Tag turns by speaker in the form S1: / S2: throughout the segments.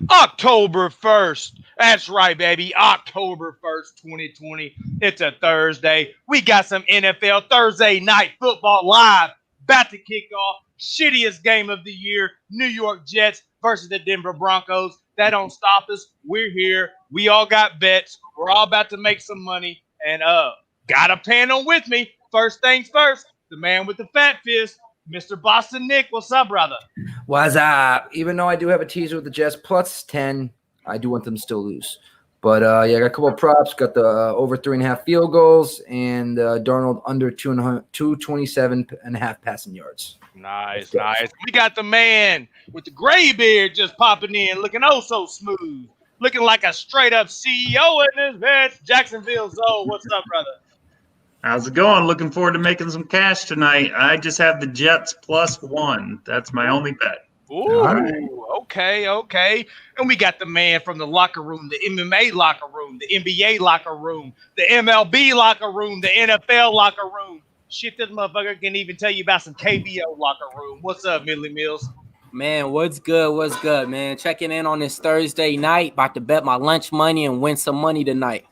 S1: October 1st. That's right, baby. October 1st, 2020. It's a Thursday. We got some NFL Thursday night football live. About to kick off. Shittiest game of the year. New York Jets versus the Denver Broncos. That don't stop us. We're here. We all got bets. We're all about to make some money. And got a panel with me. First things first, the man with the fat fist, Mr. Boston Nick. What's up, brother?
S2: What's up? Even though I do have a teaser with the Jets plus 10, I do want them to still lose. But, yeah, I got a couple of props. Got the over 3.5 field goals and Darnold under 227.5 passing yards.
S1: Nice. We got the man with the gray beard just popping in, looking oh so smooth. Looking like a straight-up CEO in this bitch. Jacksonville Zoe, what's up, brother?
S3: How's it going? Looking forward to making some cash tonight. I just have the Jets +1. That's my only bet.
S1: Ooh, right. Okay. And we got the man from the locker room, the MMA locker room, the NBA locker room, the MLB locker room, the NFL locker room. Shit, this motherfucker can even tell you about some KBO locker room. What's up, Millie Mills?
S4: Man, what's good, man? Checking in on this Thursday night. About to bet my lunch money and win some money tonight.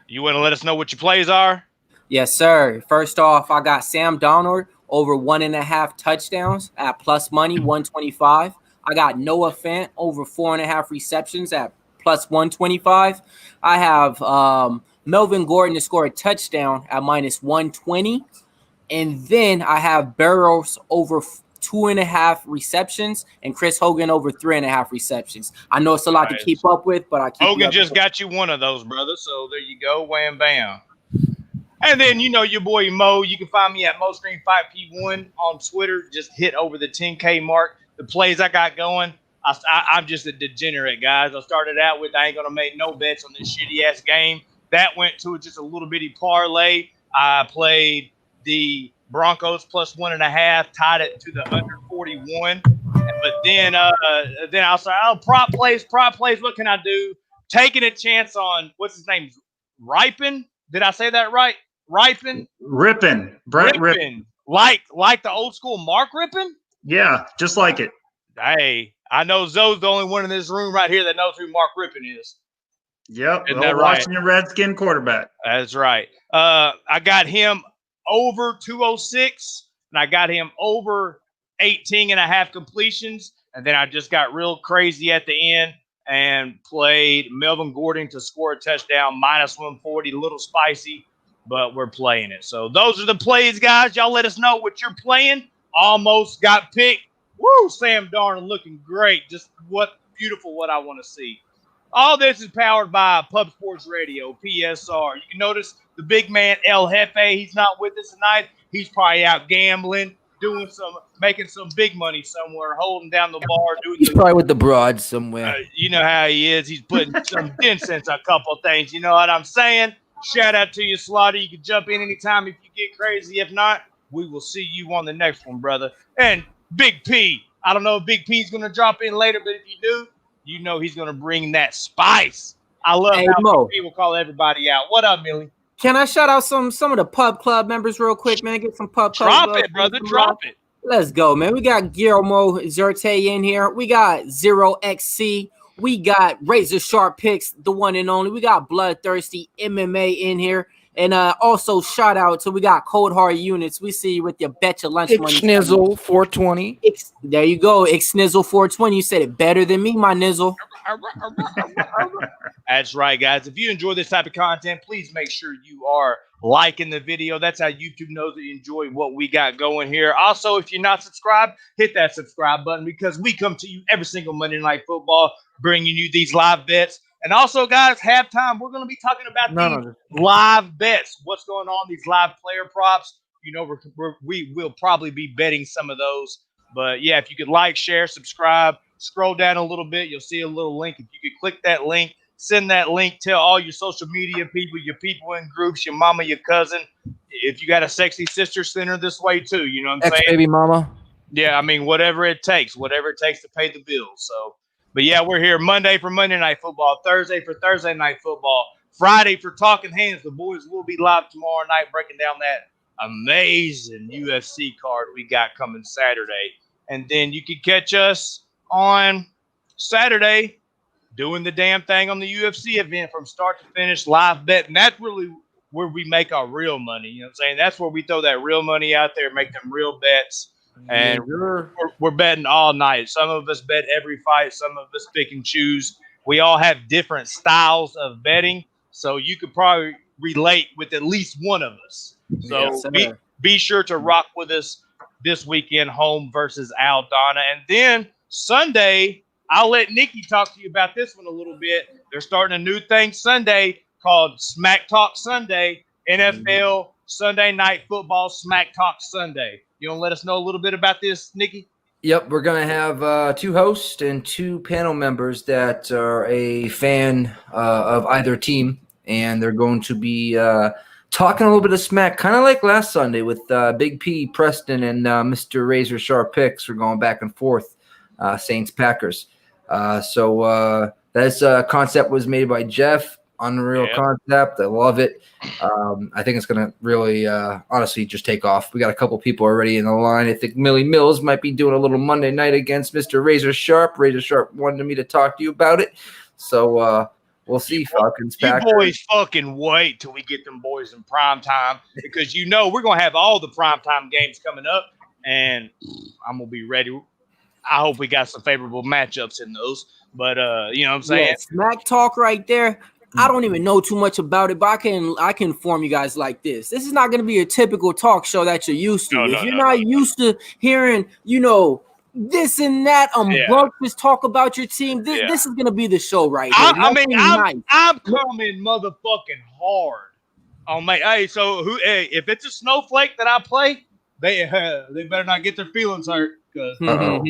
S1: You want to let us know what your plays are?
S4: Yes, sir. First off, I got Sam Darnold over 1.5 touchdowns at plus money, 125. I got Noah Fant over 4.5 receptions at plus 125. I have Melvin Gordon to score a touchdown at minus 120. And then I have Burrows over 2.5 receptions and Chris Hogan over 3.5 receptions. I know it's a lot to keep up with, but I keep
S1: Hogan just got you one of those, brother. So there you go, wham bam. And then you know your boy Mo. You can find me at MoScreen5P1 on Twitter. Just hit over the 10K mark. The plays I got going, I'm just a degenerate, guys. I started out with I ain't gonna make no bets on this shitty ass game. That went to just a little bitty parlay. I played the Broncos +1.5, tied it to the under 41. But then I was like, oh, prop plays. What can I do? Taking a chance on what's his name, Ripon. Did I say that right? Ripon.
S3: Brett Ripon.
S1: Like the old school Mark Ripon.
S3: Yeah, just like it.
S1: Hey, I know Zoe's the only one in this room right here that knows who Mark Ripon is.
S3: Yep, Washington Redskin quarterback.
S1: That's right. I got him over 206, and I got him over 18.5 completions, and then I just got real crazy at the end and played Melvin Gordon to score a touchdown, minus 140, a little spicy, but we're playing it. So those are the plays, guys. Y'all let us know what you're playing. Almost got picked. Woo, Sam Darnold looking great. Just what I want to see. All this is powered by Pub Sports Radio, PSR. You can notice the big man, El Jefe, he's not with us tonight. He's probably out gambling, making some big money somewhere, holding down the bar.
S2: He's probably with the broads somewhere.
S1: You know how he is. He's putting some dents into a couple of things. You know what I'm saying? Shout out to you, Slaughter. You can jump in anytime if you get crazy. If not, we will see you on the next one, brother. And Big P. I don't know if Big P's going to drop in later, but if you do, you know he's going to bring that spice. I love how
S4: Mo.
S1: Big P will call everybody out. What up, Millie?
S4: Can I shout out some of the Pub Club members real quick, man? Get some Pub Club.
S1: Drop it, brother. Drop it.
S4: Let's go, man. We got Guillermo Zerte in here. We got 0XC. We got Razor Sharp Picks, the one and only. We got Bloodthirsty MMA in here. And also shout out to we got Cold Hard Units. We see you with your bet your lunch money.
S2: Schnizzle 420.
S4: There you go. Snizzle 420. You said it better than me, my nizzle.
S1: That's right, guys. If you enjoy this type of content, please make sure you are liking the video. That's how YouTube knows that you enjoy what we got going here. Also, if you're not subscribed, hit that subscribe button because we come to you every single Monday Night Football, bringing you these live bets. And also, guys, halftime, we're going to be talking about these live bets. What's going on, these live player props. You know, we will probably be betting some of those. But, yeah, if you could like, share, subscribe, scroll down a little bit, you'll see a little link. If you could click that link, send that link, tell all your social media people, your people in groups, your mama, your cousin. If you got a sexy sister, send her this way, too. You know what I'm saying?
S2: Ex-baby mama.
S1: Yeah, I mean, whatever it takes to pay the bills. So. But, yeah, we're here Monday for Monday Night Football, Thursday for Thursday Night Football, Friday for Talkin Hands. The boys will be live tomorrow night breaking down that amazing UFC card we got coming Saturday. And then you can catch us on Saturday doing the damn thing on the UFC event from start to finish, live betting. That's really where we make our real money. You know what I'm saying? That's where we throw that real money out there, make them real bets. And we're betting all night. Some of us bet every fight. Some of us pick and choose. We all have different styles of betting. So you could probably relate with at least one of us. So be sure to rock with us this weekend, home versus Aldana. And then Sunday, I'll let Nikki talk to you about this one a little bit. They're starting a new thing Sunday called Smack Talk Sunday, NFL Sunday Night Football Smack Talk Sunday. You want to let us know a little bit about this, Nikki?
S2: Yep, we're going to have 2 hosts and 2 panel members that are a fan of either team, and they're going to be talking a little bit of smack, kind of like last Sunday with Big P, Preston, and Mr. Razor Sharp Picks. We're going back and forth, Saints-Packers. So this concept was made by Jeff. Unreal concept. I love it. I think it's going to really, honestly, just take off. We got a couple people already in the line. I think Millie Mills might be doing a little Monday night against Mr. Razor Sharp. Razor Sharp wanted me to talk to you about it. So we'll see. Falcons, Packers.
S1: You boys fucking wait till we get them boys in prime time, because you know we're going to have all the prime time games coming up, and I'm going to be ready. I hope we got some favorable matchups in those. But, you know what I'm saying?
S4: Yeah, smack talk right there. I don't even know too much about it, but I can inform you guys like this. This is not going to be a typical talk show that you're used to. If you're not used to hearing, this and that, just talk about your team, this is going to be the show right here.
S1: I'm coming motherfucking hard. Oh, mate. Hey, so if it's a snowflake that I play, they better not get their feelings hurt.
S2: Uh-oh.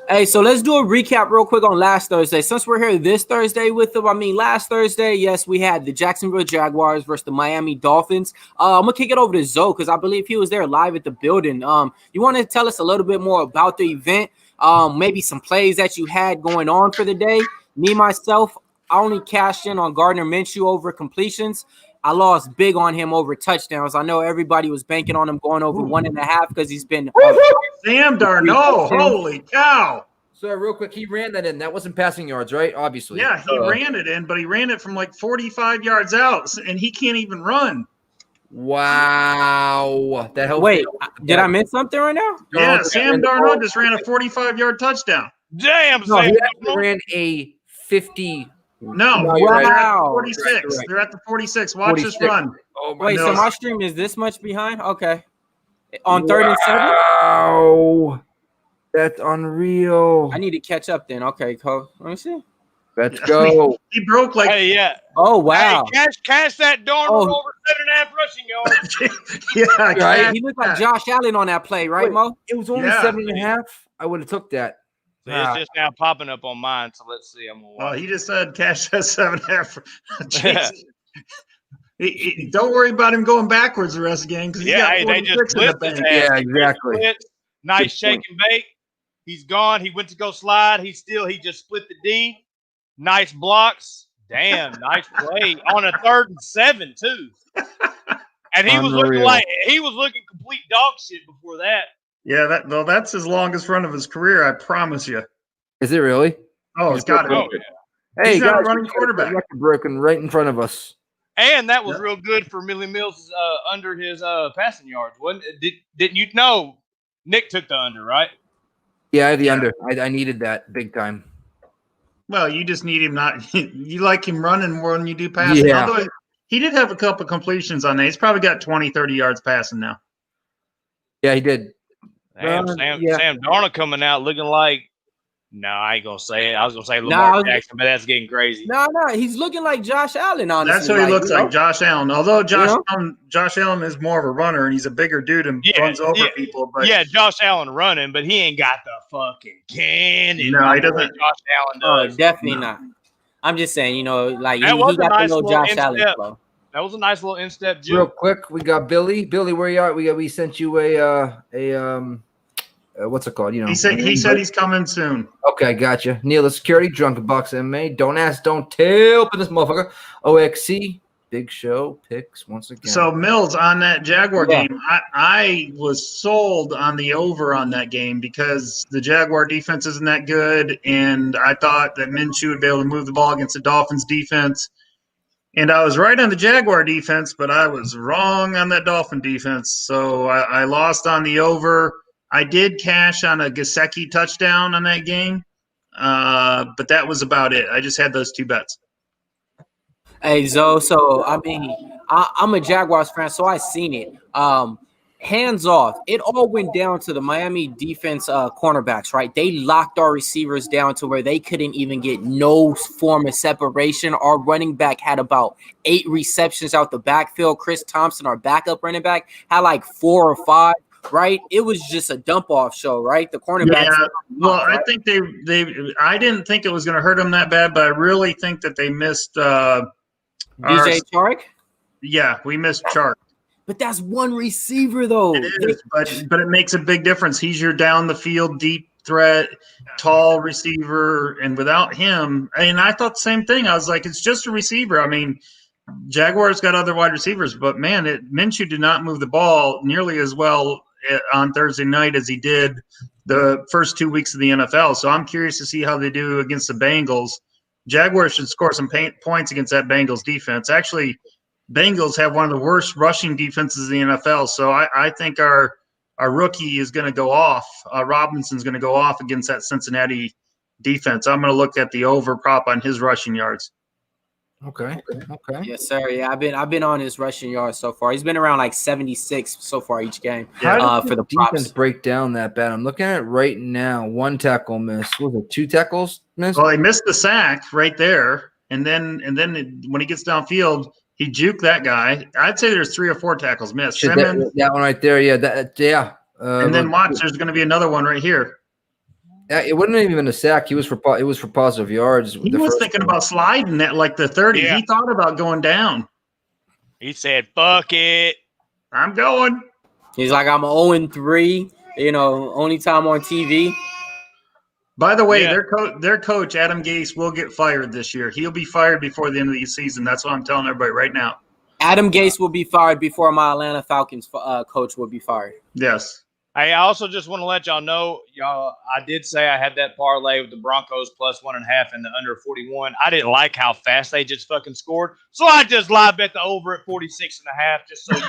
S4: Hey, so let's do a recap real quick on last Thursday. Since we're here this Thursday with them, last Thursday, yes, we had the Jacksonville Jaguars versus the Miami Dolphins. I'm going to kick it over to Zoe because I believe he was there live at the building. You want to tell us a little bit more about the event, maybe some plays that you had going on for the day? Me, myself, I only cashed in on Gardner Minshew over completions. I lost big on him over touchdowns. I know everybody was banking on him going over 1.5 because he's been
S3: Sam Darnold, holy cow.
S2: So real quick, he ran that in. That wasn't passing yards, right? Obviously.
S3: Yeah, he ran it in, but he ran it from like 45 yards out, and he can't even run.
S2: Wow. That helps.
S4: Wait, did I miss something right now?
S3: Yeah, Sam Darnold just ran a 45-yard touchdown.
S1: Damn,
S2: no,
S1: Sam.
S2: He ran a 50.
S3: No,
S4: wow.
S3: They're at the 46. Right. They're at the 46. Watch
S2: 46.
S3: this run.
S2: Oh my
S4: Wait,
S2: goodness.
S4: so my stream is this much behind? Okay. On 3rd and 7?
S2: Wow. That's unreal.
S4: I need to catch up then. Okay, Cole. Let me see.
S2: Let's go.
S3: He broke like.
S1: Hey, yeah.
S4: Oh, wow.
S1: Hey, cash that Darnold over 7.5 rushing yards.
S3: Yeah,
S2: right.
S4: He looked like Josh Allen on that play, right, Mo?
S2: It was only 7.5. I would have took that.
S1: It's just now popping up on mine, so let's see. I'm gonna watch.
S3: He just said cash that 7.5. Don't worry about him going backwards the rest of the game because
S1: they just flipped his ass.
S2: Yeah, exactly.
S1: Nice shake and bake. He's gone. He went to go slide. He just split the D. Nice blocks. Damn, nice play on a 3rd and 7 too. And he was looking complete dog shit before that.
S3: Yeah, that's his longest run of his career, I promise you.
S2: Is it really?
S3: Oh, it's got to be.
S2: Hey,
S3: he's
S2: guys,
S3: not a running quarterback.
S2: Broken right in front of us.
S1: And that was real good for Millie Mills under his passing yards. Didn't you know Nick took the under, right?
S2: Yeah, I have the under. I needed that big time.
S3: Well, you just need him not – you like him running more than you do passing.
S2: Yeah.
S3: Although he did have a couple completions on that. He's probably got 20, 30 yards passing now.
S2: Yeah, he did.
S1: Damn, Sam Darnold coming out looking like – no, I ain't going to say it. I was going to say Lamar Jackson, but that's getting crazy.
S4: No, he's looking like Josh Allen, honestly.
S3: That's what he looks like, Josh Allen. Although Josh Allen is more of a runner, and he's a bigger dude and runs over people. But
S1: Josh Allen running, but he ain't got the fucking cannon.
S3: No, he doesn't.
S1: Josh Allen does.
S4: Definitely not. I'm just saying, he got
S1: nice
S4: the little Josh Allen flow.
S1: That was a nice little instep jump.
S2: Real quick, we got Billy. Billy, where you at? We sent you a what's it called?
S3: He said he's coming soon.
S2: Okay, gotcha. Neil the security, drunk box MMA. Don't ask, don't tell. But this motherfucker. OXC. Big Show picks once again.
S3: So Mills, on that Jaguar game, I was sold on the over on that game because the Jaguar defense isn't that good, and I thought that Minshew would be able to move the ball against the Dolphins defense. And I was right on the Jaguar defense, but I was wrong on that Dolphin defense. So I lost on the over. I did cash on a Gesicki touchdown on that game, but that was about it. I just had those two bets.
S4: Hey, Zoe. So I mean, I'm a Jaguars fan, so I seen it. Hands off. It all went down to the Miami defense cornerbacks, right? They locked our receivers down to where they couldn't even get no form of separation. Our running back had about 8 receptions out the backfield. Chris Thompson, our backup running back, had like 4 or 5. Right, it was just a dump off show, right? The cornerbacks. Yeah,
S3: well, right? I think they. I didn't think it was going to hurt them that bad, but I really think that they missed.
S4: DJ Chark?
S3: Yeah, we missed Chark.
S4: But that's one receiver, though.
S3: It is, but it makes a big difference. He's your down the field deep threat, tall receiver, and without him, and I thought the same thing. I was like, it's just a receiver. I mean, Jaguars got other wide receivers, but man, Minshew did not move the ball nearly as well on Thursday night as he did the first 2 weeks of the NFL. So I'm curious to see how they do against the Bengals. Jaguars should score some points against that Bengals defense. Actually, Bengals have one of the worst rushing defenses in the NFL. So I think our rookie is going to go off. Robinson's going to go off against that Cincinnati defense. I'm going to look at the over prop on his rushing yards.
S2: Okay.
S4: Yes, sir. Yeah, I've been on his rushing yards so far. He's been around like 76 so far each game.
S2: How
S4: for the
S2: defense
S4: props.
S2: Break down that bad. I'm looking at it right now. 1 tackle missed. Was it 2 tackles missed?
S3: Well, he missed the sack right there, and then when he gets downfield, he juked that guy. I'd say there's 3 or 4 tackles missed.
S2: That one right there. Yeah.
S3: And then watch, there's going to be another one right here.
S2: It wasn't even a sack. It was for positive yards.
S3: He was thinking about sliding at like the 30. Yeah. He thought about going down.
S1: He said, "Fuck it,
S3: I'm going."
S4: He's like, "I'm 0-3. Only time on TV."
S3: By the way, their coach Adam Gase will get fired this year. He'll be fired before the end of the season. That's what I'm telling everybody right now.
S4: Adam Gase will be fired before my Atlanta Falcons coach will be fired.
S3: Yes.
S1: Hey, I also just want to let y'all know, I did say I had that parlay with the Broncos plus 1.5 and the under 41. I didn't like how fast they just fucking scored, so I just live bet the over at 46.5 just so you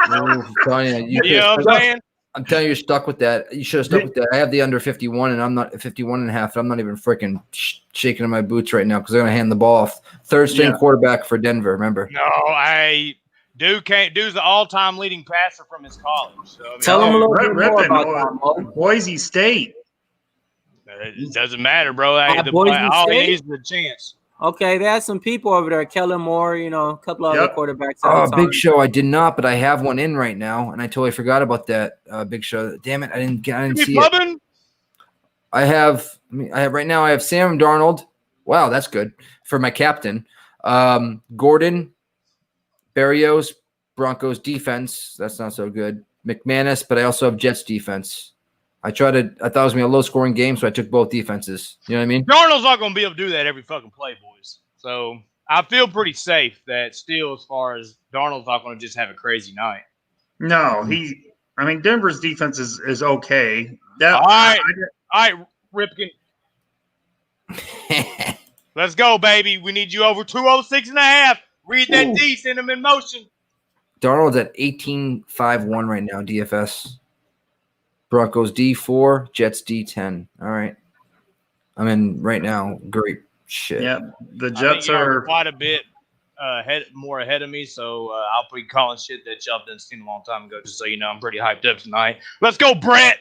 S1: know what I'm saying?
S2: I'm telling you, you're stuck with that. You should have stuck with that. I have the under 51, and I'm not 51.5. I'm not even freaking shaking in my boots right now because they're going to hand the ball off. Third string quarterback for Denver, remember?
S1: No, Dude's the all-time leading passer from his college. So,
S4: Tell him a little bit more about that,
S3: Boise State.
S1: It doesn't matter, bro. All he needs is a chance.
S4: Okay, they had some people over there, Kellen Moore, a couple other quarterbacks.
S2: Big Show, I did not, but I have one in right now, and I totally forgot about that. Big Show, damn it, I didn't see it. I have right now. I have Sam Darnold. Wow, that's good for my captain. Gordon, Berrios, Broncos defense. That's not so good. McManus, but I also have Jets defense. I thought it was going to be a low-scoring game, so I took both defenses. You know what I mean?
S1: Darnold's not going to be able to do that every fucking play, boys. So I feel pretty safe that still as far as Darnold's not going to just have a crazy night.
S3: No, Denver's defense is okay.
S1: All right, Ripken. Let's go, baby. We need you over 206.5. Read that D, send them in motion.
S2: Darnold's at 18.51 right now, DFS. Broncos D4, Jets D10. All right. I'm in right now. Great shit.
S3: Yeah, the Jets are
S1: quite a bit more ahead of me, so I'll be calling shit that y'all didn't see a long time ago, just so you know I'm pretty hyped up tonight. Let's go, Brett.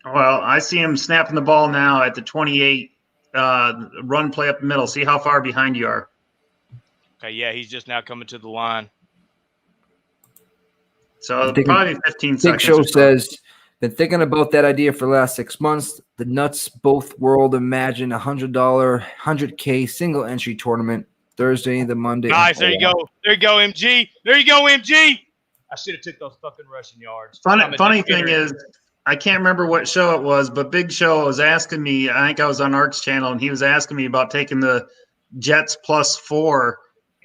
S3: Well, I see him snapping the ball now at the 28, run play up the middle. See how far behind you are.
S1: Okay, yeah, he's just now coming to the line.
S3: So probably 15 seconds.
S2: Big Show says, been thinking about that idea for the last 6 months. The Nuts Both World Imagine $100, 100K single entry tournament Thursday, the Monday.
S1: Nice, there you go. There you go, MG. There you go, MG. I should have took those fucking rushing yards.
S3: Funny thing is, I can't remember what show it was, but Big Show was asking me, I think I was on Ark's channel, and he was asking me about taking the Jets +4.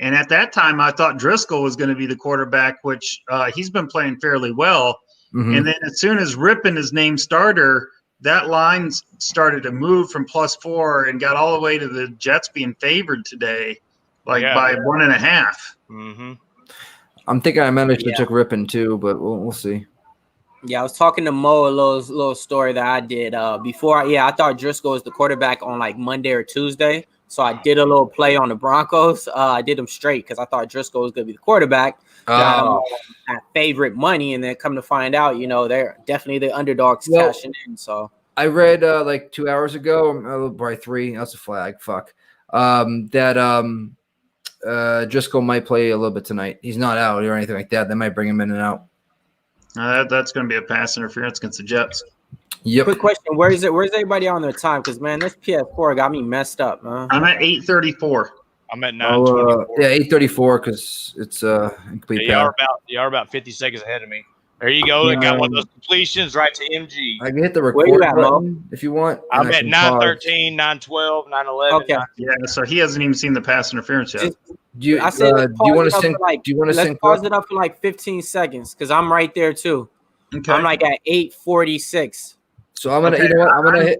S3: And at that time, I thought Driscoll was going to be the quarterback, which he's been playing fairly well.
S2: Mhm.
S3: And then as soon as Rippon is named starter, that line started to move from +4 and got all the way to the Jets being favored today, by 1.5.
S1: Mm-hmm.
S2: I'm thinking I might have took Rippon too, but we'll see.
S4: Yeah, I was talking to Mo a little story that I did before. I thought Driscoll was the quarterback on like Monday or Tuesday. So I did a little play on the Broncos. I did them straight because I thought Driscoll was going to be the quarterback. Got them at favorite money, and then come to find out, they're definitely the underdogs cashing in. So
S2: I read like 2 hours ago, by 3. That's a flag. Fuck. That Driscoll might play a little bit tonight. He's not out or anything like that. They might bring him in and out.
S3: That's going to be a pass interference against the Jets.
S2: Yep.
S4: Quick question: Where's everybody on their time? Because man, this PS4 got me messed up.
S3: I'm at 8:34.
S1: I'm at 9:24.
S2: Yeah, 8:34 because it's incomplete.
S1: Yeah, you are about 50 seconds ahead of me. There you go. They got one of those completions right to MG.
S2: I can hit the record button if you want.
S1: I'm at 9:13, 9:12, 9:11.
S4: Okay.
S3: Yeah, so he hasn't even seen the pass interference yet.
S2: Do you want to sync? Do you want to sync?
S4: Let's pause it up for like 15 seconds because I'm right there too.
S3: Okay.
S4: I'm like at 8:46.
S2: So I'm gonna. You know what? I'm gonna hit.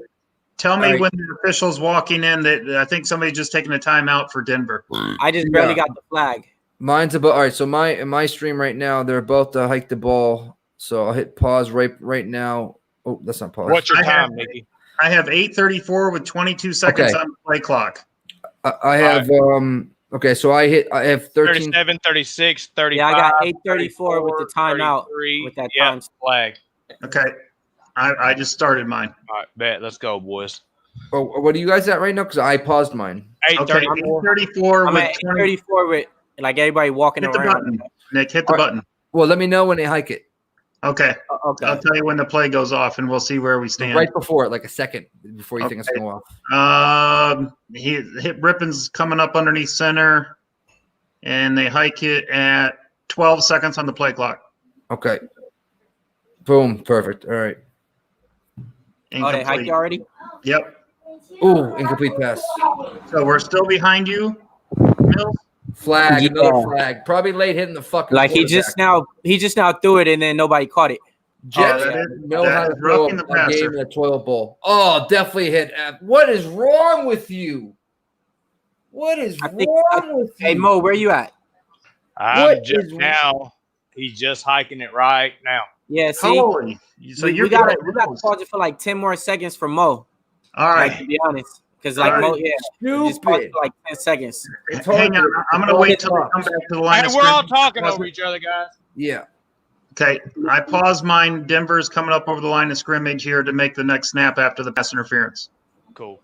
S3: Tell me when the official's walking in that I think somebody's just taking a timeout for Denver.
S4: I just barely got the flag.
S2: Mine's about all right. So my stream right now, they're about to hike the ball. So I'll hit pause right now. Oh, that's not pause.
S1: What's your time, Mickey?
S3: I have 8:34 with 22 seconds on the play clock.
S2: I have okay. So I have 13.
S1: 37, 36, 35.
S4: Yeah, I got 8:34 with the timeout with that time
S1: flag.
S3: Okay. I just started mine.
S1: All right, bet. Let's go, boys.
S2: Oh, what are you guys at right now? Because I paused mine.
S3: 8:34.
S4: I'm at 8:34 with like everybody walking
S3: hit
S4: around.
S3: The button. Nick, hit the button.
S2: Well, let me know when they hike it.
S3: Okay.
S4: Okay.
S3: I'll tell you when the play goes off, and we'll see where we stand.
S2: Right before it, like a second before you think it's going off.
S3: He hit Rippon's coming up underneath center, and they hike it at 12 seconds on the play clock.
S2: Okay. Boom. Perfect. All right.
S3: Incomplete.
S4: Oh, they hiked already?
S3: Yep.
S2: Ooh, incomplete pass.
S3: So we're still behind you, Mills?
S2: Flag, another flag. Probably late hitting the fucking.
S4: Like he just now threw it and then nobody caught it.
S2: Jets know how to throw a game in a toilet bowl. Oh, definitely hit. What is wrong with you? What is wrong with you?
S4: Hey Mo, where you at?
S1: He's just hiking it right now.
S4: Yeah, see.
S3: Holy. So
S4: we got to pause it for like 10 more seconds for Mo.
S3: All right.
S4: Like, to be honest. Because like Mo, just pause it for like 10 seconds.
S3: Hang on. I'm gonna wait till we come back to the line.
S1: Hey, we're all talking over each other, guys.
S2: Yeah.
S3: Okay. I paused mine. Denver's coming up over the line of scrimmage here to make the next snap after the pass interference.
S1: Cool.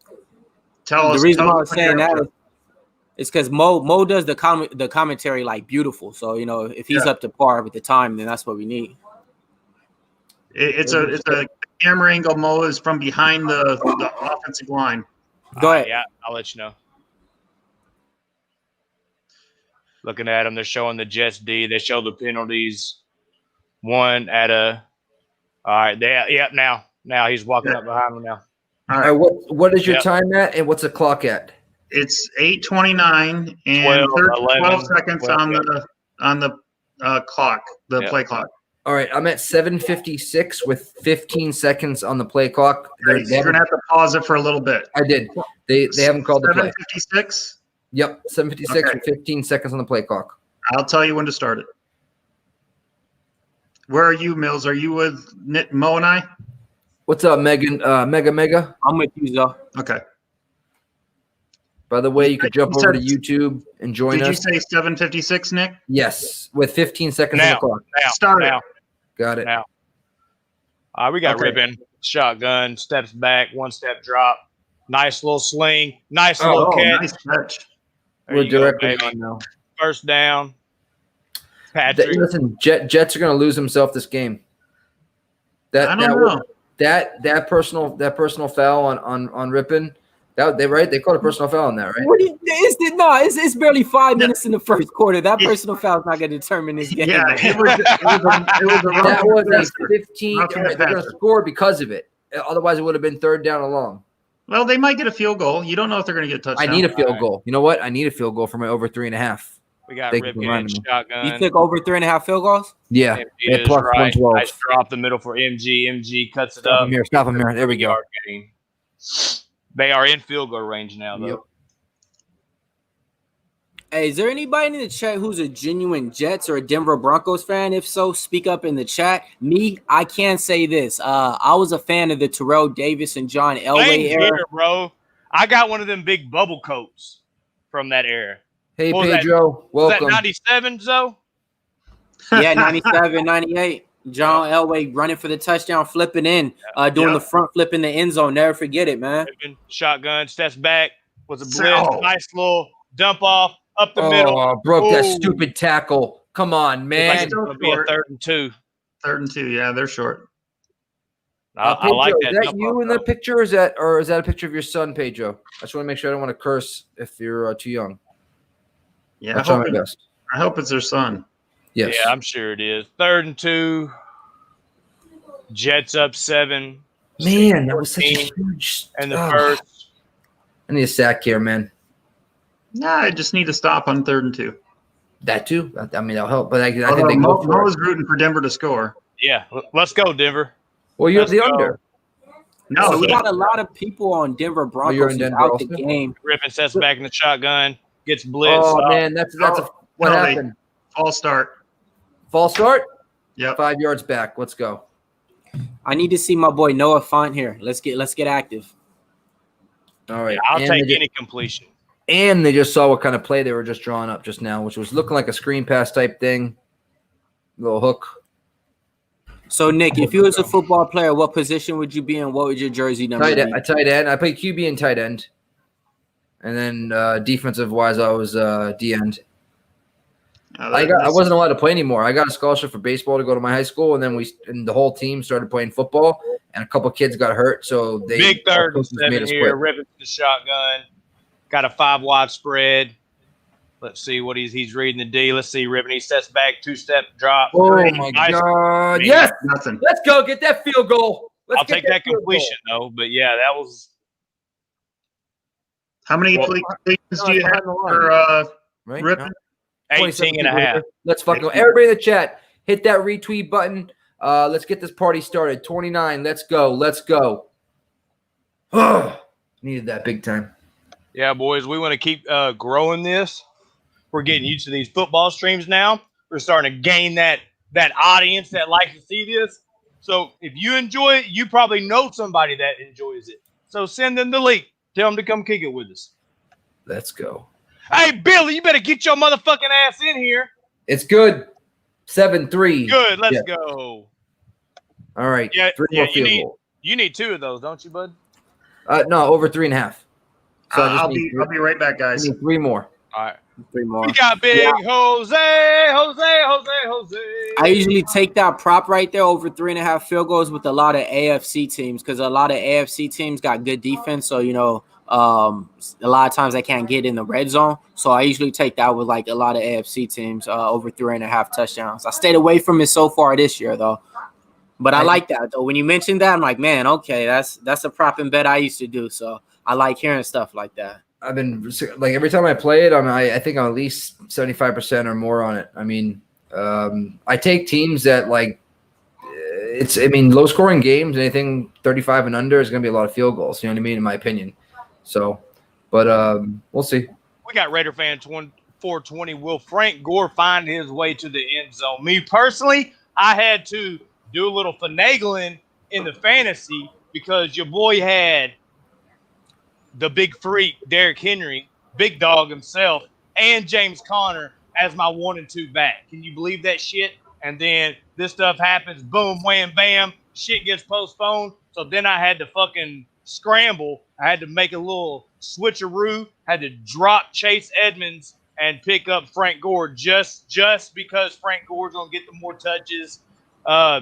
S3: The
S4: reason why I was saying that is because Mo does the commentary like beautiful. So if he's up to par with the time, then that's what we need.
S3: It's a camera angle. Mo is from behind the offensive line.
S4: Go ahead.
S1: Yeah, I'll let you know. Looking at them, they're showing the Jets D. They show the penalties. One at a. All right. Now he's walking up behind them now.
S3: All right.
S2: What is your time at, and what's the clock at?
S3: It's 8:29 and 12 seconds on the clock, the play clock.
S2: All right, I'm at 7:56 with 15 seconds on the play clock.
S3: You're gonna have to pause it for a little bit.
S2: I did. They haven't called the play.
S3: 7:56.
S2: Yep, 7:56 with 15 seconds on the play clock.
S3: I'll tell you when to start it. Where are you, Mills? Are you with Mo and I?
S2: What's up, Megan? Mega?
S4: I'm with you, Zoe.
S3: Okay.
S2: By the way, you could jump over to YouTube and join us.
S3: Did you say 7:56, Nick?
S2: Yes, with 15 seconds on the clock.
S3: Start it.
S2: Got it.
S1: Now. We got Ribbon, shotgun, steps back, one step drop. Nice little sling. Nice little catch.
S3: Nice catch.
S2: We're directly on now.
S1: First down. Patrick.
S2: Listen, Jets are going to lose themselves this game.
S3: I don't know.
S2: That personal foul on Rippon. They called a personal foul on that, right?
S4: It's barely 5 minutes in the first quarter. That personal foul is not going to determine this game.
S3: Yeah, it was
S2: that was a 15. They're going to score because of it. Otherwise, it would have been third down and long.
S3: Well, they might get a field goal. You don't know if they're going to get a touchdown.
S2: I need a field goal. You know what? I need a field goal for my over 3.5.
S1: We got
S2: Thank you for
S1: Ripken and
S2: reminding me.
S1: shotgun.
S4: You took over 3.5 field goals?
S2: Yeah,
S1: MG
S2: yeah,
S1: is
S2: plus
S1: right.
S2: 112.
S1: Nice draw up the middle for MG. MG cuts it
S2: Stop
S1: up.
S2: him here. Stop him here. There we go.
S1: Yard gain. They are in field goal range now, though.
S2: Yep.
S4: Hey, is there anybody in the chat who's a genuine Jets or a Denver Broncos fan? If so, speak up in the chat. Me, I can say this. I was a fan of the Terrell Davis and John Elway
S1: Same
S4: era.
S1: here, bro. I got one of them big bubble coats from that era.
S2: Hey,
S1: What was that?
S2: Pedro.
S1: Was that
S2: Welcome.
S1: 97, Zoe?
S4: Yeah, 97, 98. John Elway running for the touchdown, flipping in, doing the front flip in the end zone. Never forget it, man.
S1: Shotgun, steps back, was a blitz, nice little dump off, up the middle.
S2: Oh, broke that stupid tackle. Come on, man.
S1: It's going to be a 3rd and 2.
S3: 3rd and 2. Yeah, they're short.
S1: I
S2: Pedro,
S1: like that.
S2: Is that you in the picture, or is that a picture of your son, Pedro? I just want to make sure I don't want to curse if you're too young.
S3: Yeah,
S2: I'll try my best.
S3: I hope it's their son.
S2: Yes.
S1: Yeah, I'm sure it is. 3rd and 2. Jets up 7.
S2: Man, that was such a huge.
S1: And the first.
S2: I need a sack here, man.
S3: Nah, I just need to stop on 3rd and 2.
S2: That too. I mean, that'll help. But I think
S3: Although
S2: they go for
S3: Mo
S2: it.
S3: was rooting for Denver to score.
S1: Yeah, let's go, Denver.
S2: Well, you have the
S1: Let's go.
S2: under.
S3: No,
S4: So we got a lot of people on Denver Broncos
S2: you're in Denver
S4: out
S2: also?
S4: the game.
S1: Griffin sets back in the shotgun, gets blitzed.
S2: Oh man, that's what happened.
S3: False start.
S2: False start.
S3: Yep.
S2: 5 yards back. Let's go.
S4: I need to see my boy Noah Font here. Let's get active.
S2: All right.
S1: I'll
S2: And
S1: take
S2: they
S1: any completion.
S2: And they just saw what kind of play they were just drawing up just now, which was looking like a screen pass type thing. Little hook.
S4: So, Nick, if you was a football player, what position would you be in? What would your jersey number
S2: Tight
S4: be?
S2: end. Tight end. I played QB and tight end. And then defensive wise, I was D end. I wasn't allowed to play anymore. I got a scholarship for baseball to go to my high school, and then the whole team started playing football, and a couple kids got hurt, so they
S1: Big 3rd and 7
S2: us
S1: here.
S2: quit.
S1: Ripping the shotgun. Got a 5-wide spread. Let's see what he's reading the D. Let's see, Ripping. He steps back, 2-step drop.
S2: Oh my God! Yes,
S3: nothing.
S2: Let's go get that field goal.
S1: I'll take that completion though. But yeah, that was.
S3: How many completions do you have for Ripping?
S1: 18 and a half.
S2: Let's fucking go. Everybody in the chat, hit that retweet button. Let's get this party started. 29. Let's go. Let's go. Needed that big time.
S1: Yeah, boys, we want to keep growing this. We're getting used to these football streams now. We're starting to gain that audience that likes to see this. So if you enjoy it, you probably know somebody that enjoys it. So send them the link. Tell them to come kick it with us.
S2: Let's go.
S1: Hey, Billy, you better get your motherfucking ass in here.
S2: It's good. 7-3.
S1: Good. Let's go.
S2: All right.
S1: Yeah,
S2: 3 more field goal.
S1: You need 2 of those, don't you, bud?
S2: No, over 3.5. So
S3: I'll be right back, guys.
S2: 3 more.
S1: All right.
S4: 3 more.
S1: We got big Jose.
S4: I usually take that prop right there over 3.5 field goals with a lot of AFC teams because a lot of AFC teams got good defense. So, a lot of times they can't get in the red zone. So I usually take that with like a lot of AFC teams over 3.5 touchdowns. I stayed away from it so far this year, though. But I like that, though. When you mentioned that, I'm like, man, okay, that's a prop and bet I used to do. So I like hearing stuff like that.
S2: I've been like every time I play it, I think I'm at least 75% or more on it. I mean, I take teams that low scoring games, anything 35 and under is going to be a lot of field goals. You know what I mean? In my opinion. So, but we'll see.
S1: We got Raider fan 420. Will Frank Gore find his way to the end zone? Me personally, I had to do a little finagling in the fantasy because your boy had the big freak, Derrick Henry, big dog himself, and James Conner as my 1 and 2 back. Can you believe that shit? And then this stuff happens, boom, wham, bam, shit gets postponed. So then I had to fucking scramble. I had to make a little switcheroo, had to drop Chase Edmonds and pick up Frank Gore just because Frank Gore's going to get the more touches.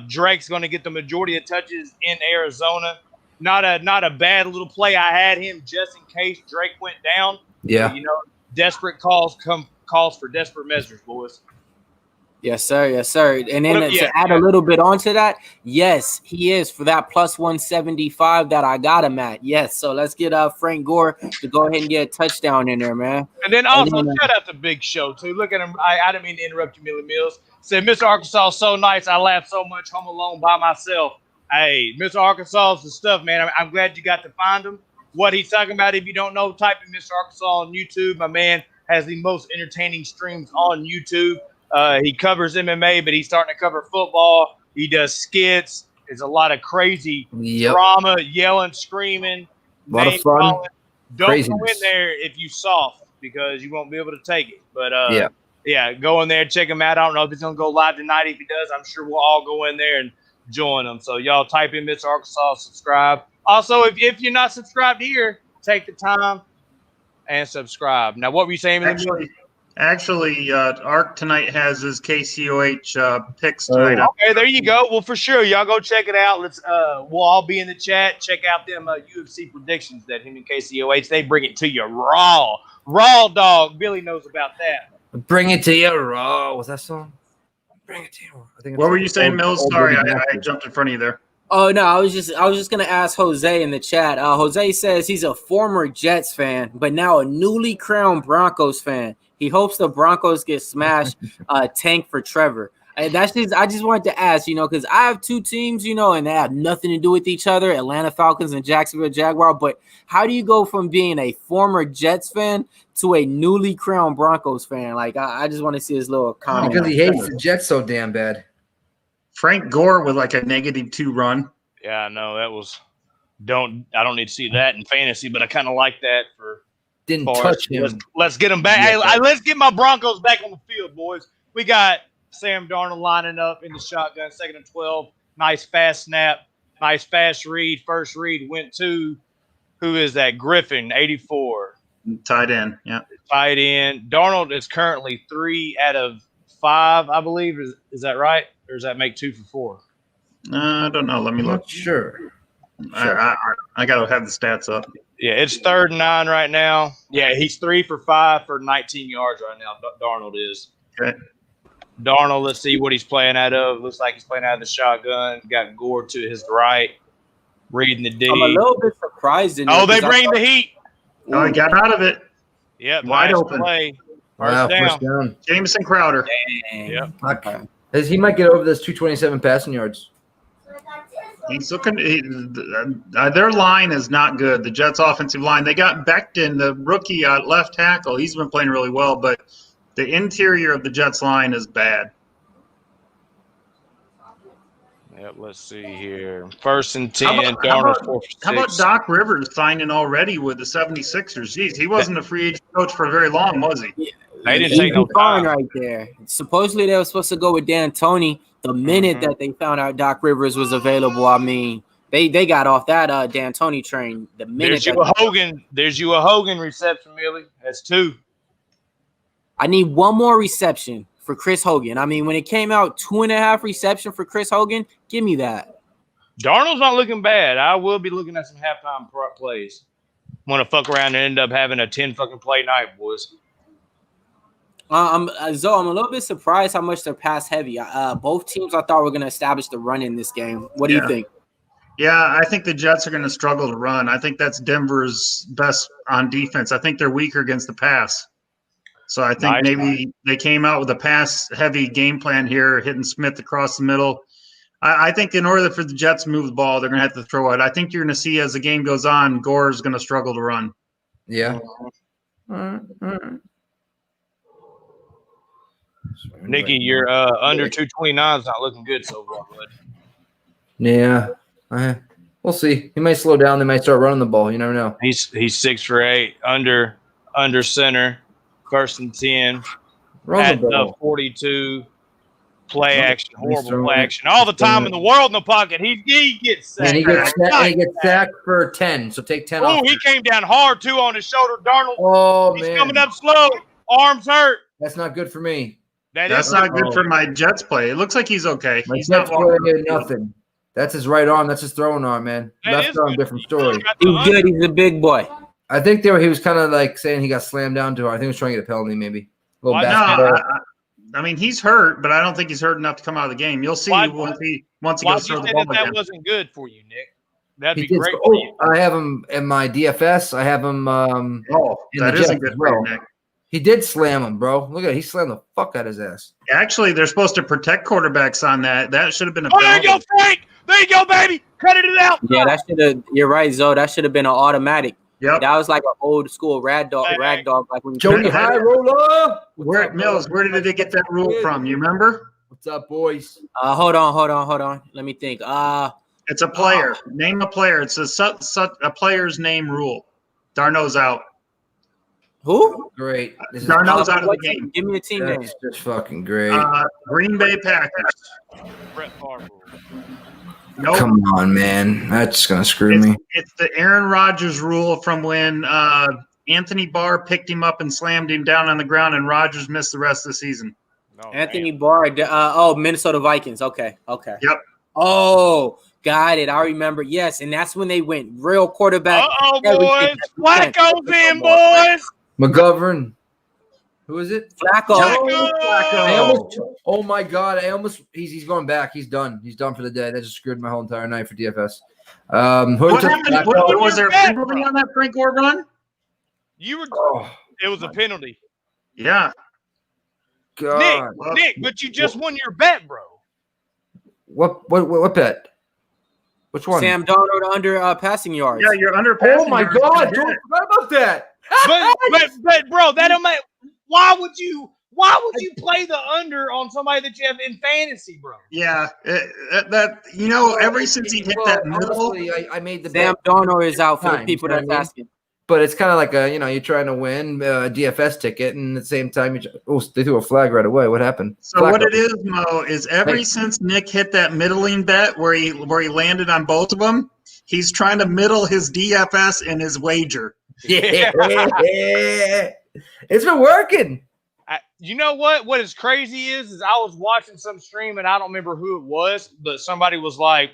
S1: Drake's going to get the majority of touches in Arizona. Not a bad little play. I had him just in case Drake went down.
S2: Yeah.
S1: Desperate calls for desperate measures, boys.
S4: Yes, sir. Yes, sir. And then to add a little bit onto that, yes, he is for that plus 175 that I got him at. Yes. So let's get Frank Gore to go ahead and get a touchdown in there, man.
S1: And then also shout out to Big Show too. Look at him. I didn't mean to interrupt you, Millie Mills. Said Mr. Arkansas is so nice. I laughed so much home alone by myself. Hey, Mr. Arkansas is the stuff, man. I'm glad you got to find him. What he's talking about, if you don't know, type in Mr. Arkansas on YouTube. My man has the most entertaining streams on YouTube. He covers MMA, but he's starting to cover football. He does skits. There's a lot of crazy drama, yelling, screaming.
S2: A lot of fun.
S1: Don't go in there if you soft because you won't be able to take it. But go in there, check him out. I don't know if it's going to go live tonight. If he does, I'm sure we'll all go in there and join him. So y'all type in Mr. Arkansas, subscribe. Also, if you're not subscribed here, take the time and subscribe. Now, what were you saying?
S3: Actually, Ark tonight has his KCOH picks tonight.
S1: Okay, there you go. Well, for sure, y'all go check it out. Let's we'll all be in the chat. Check out them UFC predictions that him and KCOH, they bring it to you raw dog. Billy knows about that.
S2: Bring it to you raw. Was that song? Bring it to you. I think.
S3: What were you saying, Mills? Sorry, I jumped in front of you there.
S4: Oh no, I was just gonna ask Jose in the chat. Jose says he's a former Jets fan, but now a newly crowned Broncos fan. He hopes the Broncos get smashed. Tank for Trevor. And I just wanted to ask, because I have two teams, and they have nothing to do with each other, Atlanta Falcons and Jacksonville Jaguar. But how do you go from being a former Jets fan to a newly crowned Broncos fan? Like, I just want to see his little comment.
S2: Because he hates the Jets so damn bad.
S3: Frank Gore with like a -2 run.
S1: Yeah, no, that was I don't need to see that in fantasy, but I kind of like that for.
S2: Didn't touch him.
S1: Let's get him back. Hey, let's get my Broncos back on the field, boys. We got Sam Darnold lining up in the shotgun, 2nd and 12. Nice fast snap. Nice fast read. First read went to, who is that? Griffin, 84.
S3: Tight end, yeah.
S1: Tight end. Darnold is currently 3 out of 5, I believe. Is that right? Or does that make 2 for 4?
S3: I don't know. Let me look.
S2: Sure.
S3: I got to have the stats up.
S1: Yeah, it's 3rd and 9 right now. Yeah, he's 3 for 5 for 19 yards right now. Darnold is.
S3: Okay.
S1: Darnold, let's see what he's playing out of. Looks like he's playing out of the shotgun. Got Gore to his right, reading the D.
S4: I'm a little bit surprised.
S1: They bring the heat.
S3: Oh, he got out of it.
S1: Yep,
S3: wide
S1: nice
S3: open.
S1: Play.
S2: First down.
S3: Jamison Crowder.
S1: Yep.
S2: He might get over this 227 passing yards.
S3: He's looking. Their line is not good. The Jets' offensive line. They got Becton, the rookie left tackle. He's been playing really well, but the interior of the Jets' line is bad.
S1: Yep. Let's see here. 1st and 10.
S3: How about Doc Rivers signing already with the 76ers? Jeez, he wasn't a free agent coach for very long, was he?
S1: They didn't take no time
S4: right there. Supposedly they were supposed to go with D'Antoni. The minute that they found out Doc Rivers was available, I mean, they got off that D'Antoni train. The minute
S1: there's you a Hogan reception, Millie. That's 2.
S4: I need one more reception for Chris Hogan. I mean, when it came out, 2.5 reception for Chris Hogan, give me that.
S1: Darnold's not looking bad. I will be looking at some halftime plays. Want to fuck around and end up having a 10 fucking play night, boys.
S4: I'm a little bit surprised how much they're pass heavy. Both teams I thought were going to establish the run in this game. What do you think?
S3: Yeah, I think the Jets are going to struggle to run. I think that's Denver's best on defense. I think they're weaker against the pass. So I think maybe they came out with a pass-heavy game plan here, hitting Smith across the middle. I think in order for the Jets to move the ball, they're going to have to throw it. I think you're going to see as the game goes on, Gore is going to struggle to run.
S2: Yeah.
S1: All right. Nikki, you're under 229 is not looking good so far, bud.
S2: Yeah. We'll see. He might slow down. They might start running the ball. You never know.
S1: He's 6 for 8, under center, 1st and 10.
S2: Run the ball.
S1: 42. Play action, horrible play action. All the time in the world in the pocket. He gets sacked.
S2: And he gets sacked for 10, so take 10 off.
S1: Oh, he came down hard, too, on his shoulder. Darnold,
S2: he's
S1: coming up slow. Arms hurt.
S2: That's not good for me.
S3: That's not good for my Jets play. It looks like he's okay.
S2: He's not playing nothing. That's his right arm. That's his throwing arm, man. Left arm, different story.
S4: He's good. He's a big boy.
S2: I think he was kind of like saying he got slammed down to her. I think he was trying to get a penalty, maybe.
S3: I mean, he's hurt, but I don't think he's hurt enough to come out of the game. You'll see once he
S1: Why
S3: goes
S1: did you
S3: through the
S1: say
S3: ball
S1: that
S3: again.
S1: wasn't good for you, Nick? That'd
S2: He
S1: be
S2: did.
S1: great for you.
S2: I have him in my DFS. I have him.
S3: That
S2: the
S3: isn't
S2: Jets
S3: good
S2: as
S3: for you,
S2: well.
S3: Nick.
S2: He did slam him, bro. Look at it. He slammed the fuck out of his ass.
S3: Actually, they're supposed to protect quarterbacks on that. That should have been a
S1: Oh, there you
S3: penalty.
S1: go, Frank. There you go, baby. Credit it out.
S4: Yeah, that should have. You're right, Zoe. That should have been an automatic.
S3: Yep.
S4: That was like an old school rag dog, like when you
S2: Jody High Roller.
S3: Where Mills? Where did they get that rule from? You remember?
S2: What's up, boys?
S4: Hold on. Let me think.
S3: It's a player. Name a player. It's a player's name rule. Darno's out.
S4: Who?
S2: Great. This is
S3: Darno's out of the game.
S4: Give me a team name.
S2: That's just fucking great.
S3: Green Bay Packers.
S1: Brett Favre.
S3: Nope.
S2: Come on, man. That's gonna screw me.
S3: It's the Aaron Rodgers rule from when Anthony Barr picked him up and slammed him down on the ground, and Rodgers missed the rest of the season.
S1: Oh,
S4: Anthony
S1: man.
S4: Barr. Minnesota Vikings. Okay.
S3: Yep.
S4: Oh, got it. I remember. Yes, and that's when they went real quarterback.
S1: Uh-oh, boys. Flacco's in, boys.
S2: McGovern. Who is it?
S4: Flacco.
S2: I almost, oh my god! He's going back. He's done. He's done for the day. That just screwed my whole entire night for DFS.
S3: What happened? Was there a
S1: bet,
S3: penalty
S1: bro?
S3: on that Frank Gore run?
S1: You were.
S2: Oh,
S1: It was a penalty.
S3: Yeah.
S2: god!
S1: Nick, but you just won your bet, bro.
S2: What bet? Which one?
S4: Sam Darnold under passing yards.
S3: Yeah, you're under.
S2: Oh my god! Don't forget about that.
S1: But bro, that don't make. Why would you play the under on somebody that you have in fantasy, bro?
S3: Yeah, ever since he hit that middle.
S2: Honestly, I made the
S4: Sam
S2: bet.
S4: Darnold is out for the
S2: Times,
S4: people
S2: you know
S4: that's
S2: what I mean?
S4: asking.
S2: But it's kind of like you're trying to win a DFS ticket, and at the same time, they threw a flag right away. What happened?
S3: So
S2: Flacco.
S3: what it is, Mo, is since Nick hit that middling bet where he landed on both of them, he's trying to middle his DFS and his wager.
S2: Yeah, it's been working.
S1: You know what? What is crazy is I was watching some stream and I don't remember who it was, but somebody was like,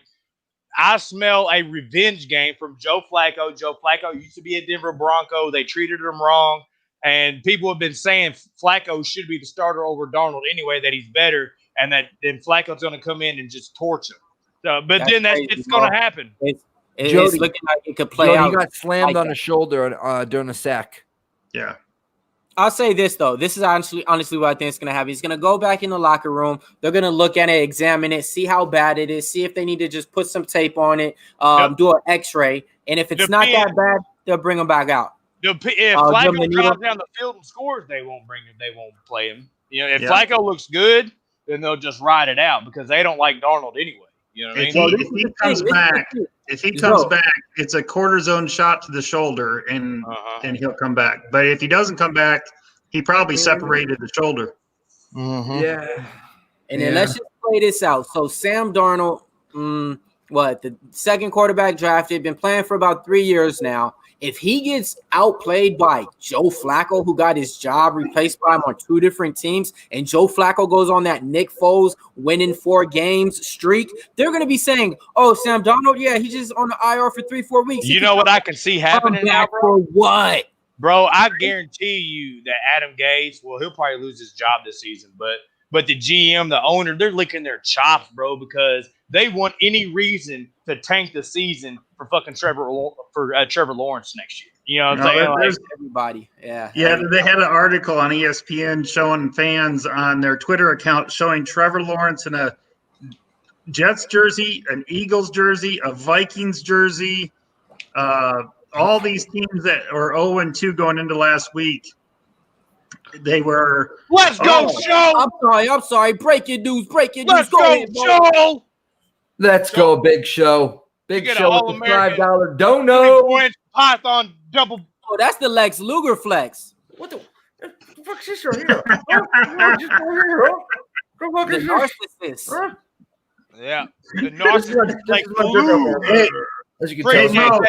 S1: I smell a revenge game from Joe Flacco. Joe Flacco used to be a Denver Bronco. They treated him wrong. And people have been saying Flacco should be the starter over Darnold anyway, that he's better, and that then Flacco's going to come in and just torch him. So, but
S4: That's
S1: then
S4: crazy,
S1: it's going to happen.
S4: It's
S2: Jody-
S4: looking like it could play
S2: Jody
S4: out.
S2: got slammed
S4: like
S2: on
S4: that.
S2: the shoulder during a sack.
S3: Yeah.
S4: I'll say this though. This is honestly what I think is going to happen. He's going to go back in the locker room. They're going to look at it, examine it, see how bad it is, see if they need to just put some tape on it, do an X-ray, and if it's not that bad, they'll bring him back out.
S1: If Flacco drives down the field and scores, they won't play him. You know, if Flacco looks good, then they'll just ride it out because they don't like Darnold anyway. You know what I mean?
S3: If he comes back, it's a cortisone shot to the shoulder, and he'll come back. But if he doesn't come back, he probably separated the shoulder.
S2: Yeah.
S4: And then let's just play this out. So Sam Darnold, the second quarterback drafted, been playing for about 3 years now. If he gets outplayed by Joe Flacco, who got his job replaced by him on 2 different teams, and Joe Flacco goes on that Nick Foles winning 4 games streak, they're going to be saying, oh, Sam Darnold, yeah, he's just on the IR for 3-4 weeks.
S1: You know what I can see happening now, bro?
S4: For what?
S1: Bro, I guarantee you that Adam Gase, well, he'll probably lose his job this season, but the GM, the owner, they're licking their chops, bro, because they want any reason to tank the season for fucking Trevor Lawrence next year. You know what I'm saying?
S4: Everybody. Yeah.
S3: Yeah, they had an article on ESPN showing fans on their Twitter account showing Trevor Lawrence in a Jets jersey, an Eagles jersey, a Vikings jersey, all these teams that were 0-2 going into last week. They were.
S1: Let's go, Show!
S4: I'm sorry. Breaking news.
S1: Let's go, Show!
S2: Let's go, Big Show. Big Show with the $5 dono.
S1: Python double.
S4: Oh, that's the Lex Luger flex.
S2: What the fuck's this right here? The
S4: narcissist.
S1: Yeah. The narcissist. Like,
S2: hey, as you can tell,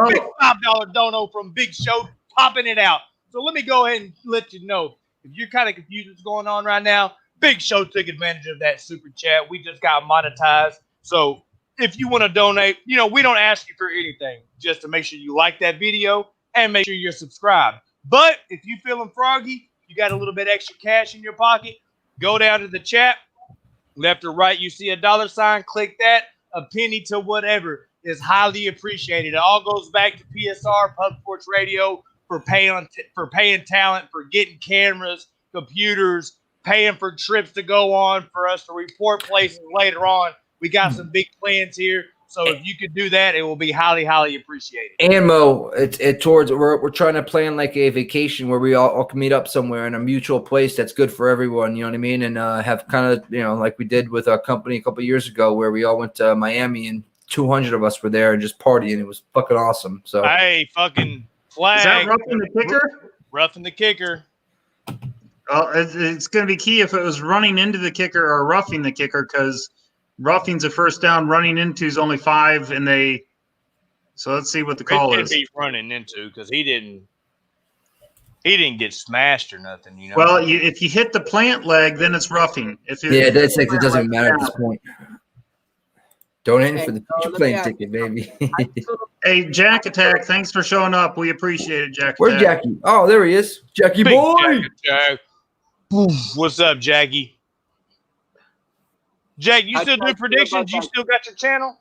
S1: big $5 dono from Big Show, popping it out. So let me go ahead and let you know, if you're kind of confused what's going on right now, Big Show took advantage of that super chat. We just got monetized. So if you want to donate, we don't ask you for anything, just to make sure you like that video and make sure you're subscribed. But if you feeling froggy, you got a little bit extra cash in your pocket, Go down to the chat. Left or right, you see a $sign. Click that. A penny to whatever is highly appreciated. It all goes back to PSR, Pub Sports Radio, for paying talent, for getting cameras, computers, paying for trips to go on, for us to report places later on. We got some big plans here. So if you could do that, it will be highly, highly appreciated.
S2: And Mo, we're trying to plan like a vacation where we all can meet up somewhere in a mutual place that's good for everyone. You know what I mean? And have kind of, like we did with our company a couple of years ago, where we all went to Miami and 200 of us were there and just partying. It was fucking awesome. So
S1: hey, fucking flag!
S3: Is that roughing the kicker?
S1: Roughing the kicker.
S3: Well, it's going to be key if it was running into the kicker or roughing the kicker, because roughing's a first down, running into is only 5, and they. So let's see what the call is.
S1: It could be running into, because he didn't get smashed or nothing.
S3: Well, if you hit the plant leg, then it's roughing.
S2: That's like it doesn't matter at this point. Donating for the future plane ticket, baby.
S3: Hey, Jack Attack, thanks for showing up. We appreciate it, Jack.
S2: Where's Jackie? Oh, there he is, Jackie
S1: Big
S2: boy.
S1: Jack. What's up, Jackie? Jack, you still do predictions? You still got your channel?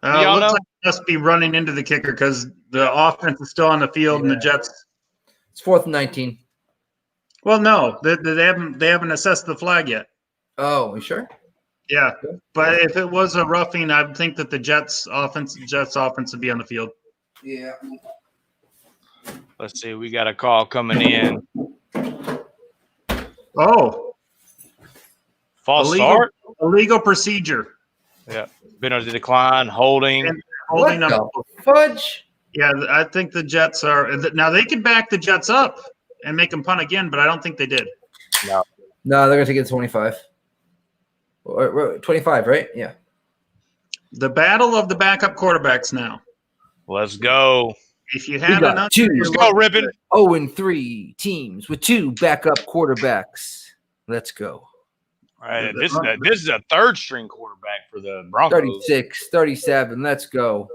S3: Looks like it must be running into the kicker because the offense is still on the field and the Jets.
S2: It's 4th and 19.
S3: Well, no, they haven't assessed the flag yet.
S2: Oh, you sure?
S3: Yeah, but if it was a roughing, I would think that the Jets offense would be on the field.
S2: Yeah.
S1: Let's see. We got a call coming in.
S3: Oh.
S1: False start?
S3: Illegal procedure.
S1: Yeah. Been on the decline, holding.
S3: Holding up.
S2: Fudge.
S3: Yeah, I think the Jets are – now they could back the Jets up and make them punt again, but I don't think they did.
S2: No, they're going to take it to 25. 25, right? Yeah.
S3: The battle of the backup quarterbacks now.
S1: Let's go.
S3: If you had enough,
S1: let's go, Rippin.
S2: 0-3 teams with 2 backup quarterbacks. Let's go.
S1: All right, this is a third-string quarterback for the Broncos.
S2: 36, 37. Let's go.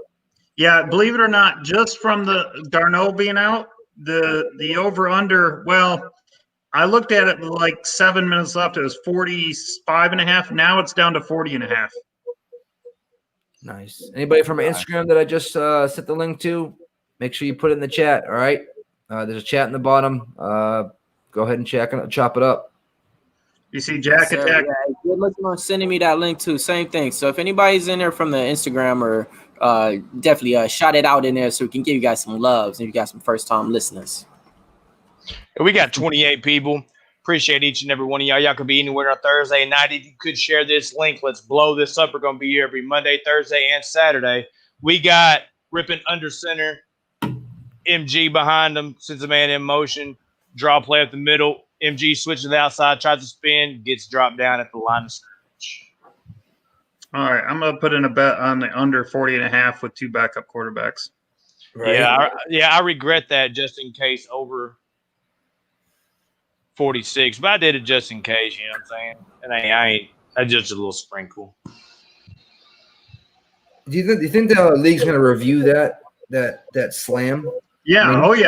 S3: Yeah, believe it or not, just from the Darnold being out, the over-under, well, I looked at it with like 7 minutes left. It was 45.5. Now it's down to 40.5.
S2: Nice. Anybody from Instagram that I just sent the link to, make sure you put it in the chat, all right? There's a chat in the bottom. Go ahead and chop it up.
S3: You see Jack Attack?
S4: Yeah, good looking on sending me that link too. Same thing. So if anybody's in there from the Instagram, or definitely shout it out in there so we can give you guys some loves and you got some first-time listeners.
S1: We got 28 people. Appreciate each and every one of y'all. Y'all could be anywhere on Thursday night. If you could share this link, let's blow this up. We're going to be here every Monday, Thursday, and Saturday. We got Rippin' under center, MG behind him, sends a man in motion, draw play up the middle. MG switches to the outside, tries to spin, gets dropped down at the line of scrimmage.
S3: All right, I'm going to put in a bet on the under 40.5 with 2 backup quarterbacks.
S2: Right?
S1: I regret that just in case over 46, but I did it just in case, you know what I'm saying? And I just a little sprinkle.
S2: Do you think the league's going to review that slam?
S3: Yeah.
S2: I mean,
S3: oh yeah.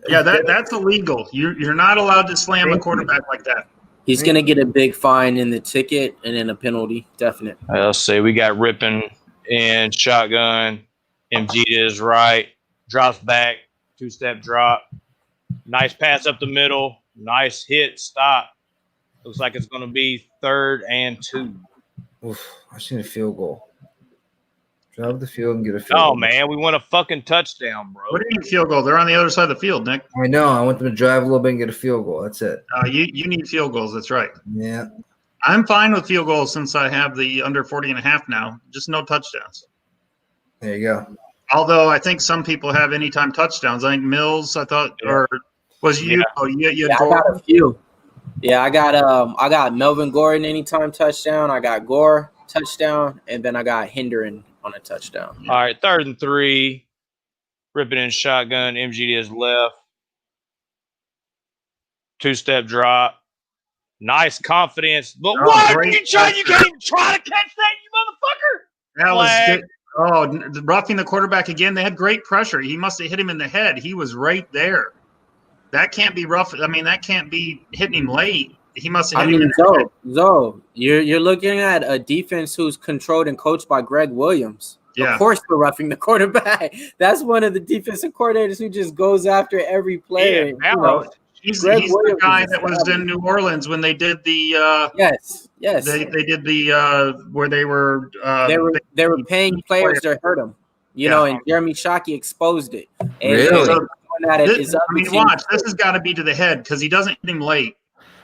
S3: Yeah, that's illegal. You're not allowed to slam a quarterback like that.
S4: He's going to get a big fine in the ticket and then a penalty, definite.
S1: Let's see. We got Rippin' and shotgun. MG to his right. Drops back. 2-step drop. Nice pass up the middle. Nice hit. Stop. Looks like it's going to be 3rd and 2.
S2: Oof, I just need a field goal. Drive the field and get a field goal.
S1: Oh, man. We want a fucking touchdown, bro.
S3: What do you mean field goal? They're on the other side of the field, Nick.
S2: I know. I want them to drive a little bit and get a field goal. That's it.
S3: You need field goals. That's right.
S2: Yeah.
S3: I'm fine with field goals since I have the under 40.5 now. Just no touchdowns.
S2: There you go.
S3: Although I think some people have anytime touchdowns. I think Mills, or was you?
S1: Yeah.
S3: Oh, you had
S4: I got a few. Yeah, I got Melvin Gordon anytime touchdown. I got Gore touchdown, and then I got Hendren on a touchdown.
S1: All right, 3rd and 3. Ripping in shotgun. MG to his left. 2-step drop. Nice confidence. But why are you trying? You can't even try to catch that, you motherfucker.
S3: That was good. Oh, roughing the quarterback again. They had great pressure. He must have hit him in the head. He was right there. That can't be rough. I mean, that can't be hitting him late. He must have
S4: I
S3: hit him
S4: mean,
S3: in the head.
S4: Zoe, you're looking at a defense who's controlled and coached by Greg Williams.
S3: Yeah.
S4: Of course, we're roughing the quarterback. That's one of the defensive coordinators who just goes after every player.
S1: Yeah,
S4: you know.
S3: He's
S4: Greg
S3: the
S4: Williams
S3: guy
S4: is
S3: that was in
S4: established.
S3: New Orleans when they did the
S4: Yes.
S3: they did the where they were
S4: They were paying players to hurt him. You know, and Jeremy Shockey exposed it. And
S2: Really?
S3: So
S4: his other team.
S3: watch. This has got to be to the head because he doesn't hit him late.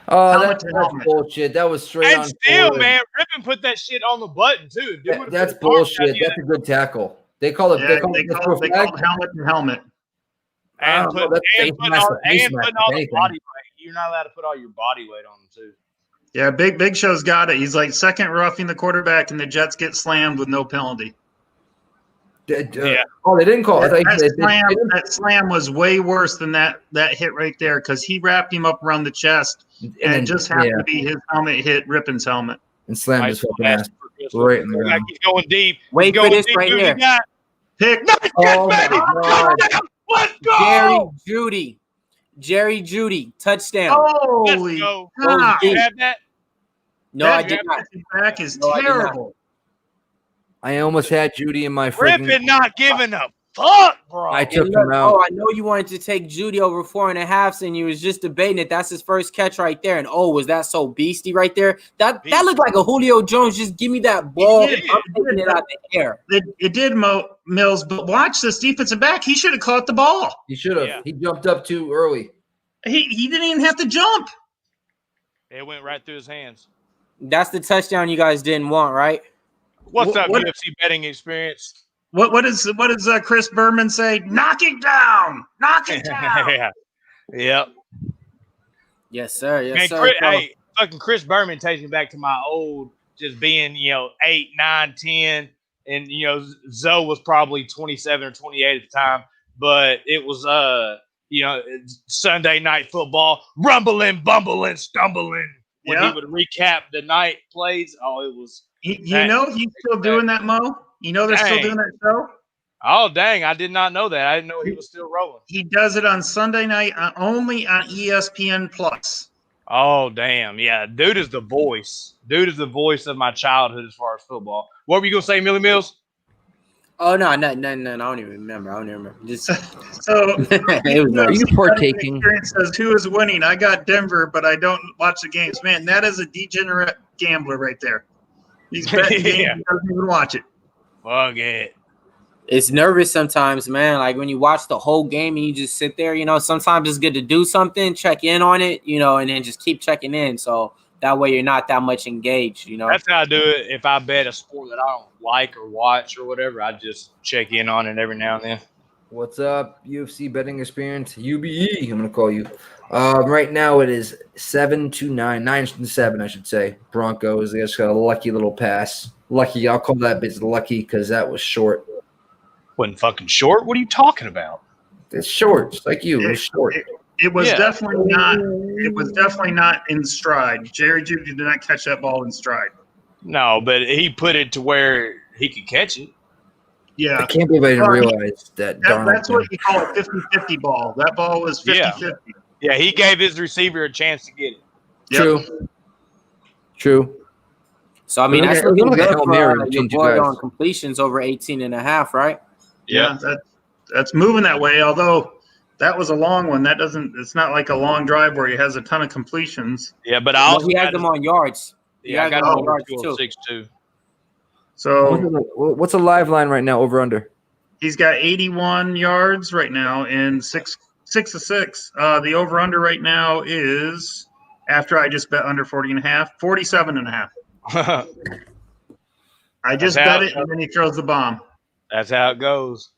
S2: Oh,
S3: Helmet
S2: that's
S3: to helmet.
S2: bullshit. That was straight
S1: And
S2: on.
S1: still,
S2: forward.
S1: man, Rippon put that shit on the button too. Dude,
S2: That's bullshit. That's a good tackle. They call it.
S3: Yeah,
S2: they call
S3: they called helmet to helmet.
S1: And
S2: Oh, that's face
S1: putting
S2: mask
S1: all,
S2: to face
S1: and
S2: mask,
S1: putting all
S2: if
S1: the
S2: anything.
S1: body weight. You're not allowed to put all your body weight on them too.
S3: Yeah, Big Show's got it. He's like second roughing the quarterback, and the Jets get slammed with no penalty.
S2: Oh, they didn't call it.
S3: That slam was way worse than that hit right there because he wrapped him up around the chest, and it just happened to be his helmet hit Rippon's helmet.
S2: And slammed his fucking ass
S1: Right
S2: right in the
S1: like
S2: ground.
S1: he's going deep.
S4: Wait
S1: He's
S4: for
S1: going
S4: this
S1: deep,
S4: right
S1: dude.
S4: here.
S1: He got
S3: Pick.
S2: Oh my God.
S1: Let's go.
S4: Jerry Judy, touchdown.
S3: Holy
S1: Let's go.
S3: God.
S1: You have that?
S4: No, I
S3: That
S4: did not.
S3: defensive back is
S4: No, I did not.
S3: terrible.
S2: I almost had Judy in my freaking.
S1: Rippon not giving a fuck, bro.
S2: I took
S4: And
S2: him
S4: look,
S2: out.
S4: oh, I know you wanted to take Judy over 4.5, and you was just debating it. That's his first catch right there. And was that so beastie right there? That looked like a Julio Jones. Just give me that ball.
S1: It did.
S4: I'm taking it out the air.
S3: It did, Mills, but watch this defensive back. He should have caught the ball.
S2: He should have.
S1: Yeah.
S2: He jumped up too early.
S3: He didn't even have to jump.
S1: It went right through his hands.
S4: That's the touchdown you guys didn't want, right?
S1: What's up,
S3: What-
S1: UFC betting experience?
S3: What does Chris Berman say? Knock it down. Knock it down.
S1: Yeah. Yep.
S4: Yes, sir. Yes,
S1: Man,
S4: sir.
S1: fucking Chris Berman takes me back to my old, just being, 8, 9, 10. And, Zoe was probably 27 or 28 at the time. But it was, Sunday night football, rumbling, bumbling, stumbling. When he would recap the night plays, it was.
S3: He's still doing that, Mo? You know they're still doing that show?
S1: Oh, dang. I did not know that. I didn't know he was still rolling.
S3: He does it on Sunday night only on ESPN Plus.
S1: Oh, damn. Yeah, dude is the voice. Dude is the voice of my childhood as far as football. What were you going to say, Millie Mills?
S4: Oh, no. I don't even remember. Just
S3: So
S4: it was
S2: Are you partaking?
S3: Experience says, who is winning? I got Denver, but I don't watch the games. Man, that is a degenerate gambler right there. He's betting games, he doesn't even watch it.
S1: Fuck it.
S4: It's nervous sometimes, man. Like when you watch the whole game and you just sit there, sometimes it's good to do something, check in on it, and then just keep checking in. So that way you're not that much engaged,
S1: That's how I do it. If I bet a sport that I don't like or watch or whatever, I just check in on it every now and then.
S2: What's up, UFC betting experience? UBE, I'm going to call you. Right now it is 7-9, 9-7, I should say. Broncos, they just got a lucky little pass. Lucky, I'll call that bitch lucky because that was short.
S1: Wasn't fucking short? What are you talking about?
S2: It's short, just like you. It was short.
S3: It was definitely not. It was definitely not in stride. Jerry Judy did not catch that ball in stride.
S1: No, but he put it to where he could catch it.
S3: Yeah,
S2: I can't believe I didn't realize that.
S3: that's what you call a 50-50 ball. That ball was 50-50.
S1: Yeah, he gave his receiver a chance to get it.
S2: Yep. True.
S4: So, I mean,
S2: Look
S4: that's
S2: at-
S4: looking
S2: look at
S4: good
S2: Hail
S4: for
S2: Mary
S4: your
S2: between you
S4: boy
S2: guys.
S4: on completions over 18.5, right?
S3: Yeah, that's moving that way. Although that was a long one. That doesn't. It's not like a long drive where he has a ton of completions.
S1: Yeah, but I also
S4: He has them on yards.
S1: I got
S4: him on
S1: over
S4: yards, too.
S1: 206 too.
S3: So
S2: What's a live line right now, over under?
S3: he's got 81 yards right now and 6 of 6. The over under right now is, after I just bet under 40.5, 47.5. I just bet it, and then he throws the bomb.
S1: That's how it goes.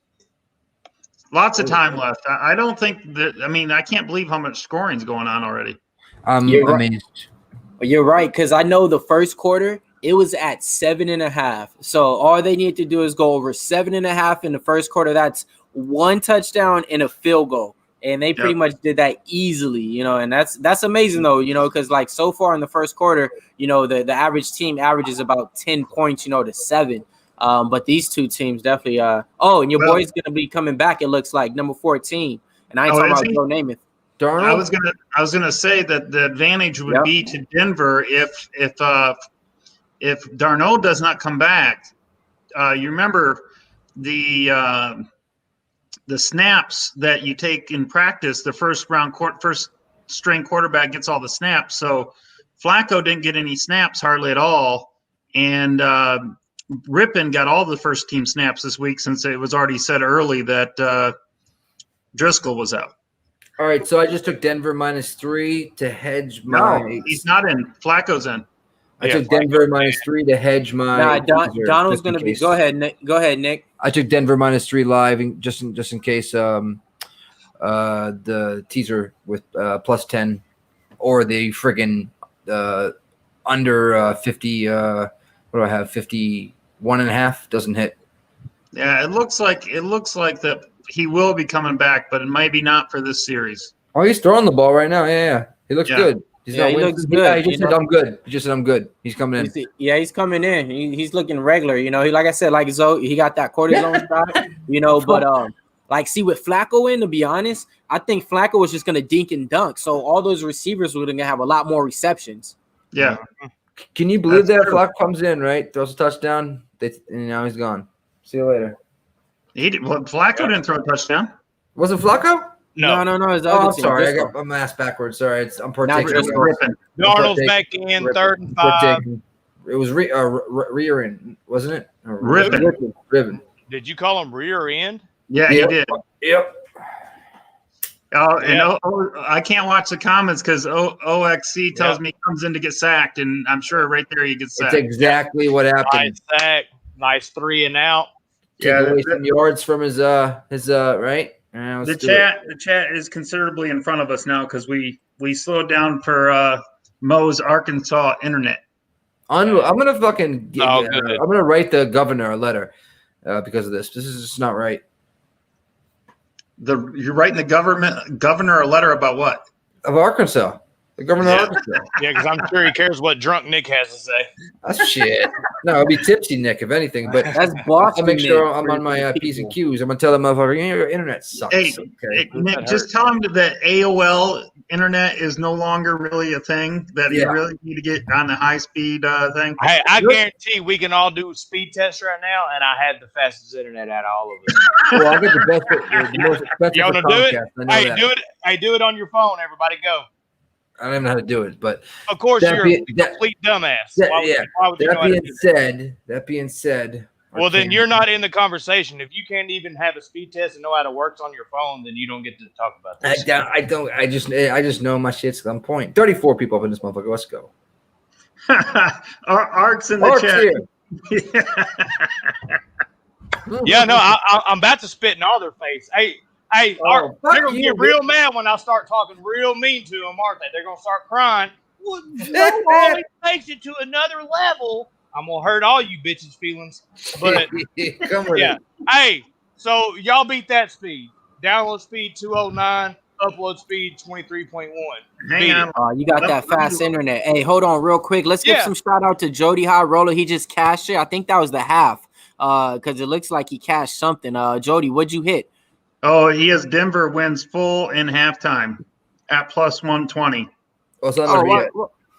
S3: Lots of time left. I don't think that. I mean, I can't believe how much scoring's going on already.
S2: I'm
S4: You're right.
S2: amazed.
S4: You're right, because I know the first quarter, it was at 7.5. So all they need to do is go over 7.5 in the first quarter. That's one touchdown and a field goal. And they pretty much did that easily, and that's amazing though, because like so far in the first quarter, the average team averages about 10 points, to 7. But these two teams definitely and your boy's gonna be coming back, it looks like, number 14. And I ain't talking about Joe Namath.
S2: Darnold?
S3: I was gonna say that the advantage would be to Denver if Darnold does not come back. You remember the snaps that you take in practice. The first string quarterback gets all the snaps. So Flacco didn't get any snaps hardly at all, and Rippon got all the first team snaps this week since it was already said early that Driscoll was out.
S2: All right, so I just took Denver -3 to hedge my.
S3: No, he's not in. Flacco's in.
S2: I took Denver -3 to hedge my.
S4: Nah, Donald's going to be. Go ahead, Nick. Go ahead, Nick.
S2: I took Denver -3 live just in case the teaser with +10 or the friggin' under 50. What do I have? 51.5 doesn't hit.
S3: Yeah, it looks like that he will be coming back, but it might be not for this series.
S2: Oh, he's throwing the ball right now. Yeah. He looks good.
S4: He looks good.
S2: He just said, I'm good. He just said, I'm good. He's coming in.
S4: He's coming in. He's looking regular. He like I said, like Zoe, he got that cortisone shot, but see with Flacco in, to be honest, I think Flacco was just going to dink and dunk. So all those receivers were going to have a lot more receptions.
S3: Yeah.
S2: Can you believe that Flacco comes in, right? Throws a touchdown, and now he's gone. See you later.
S3: Flacco didn't throw a touchdown.
S2: Was it Flacco?
S4: No.
S2: I'm sorry. I got my ass backwards. Sorry. I'm partaking.
S1: Darnold's back in 3rd and 5.
S2: It was rear end, wasn't it?
S3: Ribbon.
S1: Did you call him rear end?
S3: Yeah, he did.
S2: Yep.
S3: I can't watch the comments because OXC tells me he comes in to get sacked, and I'm sure right there he gets sacked.
S2: That's exactly what happened.
S1: Nice sack. Nice 3 and out.
S2: Take away some yards from his right.
S3: The chat is considerably in front of us now because we slowed down for Mo's Arkansas internet.
S2: I'm gonna fucking. I'm gonna write the governor a letter because of this. This is just not right.
S3: You're writing the governor a letter about what?
S2: Of Arkansas. The governor of Arkansas.
S1: Yeah, because I'm sure he cares what drunk Nick has to say.
S2: That's shit. No, it'll be tipsy Nick, if anything. But
S4: that's Boston.
S2: I'll make sure I'm on my P's and Q's. I'm gonna tell them, motherfucker, your internet sucks.
S3: Hey, Nick, just tell him that AOL internet is no longer really a thing. That you really need to get on the high speed thing.
S1: Hey, I guarantee we can all do a speed test right now, and I had the fastest internet out of all of us.
S2: Well, I get the most expensive.
S1: You want to do it? Hey, do it on your phone. Everybody, go.
S2: I don't even know how to do it, but
S1: of course you're a complete dumbass.
S2: That being said,
S1: well then you're not in the conversation. If you can't even have a speed test and know how to work on your phone, then you don't get to talk about this.
S2: I just know my shit's on point. 34 people up in this motherfucker. Let's go.
S3: Art's in the chat.
S1: Yeah, no, I'm about to spit in all their face. Hey, they're going to get real mad when I start talking real mean to them, aren't they? They're going to start crying. Well, Joe always takes it to another level. I'm going to hurt all you bitches' feelings. But, yeah. Hey, so y'all beat that speed. Download speed 209, upload speed 23.1.
S3: Hang on.
S4: You got that fast internet. Hey, hold on real quick. Let's give some shout out to Jody High Roller. He just cashed it. I think that was the half because it looks like he cashed something. Jody, what'd you hit?
S3: Oh, he has Denver wins full in halftime at +120.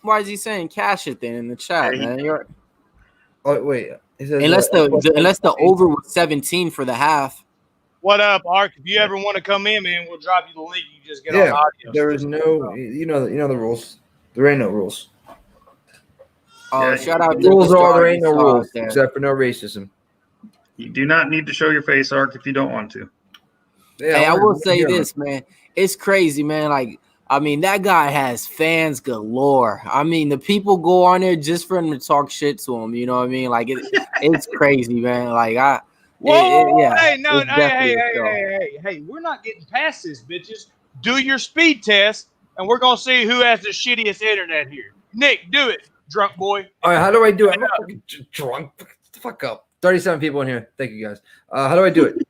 S4: Why is he saying cash it then in the chat, man?
S2: Wait.
S4: Unless the over was 17 for the half.
S1: What up, Ark? If you ever want to come in, man, we'll drop you the link. You just get on audio.
S2: There is no, you know the rules. There ain't no rules.
S4: Shout out.
S2: Rules are there ain't no rules except for no racism.
S3: You do not need to show your face, Ark, if you don't want to.
S4: Yeah, hey, I will say this, man. It's crazy, man. Like, I mean, that guy has fans galore. I mean, the people go on there just for him to talk shit to him. You know what I mean? Like, it's crazy, man. Like, hey,
S1: we're not getting past this, bitches. Do your speed test, and we're gonna see who has the shittiest internet here. Nick, do it, drunk boy.
S2: All right, how do I do it? I'm not fucking drunk. Fuck up. 37 people in here. Thank you, guys. How do I do it?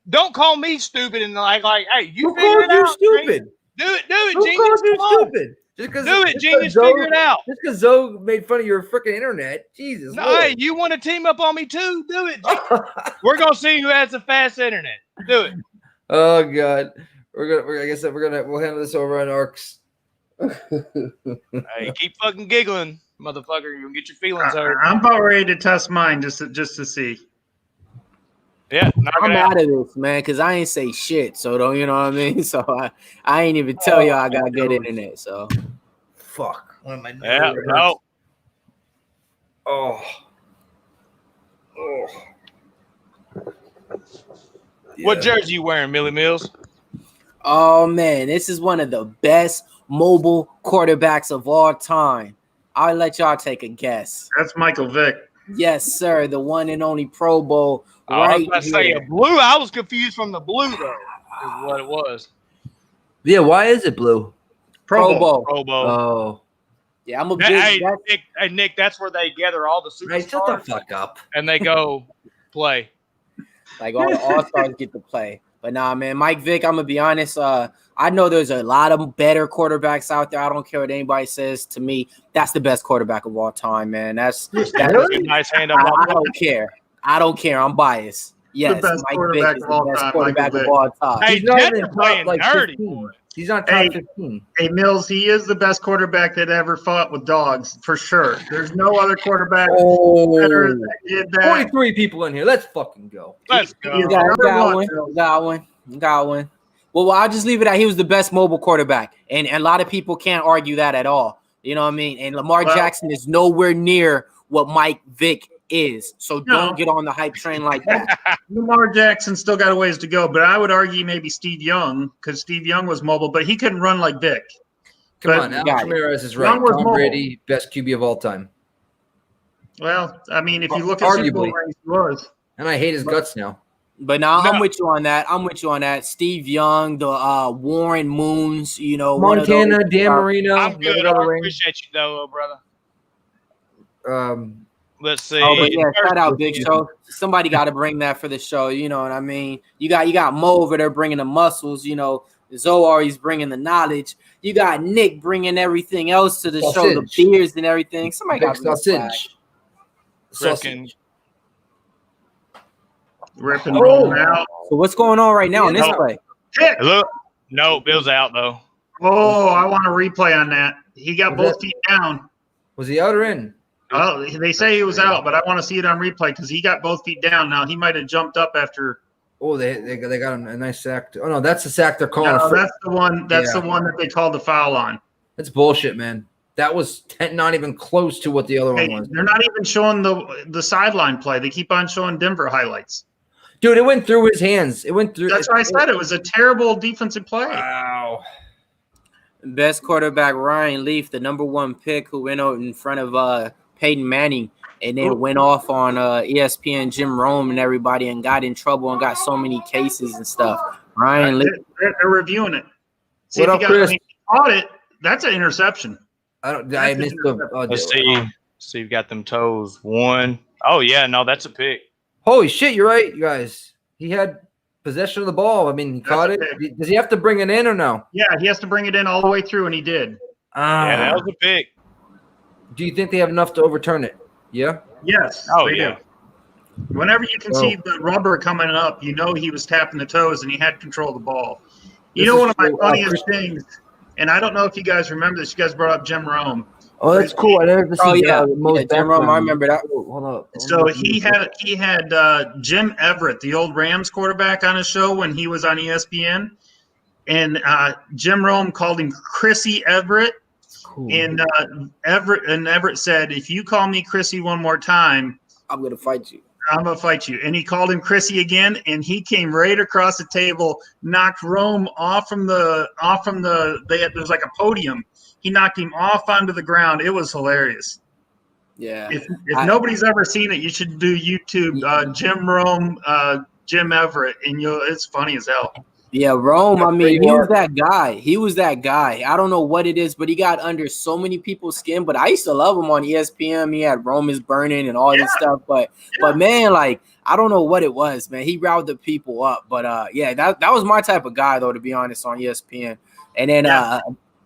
S1: Don't call me stupid and like hey, you
S2: figure it out. Stupid.
S1: Do it, genius.
S2: Stupid.
S1: Do it, genius. Figure it out.
S2: Just because Zoe made fun of your freaking internet, Jesus.
S1: No, hey, you want to team up on me too? Do it. We're gonna see who has the fast internet. Do it.
S2: Oh God, We'll handle this over on ARCs.
S1: Hey, keep fucking giggling, motherfucker. You're gonna get your feelings hurt.
S3: I'm about ready to test mine just to see.
S1: Yeah,
S4: I'm out of this, man, because I ain't say shit. So don't you know what I mean? So I ain't even tell y'all I got good internet. So
S2: fuck. One of my
S1: yeah, no.
S2: Oh.
S1: What jersey you wearing, Millie Mills?
S4: oh man, this is one of the best mobile quarterbacks of all time. I'll let y'all take a guess.
S3: That's Michael Vick.
S4: Yes, sir, the one and only Pro Bowl.
S1: I was about to say a blue. I was confused from the blue though. Is what it was.
S2: Yeah, why is it blue?
S4: Pro Bowl.
S1: Pro Bowl.
S2: Oh.
S4: Yeah, I'm a big.
S1: Nick, that's where they gather all the superstars.
S2: Right, shut the fuck up.
S1: And they go play.
S4: Like all the all-stars get to play. But nah, man, Mike Vick, I'm gonna be honest. I know there's a lot of better quarterbacks out there. I don't care what anybody says. To me, that's the best quarterback of all time, man. That's
S1: a nice hand up.
S4: I don't care. I don't care. I'm biased. Yes, Mike Vick is the best quarterback of all time.
S1: Hey,
S2: he's not
S1: Jets
S2: even
S1: are playing
S2: top, like,
S1: dirty.
S2: 15. He's not top 15.
S3: Hey, Mills, he is the best quarterback that ever fought with dogs, for sure. There's no other quarterback better that did that.
S2: 43 people in here. Let's fucking go.
S1: Let's go.
S4: Got one. Well, I'll just leave it at he was the best mobile quarterback. And a lot of people can't argue that at all. You know what I mean? And Lamar Jackson is nowhere near what Mike Vick is. So don't get on the hype train like that.
S3: Lamar Jackson still got a ways to go, but I would argue maybe Steve Young, because Steve Young was mobile, but he couldn't run like Vick.
S2: Come on, Alex Ramirez is right. Tom Brady, best QB of all time.
S3: Well, I mean, if you look at Super Bowl rings, he was.
S2: And I hate his guts now.
S4: But now I'm with you on that. Steve Young, the Warren Moons, you know,
S2: Montana, Dan Marino.
S1: I'm good. I appreciate you though, brother. Let's see.
S4: Oh, but yeah, shout out Big Show. Somebody got to bring that for the show. You know what I mean? You got Mo over there bringing the muscles. You know, Zohar, he's bringing the knowledge. You got Nick bringing everything else to the show, the beers and everything. Somebody got to bring
S2: sausage.
S3: Ripping rolling out.
S4: So what's going on right now in this play?
S1: Look, no, Bill's out though.
S3: Oh, I want a replay on that. He got both feet down.
S2: Was he out or in?
S3: Oh, they say he was out, but I want to see it on replay because he got both feet down. Now he might have jumped up after.
S2: Oh, they got a nice sack. Oh no, that's the sack they're calling.
S3: No, that's the one. That's the one that they called the foul on.
S2: That's bullshit, man. That was not even close to what the other one was.
S3: They're not even showing the sideline play. They keep on showing Denver highlights.
S2: Dude, it went through his hands. It went through.
S3: That's why I said it was a terrible defensive play.
S2: Wow.
S4: Best quarterback Ryan Leaf, the #1 pick, who went out in front of Peyton Manning, and then went off on ESPN, Jim Rome, and everybody, and got in trouble and got so many cases and stuff. Ryan Leaf.
S3: They're reviewing it. See if he caught it. That's an interception.
S2: I missed the.
S1: Let's see. Steve got them toes. One. Oh yeah, no, that's a pick.
S2: Holy shit, you're right, you guys. He had possession of the ball. I mean, he caught it. Does he have to bring it in or no?
S3: Yeah, he has to bring it in all the way through, and he did.
S1: Yeah, that was a pick.
S2: Do you think they have enough to overturn it? Yeah?
S3: Yes.
S1: Oh, yeah.
S3: Do. Whenever you can see the rubber coming up, you know he was tapping the toes, and he had control of the ball. You know, one of my funniest things, and I don't know if you guys remember this. You guys brought up Jim Rome.
S2: Oh, that's cool. I never seen
S4: Jim Rome. I remember that.
S2: Hold up.
S3: So he had Jim Everett, the old Rams quarterback, on his show when he was on ESPN, and Jim Rome called him Chrissy Everett, and Everett said, "If you call me Chrissy one more time,
S4: I'm gonna fight you.
S3: I'm gonna fight you." And he called him Chrissy again, and he came right across the table, knocked Rome off from the. There was like a podium. He knocked him off onto the ground. It was hilarious.
S4: Yeah.
S3: If nobody's ever seen it, you should do YouTube. Jim Rome, Jim Everett, and it's funny as hell.
S4: Yeah, Rome. I mean, he was that guy. I don't know what it is, but he got under so many people's skin. But I used to love him on ESPN. He had Rome is burning and all this stuff. But man, like, I don't know what it was, man. He riled the people up. But yeah, that was my type of guy, though, to be honest, on ESPN. And then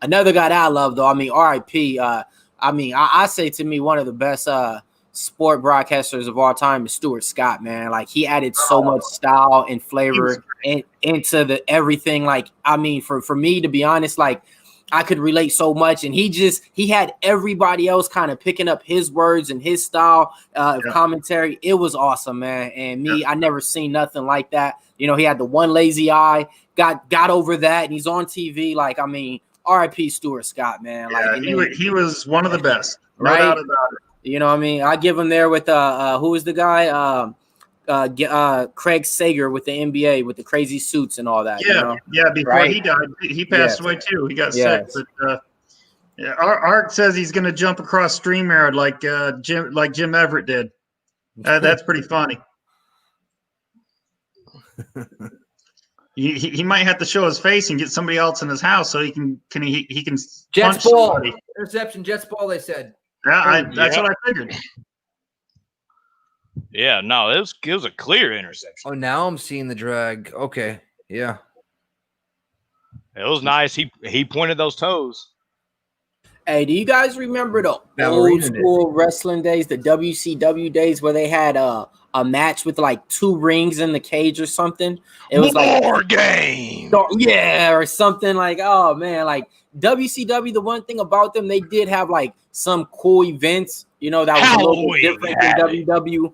S4: another guy that I love, though, I mean, RIP. I mean, I say to me one of the best sport broadcasters of all time is Stuart Scott, man. Like, he added so much style and flavor into the everything. Like, I mean, for me, to be honest, like, I could relate so much, and he had everybody else kind of picking up his words and his style of commentary. It was awesome, man. And I never seen nothing like that. You know, he had the one lazy eye, got over that, and he's on TV. Like, I mean, R.I.P. Stuart Scott, man. Like,
S3: he was one of the best, no
S4: right?
S3: doubt about it.
S4: You know what I mean? I give him there with who was the guy? Craig Sager with the NBA with the crazy suits and all that.
S3: Yeah,
S4: you know?
S3: yeah. Before he died, he passed away too. He got sick. But Art says he's going to jump across StreamYard like Jim Everett did. That's pretty funny. He might have to show his face and get somebody else in his house so he can
S2: Jets
S3: punch
S2: ball
S3: somebody.
S2: interception. Jets ball. They said.
S3: Yeah, that's what I figured.
S1: Yeah, no, it was a clear interception.
S2: Oh, now I'm seeing the drag. Okay, yeah.
S1: It was nice. He pointed those toes.
S4: Hey, do you guys remember the old school wrestling days, the WCW days, where they had a match with like 2 rings in the cage or something? It was
S1: War game.
S4: Yeah, or something like, oh man, like WCW, the one thing about them, they did have like some cool events, you know, that was a little bit different than WWE,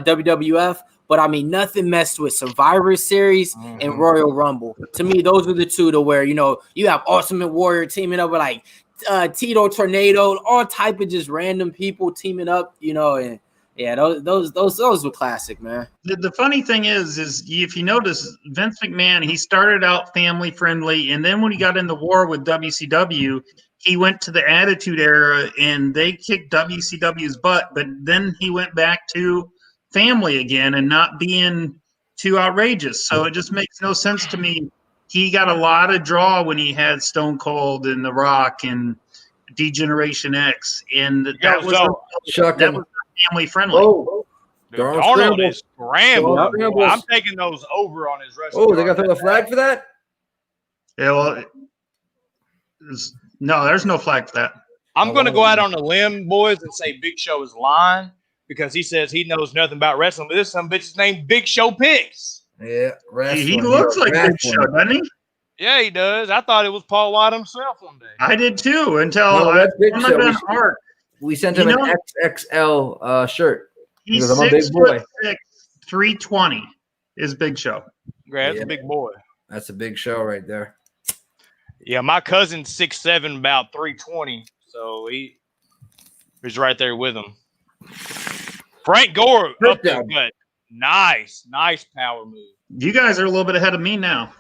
S4: WWF. But I mean, nothing messed with Survivor Series and Royal Rumble. To me, those are the two to where, you know, you have Ultimate Warrior teaming up with like Tito Tornado, all type of just random people teaming up, you know, and yeah, those were classic, man.
S3: The funny thing is if you notice, Vince McMahon, he started out family friendly, and then when he got in the war with WCW, he went to the Attitude Era, and they kicked WCW's butt. But then he went back to family again and not being too outrageous. So it just makes no sense to me. He got a lot of draw when he had Stone Cold and The Rock and D-Generation X, and that was family friendly.
S2: Oh,
S1: Darnold is scrambled. I'm taking those over on his wrestling.
S2: Oh, they got to throw the flag for that?
S3: Yeah, well, no, there's no flag for that.
S1: I'm going to go out on a limb, boys, and say Big Show is lying because he says he knows nothing about wrestling, but this some bitch is named Big Show Picks.
S2: Yeah,
S3: he looks like Big Show, doesn't he?
S1: Yeah, he does. I thought it was Paul White himself one day.
S3: I did too until
S2: we sent him an XXL shirt.
S3: He's 6'6", 320 is Big Show.
S1: Great, that's a big boy.
S2: That's a big show right there.
S1: Yeah, my cousin's 6'7", about 320, so he's right there with him. Frank Gore up there, but nice power move.
S3: You guys are a little bit ahead of me now.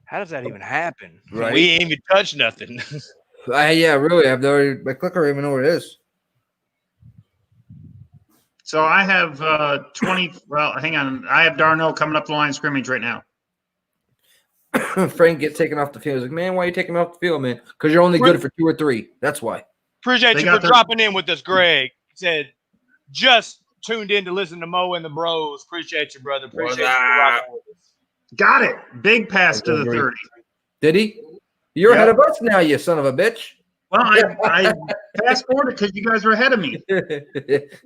S1: How does that even happen?
S2: Right.
S1: We ain't even touched nothing.
S2: Yeah, really. I have my clicker even know what it is.
S3: So I have 20. Well, hang on. I have Darnell coming up the line of scrimmage right now.
S2: Frank gets taken off the field. He's like, man, why are you taking me off the field, man? Because you're only good for 2 or 3. That's why.
S1: Appreciate you for dropping in with us, Greg. He said, just tuned in to listen to Mo and the Bros. Appreciate you, brother. Appreciate you for rocking with us.
S3: Got it. Big pass to the 30.
S2: Did he? You're ahead of us now, you son of a bitch.
S3: Well, I fast forwarded because you guys were ahead of me.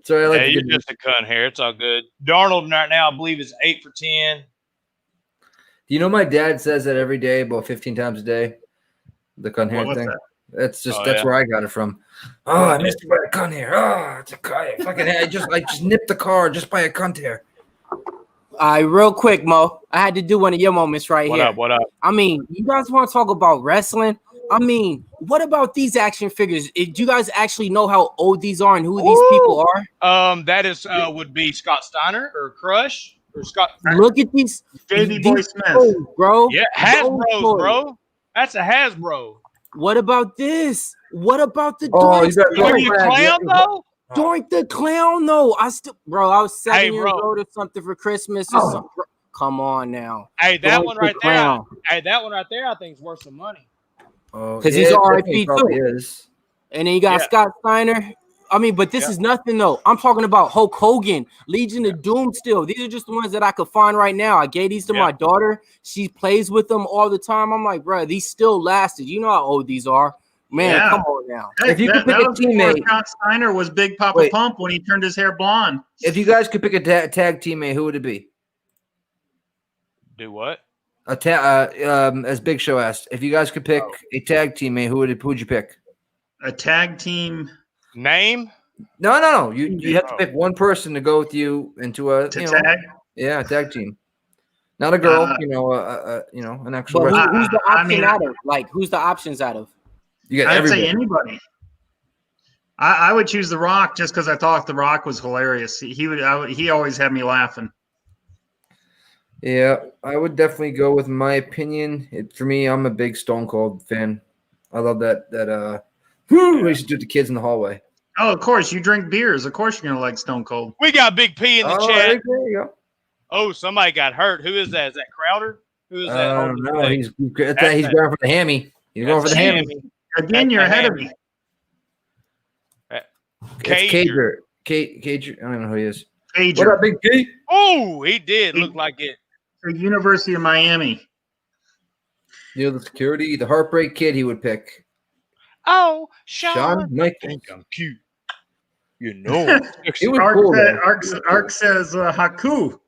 S2: Sorry,
S1: you're just a cunt here. It's all good. Darnold right now, I believe, is 8 for 10.
S2: Do you know my dad says that every day, about 15 times a day? The cunt hair thing. That's where I got it from. Oh, I missed it by a cunt hair. Oh, it's a cunt. I just nipped the car just by a cunt hair.
S4: All right, real quick, Mo. I had to do one of your moments right here.
S1: What up?
S4: I mean, you guys want to talk about wrestling? I mean, what about these action figures? Do you guys actually know how old these are and who these people are?
S1: That is would be Scott Steiner or Crush or Scott.
S4: Look at these
S3: Davey Boy Smith,
S4: bro.
S1: Yeah, Hasbro's, bro. That's a Hasbro.
S4: What about this? What about the
S1: Doink the Clown though?
S4: Doink the Clown though. I was 7 years old or something for Christmas or something. Come on now.
S1: Hey, that one right there. That one right there, I think is worth some money.
S4: Because he's RIP too. And then you got Scott Steiner. I mean, but this is nothing though. I'm talking about Hulk Hogan, Legion of Doom still. These are just the ones that I could find right now. I gave these to my daughter. She plays with them all the time. I'm like, bro, these still lasted. You know how old these are. Man,
S3: Yeah.
S4: come on now.
S3: Hey,
S2: If you could pick
S3: that
S2: a
S3: was before
S2: teammate-
S3: Scott Steiner was Big Papa
S2: Wait.
S3: Pump when he turned his hair blonde.
S2: If you guys could pick a tag teammate, who would it be?
S1: Do what?
S2: As Big Show asked, if you guys could pick a tag teammate, who would you pick?
S3: A tag team
S1: Name?
S2: No. You have to pick one person to go with you into a
S3: to
S2: you know,
S3: tag.
S2: yeah, a tag team. Not a girl, an actual.
S4: But
S2: wrestler.
S4: who's the
S3: I
S4: option
S3: mean,
S4: out of? Like, who's the options out of?
S2: You got
S3: I'd
S2: everybody.
S3: say anybody. I would choose The Rock just because I thought The Rock was hilarious. He always had me laughing.
S2: Yeah, I would definitely go with my opinion. For me, I'm a big Stone Cold fan. I love that. We used to do it to kids in the hallway.
S3: Oh, of course, you drink beers. Of course, you're gonna like Stone Cold.
S1: We got Big P in the chat.
S2: There you go.
S1: Oh, somebody got hurt. Who is that? Is that Crowder? Who is that?
S2: I don't know.
S1: Hey,
S2: He's going for the hammy. He's going for the hammy.
S3: Again, you're ahead of me.
S2: It's
S1: Cager.
S2: Cager. I don't know who he is.
S3: Cager.
S2: What up, Big P?
S1: Oh, he did look like it.
S3: For University of Miami.
S2: You know, the security, the Heartbreak Kid he would pick.
S1: Oh,
S2: Shawn Michaels.
S1: think I'm cute. You know.
S2: He was cool, though.
S3: Ark says Haku.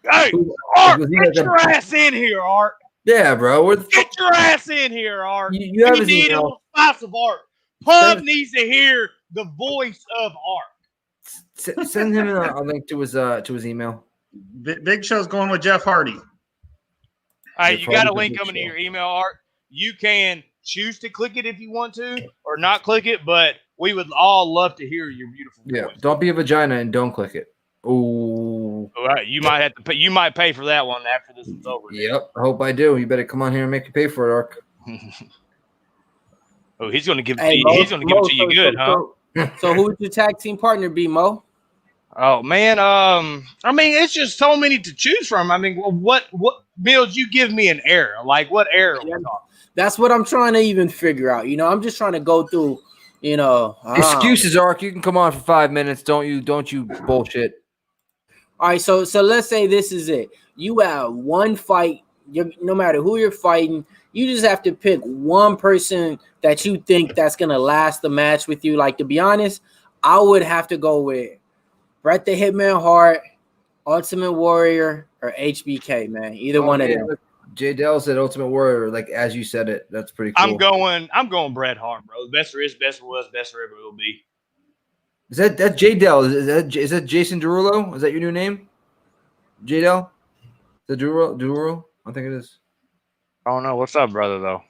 S1: Hey,
S2: Who-
S1: Art,
S2: was he
S1: get
S2: like a-
S1: your ass in here, Art.
S2: Yeah, bro. Where the fuck?
S1: Get your ass in here, Art.
S2: You have
S1: We
S2: his
S1: need a
S2: email.
S1: little spice of Art. Pub
S2: Send-
S1: needs to hear the voice of Art.
S2: Send him a link to his email.
S3: Big Show's going with Jeff Hardy.
S1: Hey,
S2: You're
S1: you got a
S2: probably
S1: link
S2: the
S1: coming to
S2: show.
S1: your email, Art. You can choose to click it if you want to, or not click it. But we would all love to hear your beautiful
S2: Yeah.
S1: voice.
S2: Don't be a vagina and don't click it. Ooh.
S1: All right, you might have to pay. You might pay for that one after this is over.
S2: Yep. I hope I do. You better come on here and make you pay for it, Ark.
S1: Oh, he's gonna give it.
S4: Hey,
S1: He's gonna give it to you good, huh?
S4: So who would your tag team partner be, Mo?
S1: Oh man, I mean, it's just so many to choose from. I mean, what Mills? You give me an error. Like what error?
S4: Yeah. That's what I'm trying to even figure out. I'm just trying to go through.
S2: Excuses, Ark. You can come on for 5 minutes. Don't you bullshit.
S4: All right, so let's say this is it. You have one fight. No matter who you're fighting, you just have to pick one person that you think that's gonna last the match with you. Like, to be honest, I would have to go with Bret the Hitman Hart, Ultimate Warrior, or HBK. Man, either one of them.
S2: Look, Jay Dell said Ultimate Warrior, like as you said it. That's pretty cool.
S1: I'm going Bret Hart, bro. Best there is, best there was, best there ever will be.
S2: Is that Jay Dell? Is that Jason Derulo? Is that your new name? Jay Dell? The Derulo? I think it is.
S1: I don't know. What's up, brother? Though.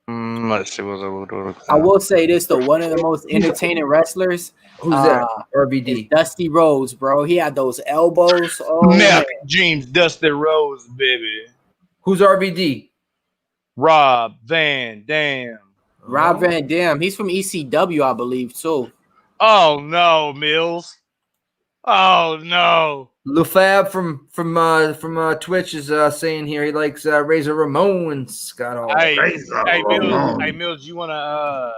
S1: Let's see.
S4: I will say this though, one of the most entertaining wrestlers.
S2: Who's that?
S4: is
S2: RVD.
S4: Dusty Rhodes, bro. He had those elbows. Oh, man.
S1: Neck James Dusty Rose, baby.
S2: Who's RVD?
S1: Rob Van Dam.
S4: Rob Van Dam. He's from ECW, I believe, too.
S1: Oh no, Mills. Oh no.
S2: LeFab from Twitch is saying here he likes Razor Ramon and Scott Hall.
S1: Hey, Mills, you wanna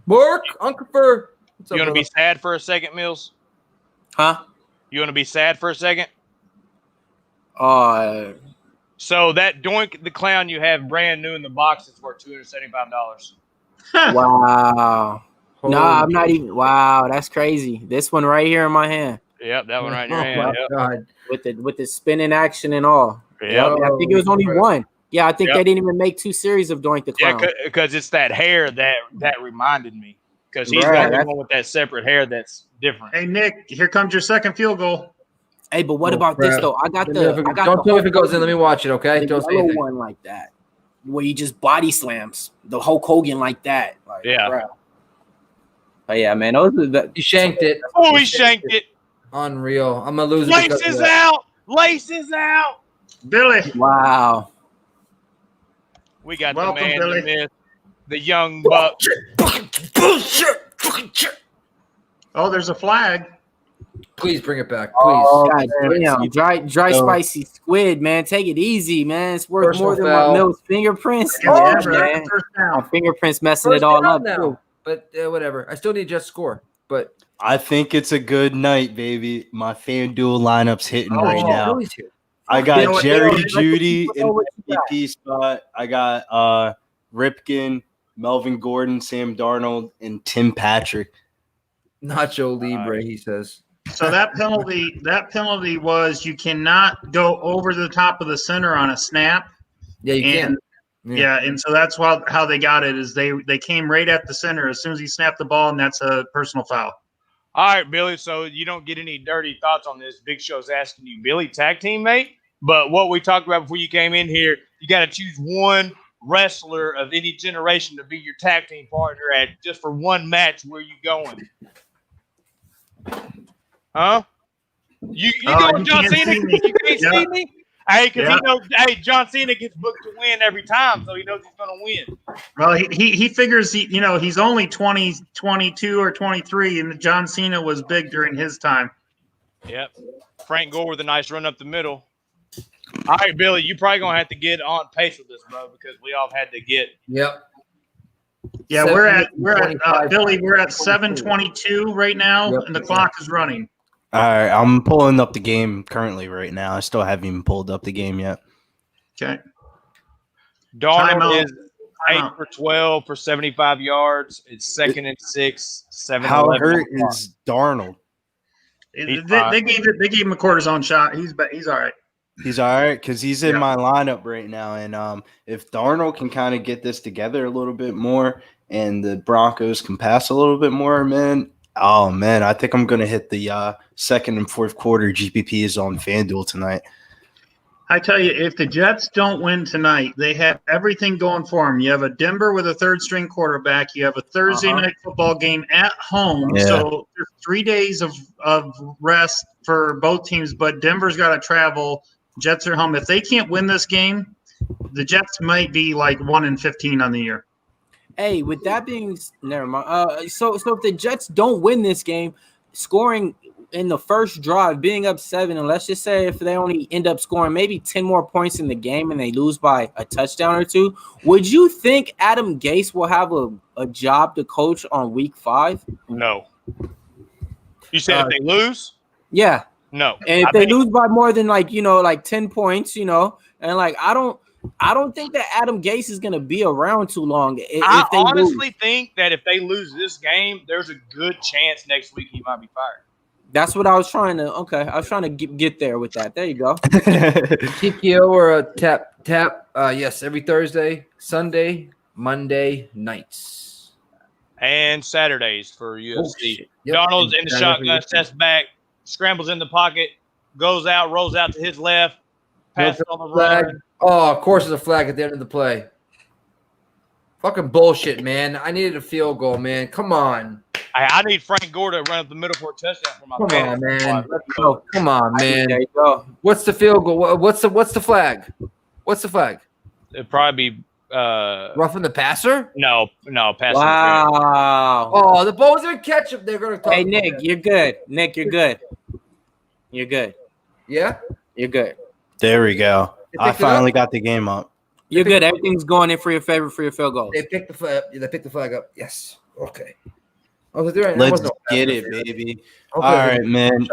S2: Mark, Uncle Fur. What's up,
S1: you wanna be
S2: brother?
S1: sad for a second, Mills?
S4: Huh?
S1: You wanna be sad for a second? So that Doink the Clown you have brand new in the box is worth $275.
S4: Wow.
S2: Holy
S4: Nah, I'm not even. Wow, that's crazy. This one right here in my hand
S1: Yep, that one right in your
S2: Oh
S1: hand.
S2: my
S1: Yep.
S2: God.
S4: with the spinning action and all.
S1: Yep.
S4: I think it was only one. Yeah, I think
S1: Yep.
S4: they didn't even make 2 series of Doink the
S1: Yeah,
S4: Clown.
S1: because it's that hair that reminded me. Because he's
S4: Right,
S1: got the
S4: that's-
S1: one with that separate hair that's different.
S3: Hey, Nick, here comes your second field goal.
S4: Hey, but what
S2: Oh,
S4: about this
S2: crap.
S4: though? I got
S2: Don't
S4: the
S2: tell me if it goes in. Let me watch it, okay?
S4: the
S2: Don't say
S4: yellow
S2: anything.
S4: one like that, where he just body slams the Hulk Hogan like that. Like,
S1: Yeah.
S4: bro. But yeah, man, those are the
S2: You shanked it.
S1: Oh, he shanked it.
S2: Unreal. I'm gonna lose it. because of
S1: Laces
S2: that.
S1: out. Laces out.
S3: Billy.
S4: wow.
S1: We got
S3: Welcome,
S1: the man,
S3: Billy.
S1: the myth, the young buck.
S3: Oh, there's a flag.
S2: Please bring it back, please.
S4: Oh, God damn. Dry
S2: So-
S4: spicy squid, man. Take it easy, man. It's worth
S2: Personal
S4: more than
S2: foul.
S4: my Mills fingerprints.
S3: Yeah,
S4: Yeah,
S3: for
S4: man.
S3: first
S4: My
S3: down.
S4: fingerprints messing
S2: First
S4: it all
S2: down
S4: up
S2: now.
S4: too.
S2: But whatever. I still need just score. But
S5: I think it's a good night, baby. My FanDuel lineup's hitting right
S2: Oh,
S5: now.
S2: Philly's here.
S5: I
S3: You know
S5: got
S3: what,
S5: Jerry
S3: Dale?
S5: Judy in
S4: Know what
S5: the
S4: you got.
S5: MVP spot. I got Ripken, Melvin Gordon, Sam Darnold, and Tim Patrick.
S2: Nacho Libre, he says.
S3: So that penalty was you cannot go over the top of the center on a snap.
S2: Yeah, you can.
S3: Yeah, and so that's how they got it is they came right at the center as soon as he snapped the ball, and that's a personal foul.
S1: All right, Billy. So you don't get any dirty thoughts on this. Big Show's asking you, Billy, tag teammate. But what we talked about before you came in here, you got to choose one wrestler of any generation to be your tag team partner at just for one match. Where you going? Huh? You know John Cena? You can't see me? Hey, because he knows. Hey, John Cena gets booked to win every time, so he knows he's going to win.
S3: Well, he figures he's only 22 or 23, and John Cena was big during his time.
S1: Yep. Frank Gore with a nice run up the middle. All right, Billy, you probably gonna have to get on pace with this, bro, because we all had to get.
S2: Yep.
S3: Yeah, we're at Billy. We're at 7:22 right now, and the clock is running.
S5: All right, I'm pulling up the game currently right now. I still haven't even pulled up the game yet.
S3: Okay.
S1: Darnold is 8 for 12 for 75 yards. It's 2nd and 6. 7.
S5: How hurt is Darnold?
S3: They gave him a cortisone shot. He's all right.
S5: He's all right because he's in my lineup right now. And if Darnold can kind of get this together a little bit more and the Broncos can pass a little bit more, man, I think I'm going to hit the second and fourth quarter GPPs on FanDuel tonight.
S3: I tell you, if the Jets don't win tonight, they have everything going for them. You have a Denver with a third-string quarterback. You have a Thursday night football game at home. Yeah. So there's 3 days of rest for both teams, but Denver's got to travel. Jets are home. If they can't win this game, the Jets might be like 1-15 on the year.
S4: Hey, with that being never mind. So if the Jets don't win this game, scoring in the first drive, being up 7, and let's just say if they only end up scoring maybe 10 more points in the game and they lose by a touchdown or 2, would you think Adam Gase will have a job to coach on week 5?
S1: No. You said if they lose?
S4: Yeah.
S1: No.
S4: And if they lose by more than 10 points, and I don't think that Adam Gase is going to be around too long.
S1: I honestly think that if they lose this game, there's a good chance next week he might be fired.
S4: That's what I was trying to. Okay, I was trying to get there with that. There you go.
S2: TPO or a tap. Yes, every Thursday, Sunday, Monday nights,
S1: and Saturdays for UFC.
S2: Yep.
S1: Darnold's in the shotgun, steps back, scrambles in the pocket, goes out, rolls out to his left, passes on the run.
S2: Oh, of course, there's a flag at the end of the play. Fucking bullshit, man. I needed a field goal, man. Come on.
S1: I need Frank Gore to run up the middle for a touchdown for my
S2: Come on, man. Come on, man.
S4: There you go.
S2: What's the field goal? What's the flag? What's the flag?
S1: It'd probably be
S2: roughing the passer?
S1: No, passing.
S4: Wow.
S2: Oh, the ball's gonna catch him. They're gonna talk.
S4: Hey, Nick, you're good. Nick, you're good. You're good.
S2: Yeah?
S4: You're good.
S5: There we go. I finally got the game up.
S4: You're good. Everything's going in for your favor for your field goals.
S2: They picked the flag up. Yes. Okay. Let's
S5: get it, baby. Okay. All right, man.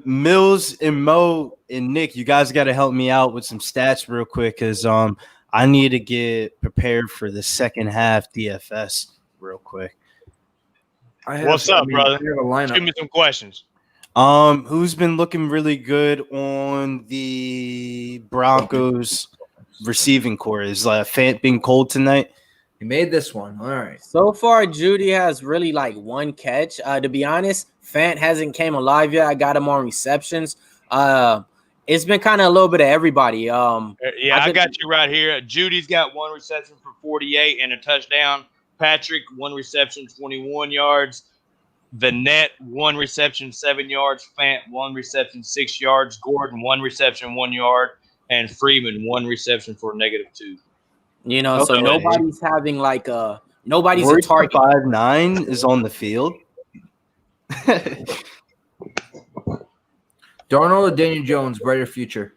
S5: Mills and Mo and Nick, you guys got to help me out with some stats real quick because I need to get prepared for the second half DFS real quick.
S1: What's up, brother? Give me some questions.
S5: Who's been looking really good on the Broncos receiving core? Is Fant being cold tonight?
S2: He made this one. All right.
S4: So far, Judy has really one catch. To be honest, Fant hasn't came alive yet. I got him on receptions. It's been kind of a little bit of everybody.
S1: I got you right here. Judy's got 1 reception for 48 and a touchdown. Patrick, 1 reception, 21 yards. Vanette, 1 reception, 7 yards. Fant, 1 reception, 6 yards. Gordon, 1 reception, 1 yard. And Freeman, 1 reception for -2.
S4: So nobody's having nobody's a target.
S5: 5'9" is on the field.
S2: Darnold or Daniel Jones, brighter future?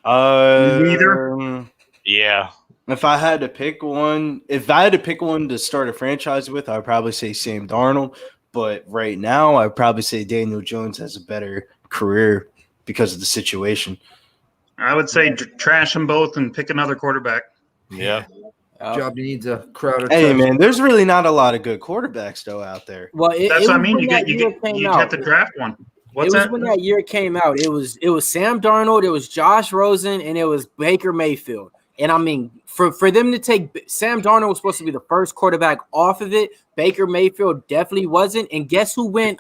S3: Neither.
S1: Yeah.
S5: If I had to pick one to start a franchise with, I'd probably say Sam Darnold. But right now, I'd probably say Daniel Jones has a better career because of the situation.
S3: I would say trash them both and pick another quarterback.
S1: Yeah.
S2: Job needs a Crowder.
S5: Hey,
S2: touch.
S5: man, there's really not a lot of good quarterbacks, though, out there.
S4: Well,
S3: That's what I mean. You have to draft one. What's
S4: it was
S3: that?
S4: when that year came out. It was Sam Darnold, it was Josh Rosen, and it was Baker Mayfield. And I mean, for them to take Sam Darnold was supposed to be the first quarterback off of it. Baker Mayfield definitely wasn't. And guess who went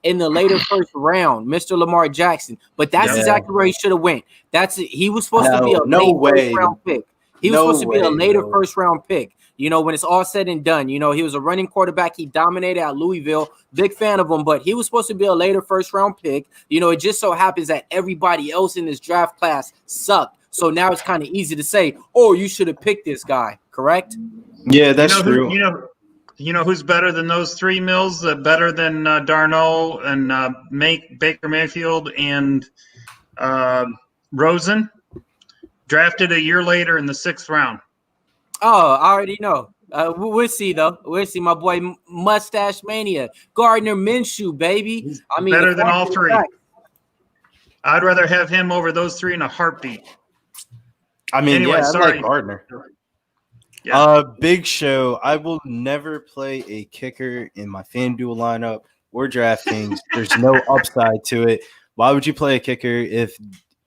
S4: in the later first round? Mr. Lamar Jackson. But that's exactly where he should have went. He was supposed to be a late first round pick. He was supposed to be a later first round pick. You know, when it's all said and done, you know, he was a running quarterback. He dominated at Louisville. Big fan of him, but he was supposed to be a later first round pick. You know, it just so happens that everybody else in this draft class sucked. So now it's kind of easy to say, oh, you should have picked this guy, correct?
S5: Yeah, that's true.
S3: You know who's better than those three, Mills? Better than Darnold and Baker Mayfield and Rosen? Drafted a year later in the 6th round.
S4: Oh, I already know. We'll see, though. We'll see. My boy Mustache Mania. Gardner Minshew, baby. I mean,
S3: better than all three. I'd rather have him over those three in a heartbeat.
S5: I mean,
S3: anyway,
S5: I like Gardner.
S3: Yeah.
S5: Big Show. I will never play a kicker in my FanDuel lineup or DraftKings. There's no upside to it. Why would you play a kicker if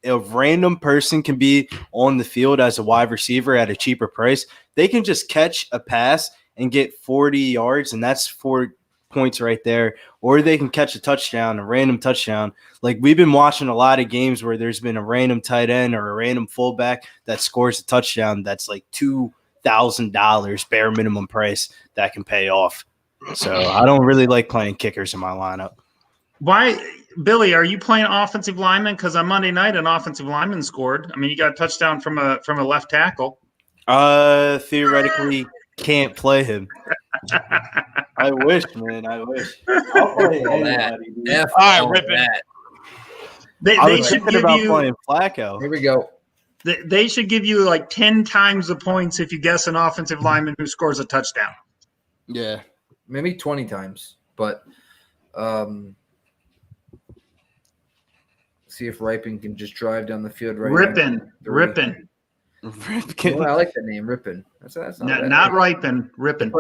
S5: a random person can be on the field as a wide receiver at a cheaper price? They can just catch a pass and get 40 yards, and that's 4 points right there. Or they can catch a touchdown, a random touchdown. Like, we've been watching a lot of games where there's been a random tight end or a random fullback that scores a touchdown that's like $2,000 bare minimum price that can pay off. So I don't really like playing kickers in my lineup.
S3: Why, Billy, are you playing offensive lineman? Because on Monday night, an offensive lineman scored. I mean, you got a touchdown from a left tackle.
S5: Theoretically, can't play him. I wish, man. I wish. I'll play anybody.
S1: All right, ripping.
S3: They should give you
S5: playing Flacco.
S2: Here we go.
S3: They should give you like 10 times the points if you guess an offensive lineman who scores a touchdown.
S5: Yeah,
S2: maybe 20 times, but see if Ripon can just drive down the field right.
S3: Ripon.
S2: Well, I like that name, Ripon. That's
S3: not Ripon. Ripon.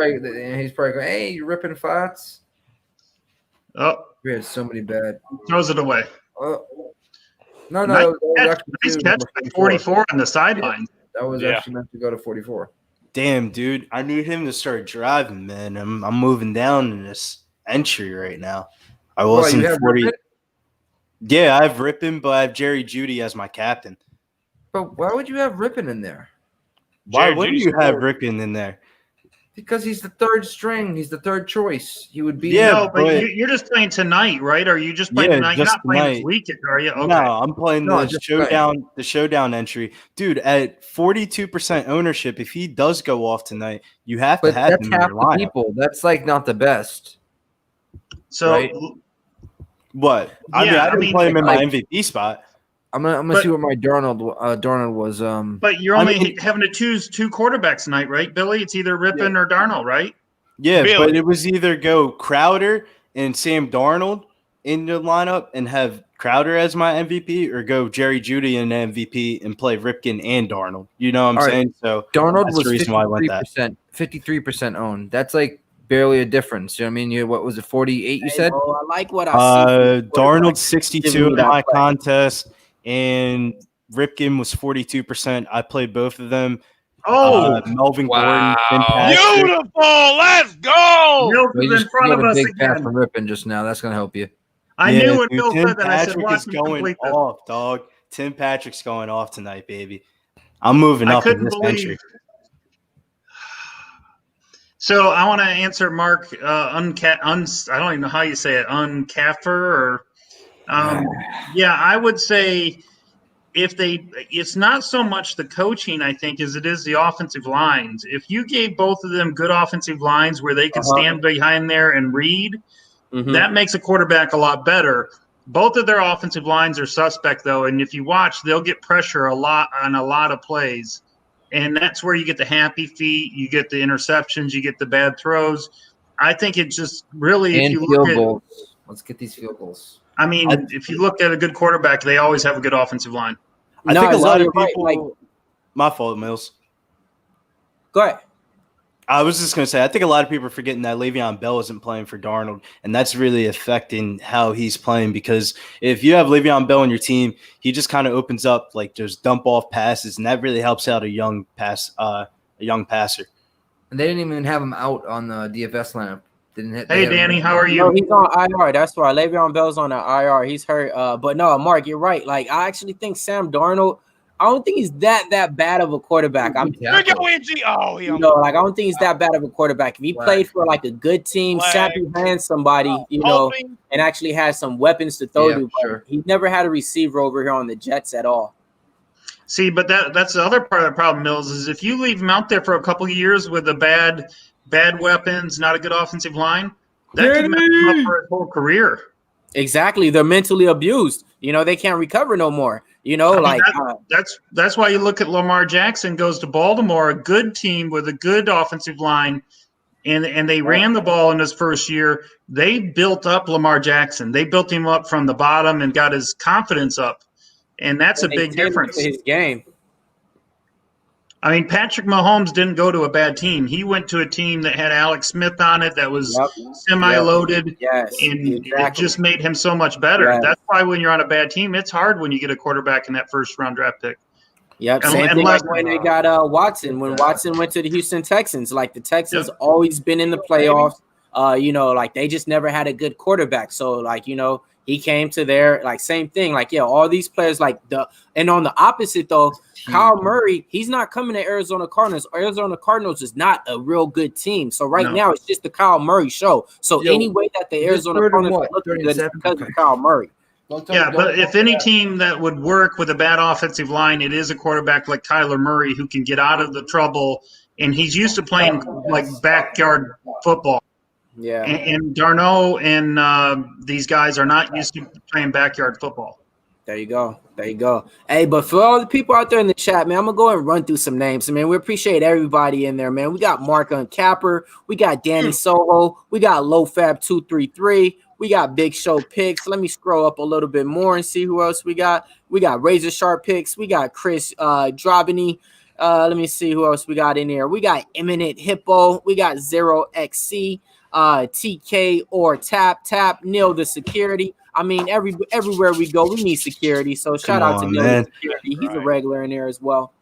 S2: He's probably going, hey, you ripping Fots?
S3: Oh,
S2: we had so many bad.
S3: Throws it away.
S2: Oh. No.
S3: Nice catch by 44 on the sideline.
S2: That was actually meant to go to 44.
S5: Damn, dude. I need him to start driving, man. I'm moving down in this entry right now. I wasn't 40. Yeah, I have Ripon, but I have Jerry Jeudy as my captain.
S2: But why would you have Ripon in there?
S5: Why wouldn't you have Ripon in there?
S2: Because he's the third string. He's the third choice. He would be.
S5: Yeah,
S3: no, but you're just playing tonight, right? Are you just playing tonight? You're not playing this weekend, are you? Okay.
S5: No, I'm playing the showdown. The showdown entry, dude. At 42% ownership, if he does go off tonight, you have to have him in your lineup.
S2: People. That's like not the best.
S3: So
S2: right?
S5: What? I didn't play him in my MVP spot.
S2: I'm gonna see what my Darnold was.
S3: But you're only having to choose two quarterbacks tonight, right, Billy? It's either Ripon or Darnold, right?
S5: Yeah, really? But it was either go Crowder and Sam Darnold in the lineup and have Crowder as my MVP, or go Jerry Jeudy in the MVP and play Ripken and Darnold. You know what I'm saying? So
S2: Darnold was 53% owned. That's like barely a difference. You know what I mean? What was it, 48 you said?
S4: I like what I see.
S5: Darnold 62 in my contest, and Ripken was 42%. I played both of them. Melvin Gordon.
S1: Beautiful. Let's go.
S3: Milton's in front of us
S2: big
S3: again.
S2: pass from Ripon just now. That's going to help you.
S3: I knew when Bill
S5: Tim
S3: said that. I said,
S5: Patrick
S3: watch
S5: is
S3: me
S5: going
S3: complete this.
S5: off, dog. Tim Patrick's going off tonight, baby. I'm moving up in this entry.
S3: So I want to answer Mark. I don't even know how you say it. Uncaffer or yeah, I would say it's not so much the coaching, I think, as it is the offensive lines. If you gave both of them good offensive lines where they can stand behind there and read, that makes a quarterback a lot better. Both of their offensive lines are suspect, though, and if you watch, they'll get pressure a lot on a lot of plays. And that's where you get the happy feet, you get the interceptions, you get the bad throws. I think it just really,
S2: and
S3: if you look
S2: goals. Let's get these field goals.
S3: I mean, if you look at a good quarterback, they always have a good offensive line.
S5: I think a lot of people. My fault, Mills.
S4: Go ahead.
S5: I was just going to say, I think a lot of people are forgetting that Le'Veon Bell isn't playing for Darnold, and that's really affecting how he's playing because if you have Le'Veon Bell on your team, he just kind of opens up like just dump off passes, and that really helps out a young passer.
S2: And they didn't even have him out on the DFS lineup.
S3: Hey, Danny, how are
S4: No,
S3: you?
S4: he's on IR. That's why Le'Veon Bell's on the IR. He's hurt. But no, Mark, you're right. Like I actually think Sam Darnold. I don't think he's that bad of a quarterback.
S1: Here we go, NG. Oh, he
S4: I don't think he's that bad of a quarterback. If he played for like a good team, Sappy hands somebody, and actually has some weapons to throw to. But he's never had a receiver over here on the Jets at all.
S3: See, but that's the other part of the problem, Mills, is if you leave him out there for a couple of years with a bad weapons, not a good offensive line, that can mess him up for his whole career.
S4: Exactly. They're mentally abused. They can't recover no more. That's
S3: why you look at Lamar Jackson goes to Baltimore, a good team with a good offensive line, and they ran the ball in his first year. They built up Lamar Jackson. They built him up from the bottom and got his confidence up, and that's a big difference.
S4: His game.
S3: I mean, Patrick Mahomes didn't go to a bad team. He went to a team that had Alex Smith on it that was semi-loaded, and it just made him so much better.
S4: Yes.
S3: That's why when you're on a bad team, it's hard when you get a quarterback in that first-round draft pick.
S4: Yep, same thing like when they got Watson. When Watson went to the Houston Texans, like the Texans always been in the playoffs. Like they just never had a good quarterback. So, he came to their same thing. All these players and on the opposite though, Kyle Murray, he's not coming to Arizona Cardinals. Arizona Cardinals is not a real good team. So now it's just the Kyle Murray show. So any way that the Arizona Cardinals are looking good is because of Kyle Murray.
S3: But if any team that would work with a bad offensive line, it is a quarterback like Kyler Murray who can get out of the trouble, and he's used to playing backyard football.
S4: Yeah,
S3: and Darno and these guys are not used to playing backyard football.
S4: There you go. Hey, but for all the people out there in the chat, man, I'm going to go and run through some names. I mean, we appreciate everybody in there, man. We got Mark Uncapper. We got Danny Soho. We got LowFab233. We got Big Show Picks. Let me scroll up a little bit more and see who else we got. We got Razor Sharp Picks. We got Chris Drobany. Let me see who else we got in here. We got Imminent Hippo. We got 0XC. TK or Tap, Neil the security. I mean, everywhere we go, we need security. So shout out to Neil the security. He's a regular in there as well.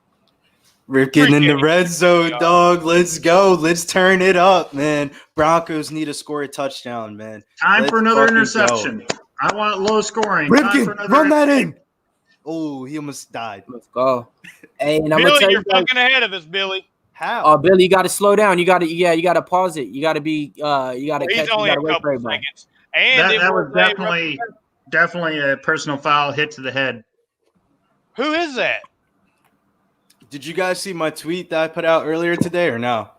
S5: We're getting in the red zone, dog. Let's go. Let's turn it up, man. Broncos need to score a touchdown, man.
S3: Time for another interception. Go. I want low scoring.
S5: Ripken, run that in. Oh, he almost died.
S4: Let's go. Hey, and
S1: Billy, you're fucking ahead of us, Billy.
S5: How?
S4: Oh, Billy, you got to slow down. You got to pause it. You got to be. You got to.
S1: He's only a couple seconds. And
S3: that was definitely a personal foul hit to the head.
S1: Who is that?
S5: Did you guys see my tweet that I put out earlier today or no?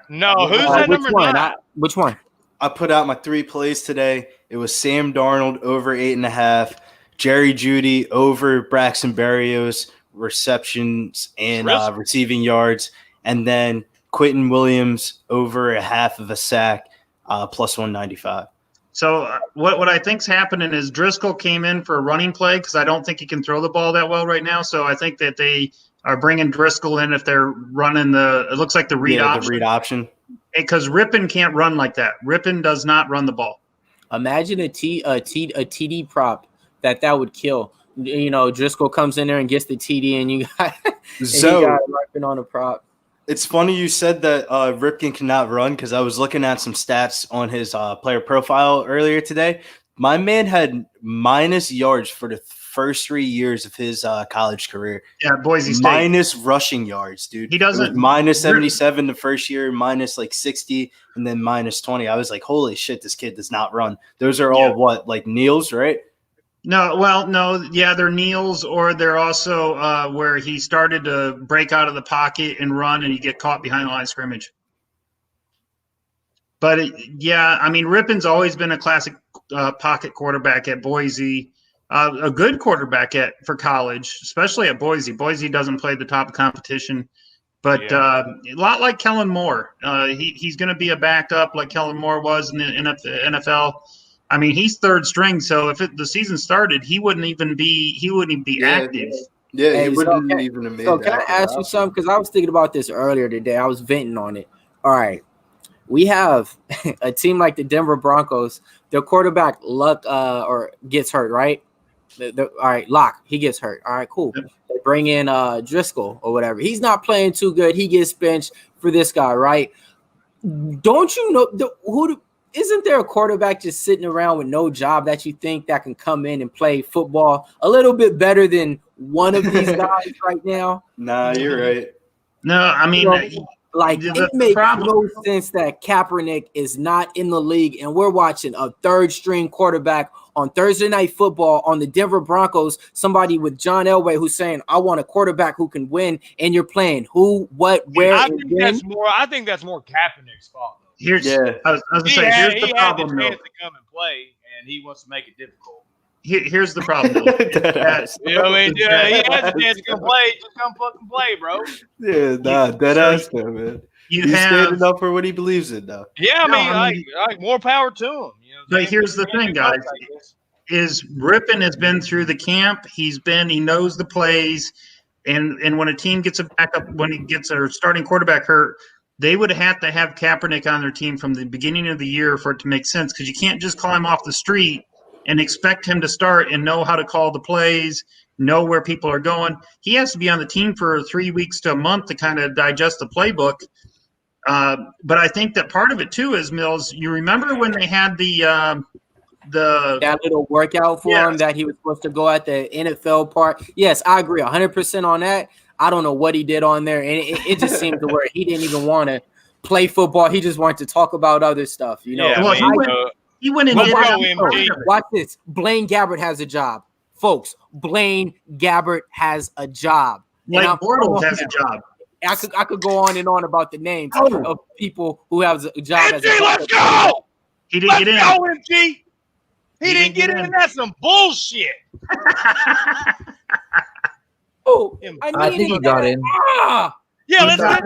S1: No. Who's that number 9?
S4: Which one?
S5: I put out my 3 plays today. It was Sam Darnold over 8.5, Jerry Jeudy over Braxton Berrios receptions and receiving yards, and then Quentin Williams over a half of a sack, plus 195.
S3: So what I think's happening is Driscoll came in for a running play because I don't think he can throw the ball that well right now. So I think that they are bringing Driscoll in if they're running it looks like the read option.
S5: The read option.
S3: Because Rippon can't run like that. Rippon does not run the ball.
S4: Imagine a TD prop that would kill. Driscoll comes in there and gets the TD, and you got Rippon on a prop.
S5: It's funny you said that Ripken cannot run because I was looking at some stats on his player profile earlier today. My man had minus yards for the first 3 years of his college career.
S3: Yeah, Boise State.
S5: Minus rushing yards, dude.
S3: He doesn't.
S5: Minus 77 the first year, minus 60, and then minus 20. I was like, holy shit, this kid does not run. Those are all kneels, right?
S3: No, they're kneels, or they're also where he started to break out of the pocket and run, and you get caught behind the line of scrimmage. But Rippon's always been a classic pocket quarterback at Boise, a good quarterback for college, especially at Boise. Boise doesn't play the top competition, but a lot like Kellen Moore. He's going to be a backup like Kellen Moore was in the NFL. I mean, he's third string, so if the season started, he wouldn't even be active.
S5: Yeah,
S4: Hey,
S5: he wouldn't even have made
S4: So
S5: that.
S4: can I ask you something? Because I was thinking about this earlier today. I was venting on it. All right. We have a team like the Denver Broncos. Their quarterback or gets hurt, right? All right, Locke, he gets hurt. All right, cool.
S3: Yep.
S4: They bring in Driscoll or whatever. He's not playing too good. He gets benched for this guy, right? Don't you know isn't there a quarterback just sitting around with no job that you think that can come in and play football a little bit better than one of these guys right now?
S5: Nah, you're right.
S3: No, I mean,
S4: it makes no sense that Kaepernick is not in the league, and we're watching a third-string quarterback on Thursday Night Football on the Denver Broncos, somebody with John Elway who's saying, I want a quarterback who can win, and you're playing who, what, where,
S1: I
S4: and
S1: think
S4: when.
S1: that's more Kaepernick's fault.
S3: I was gonna say, here's the problem.
S1: He had the chance to come and play, and he wants to make it difficult.
S3: Here's the problem. Though.
S1: You know what I mean? Yeah, he has a chance to come play. Just come fucking play, bro.
S5: Yeah, nah, dead ass though, man. He's standing up for what he believes in, though.
S1: Yeah, I mean, like more power to him. You know,
S3: but here's the thing, guys: is Rippon has been through the camp. He knows the plays, and when a team gets a backup, when he gets a starting quarterback hurt, they would have to have Kaepernick on their team from the beginning of the year for it to make sense. Because you can't just call him off the street and expect him to start and know how to call the plays, know where people are going. He has to be on the team for 3 weeks to a month to kind of digest the playbook. But I think that part of it too is, Mills, you remember when they had that
S4: little workout for him that he was supposed to go at the NFL part? Yes, I agree 100% on that. I don't know what he did on there, and it just seemed to where he didn't even want to play football. He just wanted to talk about other stuff, you know.
S1: Yeah,
S3: he went and did
S4: watch this. Blaine Gabbert has a job. Folks, Blaine Gabbert has a job.
S3: Like Bortles has a job.
S4: I could go on and on about the names of people who have a job as a
S1: let's go!
S3: He didn't get in.
S1: Let's go, MG! He didn't get in. That's some bullshit.
S2: I think he got in.
S1: Yeah, let's get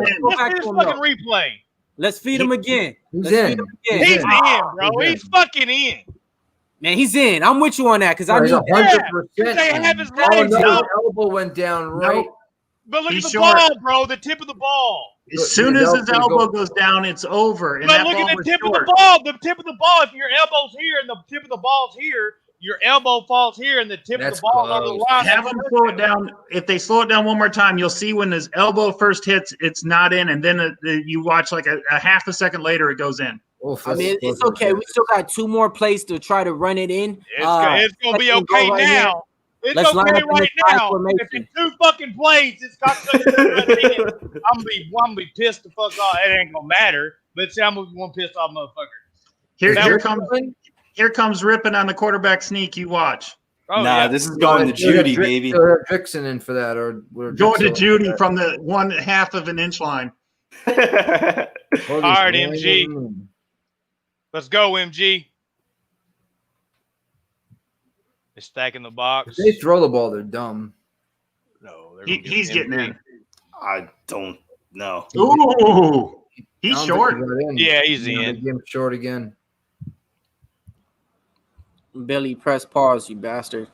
S1: this fucking replay.
S4: Let's feed him again.
S2: He's in.
S1: He's in, bro. He's fucking in.
S4: Man, he's in. I'm with you on that because I
S2: mean, 100%.
S1: They have his legs
S2: up. Elbow went down right.
S1: But look at the ball, bro. The tip of the ball.
S3: As soon as his elbow goes down, it's over.
S1: But look at the tip of the ball. The tip of the ball. If your elbow's here and the tip of the ball's here, your elbow falls here and the tip of the ball on the line.
S3: Have them slow it down. If they slow it down one more time, you'll see when his elbow first hits, it's not in, and then you watch like a half a second later, it goes in.
S4: I mean, it's okay. We still got 2 more plays to try to run it in.
S1: It's going to be okay now. It's okay right now. If it's 2 fucking plays, it's got to I'm gonna be pissed the fuck off. It ain't gonna matter. But see, I'm gonna be one pissed off motherfucker.
S3: Here comes Rippon on the quarterback sneak. You watch.
S5: This is going to Judy, baby.
S2: Dixon in for that, or
S3: going to Judy from the 1/2 of an inch line.
S1: All right, MG. Let's go, MG. They're stacking the box.
S2: If they throw the ball, they're dumb.
S1: No,
S3: he's getting in.
S5: I don't know.
S3: Ooh, he's short.
S1: Yeah, he's in.
S2: Give him short again.
S4: Billy, press pause, you bastard.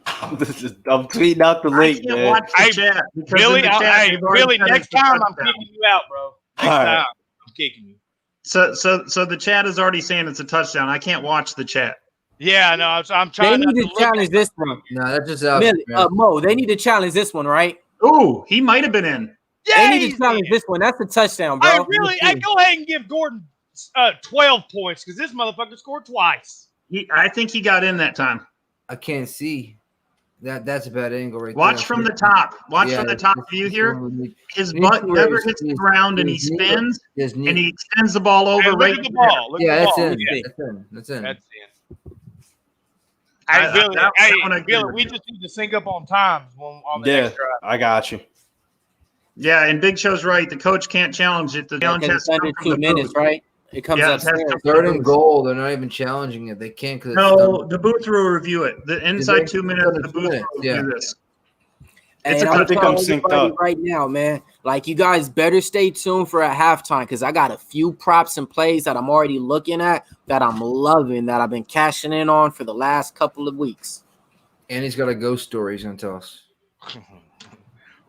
S5: I'm tweeting out the link, man.
S1: Billy, next time I'm kicking you out, bro. Next time I'm kicking you.
S3: So the chat is already saying it's a touchdown. I can't watch the chat.
S1: Yeah, no, I'm trying.
S4: They need to challenge this one.
S2: No, that's just out.
S4: Mo, they need to challenge this one, right?
S3: Ooh, he might have been in.
S4: Yeah, they need to challenge this one. That's a touchdown, bro.
S1: I go ahead and give Gordon 12 points because this motherfucker scored twice.
S3: I think he got in that time.
S2: I can't see. That's a bad angle right there.
S3: Watch from the top. Watch from the top view here. His butt never hits the ground, and he spins, and he extends the ball over right
S1: at the ball.
S2: That's in.
S1: That's in. Hey, Billy, we just need to sync up on times on the next drive.
S5: I got you.
S3: Yeah, and Big Show's right. The coach can't challenge it. The challenge has
S4: under 2 minutes, right? It comes up.
S2: 3rd and goal. They're not even challenging it. They can't.
S3: No, the booth will review it. The inside 2 minutes, the booth will review this.
S4: It's a good thing I'm synced up right now, man. Like, you guys better stay tuned for a halftime because I got a few props and plays that I'm already looking at that I'm loving, that I've been cashing in on for the last couple of weeks.
S2: And he's got a ghost story he's going to tell us.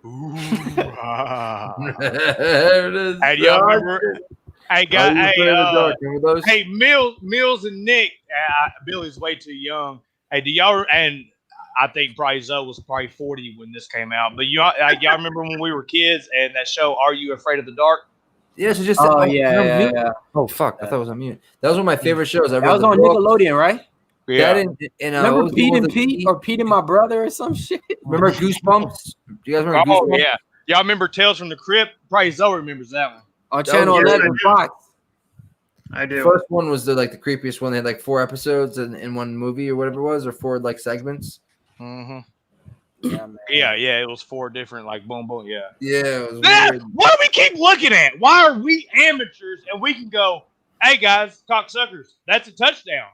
S1: Ooh,
S2: There it is.
S1: Hey, y'all remember? Hey, guys. Hey, Mills and Nick. Billy's way too young. Hey, do y'all? And I think probably Zoe was probably 40 when this came out. But y'all remember when we were kids and that show, Are You Afraid of the Dark?
S2: Yeah, so just
S4: yeah.
S2: Oh fuck, I thought it was on mute. That was one of my favorite shows.
S4: That was on Nickelodeon, right?
S1: Yeah.
S4: Remember Pete and Pete or Pete and my brother or some shit?
S2: Remember Goosebumps? Do you guys remember
S1: Oh
S2: Goosebumps?
S1: yeah. Y'all remember Tales from the Crypt? Probably Zoe remembers that one.
S4: On Channel 11 Fox.
S3: I do.
S2: The first one was the creepiest one. They had like 4 episodes in one movie or whatever it was, or 4 like segments.
S1: Mm-hmm.
S4: Yeah, man.
S1: Yeah, it was 4 different boom, boom. Yeah.
S2: Yeah, it was weird.
S1: What do we keep looking at? Why are we amateurs and we can go, hey guys, cocksuckers, that's a touchdown.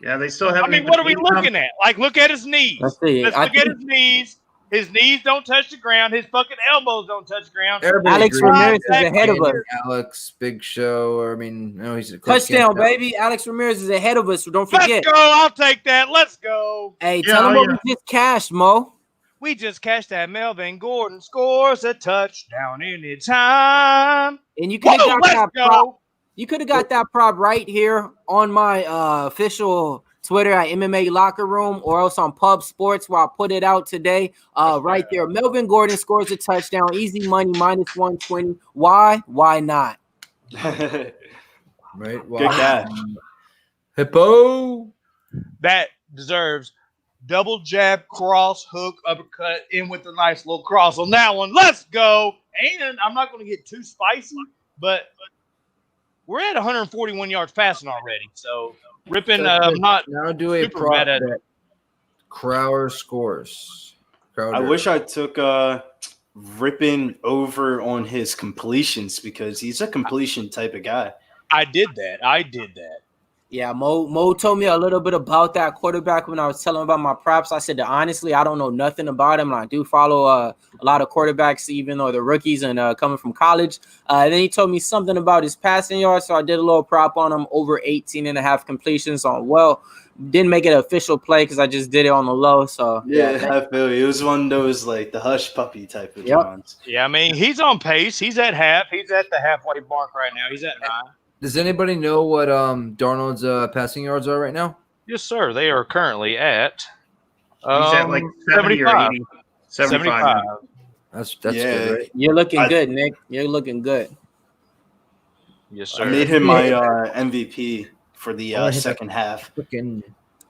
S3: Yeah, they still have.
S1: I mean, what are we looking at? Look at his knees.
S4: Let's see.
S1: Let's look at his knees. His knees don't touch the ground. His fucking elbows don't touch the ground.
S2: Everybody
S4: Alex
S2: agrees.
S4: Ramirez is ahead of us.
S2: Alex, Big Show. Or, I mean, no, he's a
S4: Touchdown, baby. Alex Ramirez is ahead of us, so don't forget.
S1: Let's go. I'll take that. Let's go.
S4: Hey, tell him what we just cashed, Mo.
S1: We just cashed that. Melvin Gordon scores a touchdown anytime.
S4: And you could have got that
S1: go.
S4: prop. You could have got that prop right here on my official Twitter at MMA Locker Room, or else on Pub Sports where I put it out today. Right there. Melvin Gordon scores a touchdown. Easy money, minus 120. Why? Why not?
S2: Right? Wow.
S5: Good catch.
S2: Hippo.
S1: That deserves double jab, cross, hook, uppercut, in with a nice little cross on that one. Let's go. And I'm not going to get too spicy, but we're at 141 yards passing already. So ripping, not
S2: now do a
S1: super
S2: prop
S1: bad at
S2: bet. Crowder scores. Crowder.
S5: I wish I took Rippin over on his completions because he's a completion type of guy.
S1: I did that.
S4: Yeah, Mo told me a little bit about that quarterback when I was telling him about my props. I said that honestly, I don't know nothing about him. I do follow a lot of quarterbacks, even though they're rookies and coming from college. And then he told me something about his passing yards, so I did a little prop on him, over 18.5 completions on didn't make it an official play because I just did it on the low. So
S5: yeah, I feel you. It was one of those the hush puppy type of ones.
S1: Yeah, I mean he's on pace. He's at half. He's at the halfway mark right now. He's at 9.
S2: Does anybody know what Darnold's passing yards are right now?
S1: Yes, sir. They are currently at
S3: He's at 70 or 80. 75.
S2: That's good, right?
S4: You're looking good, Nick. You're looking good.
S1: Yes, sir.
S5: I made him my MVP for the second half.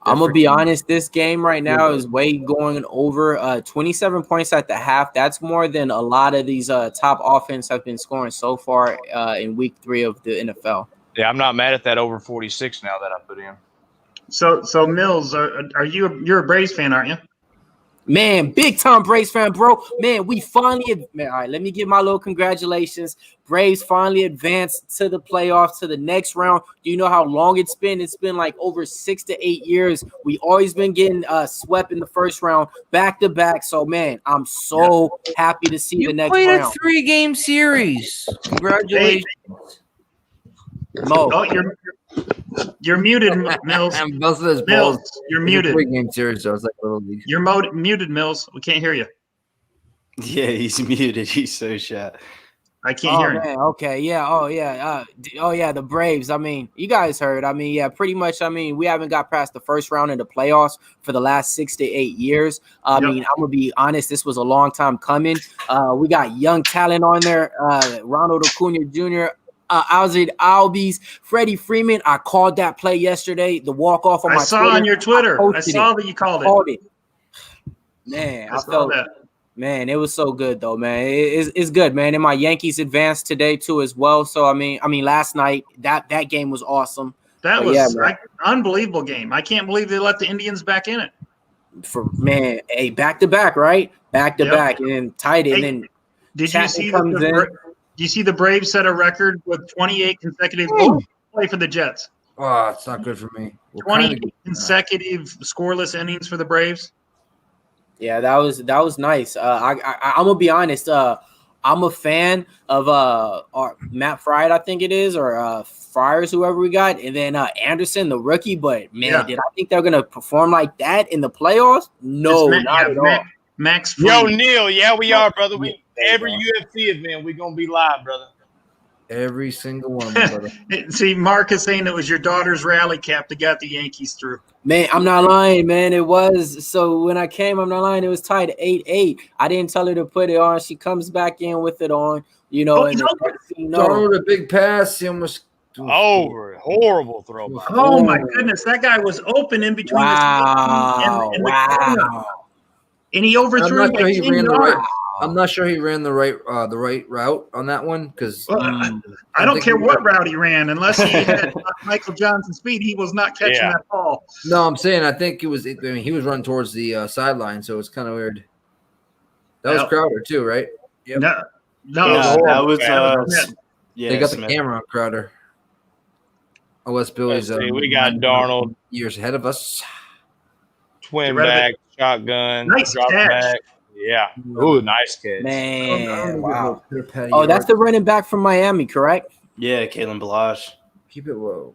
S4: I'm going to be honest, this game right now is way going over 27 points at the half. That's more than a lot of these top offense have been scoring so far in week 3 of the NFL.
S1: Yeah, I'm not mad at that over 46 now that I put in.
S3: So Mills, you're a Braves fan, aren't you?
S4: Man, big time Braves fan, bro. Man, we finally all right, let me give my little congratulations. Braves finally advanced to the playoffs, to the next round. Do you know how long it's been? It's been over 6 to 8 years. We always been getting swept in the first round, back to back. So, man, I'm so happy to see the next round.
S2: You played a 3-game series. Congratulations.
S4: Mo.
S3: Oh, you're muted, Mills.
S2: And both of those
S3: Mills,
S2: balls.
S3: you're muted.
S2: 3-game series. So I was like little league.
S3: You're muted, Mills. We can't hear you.
S5: Yeah, he's muted. He's so shot.
S3: I can't hear
S4: man.
S3: him.
S4: Okay, yeah. Oh yeah. The Braves. I mean, you guys heard. I mean, yeah, pretty much. I mean, we haven't got past the first round of the playoffs for the last 6 to 8 years. I mean, I'm gonna be honest. This was a long time coming. We got young talent on there. Ronald Acuna Jr. Ozzie Albies, Freddie Freeman. I called that play yesterday. The walk off on my
S3: Twitter.
S4: on
S3: your Twitter. I saw that you called it.
S4: Man,
S3: I felt that.
S4: Man, it was so good though, man. It's good, man. And my Yankees advanced today too as well. So I mean, last night that game was awesome.
S3: That was an unbelievable game. I can't believe they let the Indians back in it.
S4: Back to back, right? Back to back, and then tied it. And then
S3: did you see do you see the Braves set a record with 28 consecutive goals play for the Jets?
S2: Oh, it's not good for me.
S3: 20 consecutive scoreless innings for the Braves.
S4: Yeah, that was nice. I'm gonna be honest. I'm a fan of Matt Fried, I think it is, or Friars, whoever we got, and then Anderson, the rookie. But man, did I think they're gonna perform like that in the playoffs? No, not at all.
S3: Max
S1: Yo,
S3: Fried.
S1: Neil. Yeah, we are, brother. Every UFC event, we're gonna be live, brother.
S2: Every single one of them, brother.
S3: See, Mark is saying it was your daughter's rally cap that got the Yankees through.
S4: Man, I'm not lying, man. It was. So when I came, I'm not lying. It was tied 8-8. I didn't tell her to put it on. She comes back in with it on, you know. And
S2: Darnold, a big pass. He almost
S1: over. Horrible throw.
S3: Oh my goodness, that guy was open in between the corner. And he overthrew
S2: I'm not sure
S3: like
S2: he
S3: 10
S2: ran the
S3: yards.
S2: right. I'm not sure he ran the right route on that one because
S3: I don't care what route he ran, unless he had Michael Johnson speed, he was not catching that ball.
S2: No, I'm saying I think it was. I mean, he was running towards the sideline, so it's kind of weird. That was Crowder too, right?
S3: Yep.
S5: No, that was
S2: they got the camera on Crowder. OS Billy's.
S1: We got Darnold
S2: years ahead of us.
S1: Twin back, shotgun,
S3: nice
S1: drop
S3: catch.
S1: back. Yeah. Ooh, nice catch.
S4: Man, wow. Oh, that's the running back from Miami, correct?
S5: Yeah, Kalen Balazs.
S2: Keep it low.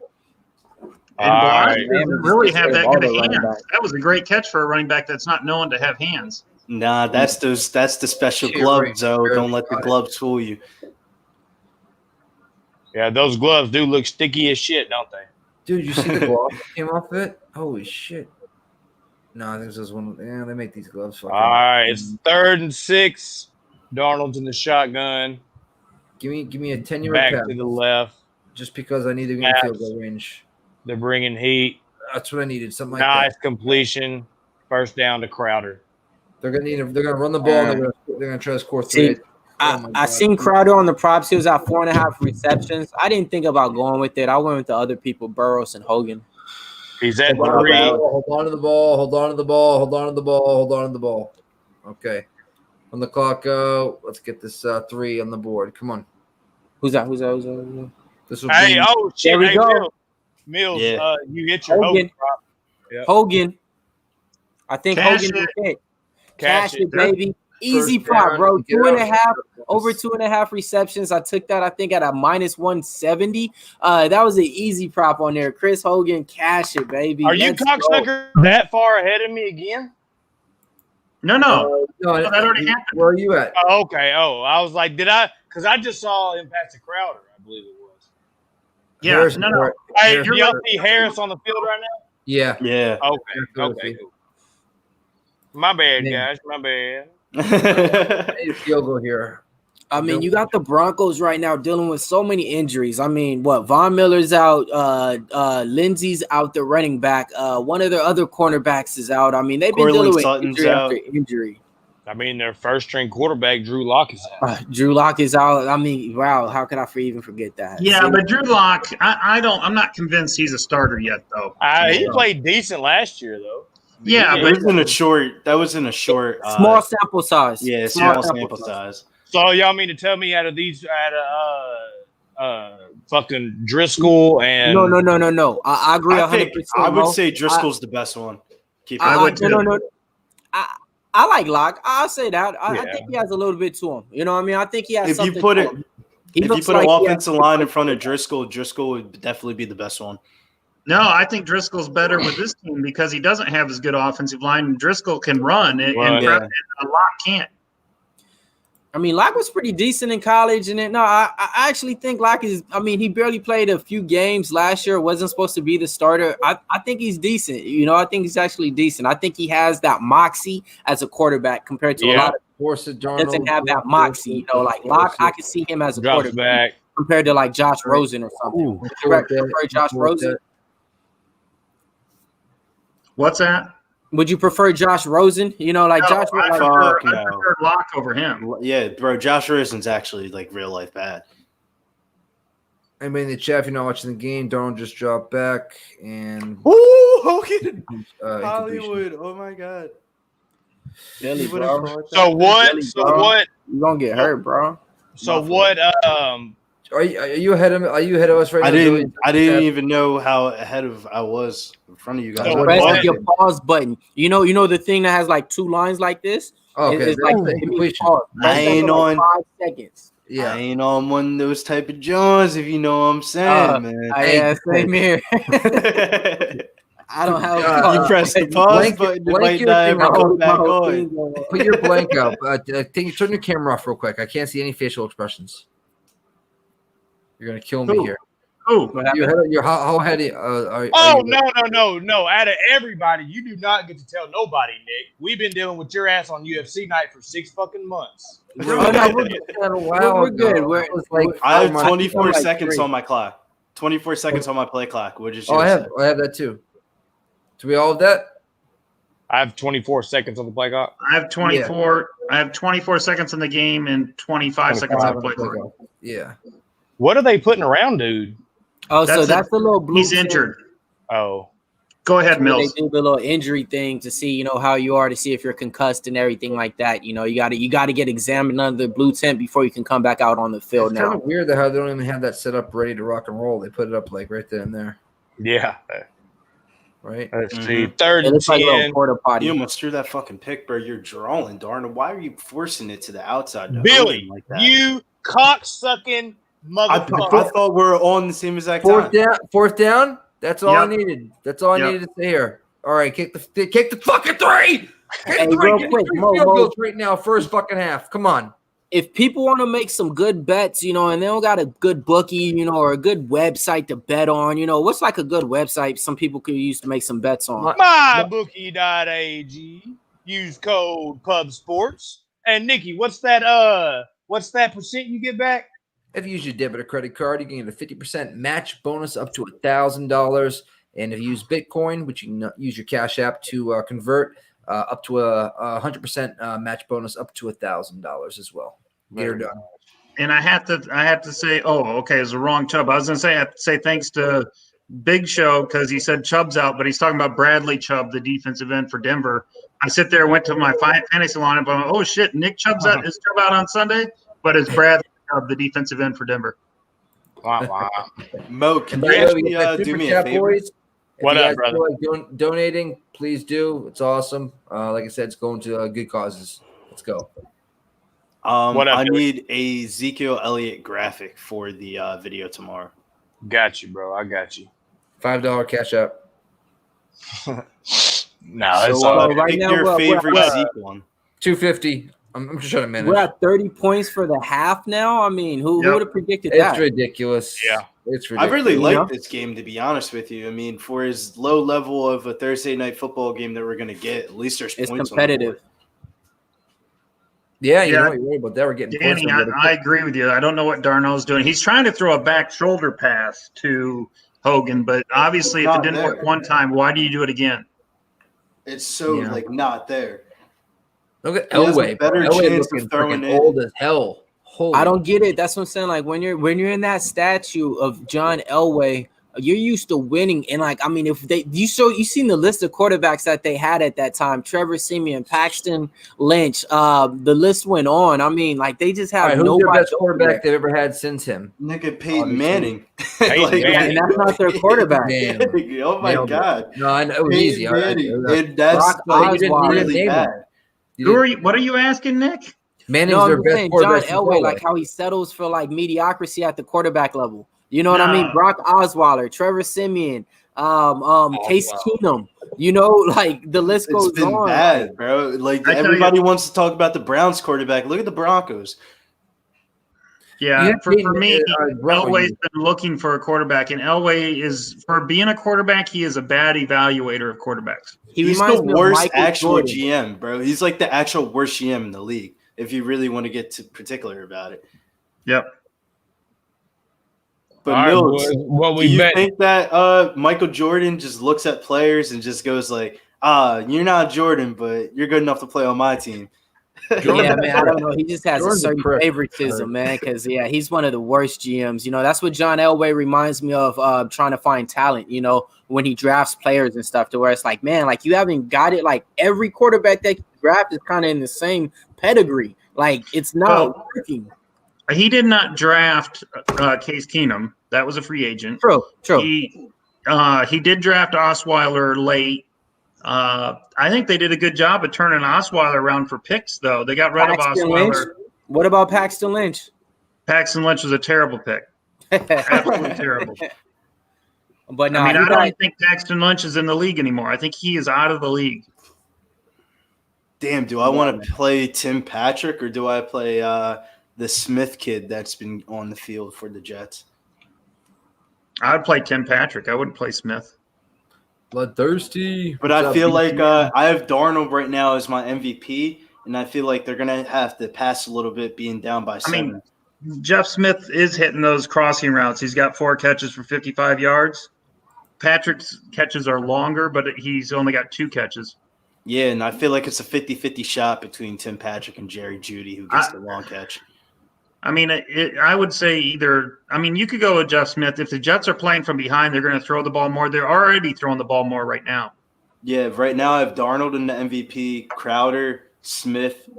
S3: And Balazs doesn't really have that good of hands. That was a great catch for a running back that's not known to have hands.
S5: Nah, that's the special gloves, though. Don't let the gloves fool you.
S1: Yeah, those gloves do look sticky as shit, don't they?
S2: Dude, you see the gloss that came off it? Holy shit. No, I think this is one. Yeah, they make these gloves.
S1: All right, it's 3rd and 6. Darnold's in the shotgun.
S2: Give me a 10-yard
S1: back
S2: pass.
S1: to the left.
S2: Just because I need to get field goal range.
S1: They're bringing heat.
S2: That's what I needed. Something like that.
S1: Nice completion. First down to Crowder.
S2: They're gonna run the ball. They're gonna try to score 3.
S4: I seen Crowder on the props. He was at 4.5 receptions. I didn't think about going with it. I went with the other people, Burrows and Hogan.
S1: He's at 3.
S2: Hold on to the ball. Hold on to the ball. Hold on to the ball. Hold on to the ball. Okay. On the clock go. Let's get this 3 on the board. Come on.
S4: Who's that?
S2: This will
S1: hey,
S2: be,
S1: oh shit!
S4: There we go.
S1: Mills, you hit your
S4: Hogan.
S1: Yep.
S4: Hogan. I think
S3: Cash
S4: Hogan
S3: it.
S4: will hit.
S1: Cash
S4: Cash it, baby. Easy prop, bro. 2.5 over 2.5 receptions. I took that, I think, at a -170. That was an easy prop on there. Chris Hogan, cash it, baby.
S1: Are you cocksucker that far ahead of me again?
S3: No, that already happened.
S2: Where are you at?
S1: Oh, okay. Oh, I was like, did I? Because I just saw him pass to Crowder, I believe it was.
S3: Yeah,
S2: Harris,
S3: no.
S1: Hey, do y'all see Harris on the field right now?
S2: Yeah.
S5: Yeah.
S1: Okay. Cool. My bad, guys. My bad.
S2: I need a field goal here.
S4: I mean, you got the Broncos right now dealing with so many injuries. I mean, Von Miller's out, Lindsey's out, the running back. One of their other cornerbacks is out. I mean, they've been dealing with injury after injury.
S1: I mean, their first-string quarterback, Drew Lock, is out.
S4: Drew Lock is out. I mean, wow, how could I even forget that?
S3: Yeah, but Drew Lock, I'm not convinced he's a starter yet, though.
S1: He played decent last year, though.
S3: Yeah,
S5: but that was in a short
S4: small sample size.
S5: Yeah, small sample size.
S1: So y'all mean to tell me out of fucking Driscoll and
S4: No. I agree 100%.
S5: I would say Driscoll's the best one.
S3: I would too.
S4: No. I like Locke. I'll say that. I think he has a little bit to him. You know what I mean? I think he has something to him.
S5: If you put an offensive line in front of Driscoll would definitely be the best one.
S3: No, I think Driscoll's better with this team because he doesn't have as good offensive line. And Driscoll can run, and Locke can't.
S4: I mean, Locke was pretty decent in college, and I actually think Locke is. I mean, he barely played a few games last year. Wasn't supposed to be the starter. I think he's decent. You know, I think he's actually decent. I think he has that moxie as a quarterback compared to a lot of doesn't have that moxie. You know, like Locke, I can see him as a quarterback compared to like Josh Rosen or something. Prefer Josh Rosen.
S3: What's that?
S4: Would you prefer Josh Rosen? You know, like Josh.
S3: I prefer Locke over him.
S5: Yeah, bro. Josh Rosen's actually like real life bad.
S2: Anybody in the chat, if you're not watching the game, Darnold just dropped back and
S5: Hogan, Hollywood. Oh my god.
S4: Billy, bro.
S1: So what?
S4: You gonna get hurt, bro?
S1: So what?
S2: Are you ahead of me? Are you ahead of us right now?
S5: I didn't even know how ahead of I was in front of you guys.
S4: Press your pause button. You know the thing that has like 2 lines like this.
S2: Okay,
S4: it's like pause.
S5: I ain't on
S4: 5 seconds.
S5: Yeah, I ain't on one of those type of Jones, if you know what I'm saying, man.
S4: Yeah, same here. I don't have.
S5: You press the pause button, it might not ever come back on.
S2: Put your blank up. Turn your camera off real quick. I can't see any facial expressions. You're gonna kill me here.
S3: Oh,
S2: How heady? Are
S1: Oh,
S2: you?
S1: no. Out of everybody, you do not get to tell nobody, Nick. We've been dealing with your ass on UFC night for 6 fucking months.
S4: We're good.
S5: I have 24 seconds on my clock. 24 seconds on my play clock. What is yours?
S2: I have that too. Do we all have that?
S1: I have 24 seconds on the play clock.
S3: I have 24. Yeah. I have 24 seconds in the game and 25 seconds on the play clock.
S2: Yeah.
S1: What are they putting around, dude?
S4: Oh, so that's a little blue.
S3: He's injured.
S1: Oh.
S3: Go ahead, Mills.
S4: They do the little injury thing to see, how you are, to see if you're concussed and everything like that. You got to get examined under the blue tent before you can come back out on the field.
S2: It's kind of weird how they don't even have that set up ready to rock and roll. They put it up like right there and there.
S1: Yeah.
S2: Right.
S1: Let's see. 3rd and 10.
S4: Like
S5: you almost threw that fucking pick, bro. You're drawing, Darnold. Why are you forcing it to the outside?
S1: Billy,
S5: like that?
S1: You cocksucking motherfucker.
S5: I thought we were on the same exact time.
S2: Fourth down. That's all I needed. That's all I needed to say here. All right, kick the fucking 3.
S4: Hey, real quick, Mo,
S2: right now, first fucking half. Come on.
S4: If people want to make some good bets, and they don't got a good bookie, or a good website to bet on, what's like a good website some people could use to make some bets on?
S1: MyBookie.ag. Use code PubSports. And Nikki, what's that percent you get back?
S2: If you use your debit or credit card, you can get a 50% match bonus up to $1,000. And if you use Bitcoin, which you can use your Cash App to convert, up to a 100% match bonus up to $1,000 as well. Get her done.
S3: And I have to say, it's the wrong Chubb. I was gonna say I have to say thanks to Big Show because he said Chubb's out, but he's talking about Bradley Chubb, the defensive end for Denver. I sit there, went to my fantasy lineup. I'm like, oh shit, Nick Chubb's out. Is Chubb out on Sunday? But it's Bradley Chubb, the defensive end for Denver.
S1: Wow.
S5: Mo, can you actually do me a favor?
S2: Boys,
S1: what up, brother?
S2: Like donating, please do. It's awesome. Like I said, it's going to good causes. Let's go.
S5: I need a Ezekiel Elliott graphic for the video tomorrow.
S1: Got you, bro. I got you.
S2: $5 Cash App.
S1: No, it's all
S4: right
S5: pick
S4: now.
S5: Your favorite Zeke one.
S2: $250. I'm just trying to manage.
S4: We're at 30 points for the half now. I mean, who would have predicted that?
S2: It's ridiculous.
S1: Yeah.
S2: It's ridiculous.
S5: I really like this game, to be honest with you. I mean, for as low level of a Thursday night football game that we're going to get, at least there's points.
S4: It's competitive.
S2: Yeah, you know, you're right about that. We're getting
S3: Danny, I agree with you. I don't know what Darnold's doing. He's trying to throw a back shoulder pass to Hogan, but obviously if it didn't work one time, why do you do it again?
S5: It's so not there.
S2: Look at Elway.
S5: Better chance of throwing it.
S2: Old as hell. Holy
S4: I don't get it. That's what I'm saying. Like when you're in that statue of John Elway, you're used to winning. And like, I mean, if you seen the list of quarterbacks that they had at that time, Trevor Siemian, Paxton Lynch, the list went on. I mean, like they just have
S2: nobody. Who's their best quarterback they've ever had since him?
S5: Nigga Peyton Manning.
S4: And that's not their quarterback.
S5: Oh my God.
S2: No, I know it was easy.
S5: That's like really bad.
S3: What are you asking, Nick?
S2: Manning's their best quarterback.
S4: John Elway, like how he settles for like mediocrity at the quarterback level. You know what I mean? Brock Osweiler, Trevor Siemian, Case Keenum. You know, like the list goes on.
S5: It's been bad, bro. Like everybody wants to talk about the Browns quarterback. Look at the Broncos.
S3: Yeah, for me, Elway's been looking for a quarterback, and Elway is, for being a quarterback, he is a bad evaluator of quarterbacks.
S5: He's the worst actual GM, bro. He's like the actual worst GM in the league, if you really want to get too particular about it.
S3: Yep.
S5: But Mills, do you think that Michael Jordan just looks at players and just goes like, you're not Jordan, but you're good enough to play on my team?
S4: Yeah, man, I don't know. He just has a certain favoritism, man, because, he's one of the worst GMs. You know, that's what John Elway reminds me of trying to find talent, you know, when he drafts players and stuff, to where it's like, man, like you haven't got it. Like every quarterback that you draft is kind of in the same pedigree. Like it's not working.
S3: He did not draft Case Keenum. That was a free agent.
S4: True.
S3: He did draft Osweiler late. I think they did a good job of turning Osweiler around for picks, though. They got rid of Osweiler.
S4: Lynch. What about Paxton Lynch?
S3: Paxton Lynch was a terrible pick. Absolutely terrible.
S4: But no,
S3: I mean, I don't even think Paxton Lynch is in the league anymore. I think he is out of the league.
S5: Damn, do I want to play Tim Patrick or do I play the Smith kid that's been on the field for the Jets?
S3: I would play Tim Patrick. I wouldn't play Smith.
S2: Bloodthirsty.
S5: But I feel like I have Darnold right now as my MVP, and I feel like they're going to have to pass a little bit being down by 7.
S3: I mean, Jeff Smith is hitting those crossing routes. He's got 4 catches for 55 yards. Patrick's catches are longer, but he's only got 2 catches.
S5: Yeah, and I feel like it's a 50-50 shot between Tim Patrick and Jerry Jeudy, who gets the long catch.
S3: I mean, I would say either – I mean, you could go with Jeff Smith. If the Jets are playing from behind, they're going to throw the ball more. They're already throwing the ball more right now.
S5: Yeah, right now I have Darnold in the MVP, Crowder, Smith.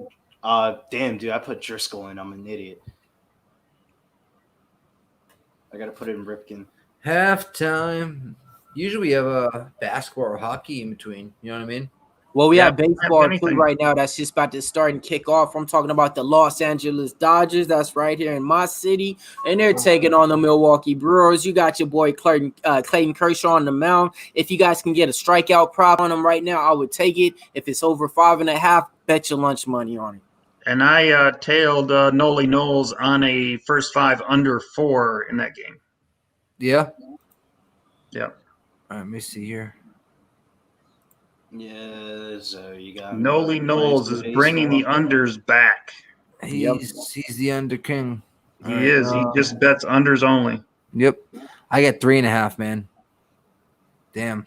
S5: Damn, dude, I put Driscoll in. I'm an idiot. I got to put it in Ripken.
S2: Halftime. Usually we have a basketball or hockey in between. You know what I mean?
S4: Well, we have baseball too right now. That's just about to start and kick off. I'm talking about the Los Angeles Dodgers. That's right here in my city, and they're taking on the Milwaukee Brewers. You got your boy Clayton Kershaw on the mound. If you guys can get a strikeout prop on him right now, I would take it. If it's over 5.5, bet your lunch money on it.
S3: And I tailed Noli Knowles on a first 5 under 4 in that game.
S2: Yeah.
S3: Yeah.
S2: All right, let me see here.
S5: Yeah, so you got
S3: Noli Knowles is bringing the unders back.
S2: He's the under king.
S3: He is. He just bets unders only.
S2: Yep. I got 3.5, man. Damn.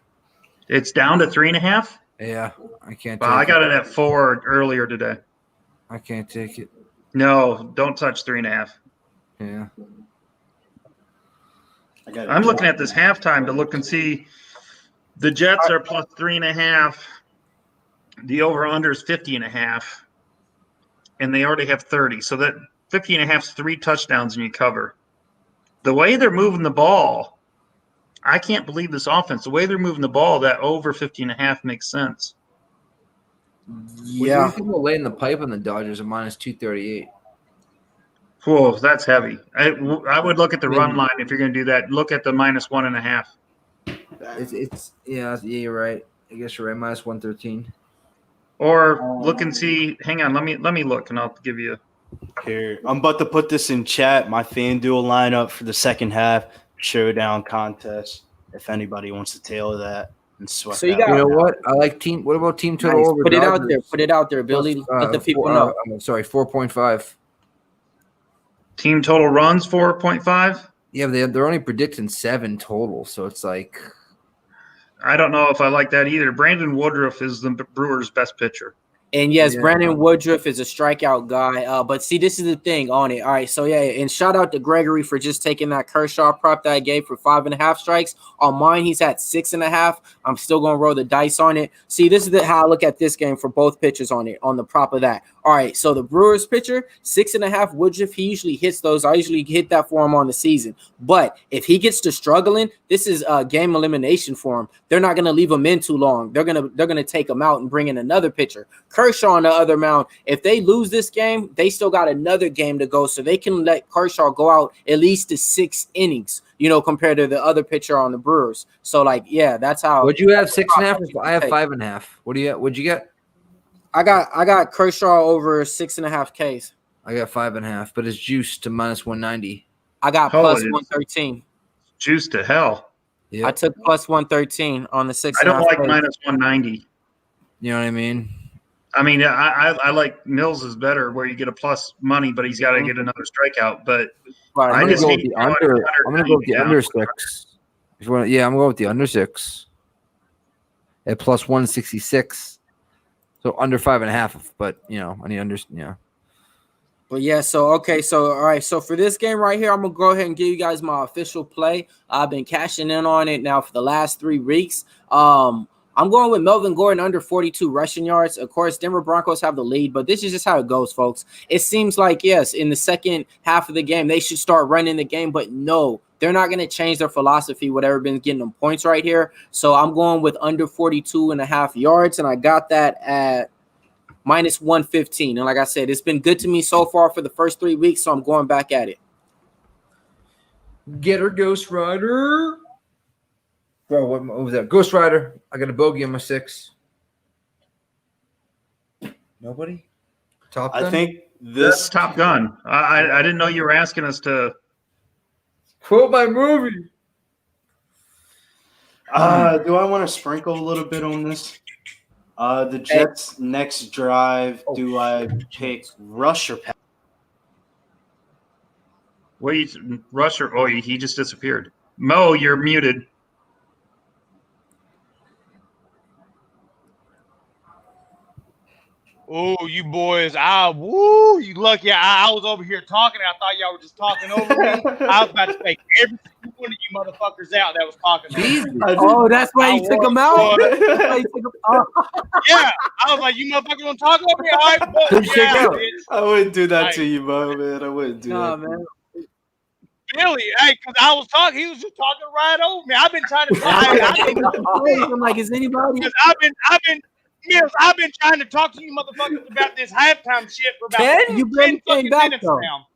S3: It's down to 3.5?
S2: Yeah, I can't.
S3: Well, I got it at 4 earlier today.
S2: I can't take it.
S3: No, don't touch 3.5.
S2: Yeah.
S3: I'm looking at this halftime to look and see. The Jets are plus 3.5. The over-under is 50.5. And they already have 30. So that 50.5 is 3 touchdowns and you cover. The way they're moving the ball, I can't believe this offense. The way they're moving the ball, that over 50.5 makes sense.
S2: Yeah. People laying the pipe on the Dodgers at minus 238.
S3: Whoa, that's heavy. I would look at the run line if you're going to do that. Look at the minus 1.5.
S2: It's yeah, you're right. I guess you're right. Minus 113.
S3: Or look and see. Hang on, let me look, and I'll give you.
S5: Here, I'm about to put this in chat. My FanDuel lineup for the second half showdown contest. If anybody wants to tail that and sweat.
S4: So you got.
S2: You know what? I like team. What about team total over?
S4: Put it out there. Put it out there, Billy. Let the people know.
S2: Sorry, 4.5.
S3: Team total runs 4.5.
S2: Yeah, they're only predicting 7 total, so it's like.
S3: I don't know if I like that either. Brandon Woodruff is the Brewers' best pitcher.
S4: And yes, Brandon Woodruff is a strikeout guy. But see, this is the thing on it. All right, so yeah, and shout out to Gregory for just taking that Kershaw prop that I gave for 5.5 strikes. On mine, he's at 6.5. I'm still gonna roll the dice on it. See, this is how I look at this game for both pitchers on it, on the prop of that. All right, so the Brewers pitcher, 6.5 Woodruff, he usually hits those. I usually hit that for him on the season. But if he gets to struggling, this is a game elimination for him. They're not gonna leave him in too long. They're gonna take him out and bring in another pitcher. Kershaw on the other mound, if they lose this game, they still got another game to go, so they can let Kershaw go out at least to 6 innings, compared to the other pitcher on the Brewers. So, that's how.
S2: Would you have 6.5? I have 5.5. What do you? What'd you get?
S4: I got Kershaw over 6.5 Ks.
S2: I got 5.5, but it's juiced to minus 190.
S4: I got plus 113.
S3: Juiced to hell.
S2: Yeah,
S4: I took plus 113 on the 6.5.
S3: I don't like
S4: Ks.
S3: minus 190.
S2: You know what I mean?
S3: I mean, I like Mills is better where you get a plus money, but he's got to get another strikeout. But
S2: I'm going to go with the under. I'm going to go with the under 6. I'm going to go with the under 6 at plus 166. So under 5.5. But any under, yeah.
S4: But yeah, so all right. So for this game right here, I'm gonna go ahead and give you guys my official play. I've been cashing in on it now for the last 3 weeks. I'm going with Melvin Gordon under 42 rushing yards. Of course, Denver Broncos have the lead, but this is just how it goes, folks. It seems like, yes, in the second half of the game, they should start running the game, but no, they're not going to change their philosophy, whatever been getting them points right here. So I'm going with under 42.5 yards, and I got that at minus 115. And like I said, it's been good to me so far for the first 3 weeks, so I'm going back at it.
S2: Get her, Ghost Rider. Bro, what was that? Ghost Rider. I got a bogey on my 6. Nobody? Top Gun?
S5: I think
S3: That's
S5: this
S3: Top Gun. I didn't know you were asking us to.
S2: Quote my movie.
S5: do I want to sprinkle a little bit on this? The Jets' next drive, do I pick rush or pass?
S3: Wait, Rusher. Oh, he just disappeared. Mo, you're muted.
S1: Oh, you boys! You lucky. I was over here talking. I thought y'all were just talking over me. I was about to take every single one of you motherfuckers out that was talking.
S2: Jesus.
S4: Oh, that's why you took him out. That's why you took him out.
S1: Yeah, I was like, you motherfuckers want to talk over me? All right, but
S2: Who'd you take out?
S1: bitch.
S5: I wouldn't do that
S1: Right.
S5: to you, Mo, man. I wouldn't do
S4: Nah,
S5: that.
S4: man.
S1: Billy, hey, because I was talking, he was just talking right over me. I've been trying to talk.
S4: I'm like, is anybody?
S1: Because I've been trying to talk to you motherfuckers about this halftime shit for about
S2: 10?
S4: You barely
S1: 10 fucking
S4: came back,
S1: minutes
S4: though.
S1: now.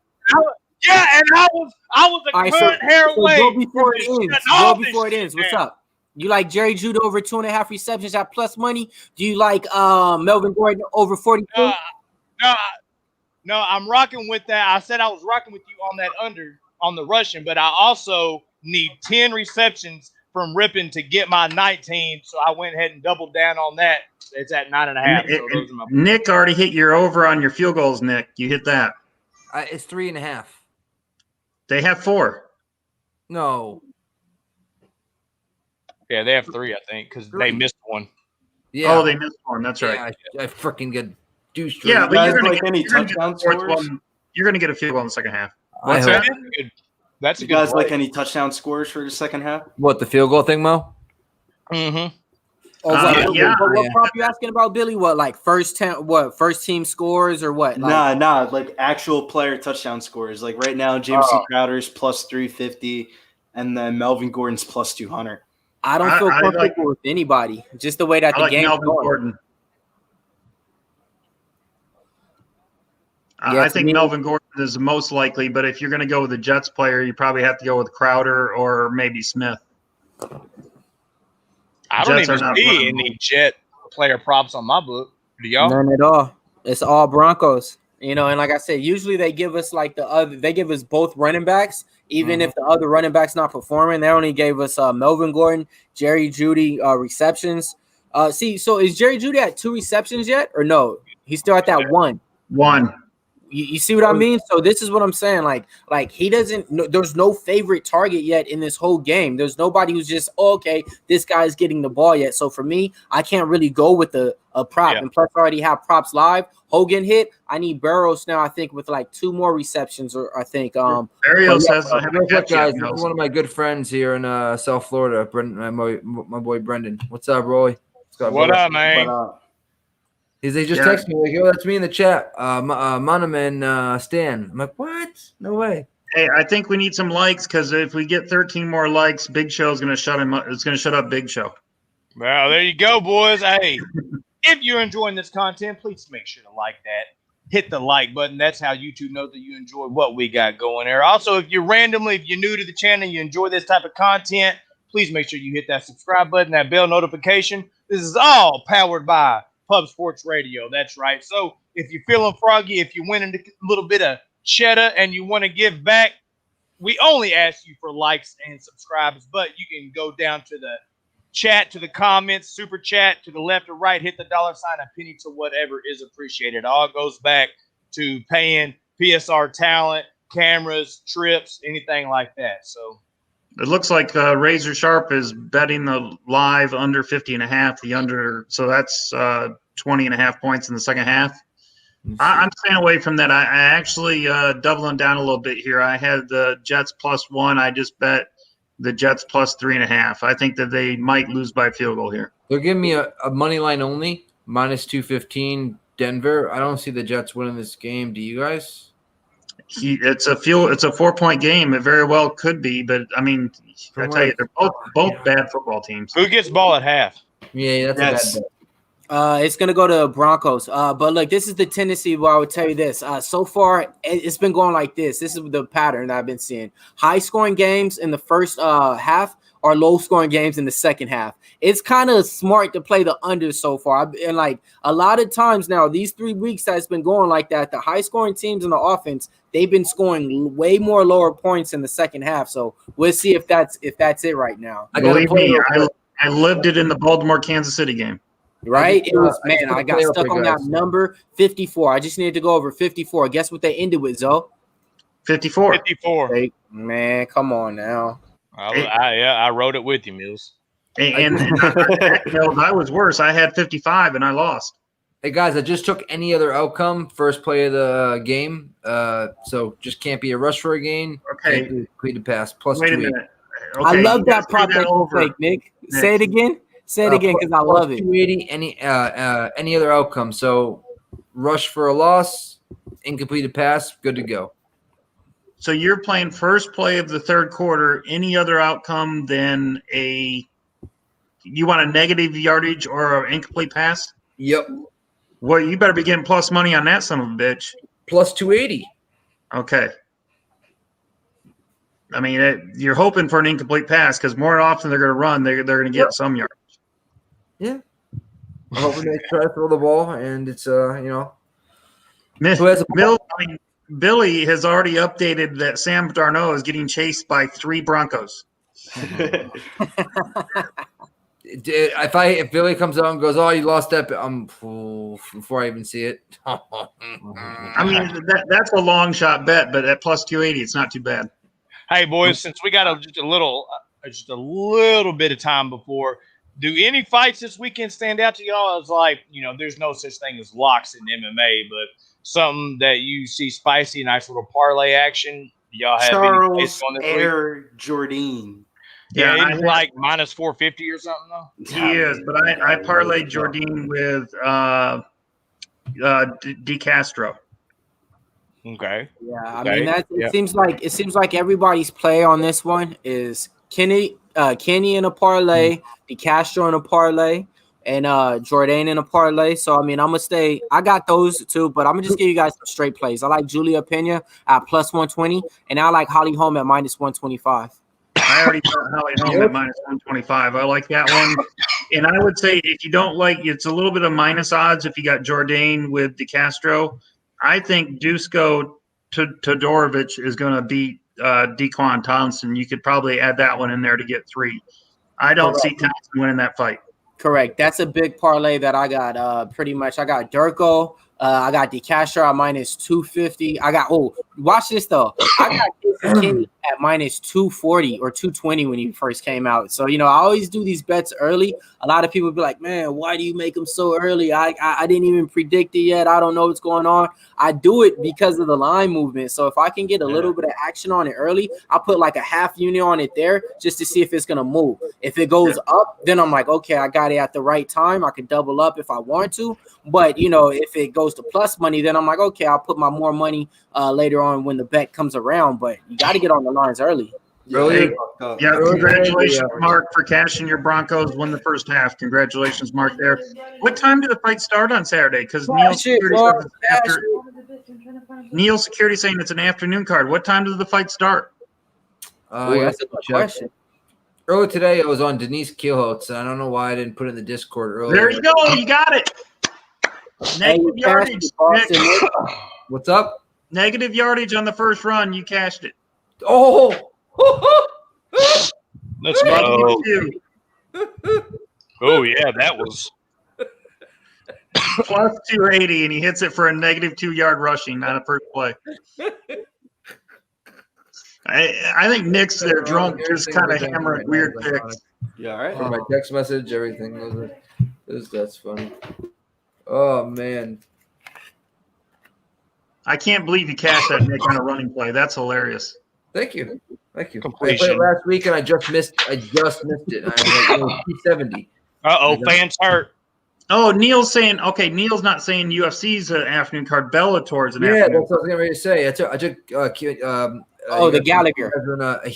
S1: And I was a
S4: All right,
S1: current hair away.
S4: go before it
S1: from
S4: ends.
S1: just shutting all
S4: Go
S1: this
S4: before it
S1: shit
S4: ends. What's
S1: down.
S4: up? You like Jerry Judy over 2.5 receptions at plus money? Do you like Melvin Gordon over 42?
S1: No, I'm rocking with that. I said I was rocking with you on that under on the rushing, but I also need 10 receptions from Rippon to get my 19. So I went ahead and doubled down on that. It's at 9.5. So those are my
S3: Nick already hit your over on your field goals, Nick. You hit that.
S2: It's 3.5.
S3: They have 4.
S2: No.
S1: Yeah, they have 3, I think, because they missed one.
S2: Yeah.
S3: Oh, they missed one. That's right.
S2: Yeah, I freaking get deuced.
S3: Yeah,
S2: right.
S3: but
S5: guys
S3: you're going
S5: like any
S3: to get
S5: touchdown
S3: the fourth
S5: scores?
S3: one. You're going to get a field goal in the second half.
S2: I
S3: What's
S2: hope.
S3: that?
S1: That's a
S5: You
S1: good
S5: guys
S1: play.
S5: like any touchdown scores for the second half?
S2: What, the field goal thing, Mo?
S1: Mm-hmm.
S4: Oh, what,
S3: yeah.
S4: what prop you asking about, Billy? What, like first team scores or what? Like,
S5: Nah, like actual player touchdown scores. Like right now, Jameson Crowder's plus 350, and then Melvin Gordon's plus 200.
S4: I don't feel
S3: I
S4: comfortable
S3: like-
S4: with anybody. Just the way that
S3: I
S4: the
S3: like
S4: game's
S3: Melvin
S4: going.
S3: Gordon.
S4: Yeah,
S3: I
S4: to
S3: think
S4: me-
S3: Melvin Gordon is the most likely, but if you're going to go with a Jets player, you probably have to go with Crowder or maybe Smith.
S1: I don't
S3: Jets are
S1: even
S3: not
S1: see
S3: running.
S1: any Jet player props on my book. Do y'all?
S4: None at all. It's all Broncos. And like I said, usually they give us they give us both running backs, even if the other running back's not performing. They only gave us Melvin Gordon, Jerry Judy receptions. So is Jerry Judy at 2 receptions yet, or no? He's still at that 1.
S3: 1.
S4: You see what I mean? So this is what I'm saying. Like he doesn't. No, there's no favorite target yet in this whole game. There's nobody who's just okay. This guy's getting the ball yet. So for me, I can't really go with a prop.
S1: Yeah.
S4: And plus, I already have props live. Hogan hit. I need Barrows now. I think with like 2 more receptions, or I think
S3: Barrios has
S2: Guys,
S3: catch
S2: this is one of my good friends here in South Florida, Brendan, my boy Brendan. What's up, Roy?
S1: What up, man?
S5: But,
S2: They just
S3: Yeah.
S2: text me like, "Yo, that's me in the chat." Monoman Stan. I'm like, "What? No way."
S3: Hey, I think we need some likes because if we get 13 more likes, Big Show is going to shut him up. It's going to shut up Big Show.
S1: Well, there you go, boys. Hey, if you're enjoying this content, please make sure to like that. Hit the like button. That's how YouTube knows that you enjoy what we got going there. Also, if you're new to the channel, you enjoy this type of content, please make sure you hit that subscribe button, that bell notification. This is all powered by Pub Sports Radio. That's right. So if you're feeling froggy, if you're winning a little bit of cheddar and you want to give back, we only ask you for likes and subscribes, but you can go down to the chat, to the comments, super chat, to the left or right, hit the $, a penny to whatever is appreciated. All goes back to paying PSR talent, cameras, trips, anything like that. So
S3: It looks like Razor Sharp is betting the live under 50.5, the under. So that's 20.5 points in the second half. I'm staying away from that. I actually doubling down a little bit here. I had the Jets +1. I just bet the Jets +3.5. I think that they might lose by field goal here.
S2: They're giving me a money line only, -215 Denver. I don't see the Jets winning this game. Do you guys?
S3: It's a 4-point game. It very well could be, but I mean, I tell you, they're both bad football teams.
S1: who gets ball at half?
S2: Yeah, that's
S5: Yes.
S2: a bad bet.
S4: It's gonna go to Broncos. But look, this is the tendency where I would tell you this. So far, it's been going like this. This is the pattern that I've been seeing. High scoring games in the first half are low scoring games in the second half. It's kind of smart to play the under so far. And like a lot of times now, these 3 weeks that's been going like that, the high scoring teams in the offense, they've been scoring way more lower points in the second half. So we'll see if that's it right now.
S3: Believe me, I lived it in the Baltimore Kansas City game.
S4: Right? It was, man, I got stuck on that number 54. I just needed to go over 54. Guess what they ended with, Zoe?
S3: 54.
S1: 54.
S4: Hey, man, come on now.
S1: I wrote it with you, Mills.
S3: And I was worse. I had 55 and I lost.
S2: Hey guys, I just took any other outcome, first play of the game. So just can't be a rush for a gain.
S3: Okay.
S2: Completed pass plus
S3: Wait
S2: 2.
S3: a minute. Okay,
S4: I love that prop
S3: that
S4: that you take, Nick. Say it again. Say it again because I love it.
S2: 280, any other outcome. So rush for a loss, incompleted pass, good to go.
S3: So you're playing first play of the third quarter. Any other outcome than you want a negative yardage or an incomplete pass?
S2: Yep.
S3: Well, you better be getting plus money on that son of a bitch.
S2: Plus 280.
S3: Okay. I mean, you're hoping for an incomplete pass because more often they're going to run, they're going to get some yards.
S2: Yeah. I'm hoping they try to throw the ball, and it's who has a
S3: Billy has already updated that Sam Darnold is getting chased by 3 Broncos.
S2: If Billy comes out and goes, "Oh, you lost that," before I even see it.
S3: I mean, that's a long shot bet, but at plus 280, it's not too bad.
S1: Hey boys, since we got just a little bit of time before, do any fights this weekend stand out to y'all? It's like, there's no such thing as locks in MMA, but something that you see spicy, nice little parlay action. Do y'all have
S5: Charles
S1: on this
S5: Air Jordan.
S1: Yeah, he's like minus 450 or something though.
S3: He is, but I parlayed Jordan with DeCastro.
S1: Okay.
S4: Yeah, I mean it seems like everybody's play on this one is Kenny in a parlay, DeCastro in a parlay, and Jordan in a parlay. So I mean, I'm gonna stay. I got those two, but I'm gonna just give you guys some straight plays. I like Julia Pena at plus 120, and I like Holly Holm at minus 125.
S3: I already got Holly Holm at minus 125. I like that one. And I would say if you don't like, it's a little bit of minus odds if you got Jordan with DeCastro. I think Dusko Todorovic is going to beat Dequan Thompson. You could probably add that one in there to get 3. I don't see Thompson winning that fight.
S4: Correct. That's a big parlay that I got pretty much. I got Durko. I got DeCastro at minus 250. Watch this though. I got Jason Kenny at minus 240 or 220 when he first came out. So, I always do these bets early. A lot of people be like, man, why do you make them so early? I didn't even predict it yet. I don't know what's going on. I do it because of the line movement. So if I can get a little bit of action on it early, I'll put like a half unit on it there just to see if it's going to move. If it goes up, then I'm like, okay, I got it at the right time. I can double up if I want to. But, if it goes to plus money, then I'm like, okay, I'll put my more money later on when the bet comes around. But you got to get on the lines early.
S3: Yeah, congratulations, Mark, for cashing your Broncos. Won the first half. Congratulations, Mark, there. What time do the fights start on Saturday? Because Neil Security saying it's an afternoon card. What time does the fight start?
S4: That's a good question.
S2: Earlier today, I was on Denise Keelholtz, and I don't know why I didn't put it in the Discord earlier.
S3: There you go. You got it. Negative yardage.
S2: What's up?
S3: Negative yardage on the first run. You cashed it.
S2: Oh!
S1: Let's go. Oh, yeah, that was
S3: plus 280, and he hits it for a negative 2 yard rushing, not a first play. I think Nick's there drunk, just kind of hammering weird picks.
S5: Yeah, all right.
S2: My text message, everything. That's funny. Oh, man.
S3: I can't believe you cashed that, Nick, on a running play. That's hilarious.
S2: Thank you.
S1: Completion.
S2: I played it last week, and I just missed it. I was like, 270.
S1: Fans hurt.
S3: Oh, Neil's saying, okay, Neil's not saying UFC's an afternoon card. Bellator's an afternoon.
S2: Yeah, that's what I was getting ready to say. I took
S4: the Gallagher.
S2: Not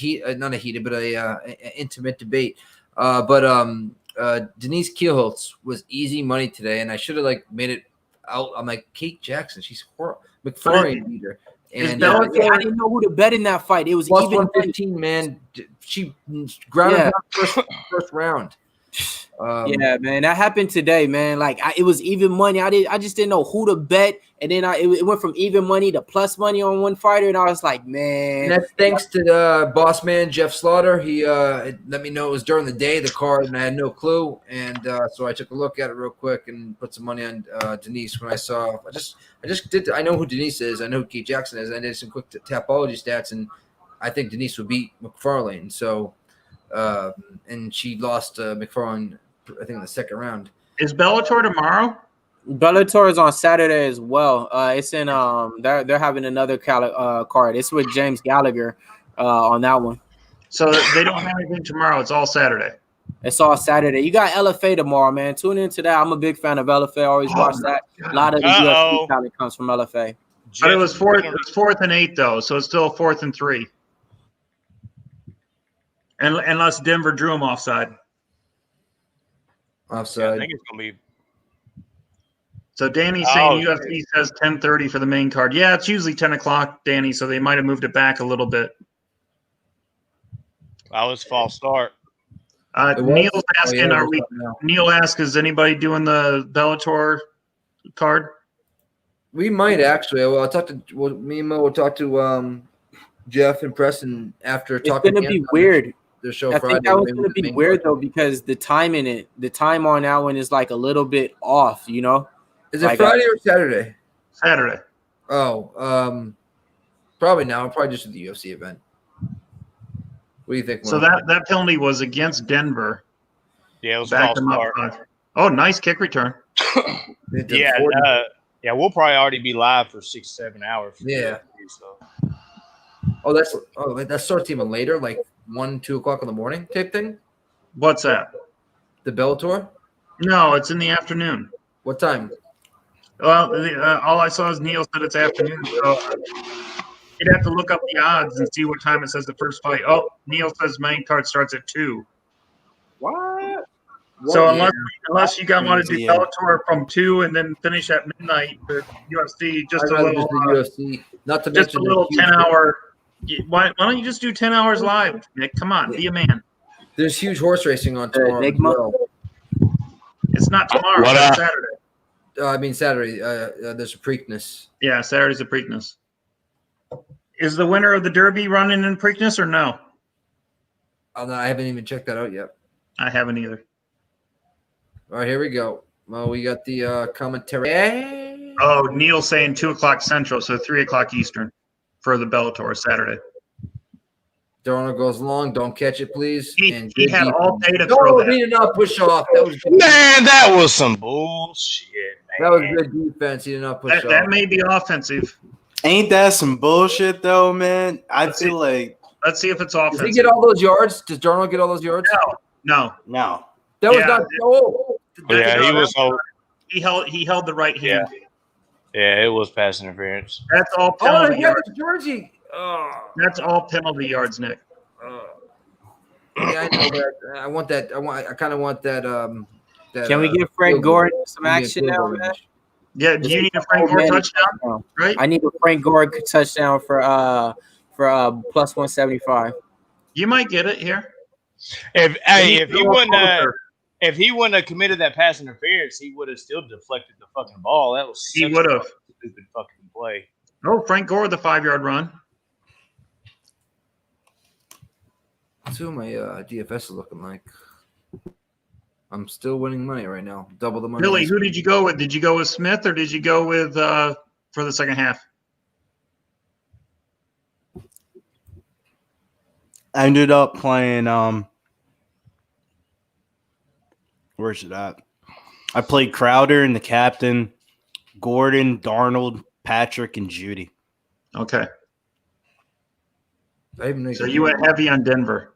S2: a heated, but a intimate debate. But Denise Keelholtz was easy money today, and I should have made it out. I'm like, Kate Jackson, she's horrible. McFlurry beat her. And
S3: Bellator-
S4: I didn't know who to bet in that fight. It was
S2: plus
S4: even
S2: 115, man. She ground and pound first round.
S4: Yeah, man, that happened today, man. Like it was even money. I just didn't know who to bet, and then it went from even money to plus money on one fighter, and I was like, man.
S2: And that's thanks to the boss man Jeff Slaughter. He let me know it was during the day, the card, and I had no clue. And so I took a look at it real quick and put some money on Denise when I saw. I just did. I know who Denise is. I know who Keith Jackson is. I did some quick Tapology stats, and I think Denise would beat McFarlane. So, and she lost McFarlane, I think, in the second round.
S3: Is Bellator tomorrow?
S4: Bellator is on Saturday as well. It's in they're having another card. It's with James Gallagher on that one.
S3: So they don't have anything tomorrow. It's all Saturday.
S4: It's all Saturday. You got LFA tomorrow, man. Tune into that. I'm a big fan of LFA. I always watch that. A lot of the UFC talent comes from LFA.
S3: But it was fourth. It was 4th and 8 though, so it's still 4th and 3. And unless Denver drew him offside.
S2: Offside.
S1: I think it's gonna be.
S3: So Danny's saying UFC says 10:30 for the main card. Yeah, it's usually 10 o'clock, Danny. So they might have moved it back a little bit.
S1: That was false start.
S3: Neil's asking, Neil asks, is anybody doing the Bellator card?
S2: We might actually. Well, me and Mo will talk to Jeff and Preston after talking.
S4: It's gonna be weird.
S2: The show
S4: I
S2: Friday.
S4: think that was gonna be weird though, because the time on that one is like a little bit off. You know,
S2: is it Friday or Saturday?
S3: Saturday.
S2: Oh, probably now. I'll probably just do the UFC event. What do you think?
S3: So that penalty was against Denver.
S1: Yeah, it was
S3: Back
S1: false
S3: them up.
S1: start.
S3: Oh, nice kick return.
S1: Yeah, we'll probably already be live for 6-7 hours.
S2: Yeah.
S1: So.
S2: That starts even later, like 1-2 o'clock in the morning type thing.
S3: What's that?
S2: The Bellator?
S3: No, it's in the afternoon.
S2: What time?
S3: Well, all I saw is Neil said it's afternoon, so you'd have to look up the odds and see what time it says the first fight. Oh, Neil says main card starts at 2.
S2: What?
S3: So unless you guys want to do Bellator from 2 and then finish at midnight with UFC, just a little
S2: UFC, not to
S3: just a little 10-hour. Why don't you just do 10 hours live, Nick? Come on, be a man.
S2: There's huge horse racing on tomorrow. As well.
S3: It's not tomorrow. It's Saturday.
S2: I mean Saturday. There's a Preakness.
S3: Yeah, Saturday's a Preakness. Is the winner of the Derby running in Preakness or no?
S2: I haven't even checked that out yet.
S3: I haven't either.
S2: All right, here we go. Well, we got the commentary.
S3: Oh, Neil's saying 2 o'clock Central, so 3 o'clock Eastern for the Bellator Saturday.
S2: Donald goes long. Don't catch it, please.
S3: He had all day to throw that.
S2: He did not push off.
S1: That was some bullshit, man.
S2: That was good defense. He did not push off.
S3: That may be offensive.
S5: Ain't that some bullshit, though, man? Let's see
S3: if it's offensive.
S2: Does he get all those yards? Does Darnold get all those yards?
S3: No.
S2: That was not.
S1: He was.
S3: He held the right hand.
S1: Yeah, it was pass interference.
S3: That's all penalty yards.
S2: Georgie.
S3: That's all penalty yards, Nick.
S2: Yeah, I know that. I want that. I kind of want that.
S4: Can we give Frank Gore some action now, man?
S3: Yeah. Do you need a Frank Gore touchdown? Right.
S4: I need a Frank Gore touchdown for plus 175.
S3: You might get it here.
S1: If he wouldn't have committed that pass interference, he would have still deflected the fucking ball. That was
S3: he would have
S1: stupid fucking play.
S3: Oh, Frank Gore, the 5-yard run.
S2: That's who my DFS is looking like. I'm still winning money right now. Double the money.
S3: Billy, who did you go with? Did you go with Smith or did you go with for the second half?
S5: I ended up playing where's it at? I played Crowder and the captain, Gordon, Darnold, Patrick, and Judy.
S3: Okay. So you went heavy on Denver.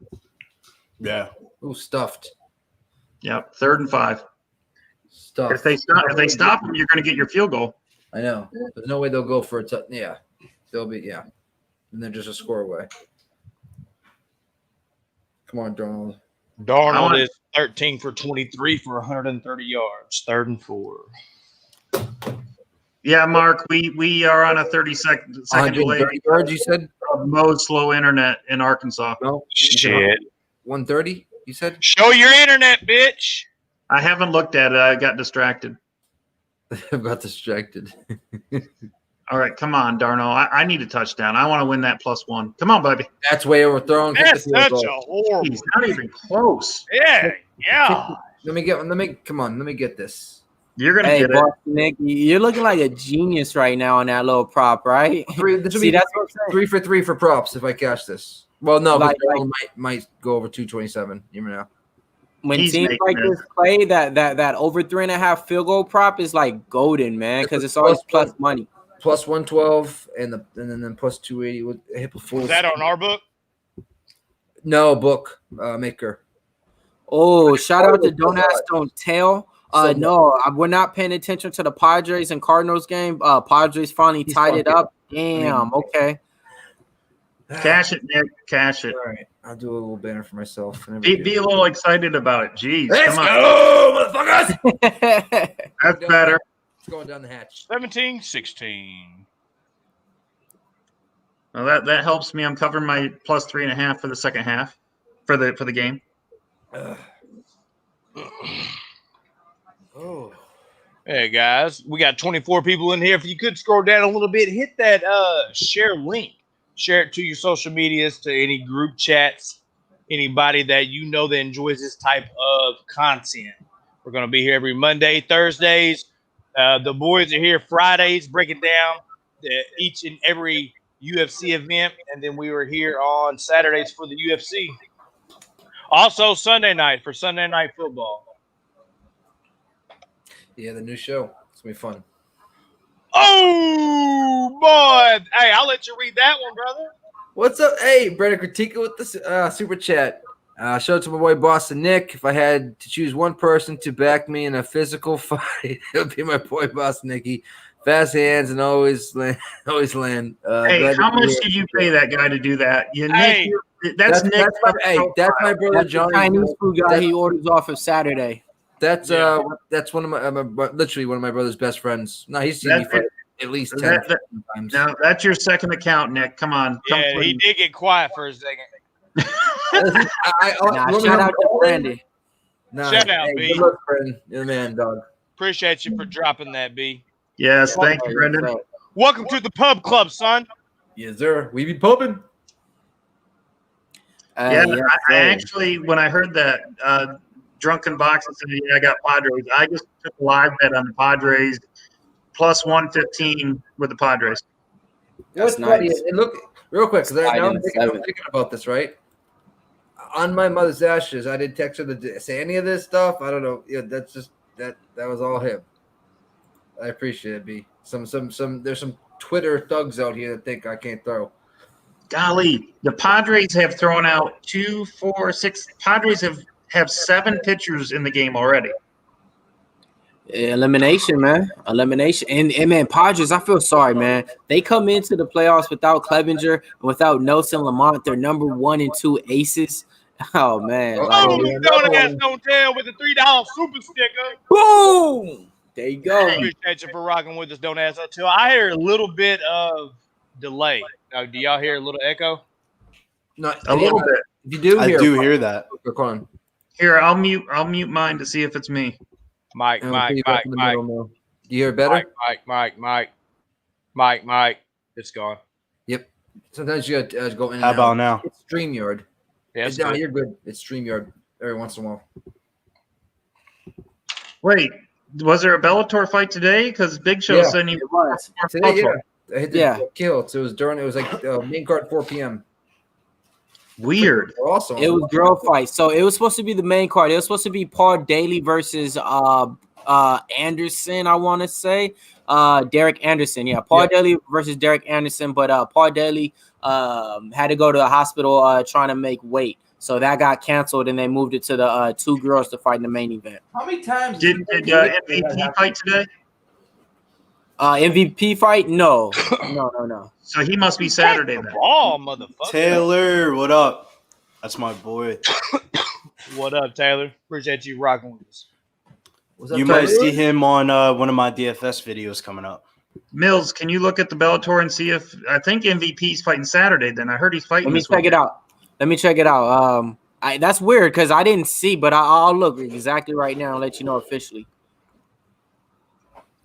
S5: Yeah.
S2: Ooh, stuffed.
S3: Yep. 3rd and 5.
S2: Stuffed.
S3: If they stop them, you're going to get your field goal.
S2: I know. There's no way they'll go for it. Yeah. They'll be, yeah. And then just a score away. Come on, Darnold.
S1: Darnold is 13 for 23 for 130 yards. 3rd and 4.
S3: Yeah, Mark, we are on a 30-second delay.
S2: 130 yards, you said?
S3: Most slow internet in Arkansas.
S2: No.
S1: Shit.
S2: 130, you said?
S1: Show your internet, bitch.
S3: I haven't looked at it. I got distracted.
S2: I got distracted.
S3: All right, come on, Darno. I need a touchdown. I want to win that +1. Come on, baby.
S2: That's way overthrown.
S1: That's such a horrible.
S3: He's not even close.
S1: Yeah.
S2: Let me get this.
S3: You're gonna
S4: Hey,
S3: get it.
S4: Boston Nick, you're looking like a genius right now on that little prop, right?
S2: This will
S4: See,
S2: be
S4: that's what I'm saying.
S2: 3 for 3 for props if I catch this. Well, no,
S4: Like-
S2: but might go over 227. You never know.
S4: When
S3: He's
S4: teams
S3: making
S4: like
S3: it.
S4: this play, that over 3.5 field goal prop is like golden, man, because it's always plus money.
S2: Plus 112 and then plus 280 with a hip of full.
S1: Is that on our book?
S2: No book maker.
S4: Oh, shout out to Don't Ask, Don't Tell.
S2: So-
S4: No, we're not paying attention to the Padres and Cardinals game. Padres finally
S2: He's
S4: tied it
S2: fucking-
S4: up. Damn. Okay.
S3: Cash it, Nick. Cash it.
S2: All right, I'll do a little banner for myself.
S3: Be a little excited about it. Jeez,
S2: Let's
S3: come on.
S2: go, motherfuckers!
S3: That's better.
S2: It's going down the hatch.
S1: 17-16.
S3: Well, that helps me. I'm covering my +3.5 for the second half for the game.
S2: Oh,
S1: Hey guys, we got 24 people in here. If you could scroll down a little bit, hit that share link. Share it to your social medias, to any group chats, anybody that you know that enjoys this type of content. We're going to be here every Monday, Thursdays. The boys are here Fridays, breaking down each and every UFC event, and then we were here on Saturdays for the UFC. Also Sunday night for Sunday Night Football.
S2: yeah, the new show. It's gonna be fun.
S1: Oh boy! Hey, I'll let you read that one, brother.
S2: What's up? Hey, Brenda Critica with the super chat. Shout out to my boy Boston Nick. If I had to choose one person to back me in a physical fight, it would be my boy Boston Nicky. Fast hands and always land.
S3: Hey, how much did you pay that guy to do that? You
S1: Hey.
S3: Nick, that's Nick.
S2: That's my brother
S4: That's the
S2: Johnny.
S4: Chinese food guy he orders off of Saturday.
S2: That's
S1: Yeah.
S2: that's one of my literally one of my brother's best friends. No, he's seen me fight at least 10 times.
S3: No, that's your second account, Nick. Come on. Come
S1: Yeah, he did get quiet for a second.
S4: Nah, shout out to Brandon.
S1: Shout out, B.
S2: Good luck, friend. You're the man, dog.
S1: Appreciate you for dropping that, B.
S3: Yes, thank you, Brendan.
S1: Welcome to the pub club, son.
S2: Yes, sir. We be pumping.
S3: Yeah, I actually, when I heard that drunken box and said, yeah, I got Padres, I just took a live bet on the Padres +115 with the Padres.
S2: What's
S4: That's
S2: funny
S4: nice.
S2: is, and look, real quick, because
S4: Slide
S2: now
S4: in
S2: I'm
S4: the
S2: thinking,
S4: seven.
S2: about this, right? On my mother's ashes, I didn't text her to say any of this stuff. I don't know. Yeah, that's just that was all him. I appreciate it, B. Some there's some Twitter thugs out here that think I can't throw.
S3: Golly, the Padres have thrown out 2, 4, 6. Padres have 7 pitchers in the game already.
S4: Elimination, man. Elimination. And man, Padres, I feel sorry, man. They come into the playoffs without Clevenger and without Nelson Lamont, their number 1 and 2 aces. Oh, man.
S2: Oh,
S4: Like,
S1: Boom, don't ask, don't tell with a $3 super sticker.
S4: boom! There you go.
S1: Appreciate you for rocking with us. Don't ask, don't tell. I hear a little bit of delay. Do y'all hear a little echo?
S2: No,
S3: A little bit.
S2: If you do
S5: I
S2: hear,
S5: do hear that.
S2: Come on.
S3: Here, I'll mute mine to see if it's me.
S1: Mike.
S2: Do you hear it better?
S1: Mike. It's gone.
S2: Yep. Sometimes you got to go in.
S5: How
S2: and
S5: about
S2: out.
S5: now?
S2: It's StreamYard.
S1: Yeah, it's
S2: No,
S1: good.
S2: you're good. It's StreamYard every once in a while.
S3: Wait, was there a Bellator fight today? Because Big Show
S2: Yeah.
S3: said he
S4: It was.
S2: Today, yeah. I hit the
S4: Yeah.
S2: kill. So it was like main card 4 p.m.
S3: Weird.
S2: Awesome.
S4: It was girl fight. So it was supposed to be the main card. It was supposed to be Paul Daly versus Anderson, I want to say. Derek Anderson. Yeah, Paul Daly versus Derek Anderson. But Paul Daly had to go to the hospital trying to make weight. So that got canceled, and they moved it to the 2 girls to fight in the main event.
S2: How many times
S3: Did MVP fight today?
S4: MVP fight? No. No.
S3: So he must be Saturday
S1: The
S3: then.
S1: ball, motherfucker.
S5: Taylor, what up? That's my boy.
S1: What up, Taylor? Appreciate you rocking with us.
S2: Was that
S5: You might
S2: Tyler?
S5: see him on one of my DFS videos coming up.
S3: Mills, can you look at the Bellator and see if I think MVP's fighting Saturday? Then I heard he's fighting.
S4: Let me
S3: this
S4: check it
S3: weekend.
S4: out. Let me check it out. That's weird because I didn't see, but I'll look exactly right now and let you know officially.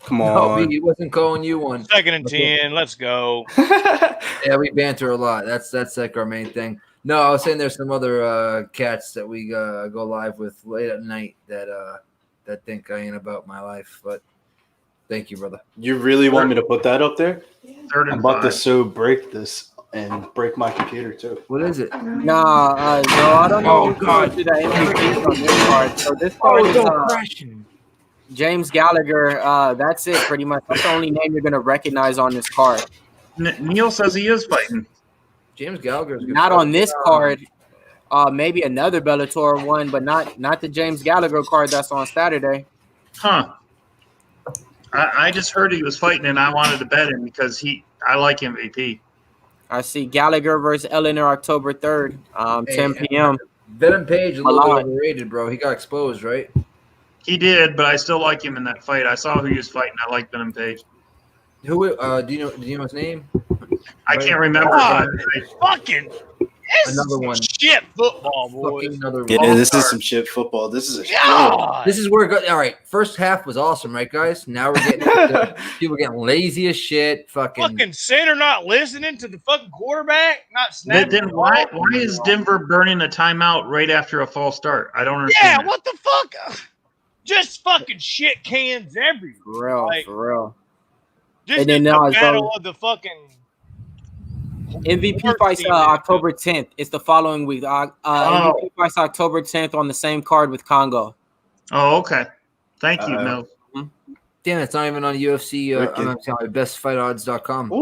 S5: Come
S2: No,
S5: on.
S2: he wasn't calling you one.
S1: 2nd and 10. Let's go.
S2: Yeah, we banter a lot. That's like our main thing. No, I was saying there's some other cats that we go live with late at night that think I ain't about my life. But thank you, brother.
S5: You really want me to put that up there?
S3: 3rd and
S5: I'm about
S3: 5.
S5: to break this and break my computer too.
S2: What is it?
S4: Nah, no, I don't know.
S2: Oh, God.
S4: Do that MVP on this card. So this card is
S2: crashing.
S4: James Gallagher. That's it, pretty much. That's the only name you're gonna recognize on this card.
S3: Neil says he is fighting.
S2: James Gallagher's good
S4: Not
S2: fight.
S4: on this card. Maybe another Bellator one, but not the James Gallagher card that's on Saturday.
S3: Huh. I just heard he was fighting, and I wanted to bet him because I like MVP.
S4: I see Gallagher versus Eleanor October 3rd, 10 p.m.
S2: Venom Page a little
S4: lot.
S2: bit overrated, bro. He got exposed, right?
S3: He did, but I still like him in that fight. I saw who he was fighting. I like Venom Page.
S2: Who? Do you know his name?
S3: I can't remember.
S1: God,
S3: But
S1: fucking
S2: Another one.
S1: shit football, boys.
S2: Fucking another
S5: Yeah,
S2: one.
S5: this is some shit football. This is a
S1: God.
S2: This is where it goes. All right, first half was awesome, right, guys? Now we're getting into people getting lazy as shit.
S1: Fucking center not listening to the fucking quarterback, not snapping.
S3: then
S1: the
S3: why
S1: ball.
S3: is Denver burning a timeout right after a false start? I don't understand.
S1: Yeah,
S3: that.
S1: what the fuck? Just fucking shit cans everywhere.
S4: For real,
S1: Like,
S4: for real.
S1: This
S4: And then
S1: is
S4: now
S1: the
S4: it's
S1: battle
S4: over.
S1: of the fucking
S4: MVP
S1: worst
S4: fights
S1: team.
S4: October 10th. It's the following week. MVP fights October 10th on the same card with Congo.
S3: Oh, okay. Thank you, Mel.
S2: Damn, it's not even on UFC. I'm sorry, bestfightodds.com.
S5: Ooh,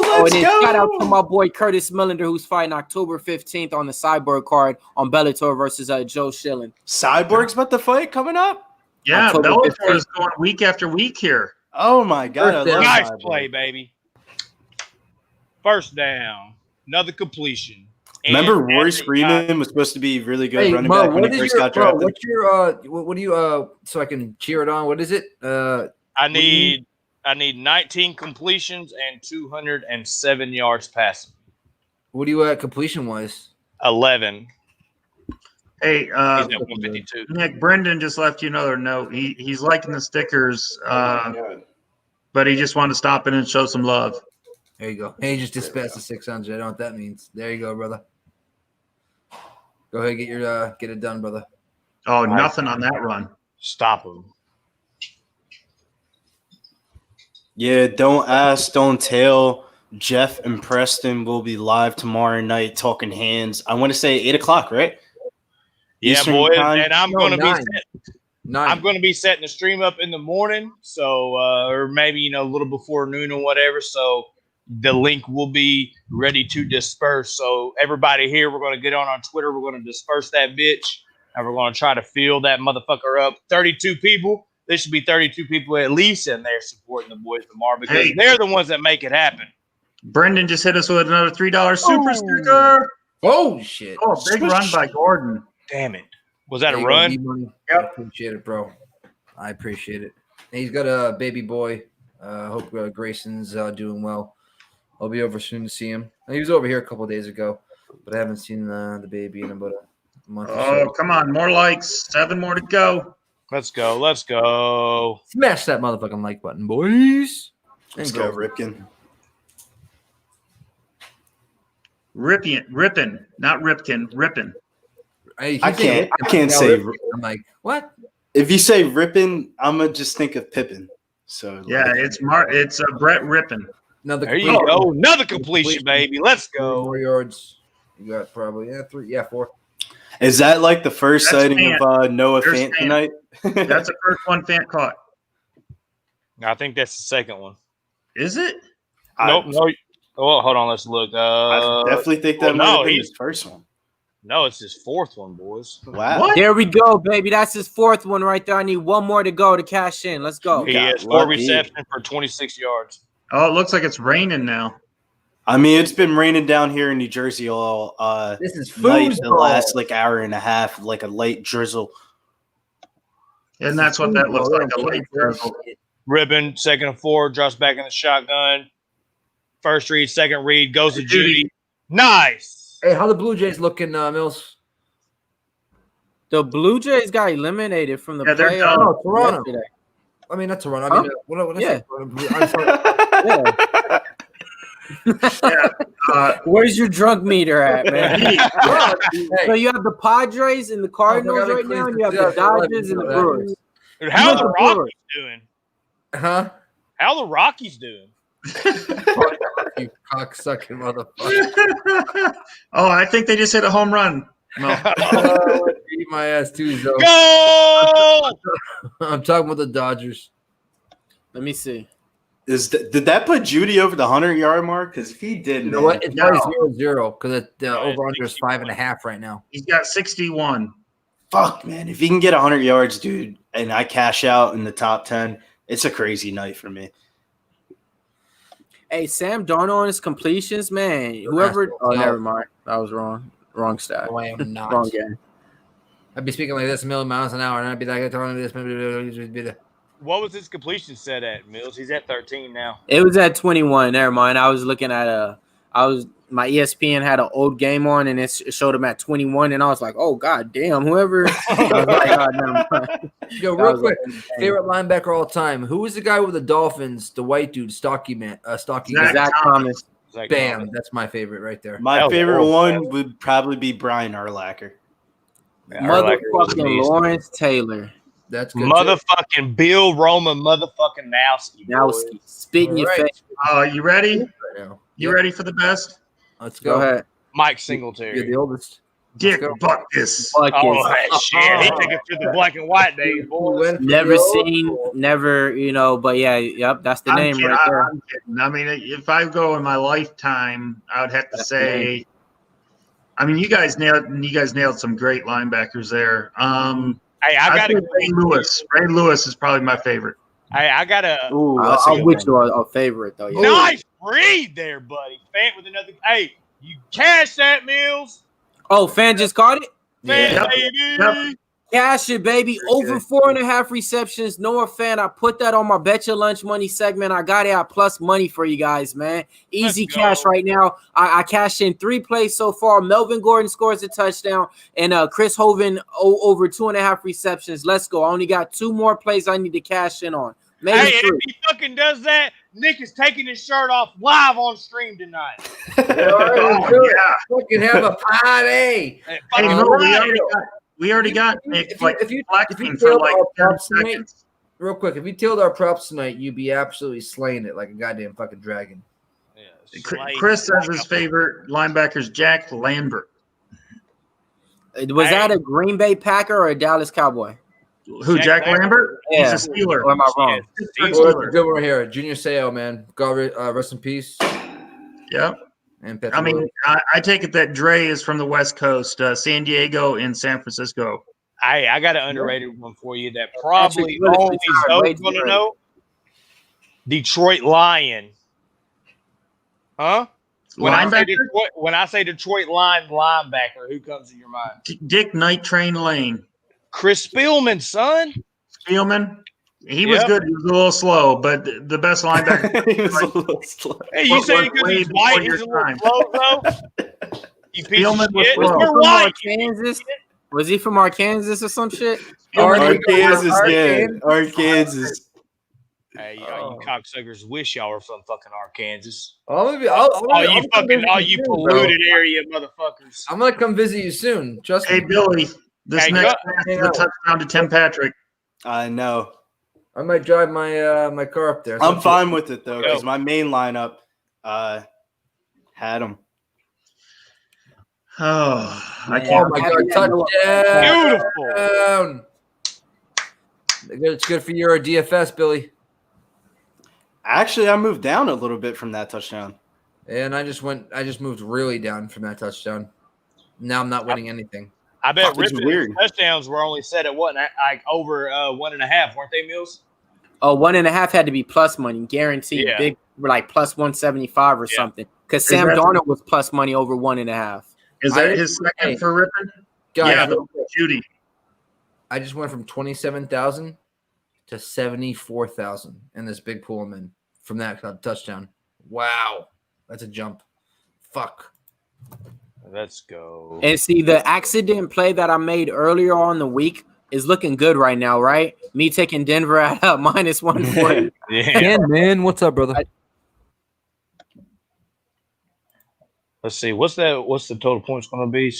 S4: Oh,
S5: let's
S4: and then shout out to
S5: go.
S4: my boy Curtis Millender, who's fighting October 15th on the Cyborg card on Bellator versus Joe Schilling.
S5: Cyborg's about to fight coming up.
S3: Yeah,
S4: October
S3: Bellator
S4: 15th.
S3: is going week after week here.
S5: Oh my god, I
S2: First
S5: love
S2: down.
S1: nice
S5: Cyborg.
S1: play, baby. First down, another completion.
S5: Remember
S1: And
S5: Royce
S1: at the-
S5: Freeman was supposed to be really good
S2: Hey,
S5: running
S2: Mo,
S5: back when
S2: what
S5: he
S2: is
S5: first
S2: your
S5: got
S2: bro?
S5: drafted.
S2: What's your what do you so I can cheer it on? What is it?
S1: I need 19 completions and 207 yards passing.
S2: What do you at completion wise?
S1: 11.
S3: Hey,
S1: He's at 152.
S3: Nick, Brendan just left you another note. He's liking the stickers, but he just wanted to stop in and show some love.
S2: There you go. Hey, you just dispatched the 600. I don't know what that means. There you go, brother. Go ahead, get it done, brother.
S3: Oh, nothing on that run.
S1: Stop him.
S5: Yeah, don't ask, don't tell. Jeff and Preston will be live tomorrow night talking hands. I want to say 8 o'clock, right?
S1: Yeah,
S5: Eastern
S1: boys.
S5: time?
S1: And I'm
S2: No,
S1: going to be
S2: 9. 9.
S1: I'm going to be setting the stream up in the morning, so or maybe a little before noon or whatever. So the link will be ready to disperse. So everybody here, we're going to get on Twitter. We're going to disperse that bitch, and we're going to try to fill that motherfucker up. 32 people. There should be 32 people at least in there supporting the boys tomorrow because they're the ones that make it happen.
S3: Brendan just hit us with another $3 super sticker.
S2: Oh shit!
S3: Oh, big run by Gordon.
S1: Damn it! Was that
S2: There
S1: a
S2: you go,
S1: run?
S2: D-Money. I appreciate it, bro. I appreciate it. And he's got a baby boy. Hope Grayson's doing well. I'll be over soon to see him. He was over here a couple of days ago, but I haven't seen the baby in about a month or
S3: Oh,
S2: so.
S3: come on. More likes. 7 more to go.
S1: Let's go. Let's go.
S2: Smash that motherfucking like button, boys.
S5: Let's
S2: And
S5: go, Ripken.
S3: Rippin', not Ripkin, Rippin'.
S2: I
S5: can't say.
S2: I'm like, what?
S5: If you say Rippin, I'm gonna just think of Pippin. So
S3: Yeah, it's Brett Rippin'.
S2: Another
S1: There you go. Another completion, baby. Let's go.
S2: 4 yards. You got probably 4.
S5: Is that like the first
S3: That's
S5: sighting
S3: Fant.
S5: of Noah
S3: There's
S5: Fant
S3: Fant.
S5: tonight?
S3: That's the first one Fant caught.
S1: I think that's the second one.
S3: Is it?
S1: Nope. No. Oh, hold on. Let's look.
S5: I definitely think that might have been his first one.
S1: No, it's his fourth one, boys.
S5: Wow.
S3: What?
S4: There we go, baby. That's his 4th one right there. I need one more to go to cash in. Let's go.
S1: He
S5: got
S1: has 4
S5: lucky.
S1: receptions for 26 yards.
S3: Oh, it looks like it's raining now.
S5: I mean, it's been raining down here in New Jersey all
S2: This is
S5: night, the
S2: foosball.
S5: last like hour and a half, like a light drizzle.
S3: And that's what that looks like, a light drizzle.
S1: Ribbon, 2nd and 4, drops back in the shotgun. First read, second read, goes to Judy. Nice.
S2: Hey, how the Blue Jays looking, Mills?
S4: The Blue Jays got eliminated from the
S3: they're
S4: playoffs.
S3: done.
S2: Oh, Toronto.
S4: yesterday.
S2: I mean, not Toronto. I mean, what
S4: Yeah.
S2: I'm sorry.
S4: Yeah. Where's your drunk meter at, man? So you have the Padres and the Cardinals right now, and you have the Dodgers and the Brewers.
S1: Dude, how are the Rockies doing?
S2: Huh?
S1: How the Rockies doing?
S2: You cocksucking motherfucker.
S3: Oh, I think they just hit a home run. No.
S2: Eat my ass too, though.
S1: Go!
S2: I'm talking about the Dodgers.
S4: Let me see.
S5: Did that put Judy over the 100-yard mark? Because if he did,
S2: You know what? It's
S3: No.
S2: probably 0-0 because the
S1: No, it's
S2: over-under is 5.5 right now.
S3: He's got 61.
S5: fuck, man. If he can get 100 yards, dude, and I cash out in the top 10, it's a crazy night for me.
S4: Hey, Sam Darnold on his completions, man. Whoever. Oh, never mind. I was wrong. Wrong stat.
S2: No, I am not.
S4: Wrong game.
S2: I'd be speaking like this a million miles an hour, and I'd be like, this.
S1: What was his completion set at, Mills? He's at 13 now.
S4: It was at 21. Never mind. I was looking at my ESPN had an old game on, and it showed him at 21, and I was like, oh god damn, whoever. I was like, oh, never mind.
S2: Yo, real quick, favorite linebacker all time. Who was the guy with the Dolphins? The white dude, stocky man, stocky guy.
S4: Zach Thomas.
S1: Like,
S2: Bam, that's my favorite right there.
S5: My favorite one would probably be Brian Urlacher.
S4: Motherfucking Lawrence Taylor.
S2: That's good.
S1: Motherfucking Bill Roman, motherfucking Nowski.
S4: Nowski. Spit in your face.
S3: You ready?
S2: Right now.
S3: You ready for the best?
S2: Let's
S4: Go
S2: go.
S4: ahead.
S1: Mike
S2: You're
S1: Singletary.
S2: the oldest.
S3: Dick
S2: go.
S3: Buckus.
S1: Oh, shit. He took it to the black and white days, boy.
S4: Never seen, never, but yeah, yep, that's the name right there.
S3: I'm kidding. I mean, if I go in my lifetime, I would have to say. I mean, you guys nailed some great linebackers there.
S1: Hey, I got
S3: Ray Lewis. Ray Lewis is probably my favorite.
S1: Hey, I got a
S4: I'll with you a favorite though. Yeah.
S1: nice read there, buddy. Fant with another. Hey, you cash that, Mills.
S4: Oh, fan just caught it.
S1: Fant,
S3: Yep.
S1: baby.
S3: Yep.
S4: Cash it, baby. Over 4.5 receptions. Noah Fan. I put that on my Bet Your Lunch Money segment. I got it at plus money for you guys, man. Easy
S1: Let's go.
S4: cash right now. I cashed in 3 plays so far. Melvin Gordon scores a touchdown, and Chris Hovan over 2.5 receptions. Let's go. I only got 2 more plays I need to cash in on. Maybe
S1: Hey,
S4: 3.
S1: if he fucking does that, Nick is taking his shirt off live on stream tonight.
S2: Fucking have a party.
S1: Hey,
S3: Hey,
S1: fucking
S3: no,
S1: right.
S3: we already got Nick
S2: if you
S3: flexing for
S2: tailed
S3: like
S2: our
S3: 10
S2: props tonight,
S3: seconds.
S2: real quick, if you tailed our props tonight, you'd be absolutely slaying it like a goddamn fucking dragon.
S1: Yeah,
S3: Chris says his favorite linebacker is Jack Lambert.
S4: Was that a Green Bay Packer or a Dallas Cowboy?
S3: Who, Jack Lambert?
S4: Yeah.
S3: He's a Steeler.
S4: Or am I wrong?
S3: He's a
S2: Good
S3: Steeler.
S2: one right here. Junior Seau, man. God rest in peace.
S3: Yeah.
S2: And
S3: I mean, I take it that Dre is from the West Coast, San Diego and San Francisco.
S1: I got an underrated one for you that probably
S4: Actually, really
S1: only
S4: good.
S1: Zoe's going to know. Detroit Lion. Huh? When I say Detroit Lion linebacker, who comes to your mind?
S3: Dick Night Train Lane.
S1: Chris Spielman, son.
S3: Spielman. He was good. He was a little slow, but the best linebacker.
S5: He was a little slow.
S1: Hey, you say because
S3: way
S1: he's
S3: before
S1: white,
S3: your
S1: he's a little
S3: time.
S1: slow, though? You piece of
S3: Spielman was
S1: shit.
S3: slow.
S1: We're
S4: From
S1: white.
S4: Arkansas? Was he from Arkansas or some shit?
S5: Arkansas, yeah. Arkansas.
S1: Hey, you cocksuckers wish y'all were from fucking Arkansas.
S2: I'll
S1: All you polluted area motherfuckers.
S2: I'm gonna come visit you soon. Trust
S3: Hey,
S2: me.
S3: Billy, this
S1: Hey,
S3: next pass is a touchdown to Tim Patrick.
S5: I know.
S2: I might drive my my car up there.
S5: I'm fine with it, though, because my main lineup had him.
S3: Oh, I
S2: Oh
S3: can't.
S2: my god! Touchdown!
S1: Beautiful.
S2: It's good for your DFS, Billy.
S5: Actually, I moved down a little bit from that touchdown.
S2: And I just moved really down from that touchdown. Now I'm not winning anything.
S1: I bet
S5: It's
S1: Ripken's
S5: weird.
S1: touchdowns were only set at what, like over 1.5, weren't they, Mills?
S4: Oh, 1.5 had to be plus money, guaranteed.
S1: Yeah.
S4: Big, like plus 175 or something. Because Sam
S3: that-
S4: Darnold was plus money over 1.5.
S3: Is that his second for Rippon?
S2: Guys,
S3: Yeah, Judy.
S2: I just went from 27,000 to 74,000 in this big pool I'm in from that touchdown. Wow. That's a jump. Fuck.
S1: Let's go.
S4: And see, the accident play that I made earlier on the week is looking good right now, right? Me taking Denver at minus 140.
S2: Yeah, man. What's up, brother?
S1: Let's see. What's the total points going to be?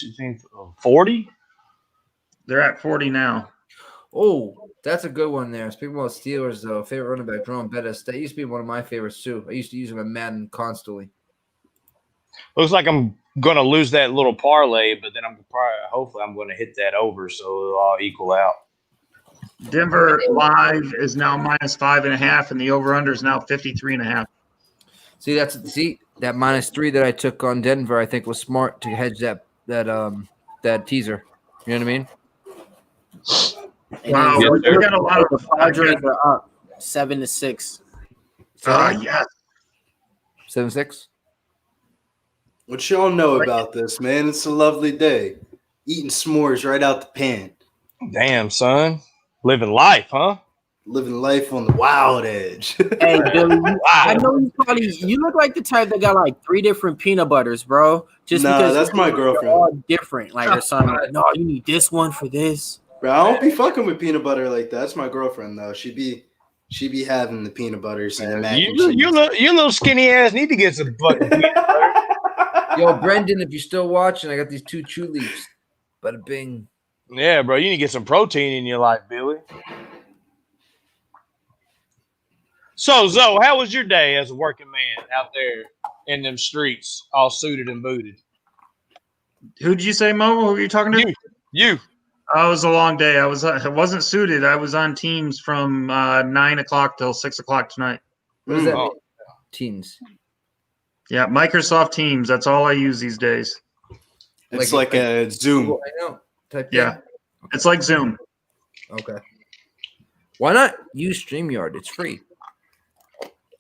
S1: 40?
S3: They're at 40 now.
S2: Oh, that's a good one there. Speaking about Steelers, though, favorite running back, Jerome Bettis. That used to be one of my favorites, too. I used to use him in Madden constantly.
S1: Looks like I'm going to lose that little parlay, but then hopefully I'm going to hit that over, so it'll all equal out.
S3: Denver live is now minus 5.5, and the over/under is now 53.5.
S2: See, that -3 that I took on Denver, I think was smart to hedge that teaser. You know what I mean?
S3: Wow,
S1: Yeah,
S3: we got a lot of
S4: The Padres are up 7-6.
S3: yes.
S2: 7-6.
S5: What y'all know about this, man? It's a lovely day. Eating s'mores right out the pan.
S1: Damn, son. Living life, huh?
S5: Living life on the wild edge.
S4: Hey, Billy, I
S1: Wow.
S4: know you look like the type that got like 3 different peanut butters, bro. Just
S5: Nah,
S4: because
S5: that's my
S4: they're
S5: girlfriend.
S4: all different. Like there's something like, no, you need this one for this.
S5: Bro, I don't be fucking with peanut butter like that. That's my girlfriend, though. She be having the peanut butters and the mac and cheese.
S1: You little skinny ass need to get some fucking peanut butter.
S2: Yo, Brendan, if you're still watching, I got these 2 chew leaves. Bada bing.
S1: Yeah, bro, you need to get some protein in your life, Billy. So, Zoe, how was your day as a working man out there in them streets, all suited and booted?
S3: Who'd you say, Mo? Who are you talking to?
S1: You.
S3: Oh, it was a long day. I wasn't suited. I was on Teams from 9 o'clock till 6 o'clock tonight.
S2: What does that
S1: Oh.
S2: mean? Teens.
S3: Yeah, Microsoft Teams. That's all I use these days.
S5: It's like a Zoom.
S2: I know. Type
S3: Yeah.
S2: thing.
S3: It's like Zoom.
S2: Okay. Why not use StreamYard? It's free.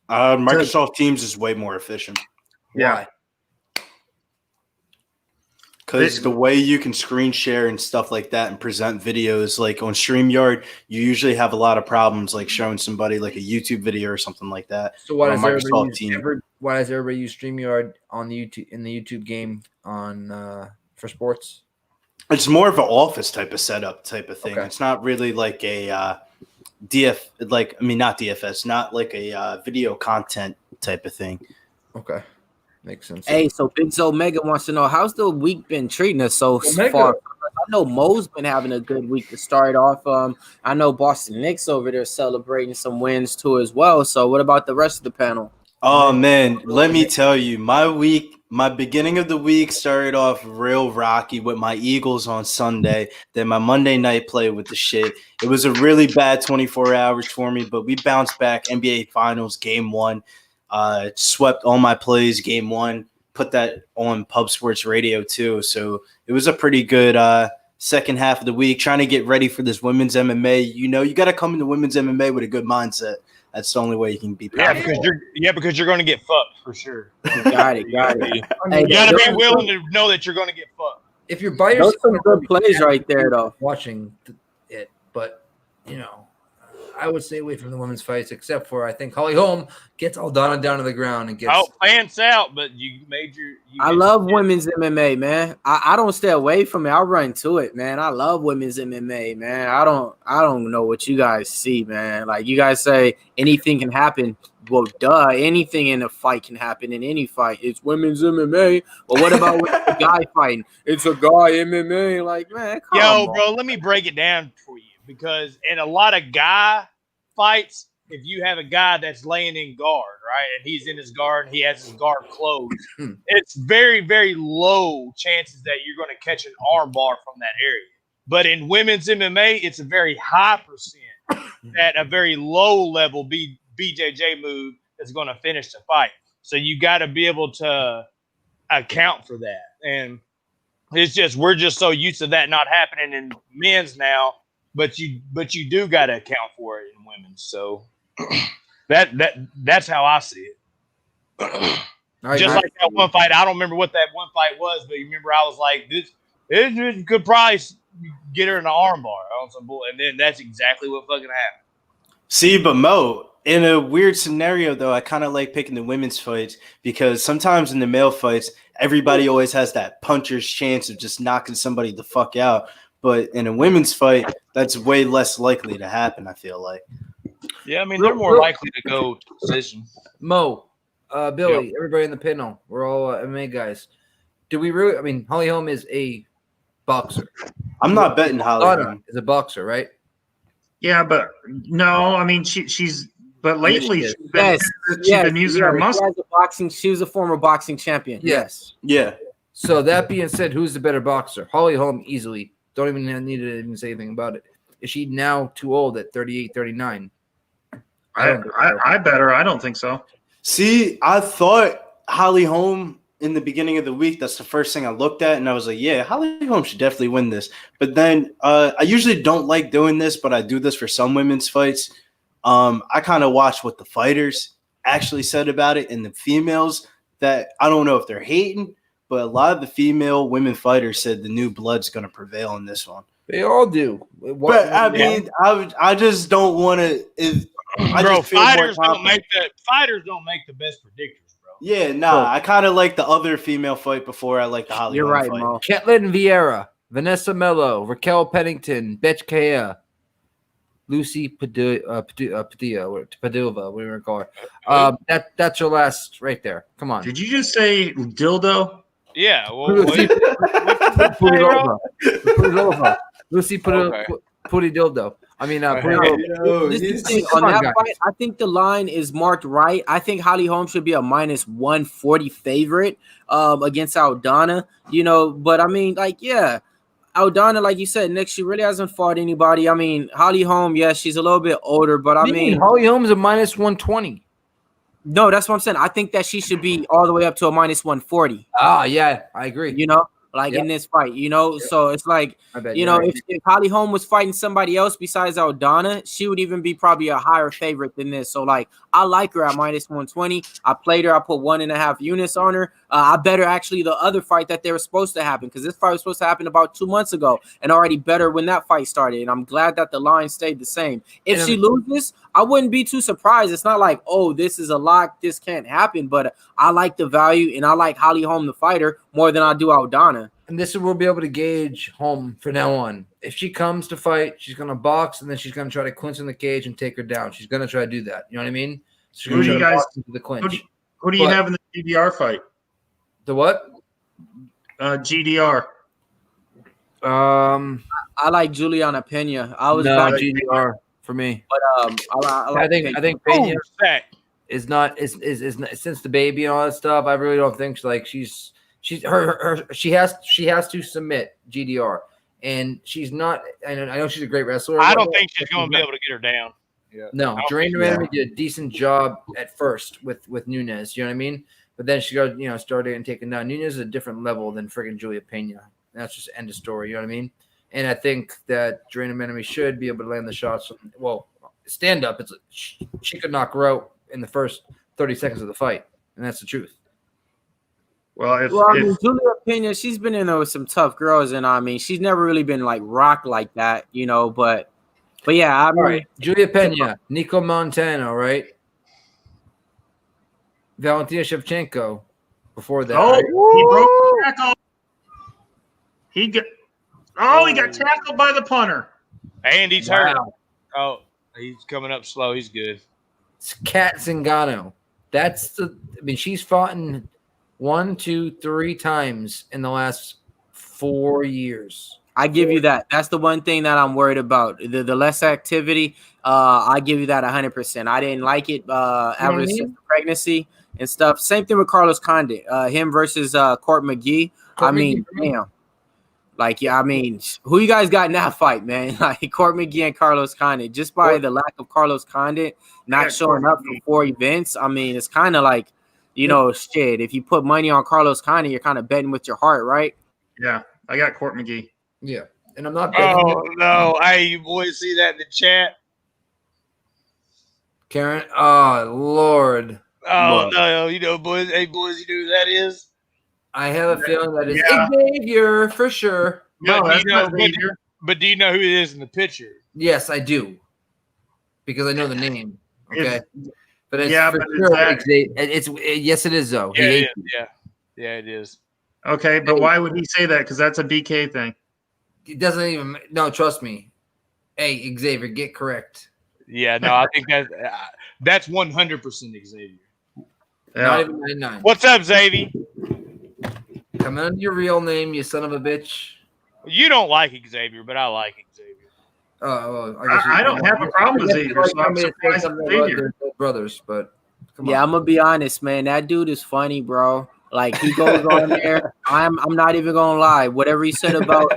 S5: Microsoft Teams is way more efficient.
S3: Yeah.
S2: Why?
S5: Because the way you can screen share and stuff like that and present videos, like on StreamYard, you usually have a lot of problems, like showing somebody like a YouTube video or something like that.
S2: So why
S5: on
S2: does
S5: a
S2: everybody
S5: Microsoft
S2: use,
S5: Team.
S2: why does everybody use StreamYard on the YouTube game on for sports?
S5: It's more of an office type of setup type of thing.
S2: Okay.
S5: It's not really like a not DFS, not like a video content type of thing.
S2: Okay. Makes sense.
S4: Hey, so Big Zo Mega wants to know, how's the week been treating us so
S2: Omega.
S4: far? I know Mo's been having a good week to start off. I know Boston Knicks over there celebrating some wins too as well. So what about the rest of the panel?
S5: Oh man, let me tell you, my beginning of the week started off real rocky with my Eagles on Sunday. Then my Monday night play with the shit. It was a really bad 24 hours for me, but we bounced back. NBA Finals Game 1, swept all my plays Game 1. Put that on Pub Sports Radio too. So it was a pretty good second half of the week. Trying to get ready for this women's MMA. You know, you got to come into women's MMA with a good mindset. That's the only way you can be powerful.
S1: Because you're going to get fucked for sure.
S4: Got it.
S1: You
S4: Hey,
S1: got to be willing to know that you're going to get fucked.
S2: If you're by
S4: Those
S2: yourself,
S4: some good plays right there, though.
S2: watching it, but I would stay away from the women's fights, except for I think Holly Holm gets Aldana down to the ground and gets.
S1: Oh, pants out, but you made your.
S4: I love women's MMA, man. I don't stay away from it. I run to it, man. I love women's MMA, man. I don't know what you guys see, man. Like you guys say anything can happen. Well, duh, anything in a fight can happen in any fight. It's women's MMA. Well, what about when it's a guy fighting? It's a guy MMA. Like, man, come on.
S1: Bro, let me break it down for you because in a lot of guy fights, if you have a guy that's laying in guard, right, and he's in his guard and he has his guard closed, it's very, very low chances that you're going to catch an arm bar from that area. But in women's MMA, it's a very high percent that a very low level BJJ move is going to finish the fight. So you got to be able to account for that. And it's just we're just so used to that not happening in men's now, but you do got to account for it in women's. So that's how I see it. Just like that one fight, I don't remember what that one fight was, but you remember I was like, this could probably get her in an arm bar on some bull, and then that's exactly what fucking happened.
S5: See, but Mo, in a weird scenario, though, I kind of like picking the women's fights because sometimes in the male fights, everybody always has that puncher's chance of just knocking somebody the fuck out. But in a women's fight, that's way less likely to happen, I feel like.
S1: Yeah, I mean, they're more likely to go to decision.
S2: Mo, Billy, everybody in the panel, we're all MMA guys. Do we really? I mean, Holly Holm is a boxer.
S5: I'm not betting Holly Holm.
S2: Is a boxer, right?
S3: Yeah, but no, I mean she's. But lately, she's been using her muscle.
S4: She was a former boxing champion. Yes.
S5: Yeah.
S2: So that being said, who's the better boxer? Holly Holm easily. Don't even need to even say anything about it. Is she now too old at 38, 39?
S3: I bet her. I don't think so.
S5: See, I thought Holly Holm in the beginning of the week. That's the first thing I looked at, and I was like, yeah, Holly Holm should definitely win this. But then I usually don't like doing this, but I do this for some women's fights. I kind of watch what the fighters actually said about it, and the females that I don't know if they're hating, but a lot of the female women fighters said the new blood's going to prevail in this one.
S2: They all do.
S5: But I mean, I just don't want to.
S1: Bro, fighters don't make the best predictors, bro.
S5: Yeah, I kind of like the other female fight before I like the Holly Holm fight.
S4: Mo.
S2: Ketlin Vieira, Vanessa Mello, Raquel Pennington, Betch Kea, Lucy Padilla, whatever we call her. That's your last right there. Come on.
S3: Did you just say dildo?
S1: Yeah. Well,
S2: Lucy Pudildo. I mean,
S4: on that fight, I think the line is marked right. I think Holly Holm should be a minus 140 favorite against Aldana. But I mean, Aldana, like you said, Nick, she really hasn't fought anybody. I mean, Holly Holm, she's a little bit older, but I mean,
S2: Holly Holm's a minus 120.
S4: No, that's what I'm saying. I think that she should be all the way up to a minus 140.
S2: Ah, yeah, I agree.
S4: In this fight, so it's like, if Holly Holm was fighting somebody else besides Aldana, she would even be probably a higher favorite than this. So, I like her at minus 120. I played her. I put 1.5 units on her. I bet her actually the other fight that they were supposed to happen, because this fight was supposed to happen about 2 months ago and already better when that fight started. And I'm glad that the line stayed the same. If she loses, I wouldn't be too surprised. It's not like, oh, this is a lock, this can't happen. But I like the value, and I like Holly Holm, the fighter, more than I do Aldana.
S2: And this we'll be able to gauge Holm from now on. If she comes to fight, she's going to box, and then she's going to try to clinch in the cage and take her down. She's going to try to do that. You know what I mean? So
S3: who do you guys
S2: into the clinch?
S3: Who do you have in the GDR fight?
S2: The what?
S3: GDR.
S2: I
S4: like Juliana Pena.
S2: GDR for me.
S4: But I
S2: think Pena is not since the baby and all that stuff. I really don't think she has to submit GDR, and she's not. I know she's a great wrestler.
S1: I don't think she's going to be able to get her down.
S2: Yeah. No, Joanna Manning did a decent job at first with Nunes. You know what I mean? But then she got started and taken down. Nunes is a different level than friggin' Julia Pena. That's just end of story. You know what I mean? And I think that Joanna Manning should be able to land the shots. Well, stand up. She could knock her out in the first 30 seconds of the fight, and that's the truth.
S3: Well,
S4: Julia Pena, she's been in there with some tough girls, and I mean, she's never really been rocked like that, But yeah,
S2: right. Julia Pena, Nico Montano, right? Valentina Shevchenko. Before that,
S3: right? He broke the tackle. He got tackled by the punter,
S1: and he's hurt. Oh, he's coming up slow. He's good.
S2: It's Kat Zingano. She's fought in 1, 2, 3 times in the last 4 years.
S4: I give you that. That's the one thing that I'm worried about. The less activity, I give you that 100%. I didn't like it ever since pregnancy and stuff. Same thing with Carlos Condit. Him versus Court McGee. Who you guys got in that fight, man? Court McGee and Carlos Condit. Just by the lack of Carlos Condit not showing up for 4 events, it's kind of like, shit. If you put money on Carlos Condit, you're kind of betting with your heart, right?
S3: Yeah, I got Court McGee.
S2: Yeah, and I'm not.
S1: Oh no! Hey, you boys, see that in the chat?
S2: Karen. Oh Lord.
S1: Oh no! Boys. Hey, boys, you know who that is?
S2: I have a feeling that is Xavier for sure.
S1: But do you know who it is in the picture?
S2: Yes, I do. because I know the name. Okay, but it's
S3: Yeah,
S2: for
S3: but is
S2: sure
S3: that-
S2: It's yes, it is though. He
S1: Yeah, it
S2: hates
S1: is. Yeah, it is.
S3: Okay, but why would he say that? Because that's a BK thing.
S2: It doesn't even. No, trust me. Hey, Xavier, get correct.
S1: Yeah, no, I think that's 100% Xavier.
S2: Not
S3: Yeah.
S2: even 99.
S1: What's up, Xavier?
S2: Come under your real name, you son of a bitch.
S1: You don't like Xavier, but I like Xavier.
S2: Oh, well,
S3: I don't have a problem with Xavier, so I'm surprised at Xavier.
S2: They're brothers, but come
S4: Yeah,
S2: on.
S4: I'm gonna be honest, man. That dude is funny, bro. Like he goes on there. I'm not even gonna lie. Whatever he said about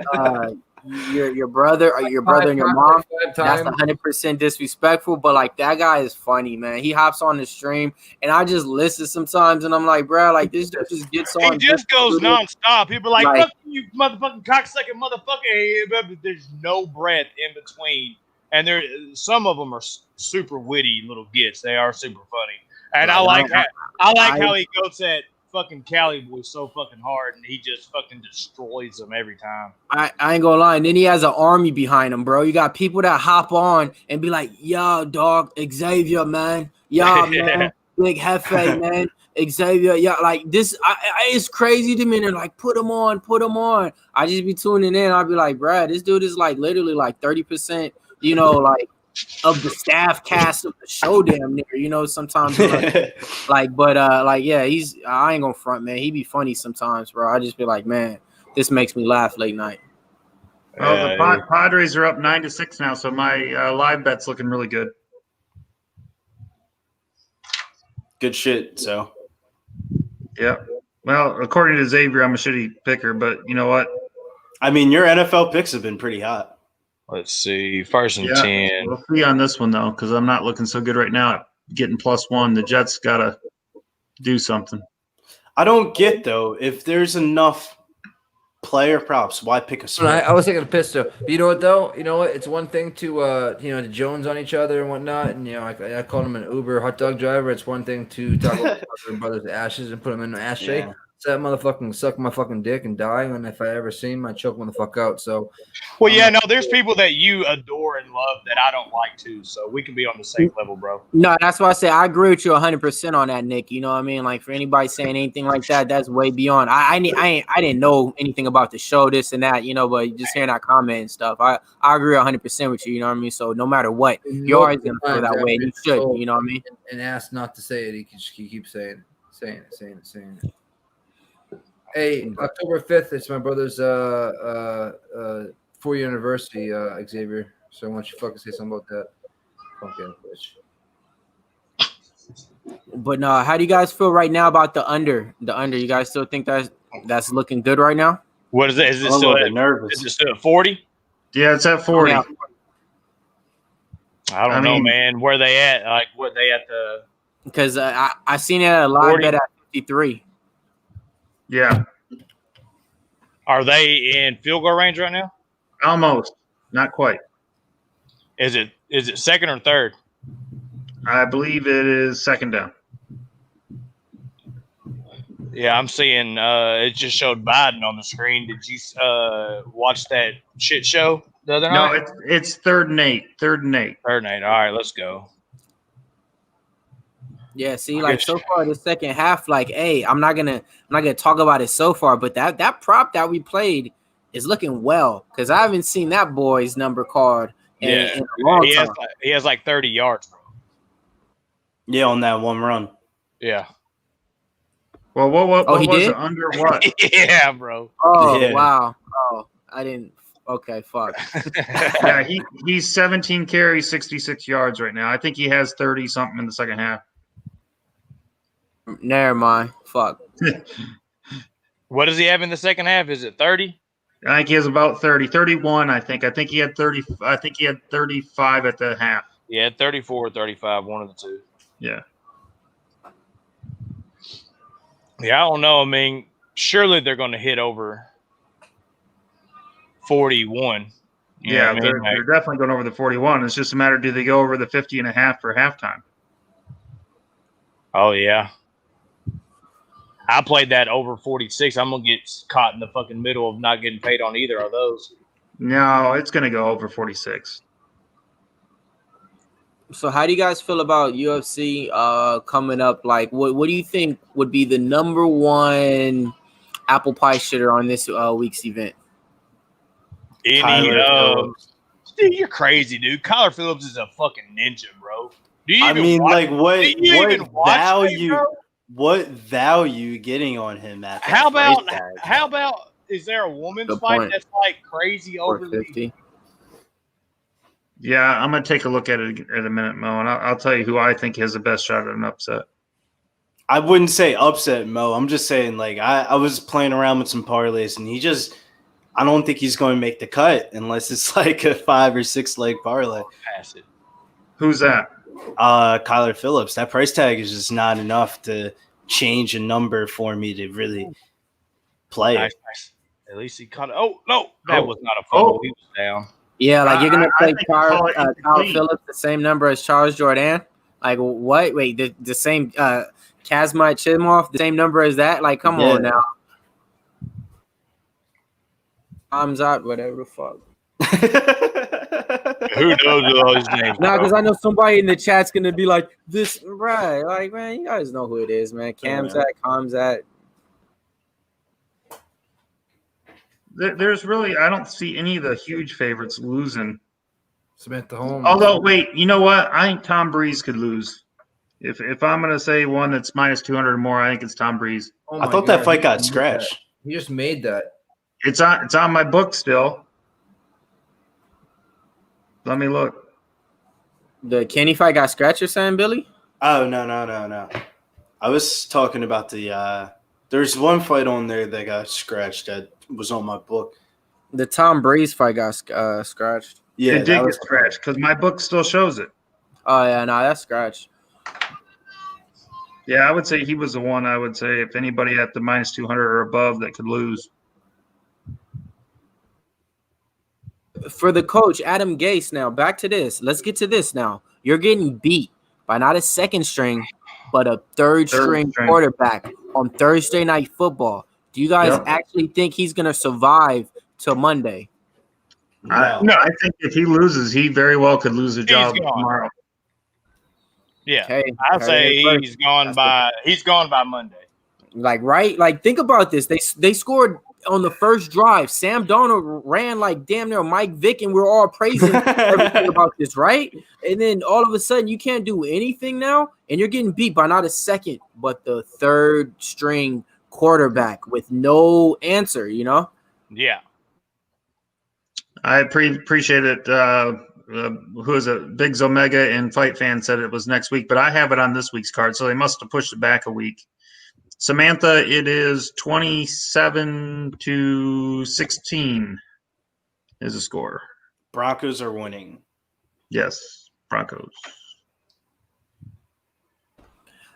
S4: your brother or your brother and your mom, that's 100% disrespectful. But like that guy is funny, man. He hops on the stream and I just listen sometimes, and I'm like, bro, like this dude just gets on.
S1: He just goes nonstop. People are like,
S4: Like-
S1: fuck you, motherfucking cocksucking motherfucker. But there's no breath in between. And there, some of them are super witty little gits. They are super funny. And I like how he goes at fucking Cali boy so fucking hard, and he just fucking destroys them every time.
S4: I ain't gonna lie. And then he has an army behind him, bro. You got people that hop on and be like, yo, dog, Xavier, man. Yeah, man. Big Hefe, man. Xavier, yeah, like this, it's crazy to me. And they're like, put him on. I just be tuning in. I'll be like, bruh, this dude is like literally like 30%, you know, like of the staff cast of the show damn near, you know, sometimes like, but yeah, I ain't gonna front, man. He be funny sometimes, bro. I just be like, man, this makes me laugh late night.
S3: Well, the Padres are up 9-6 now, so my live bet's looking really good.
S5: Good shit. So,
S3: Yeah. Well, according to Xavier, I'm a shitty picker, but you know what?
S5: I mean, your NFL picks have been pretty hot.
S1: Let's see. First and
S3: Yeah,
S1: 10.
S3: we'll see on this one though, because I'm not looking so good right now at getting +1. The Jets gotta do something.
S5: I don't get though if there's enough player props, why pick a spread?
S2: I was thinking of pistol. But you know what though? You know what? It's one thing to to Jones on each other and whatnot, and I called him an Uber hot dog driver. It's one thing to talk about my brother's ashes and put him in an ashtray.
S5: Yeah.
S2: So that motherfucking suck my fucking dick and die, and if I ever see him, I choke him the fuck out. So,
S1: Well, yeah, no, there's people that you adore and love that I don't like too, so we can be on the same level, bro.
S4: No, that's why I say I agree with you 100% on that, Nick. You know what I mean? Like for anybody saying anything like that, that's way beyond. I didn't know anything about the show, this and that, you know, but just hearing that comment and stuff, I agree 100% with you. You know what I mean? So no matter what, you're always gonna feel that way, and you should. You know what I mean?
S2: and asked not to say it, he keeps saying it. Hey, October 5th, it's my brother's 4-year anniversary, Xavier. So why don't you fucking say something about that? Fucking bitch.
S4: But no, how do you guys feel right now about the under? The under, you guys still think that's looking good right now?
S1: What is it? Is it
S5: I'm a
S1: still
S5: little
S1: at
S5: bit nervous.
S1: Is it still at 40?
S3: Yeah, it's at 40.
S4: Yeah.
S1: I don't
S3: I
S1: know,
S3: mean-
S1: man. Where they at? Like, what they at the?
S4: Because I seen it at a live
S1: 40?
S4: bet at 53.
S3: Yeah,
S1: Are they in field goal range right now?
S3: almost. Not quite.
S1: Is it second or third?
S3: I believe it is second down.
S1: Yeah, I'm seeing. It just showed Biden on the screen. Did you watch that shit show the other
S3: No,
S1: night?
S3: it's 3rd and 8. 3rd and 8.
S1: Third night. All right, let's go.
S4: Yeah, see, like so far the second half, like, hey, I'm not gonna talk about it so far, but that prop that we played is looking well because I haven't seen that boy's number card in a long time.
S1: He has like 30 yards, bro.
S5: Yeah, on that one run.
S1: Yeah.
S3: Well, what
S4: he
S3: was
S4: did?
S3: it? Under what?
S1: Yeah, bro.
S4: Oh
S5: Yeah.
S4: wow! Oh, I didn't. Okay, fuck.
S3: Yeah, he's 17 carries, 66 yards right now. I think he has 30 something in the second half.
S4: Never mind. Fuck.
S1: What does he have in the second half? Is it 30?
S3: I think he has about 30, 31. I think he had 30. I think he had 35 at the half.
S1: Yeah, 34 or 35, one of the two.
S3: Yeah.
S1: Yeah, I don't know. I mean, surely they're going to hit over 41. You know
S3: Yeah,
S1: what I mean?
S3: they're definitely going over the 41. It's just a matter, do they go over the 50 and a half for halftime?
S1: Oh, yeah. I played that over 46. I'm going to get caught in the fucking middle of not getting paid on either of those.
S3: No, it's going to go over 46.
S4: So how do you guys feel about UFC coming up? Like, what do you think would be the number one apple pie shitter on this week's event?
S5: Kyler Phillips.
S1: Dude, you're crazy, dude. Kyler Phillips is a fucking ninja, bro. Do you
S5: I
S1: even
S5: mean,
S1: watch,
S5: like, what
S1: do you even watch
S5: value?
S1: him, bro?
S5: What value getting on him at?
S1: How about
S5: price tag?
S1: how about is there a women's
S4: Good
S1: fight
S4: point.
S1: that's like crazy overly?
S4: 450.
S3: Yeah, I'm gonna take a look at it in a minute, Mo, and I'll tell you who I think has the best shot at an upset.
S5: I wouldn't say upset, Mo. I'm just saying, like, I was playing around with some parlays, and I don't think he's going to make the cut unless it's like a 5 or 6 leg parlay.
S1: Pass it.
S3: Who's that?
S5: Kyler Phillips. That price tag is just not enough to change a number for me to really play
S1: Nice,
S5: it.
S1: nice. At least he caught it. Oh no, that was not a fumble. He was down.
S4: Yeah, like you're gonna
S3: I
S4: play
S3: think call it
S4: Kyle
S3: incomplete.
S4: Phillips the same number as Charles Jourdain. Like what? Wait, the same Kazma Chimoff, the same number as that? Like, come on now. Time's out, whatever the fuck.
S1: Who knows all his names?
S4: Nah,
S1: bro?
S4: because I know somebody in the chat's gonna be like, this right. Like, man, you guys know who it is, man. Kamzat, Kamzat.
S3: There's really, I don't see any of the huge favorites losing.
S2: Samantha Holmes.
S3: Although, wait, you know what? I think Tom Breeze could lose. If I'm gonna say one that's minus 200 or more, I think it's Tom Breeze.
S2: Oh
S5: I
S2: my
S5: thought
S2: God,
S5: that fight
S2: he
S5: got
S2: just made
S5: scratched.
S2: that. He just made that.
S3: It's on my book still. Let me look.
S4: The Kenny fight got scratched, you're saying, Billy?
S5: Oh, no. I was talking about there's one fight on there that got scratched that was on my book.
S4: The Tom Breeze fight got scratched.
S5: Yeah,
S3: It did get scratched because my book still shows it.
S4: Oh yeah, no, that's scratched.
S3: Yeah, I would say he was the one. I would say if anybody at the minus 200 or above that could lose.
S4: For the coach, Adam Gase, now back to this. Let's get to this now. You're getting beat by not a second string, but a third string quarterback on Thursday Night Football. Do you guys actually think he's going to survive till Monday?
S3: No, I think if he loses, he very well could lose a job
S1: gone.
S3: tomorrow.
S1: Yeah,
S4: Okay.
S1: I'd say he's gone by Monday.
S4: Like, right? Like, think about this. They scored on the first drive. Sam Darnold ran like damn near Mike Vick, and we're all praising everything about this, right? And then all of a sudden, you can't do anything now, and you're getting beat by not a second, but the third string quarterback with no answer, you know?
S1: Yeah.
S3: I appreciate it. Who is it? Biggs Omega and Fight Fan said it was next week, but I have it on this week's card, so they must have pushed it back a week. Samantha, it is 27-16 is the score.
S5: Broncos are winning.
S3: Yes, Broncos.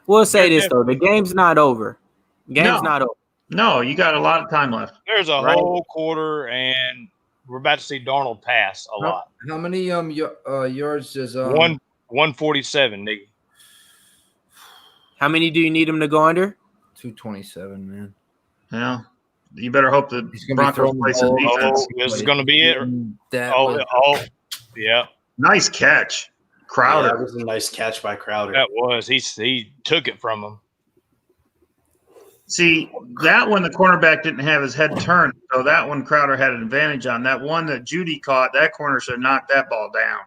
S4: We'll say this, though. The game's not over.
S3: No.
S4: Not over.
S3: No, you got a lot of time left.
S1: There's a whole quarter, and we're about to see Darnold pass a lot.
S2: How many yards does
S1: 147, nigga.
S4: How many do you need him to go under?
S2: 227, man.
S3: Yeah. You better hope that
S2: He's gonna be
S3: Broncos
S2: throwing
S3: play
S2: the
S3: some
S2: ball.
S3: defense.
S1: This is going to be it. Yeah.
S3: Nice catch. Crowder.
S5: Yeah, that was a nice catch by Crowder.
S1: That was. He took it from him.
S3: See, that one the cornerback didn't have his head turned, so that one Crowder had an advantage on. That one that Judy caught, that corner should have knocked that ball down.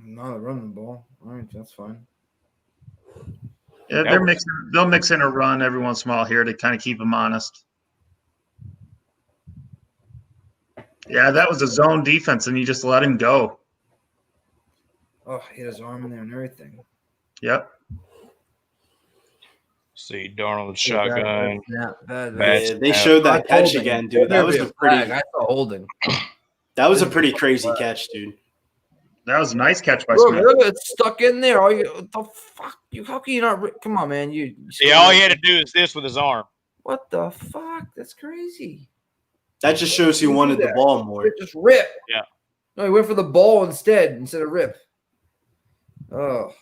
S2: Not running the ball. All right, that's fine.
S3: Yeah, they'll mix in a run every once in a while here to kind of keep them honest. Yeah, that was a zone defense, and you just let him go.
S2: Oh, he had his arm in there and everything.
S3: Yep.
S1: See Darnold shotgun.
S5: They showed that catch again, dude. That was a pretty.
S2: I saw holding.
S5: That was a pretty crazy catch, dude.
S3: That was a nice catch by
S2: Look,
S3: Smith.
S2: it's stuck in there. What the fuck? How can you not? Come on, man.
S1: All he had to do is this with his arm.
S2: What the fuck? That's crazy.
S5: That just shows he wanted the ball more.
S2: Just rip.
S1: Yeah.
S2: No, he went for the ball instead of rip. Oh.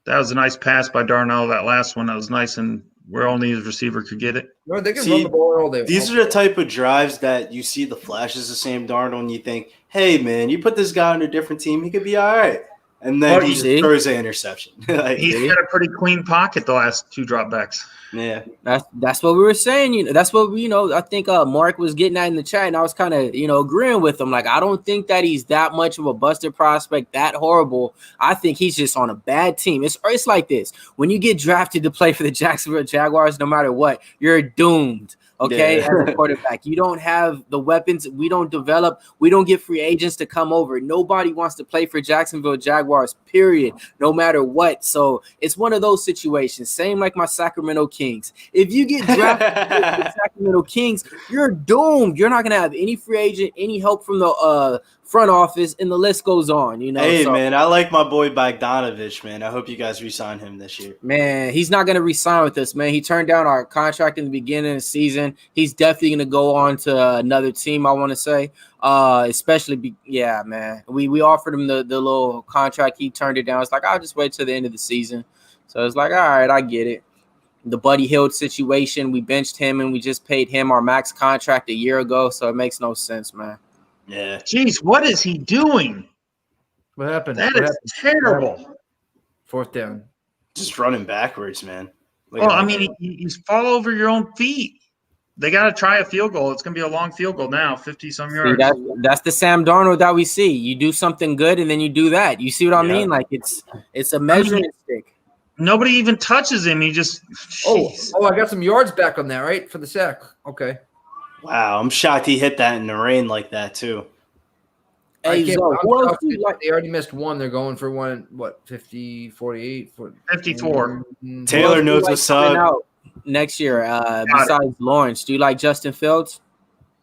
S3: That was a nice pass by Darnell. That last one, that was nice and where only his receiver could get it.
S2: No, they can run the ball all day.
S5: These are the type of drives that you see the flashes of Sam Darnold and you think, hey, man, you put this guy on a different team, he could be all right. And then he just throws an interception.
S3: He's got a pretty clean pocket the last 2 dropbacks.
S4: Yeah, that's what we were saying. That's what I think Mark was getting at in the chat, and I was kind of agreeing with him. Like, I don't think that he's that much of a busted prospect, that horrible. I think he's just on a bad team. It's like this: when you get drafted to play for the Jacksonville Jaguars, no matter what, you're doomed. Okay, as a quarterback, you don't have the weapons. We don't develop. We don't get free agents to come over. Nobody wants to play for Jacksonville Jaguars, period, no matter what. So it's one of those situations. Same like my Sacramento Kings. If you get drafted to the Sacramento Kings, you're doomed. You're not going to have any free agent, any help from the front office, and the list goes on.
S5: Hey, man, I like my boy Bogdanovich, man. I hope you guys re-sign him this year.
S4: Man, he's not going to re-sign with us, man. He turned down our contract in the beginning of the season. He's definitely going to go on to another team, I want to say. Man. We offered him the little contract. He turned it down. It's like, I'll just wait till the end of the season. So it's like, all right, I get it. The Buddy Hield situation, we benched him, and we just paid him our max contract a year ago, so it makes no sense, man.
S5: Yeah.
S3: Jeez, what is he doing?
S2: What happened?
S3: That is terrible.
S2: 4th down.
S5: Just running backwards, man.
S3: You fall over your own feet. They got to try a field goal. It's going to be a long field goal now, 50-some yards.
S4: That's the Sam Darnold that we see. You do something good, and then you do that. You see what I mean? Like, it's a measurement stick.
S3: Nobody even touches him. He just –
S2: I got some yards back on that, right, for the sack. Okay.
S5: Wow, I'm shocked he hit that in the rain like that too.
S4: Hey,
S2: they already missed one. They're going for one, 50, 48?
S3: 54.
S5: Taylor knows what's up.
S4: Next year, besides Lawrence, do you like Justin Fields?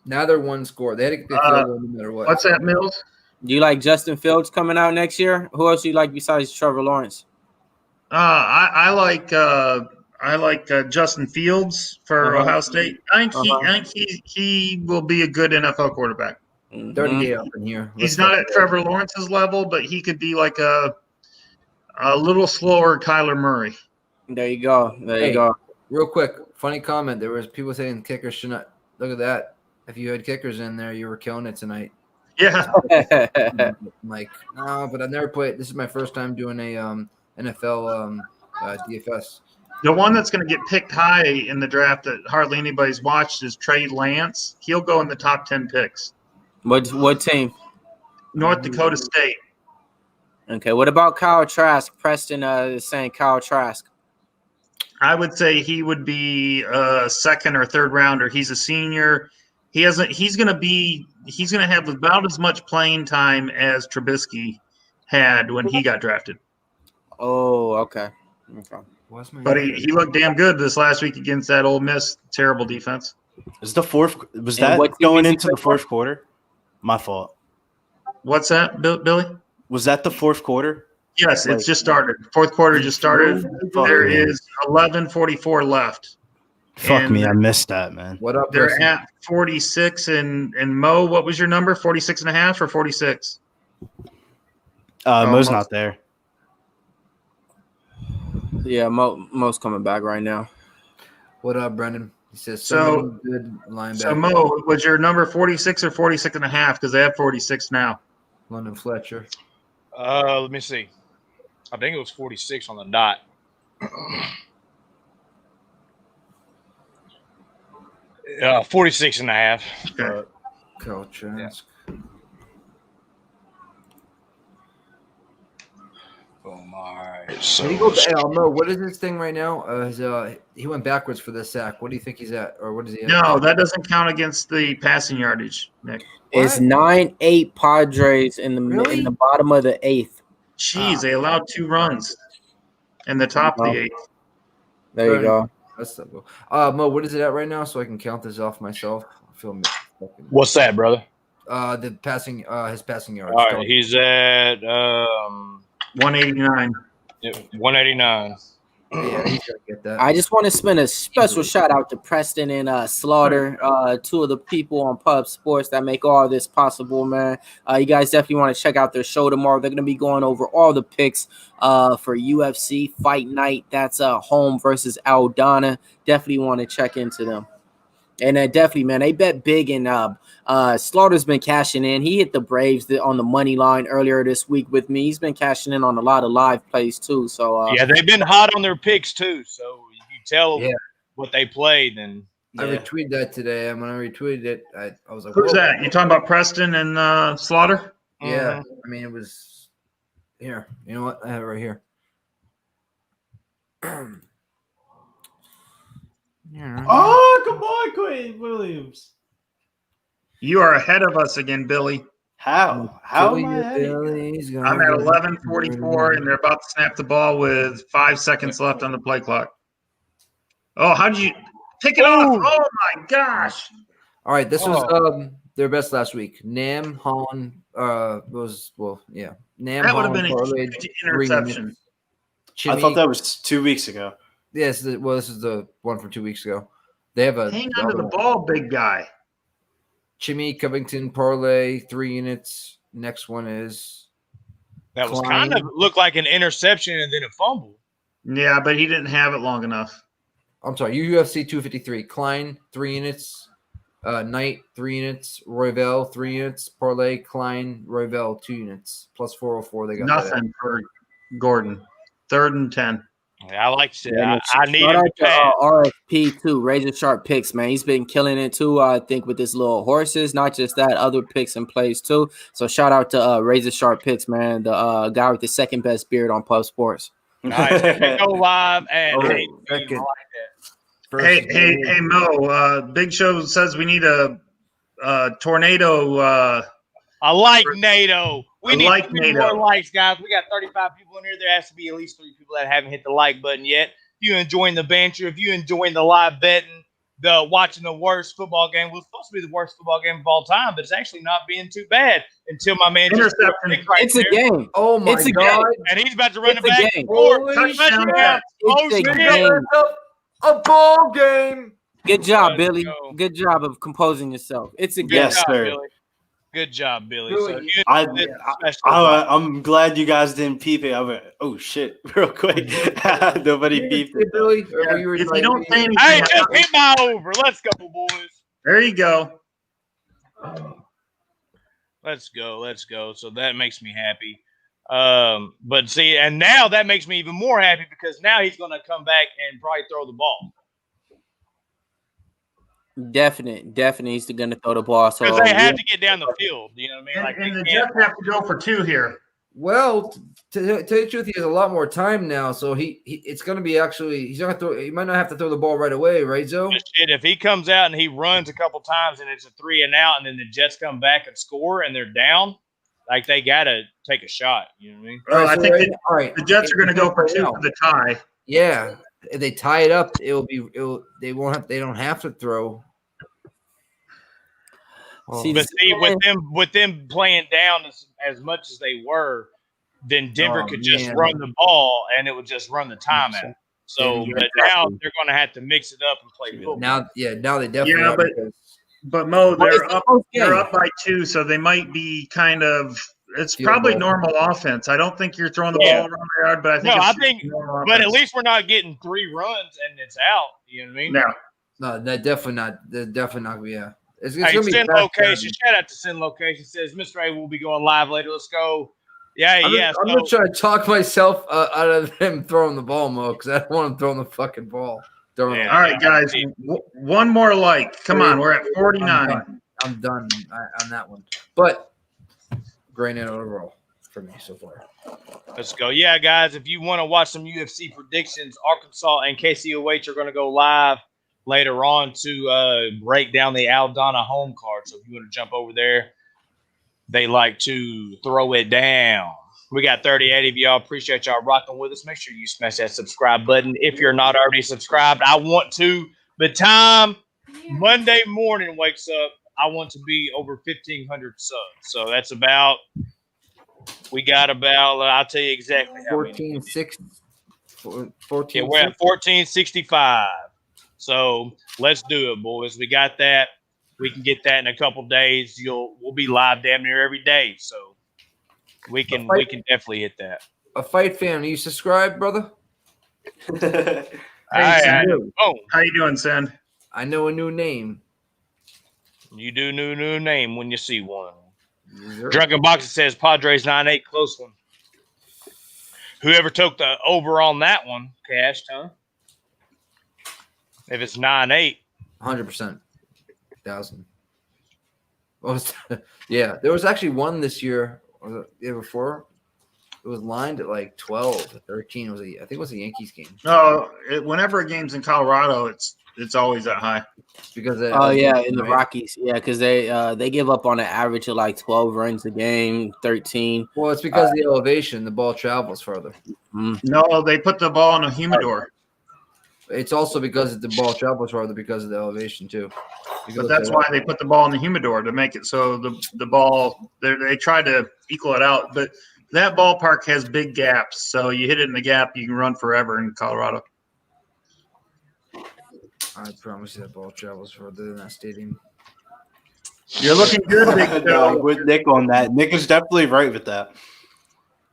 S2: Now they're one score. They had to get the field goal no matter what.
S3: What's that, Mills?
S4: Do you like Justin Fields coming out next year? Who else do you like besides Trevor Lawrence?
S3: I like Justin Fields for Ohio State. I think he will be a good NFL quarterback.
S2: 38 up in here.
S3: He's not at Trevor Lawrence's level, but he could be like a little slower Kyler Murray.
S4: There you go. You go.
S2: Real quick, funny comment. There was people saying kickers should not – look at that. If you had kickers in there, you were killing it tonight.
S3: Yeah.
S2: I'm like, no, but I've never played – this is my first time doing a NFL DFS.
S3: The one that's going to get picked high in the draft that hardly anybody's watched is Trey Lance. He'll go in the top 10 picks.
S4: What team?
S3: North Dakota State.
S4: Okay. What about Kyle Trask? Preston is saying Kyle Trask.
S3: I would say he would be a 2nd or 3rd rounder. He's a senior. He's going to have about as much playing time as Trubisky had when he got drafted.
S4: Oh, okay.
S3: But he looked damn good this last week against that Ole Miss terrible defense.
S5: Was that going into the 4th quarter? My fault.
S3: What's that, Billy?
S5: Was that the 4th quarter?
S3: Yes, it's just started. 4th quarter just started. There is 11:44 left.
S5: Fuck me, I missed that, man.
S2: What up?
S3: They're at 46, and Mo, what was your number? 46.5 or 46?
S5: Mo's not there.
S4: Yeah, Mo's coming back right now.
S2: What up, Brendan? He says
S3: so.
S2: Good linebacker.
S3: So Mo, was your number 46 or 46.5? Because they have 46 now.
S2: London Fletcher.
S1: Let me see. I think it was 46 on the dot. 46.5.
S3: Okay.
S2: Kyle Trask.
S1: Boom. All right. So
S2: Mo, what is his thing right now? He went backwards for this sack. What do you think he's at, or what is he at?
S3: No, that doesn't count against the passing yardage, Nick.
S4: It's 9-8 Padres in the bottom of the 8th.
S3: Jeez, they allowed 2 runs in the top of the 8th.
S4: There you go.
S2: That's so cool. Mo, what is it at right now, so I can count this off myself? I feel
S1: what's that, brother?
S2: The passing, his passing yards.
S1: All right, he's at
S3: 189.
S1: 189.
S2: Yeah, he's gonna get that.
S4: I just want to spend a special shout out to Preston and Slaughter, two of the people on Pub Sports that make all this possible, man. You guys definitely want to check out their show tomorrow. They're going to be going over all the picks for UFC Fight Night. That's Home versus Aldana. Definitely want to check into them. And definitely, man, they bet big, and Slaughter's been cashing in. He hit the Braves on the money line earlier this week with me. He's been cashing in on a lot of live plays too. So
S1: yeah, they've been hot on their picks too. So you tell what they played, and
S2: I retweeted that today. And when I retweeted it, I was like,
S3: "Who's that? You talking about Preston and Slaughter?"
S2: Yeah, I mean, it was here. You know what? I have it right here.
S5: Oh, come on, Quinn Williams.
S3: You are ahead of us again, Billy.
S5: How am I ahead of you?
S3: I'm at 11:44, and they're about to snap the ball with 5 seconds left on the play clock. Oh, how did you pick it off? Oh my gosh!
S2: All right, this was their best last week. Nam Holland Nam
S3: That would have been a huge interception.
S5: I thought that was 2 weeks ago.
S2: Yes, this is the one from 2 weeks ago. They have a
S3: hang on to the ball, big guy.
S2: Chimmy Covington parlay 3 units. Next one is
S1: that was kind of looked like an interception and then a fumble.
S3: Yeah, but he didn't have it long enough.
S2: I'm sorry, UFC 253. Klein 3 units. Knight 3 units. Royval 3 units. Parlay Klein Royval 2 units. Plus 404. They got
S3: nothing for Gordon. 3rd and 10.
S1: Yeah, I like to. I need him to pass.
S4: RFP too. Razor sharp picks, man. He's been killing it too. I think with his little horses, not just that, other picks and plays too. So shout out to Razor sharp picks, man. The guy with the second best beard on Pub Sports.
S1: Nice. Go live and
S3: hey Mo. Big Show says we need a tornado.
S1: I like NATO. We need
S3: like NATO.
S1: More likes, guys. We got 35 people in here. There has to be at least 3 people that haven't hit the like button yet. If you're enjoying the banter, if you're enjoying the live betting, watching the worst football game, well, it's supposed to be the worst football game of all time, but it's actually not being too bad until my man just
S4: it's a game.
S2: Oh my God!
S1: Game. And he's about to run it back.
S2: A ball game.
S4: Good job, Billy. Good job of composing yourself. It's a game.
S5: Yes, sir.
S1: Billy. Good job, Billy.
S5: I'm glad you guys didn't peep it. I'm like, oh shit, real quick. Nobody peeped it.
S2: Billy.
S3: If you don't say anything,
S1: hey, just hit my over. Let's go, boys.
S3: There you go.
S1: Let's go. So that makes me happy. But see, and now that makes me even more happy because now he's going to come back and probably throw the ball.
S4: Definitely, he's going to throw the ball. So
S1: because they have to get down the field. You know what I mean?
S3: And the Jets have to go for 2 here.
S2: Well, to tell you the truth, he has a lot more time now, so it's going to be actually he's not throw. He might not have to throw the ball right away, right, Zoe?
S1: Shit, if he comes out and he runs a couple times and it's a 3 and out, and then the Jets come back and score and they're down, like they got to take a shot. You know what I mean?
S3: Well, I think the Jets are going to go for 2 for the tie.
S2: Yeah, if they tie it up, they don't have to throw.
S1: But see, with them playing down as much as they were, then Denver could just run the ball and it would just run the time out. So, but now they're going to have to mix it up and play football.
S2: Now they definitely.
S3: Yeah, but Mo, they're up by 2, so they might be kind of. It's probably normal offense. I don't think you're throwing the ball around the yard, but I think
S1: but at least we're not getting 3 runs and it's out. You know what I mean?
S2: No, that definitely not. They're definitely not. Yeah. It's
S1: hey, Send Location. Shout out to Send Location. Says Mr. A will be going live later. Let's go. Yeah.
S2: I'm gonna try to talk myself out of him throwing the ball, Mo, because I don't want him throwing the fucking ball.
S3: All right, guys. One more like. Come on, we're at 49.
S2: I'm done on that one. But great overall for me so far.
S1: Let's go. Yeah, guys. If you want to watch some UFC predictions, Arkansas and KCOH are going to go live later on to break down the Aldana home card. So if you want to jump over there, they like to throw it down. We got 38 of y'all. Appreciate y'all rocking with us. Make sure you smash that subscribe button if you're not already subscribed. I want to. The time Monday morning wakes up, I want to be over 1,500 subs. So that's about – we got about I'll tell you exactly how
S2: 14, 6. 14.
S1: Yeah, we're at 1465. So let's do it, boys. We got that. We can get that in a couple days. We'll be live damn near every day. So we can definitely hit that.
S2: A fight fan, you subscribe, brother?
S3: Hey,
S1: Oh,
S3: how you doing, Sen?
S2: I know a new name.
S1: you do new name when you see one.
S2: Sure.
S1: Drunken Boxer says Padres 9-8, close one. Whoever took the over on that one cashed, huh? If it's 9-8.
S2: 100%. 1,000. What was that? Yeah, there was actually one this year or the year before. It was lined at like 12 to 13. I think it was a Yankees game.
S3: No, whenever a game's in Colorado, it's always that high.
S2: It's because
S4: in the Rockies, because they give up on an average of like 12 runs a game, 13.
S2: Well, it's because of the elevation. The ball travels further.
S3: No, they put the ball in a humidor.
S2: It's also because the ball travels farther because of the elevation too.
S3: But that's why they put the ball in the humidor, to make it so the ball they try to equal it out. But that ballpark has big gaps, so you hit it in the gap, you can run forever in Colorado.
S2: I promise you that ball travels further than that stadium.
S3: You're looking good, Big Joe.
S5: With Nick on that. Nick is definitely right with that.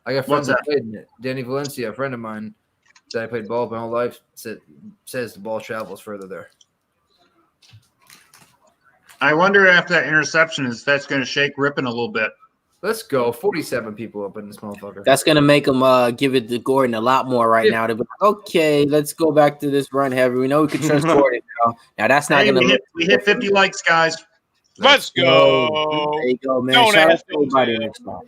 S2: I got friends that played in it. Danny Valencia, a friend of mine that I played ball my whole life, says the ball travels further there.
S3: I wonder if that interception that's going to shake Rippon a little bit.
S2: Let's go. 47 people up in this motherfucker.
S4: That's going to make them give it to Gordon a lot more right now. To be like, okay, let's go back to this run heavy. We know we can trust Gordon now. Now, that's not going to
S3: – We hit 50 likes, guys.
S1: Let's go.
S4: There you go, man.
S1: Don't
S4: Shout out
S1: ask
S4: to everybody next time.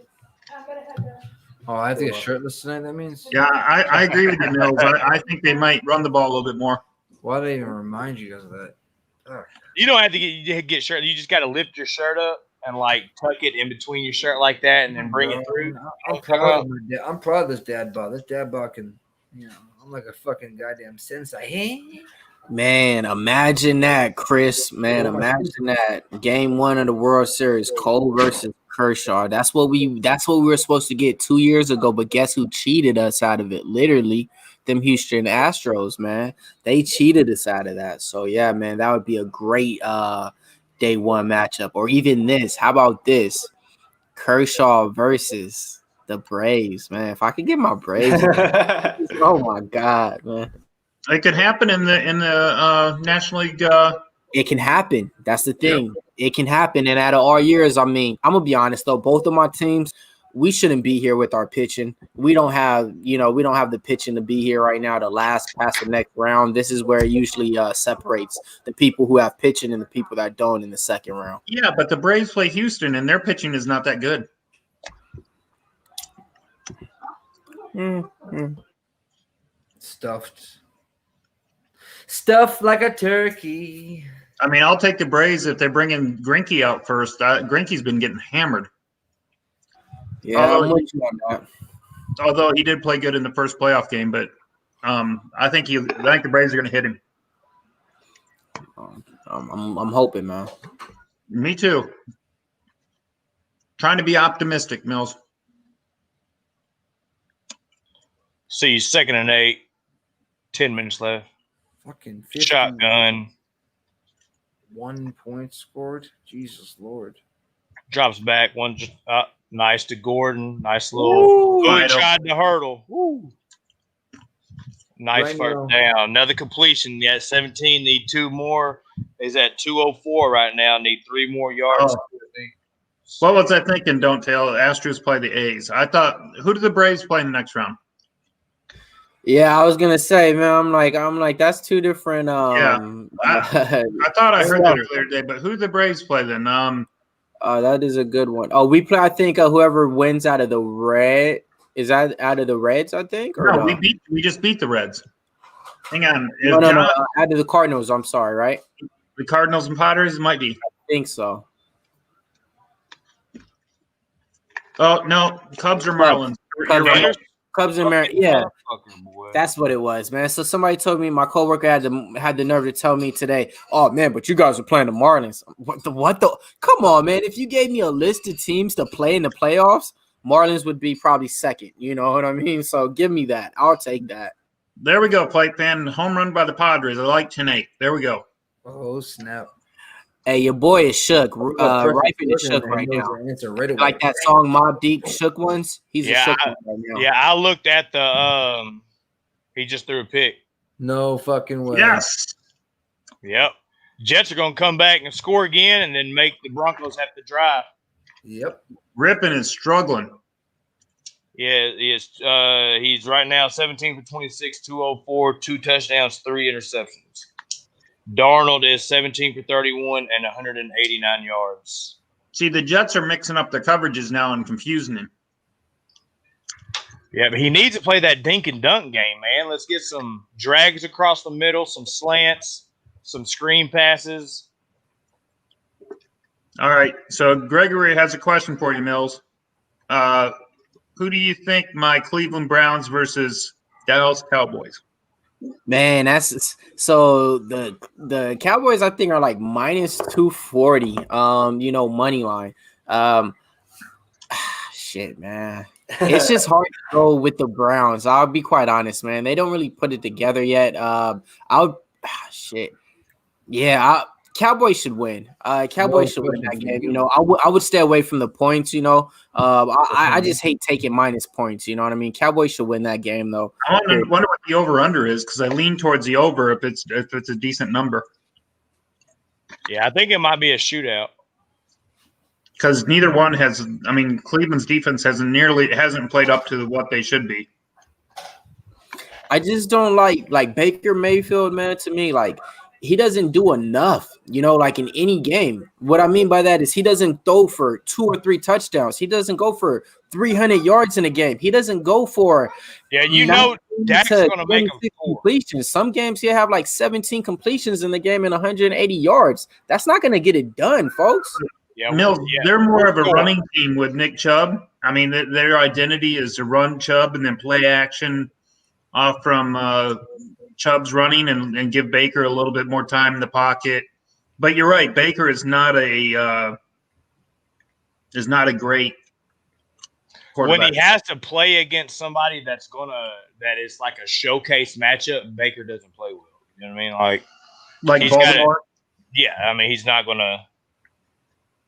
S2: Oh, I think it's shirtless tonight, that means?
S3: Yeah, I agree with you, Mills. I think they might run the ball a little bit more.
S2: Why did I even remind you guys of that? Ugh.
S1: You don't have to get shirt. You just got to lift your shirt up and like tuck it in between your shirt like that, and then bring it through.
S2: I'm proud of this dad bod. This dad bod can, I'm like a fucking goddamn sensei. Hey.
S4: Man, imagine that, Chris. Man, imagine that. Game 1 of the World Series, Cole versus Kershaw. That's what we were supposed to get 2 years ago, but guess who cheated us out of it? Literally, them Houston Astros, man. They cheated us out of that. So yeah, man, that would be a great day 1 matchup. Or even this. How about this? Kershaw versus the Braves, man. If I could get my Braves, oh my God, man.
S3: It could happen in the National League.
S4: It can happen. That's the thing. It can happen. And out of our years, I mean, I'm gonna be honest though, both of my teams, we shouldn't be here with our pitching. We don't have the pitching to be here right now to last past the next round. This is where it usually separates the people who have pitching and the people that don't in the second round.
S3: Yeah, but the Braves play Houston, and their pitching is not that good.
S2: Stuffed like a turkey.
S3: I mean, I'll take the Braves if they're bringing Greinke out first. Greinke's been getting hammered.
S4: Yeah, I'm with you on that.
S3: Although he did play good in the first playoff game, but I think the Braves are going to hit him.
S4: I'm hoping, man.
S3: Me too. Trying to be optimistic, Mills.
S1: See, 2nd and 8. 10 minutes left.
S2: Fucking
S1: 50. Shotgun.
S2: 1 point scored. Jesus Lord.
S1: Drops back. One just nice to Gordon. Nice little good shot to Hurdle. Woo. Nice first down. Another completion. Yeah, 17. Need 2 more. Is at 204 right now. Need 3 more yards.
S3: What was I thinking? Don't tell. Astros play the A's. I thought, who do the Braves play in the next round?
S4: Yeah, I was gonna say, man. I'm like, that's 2 different.
S3: Yeah, I thought I heard that earlier today. But who do the Braves play then?
S4: That is a good one. Oh, we play. I think whoever wins out of the red is that out of the Reds. I think. Or
S3: no, we just beat the Reds. Hang on.
S4: No. Out of the Cardinals. I'm sorry, right?
S3: The Cardinals and Padres might be.
S4: I think so.
S3: Oh no, Cubs or Marlins.
S4: Cubs and Mariners. Yeah, that's what it was, man. So somebody told me, my coworker had the nerve to tell me today, oh man, but you guys are playing the Marlins. What the? Come on, man. If you gave me a list of teams to play in the playoffs, Marlins would be probably second. You know what I mean? So give me that. I'll take that.
S3: There we go, Plate Fan. Home run by the Padres. I like 10-8. There we go.
S2: Oh, snap.
S4: Hey, your boy is shook. Ripen is shook right now.
S2: Right away.
S4: Like that song Mobb Deep, Shook Ones. He's a shook one right now.
S1: Yeah, I looked at the he just threw a pick.
S2: No fucking way.
S3: Yes.
S1: Yep. Jets are going to come back and score again and then make the Broncos have to drive.
S2: Yep.
S3: Rippin is struggling.
S1: Yeah, he's right now 17 for 26, 204, 2 touchdowns, 3 interceptions. Darnold is 17 for 31 and 189 yards.
S3: See, the Jets are mixing up the coverages now and confusing him.
S1: Yeah, but he needs to play that dink and dunk game, man. Let's get some drags across the middle, some slants, some screen passes.
S3: All right, so Gregory has a question for you, Mills. Who do you think my Cleveland Browns versus Dallas Cowboys?
S4: Man, that's so the Cowboys I think are like minus 240. Money line. Shit, man. It's just hard to go with the Browns. I'll be quite honest, man. They don't really put it together yet. Cowboys should win. Cowboys should win that game. I would stay away from the points. I just hate taking minus points. You know what I mean? Cowboys should win that game, though.
S3: I wonder what the over/under is because I lean towards the over if it's a decent number.
S1: Yeah, I think it might be a shootout.
S3: Because neither one has. I mean, Cleveland's defense hasn't played up to what they should be.
S4: I just don't like Baker Mayfield, man. To me, like he doesn't do enough. Like in any game. What I mean by that is he doesn't throw for 2 or 3 touchdowns. He doesn't go for 300 yards in a game. He doesn't go for
S1: Dak's going to make him
S4: completions. Some games he'll have like 17 completions in the game and 180 yards. That's not going to get it done, folks.
S1: Yeah,
S3: Mills, they're more of a running team with Nick Chubb. I mean, their identity is to run Chubb and then play action off from Chubb's running and give Baker a little bit more time in the pocket. But you're right, Baker is not a great quarterback.
S1: When he has to play against somebody that is like a showcase matchup, Baker doesn't play well. You know what I mean?
S3: Like Baltimore?
S1: I mean, he's not going to.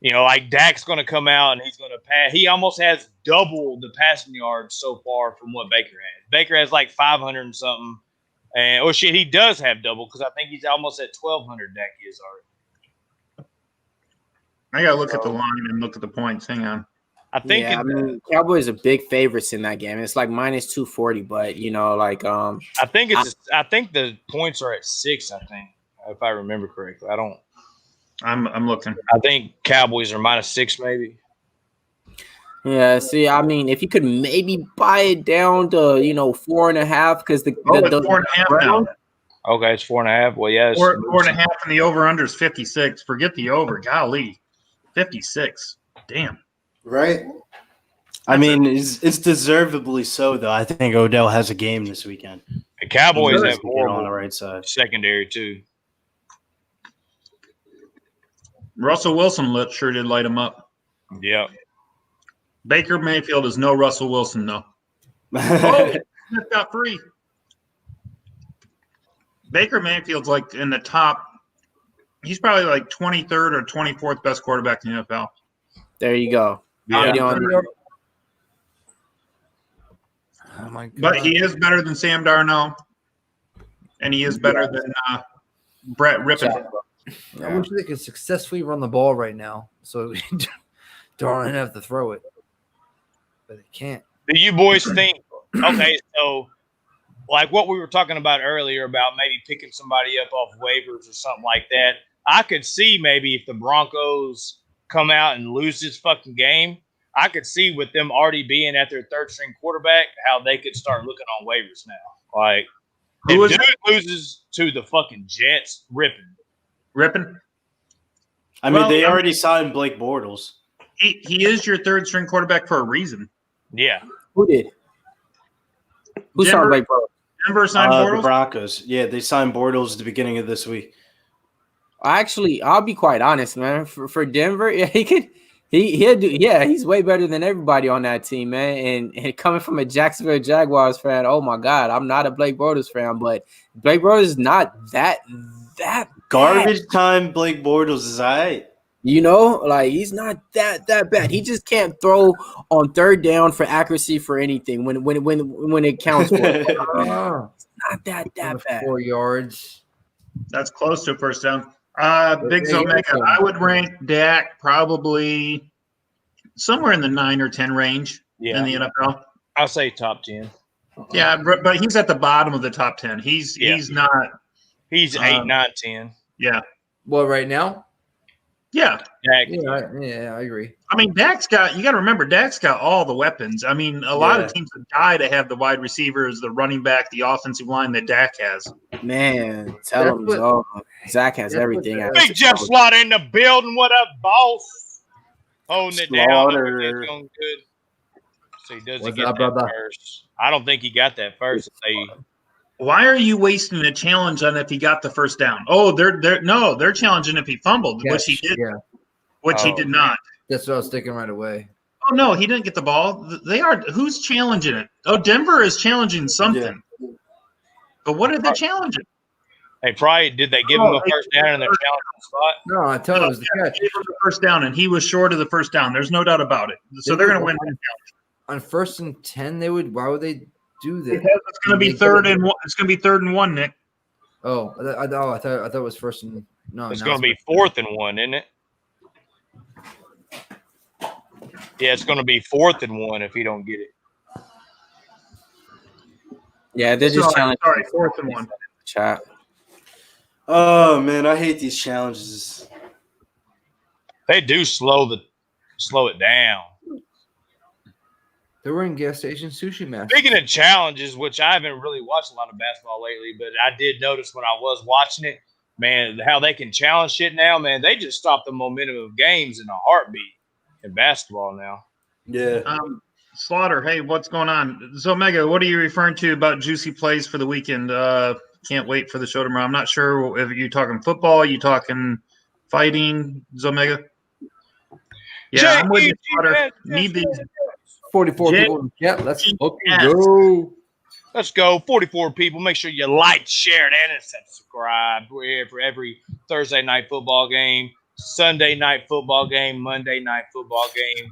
S1: Like Dak's going to come out and he's going to pass. He almost has double the passing yards so far from what Baker has. Baker has like 500 and something. And he does have double because I think he's almost at 1,200. Dak is already.
S3: I got to look at the line and look at the points. Hang on.
S1: I think
S4: Cowboys are big favorites in that game. It's like minus 240, but
S1: I think the points are at 6. I think if I remember correctly.
S3: I'm looking.
S1: I think Cowboys are minus 6, maybe.
S4: Yeah. See, I mean, if you could maybe buy it down to 4.5, because the
S3: 4.5 now.
S1: Okay, it's 4.5. Well, yeah,
S3: 4.5, and the over under is 56. Forget the over. Golly, 56. Damn.
S5: Right. I mean, it's deservedly so, though. I think Odell has a game this weekend.
S1: The Cowboys have
S5: on the right side
S1: secondary too.
S3: Russell Wilson sure did light him up.
S1: Yeah.
S3: Baker Mayfield is no Russell Wilson, though. Oh, Smith got free. Baker Mayfield's like in the top. He's probably like 23rd or 24th best quarterback in the NFL.
S4: There you go.
S1: Yeah.
S2: Oh my God.
S3: But he is better than Sam Darnold, and he is better than Brett Rippon.
S2: I wish they could successfully run the ball right now, so don't have to throw it, but they can't.
S1: Do you boys think? Okay, so like what we were talking about earlier about maybe picking somebody up off waivers or something like that. I could see maybe if the Broncos come out and lose this fucking game, I could see with them already being at their third string quarterback how they could start looking on waivers now. Like if Duke loses to the fucking Jets,
S3: Rippon?
S5: I mean, they already signed Blake Bortles.
S3: He is your third string quarterback for a reason.
S1: Yeah.
S4: Who did? Who signed Blake Bortles?
S3: Denver signed Bortles?
S5: The Broncos. Yeah, they signed Bortles at the beginning of this week.
S4: Actually, I'll be quite honest, man. For Denver, yeah, He's way better than everybody on that team, man. And coming from a Jacksonville Jaguars fan, oh my God, I'm not a Blake Bortles fan, but Blake Bortles is not that
S5: Garbage
S4: bad.
S5: time. Blake Bortles is alright.
S4: You know, like he's not that bad. He just can't throw on third down for accuracy for anything when it counts for it. It's not that bad.
S2: 4 yards.
S3: That's close to a first down. Big
S2: Yeah,
S3: Zomega, I would rank Dak probably somewhere in the 9 or 10 range in the NFL.
S1: I'll say top 10.
S3: Yeah, but he's at the bottom of the top 10. He's not.
S1: He's 8, 9, 10.
S3: Yeah.
S2: Well, right now?
S3: Yeah.
S1: Dak,
S2: Yeah, I agree.
S3: I mean, you got to remember, Dak's got all the weapons. I mean, a lot of teams would die to have the wide receivers, the running back, the offensive line that Dak has.
S4: Man, tell him, Zach has everything.
S1: Big Jeff Slaughter in the building. What up, boss? Holding it down. It's going good. So he doesn't get that first. I don't think he got that first.
S3: Why are you wasting a challenge on if he got the first down? Oh, they're challenging if he fumbled, which he did.
S2: Yeah.
S3: Which he did not.
S2: That's what I was thinking right away.
S3: Oh no, he didn't get the ball. Who's challenging it? Oh, Denver is challenging something. Yeah. But what are they challenging?
S1: Did they give him a first down in their challenging spot?
S2: No, I tell you it was the catch.
S3: Gave him the first down, and he was short of the first down. There's no doubt about it. So they're going to win.
S2: On 1st and 10, why would they do this?
S3: Because it's going to be 3rd and 1. It's going to be 3rd and 1, Nick.
S2: Oh, I thought it was 1st and no.
S1: It's going to be 4th and 1, isn't it? Yeah, it's going to be 4th and 1 if he don't get it.
S4: Yeah, they're just challenging.
S3: Sorry, 4th and 1.
S4: Chat.
S5: Oh man, I hate these challenges.
S1: They do slow it down.
S2: They were in gas station sushi master.
S1: Speaking of challenges, which I haven't really watched a lot of basketball lately, but I did notice when I was watching it, man, how they can challenge shit now, man. They just stop the momentum of games in a heartbeat in basketball now.
S5: Yeah.
S3: Slaughter, hey, what's going on? Zomega, what are you referring to about juicy plays for the weekend? Can't wait for the show tomorrow. I'm not sure if you're talking football, you talking fighting, Zomega. Yeah, I'm with you, Slaughter. Need these
S2: 44 people. Yeah, let's go.
S1: Let's go. 44 people. Make sure you like, share it, and subscribe. We're here for every Thursday night football game, Sunday night football game, Monday night football game,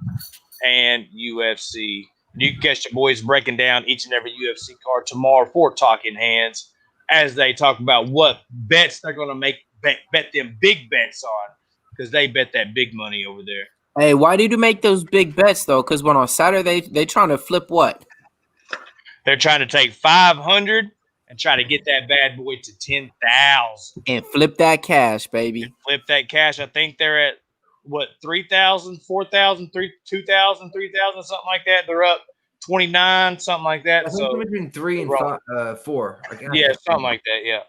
S1: and UFC. You can catch the boys breaking down each and every UFC card tomorrow for Talkin Hands as they talk about what bets they're going to bet them big bets on because they bet that big money over there.
S4: Hey, why did you make those big bets, though? Because when on Saturday, they trying to flip what?
S1: They're trying to take 500 and try to get that bad boy to 10,000.
S4: And flip that cash, baby.
S1: Flip that cash. I think they're at, 3,000, 4,000, 2,000, 3,000, something like that. They're up 29, something like that.
S2: I think so between 3 and 4.
S1: Yeah, something like that, yeah.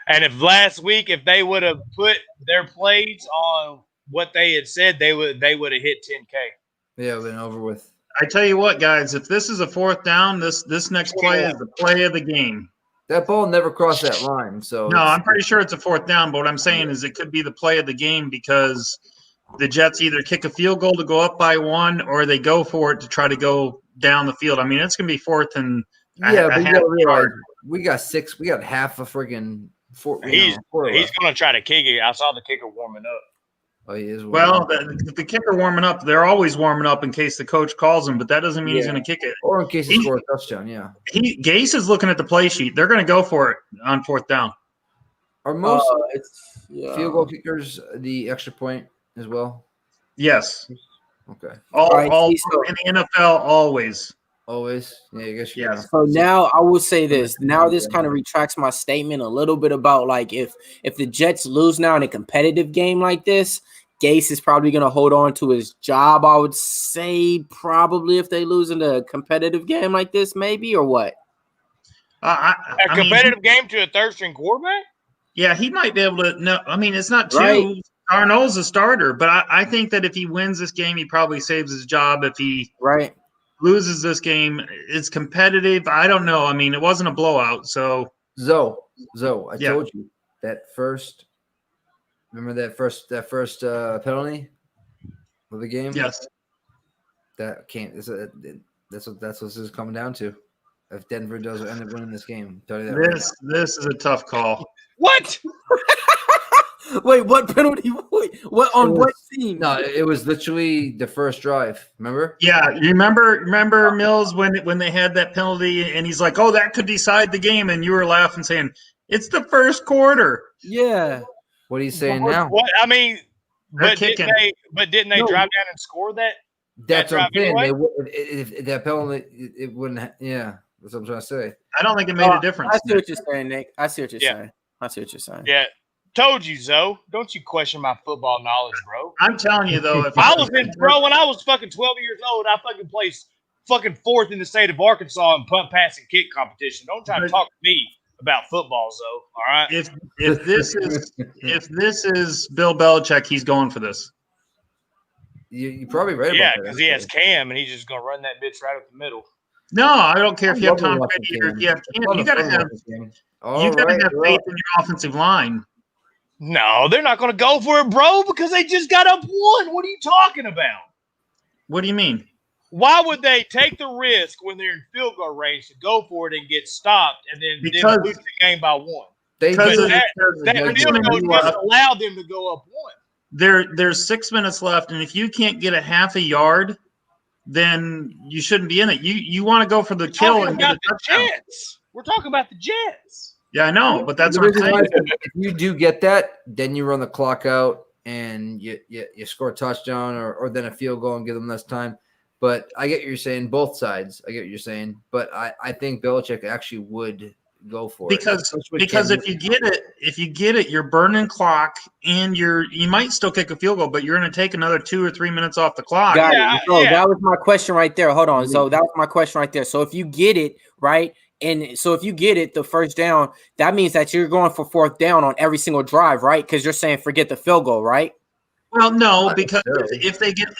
S1: And if last week, if they would have put their plays on what they had said, they would have hit 10K.
S2: Yeah, been over with.
S3: I tell you what, guys, if this is a 4th down, this next play is the play of the game.
S2: That ball never crossed that line. So
S3: no, I'm pretty sure it's a 4th down. But what I'm saying is it could be the play of the game because the Jets either kick a field goal to go up by 1 or they go for it to try to go down the field. I mean, it's going to be 4th and
S2: but you gotta realize we got 6. We got half a friggin' 4.
S1: He's going to try to kick it. I saw the kicker warming up.
S2: Oh, he is.
S3: Well, the kicker warming up, they're always warming up in case the coach calls him, but that doesn't mean he's going to kick it.
S2: Or in case he scores a touchdown, yeah.
S3: Gase is looking at the play sheet. They're going to go for it on 4th down.
S2: Are most field goal kickers the extra point as well?
S3: Yes.
S2: Okay.
S3: All in the NFL, always.
S2: Always? Yeah, I guess
S3: yeah.
S4: So now I will say this. Now this kind of retracts my statement a little bit about like if the Jets lose now in a competitive game like this, Gase is probably going to hold on to his job. I would say probably if they lose in a competitive game like this, maybe, or what?
S1: A competitive game to a third-string quarterback?
S3: Yeah, he might be able to. No, I mean, it's not too. Right. Arnold's a starter, but I think that if he wins this game, he probably saves his job. If he loses this game, it's competitive. I don't know. I mean, it wasn't a blowout, so.
S2: Zoe, I told you that first. Remember that first penalty? of the game.
S3: Yes.
S2: That can't. That's what this is coming down to. If Denver does end up winning this game, tell you that right
S3: This is a tough call.
S1: What?
S4: Wait, what penalty? Wait, what on
S2: It
S4: what
S2: was-
S4: team?
S2: now. No, it was literally the first drive. Remember?
S3: Yeah, you remember Mills when they had that penalty and he's like, "Oh, that could decide the game," and you were laughing saying, "It's the first quarter."
S4: Yeah.
S2: What are you saying now?
S1: What? I mean,
S3: They're
S1: but
S3: kicking.
S1: didn't they
S2: No.
S1: drive down and score that?
S2: That's what I'm
S1: drive
S2: saying.
S1: anyway?
S2: They would, if that penalty, it wouldn't. Yeah, that's what I'm trying to say.
S3: I don't think it made a difference.
S4: I see what you're saying, Nick. I see what you're
S1: Yeah.
S4: saying. I see what you're saying.
S1: Yeah. Told you, Zoe. Don't you question my football knowledge, bro.
S3: I'm telling you though, if
S1: When I was fucking 12 years old, I fucking placed fucking fourth in the state of Arkansas in punt, pass, and kick competition. Don't try to talk to me about football, Zoe. All right.
S3: if this is Bill Belichick, he's going for this.
S2: You're probably right
S1: Yeah,
S2: about that.
S1: because he has Cam, and he's just gonna run that bitch right up the middle.
S3: No, I don't care if you have Tom
S2: love
S3: Brady
S2: watching
S3: or if you have
S2: Cam.
S3: Cam. You gotta have faith in your offensive line.
S1: No, they're not gonna go for it, bro, because they just got up one. What are you talking about?
S3: What do you mean?
S1: Why would they take the risk when they're in field goal range to go for it and get stopped and then
S3: Because-
S1: lose the game by one?
S3: Because
S1: But that
S2: Like,
S1: field goal
S3: you
S1: just
S3: are-
S1: allowed them to go up one.
S3: There's 6 minutes left, and if you can't get a half a yard, then you shouldn't be in it. You want to go for the kill
S1: Talking
S3: and get a
S1: about the
S3: touchdown.
S1: Jets. We're talking about the Jets.
S3: Yeah, I know, but that's
S2: the
S3: what I'm
S2: reason why
S3: saying.
S2: is if you do get that, then you run the clock out and you score a touchdown or then a field goal and give them less time. But I get what you're saying, both sides. I get what you're saying, but I think Belichick actually would go for it
S3: Because if you get it, you're burning clock and you might still kick a field goal, but you're going to take another 2 or 3 minutes off the clock.
S4: Got
S1: Yeah,
S4: it. So
S1: yeah.
S4: that was my question right there. Hold on. So that was my question right there. So if you get it, right? And so if you get it, the first down, that means that you're going for fourth down on every single drive, right? Because you're saying forget the field goal, right?
S3: Well, no,
S2: Not
S3: because
S2: necessarily.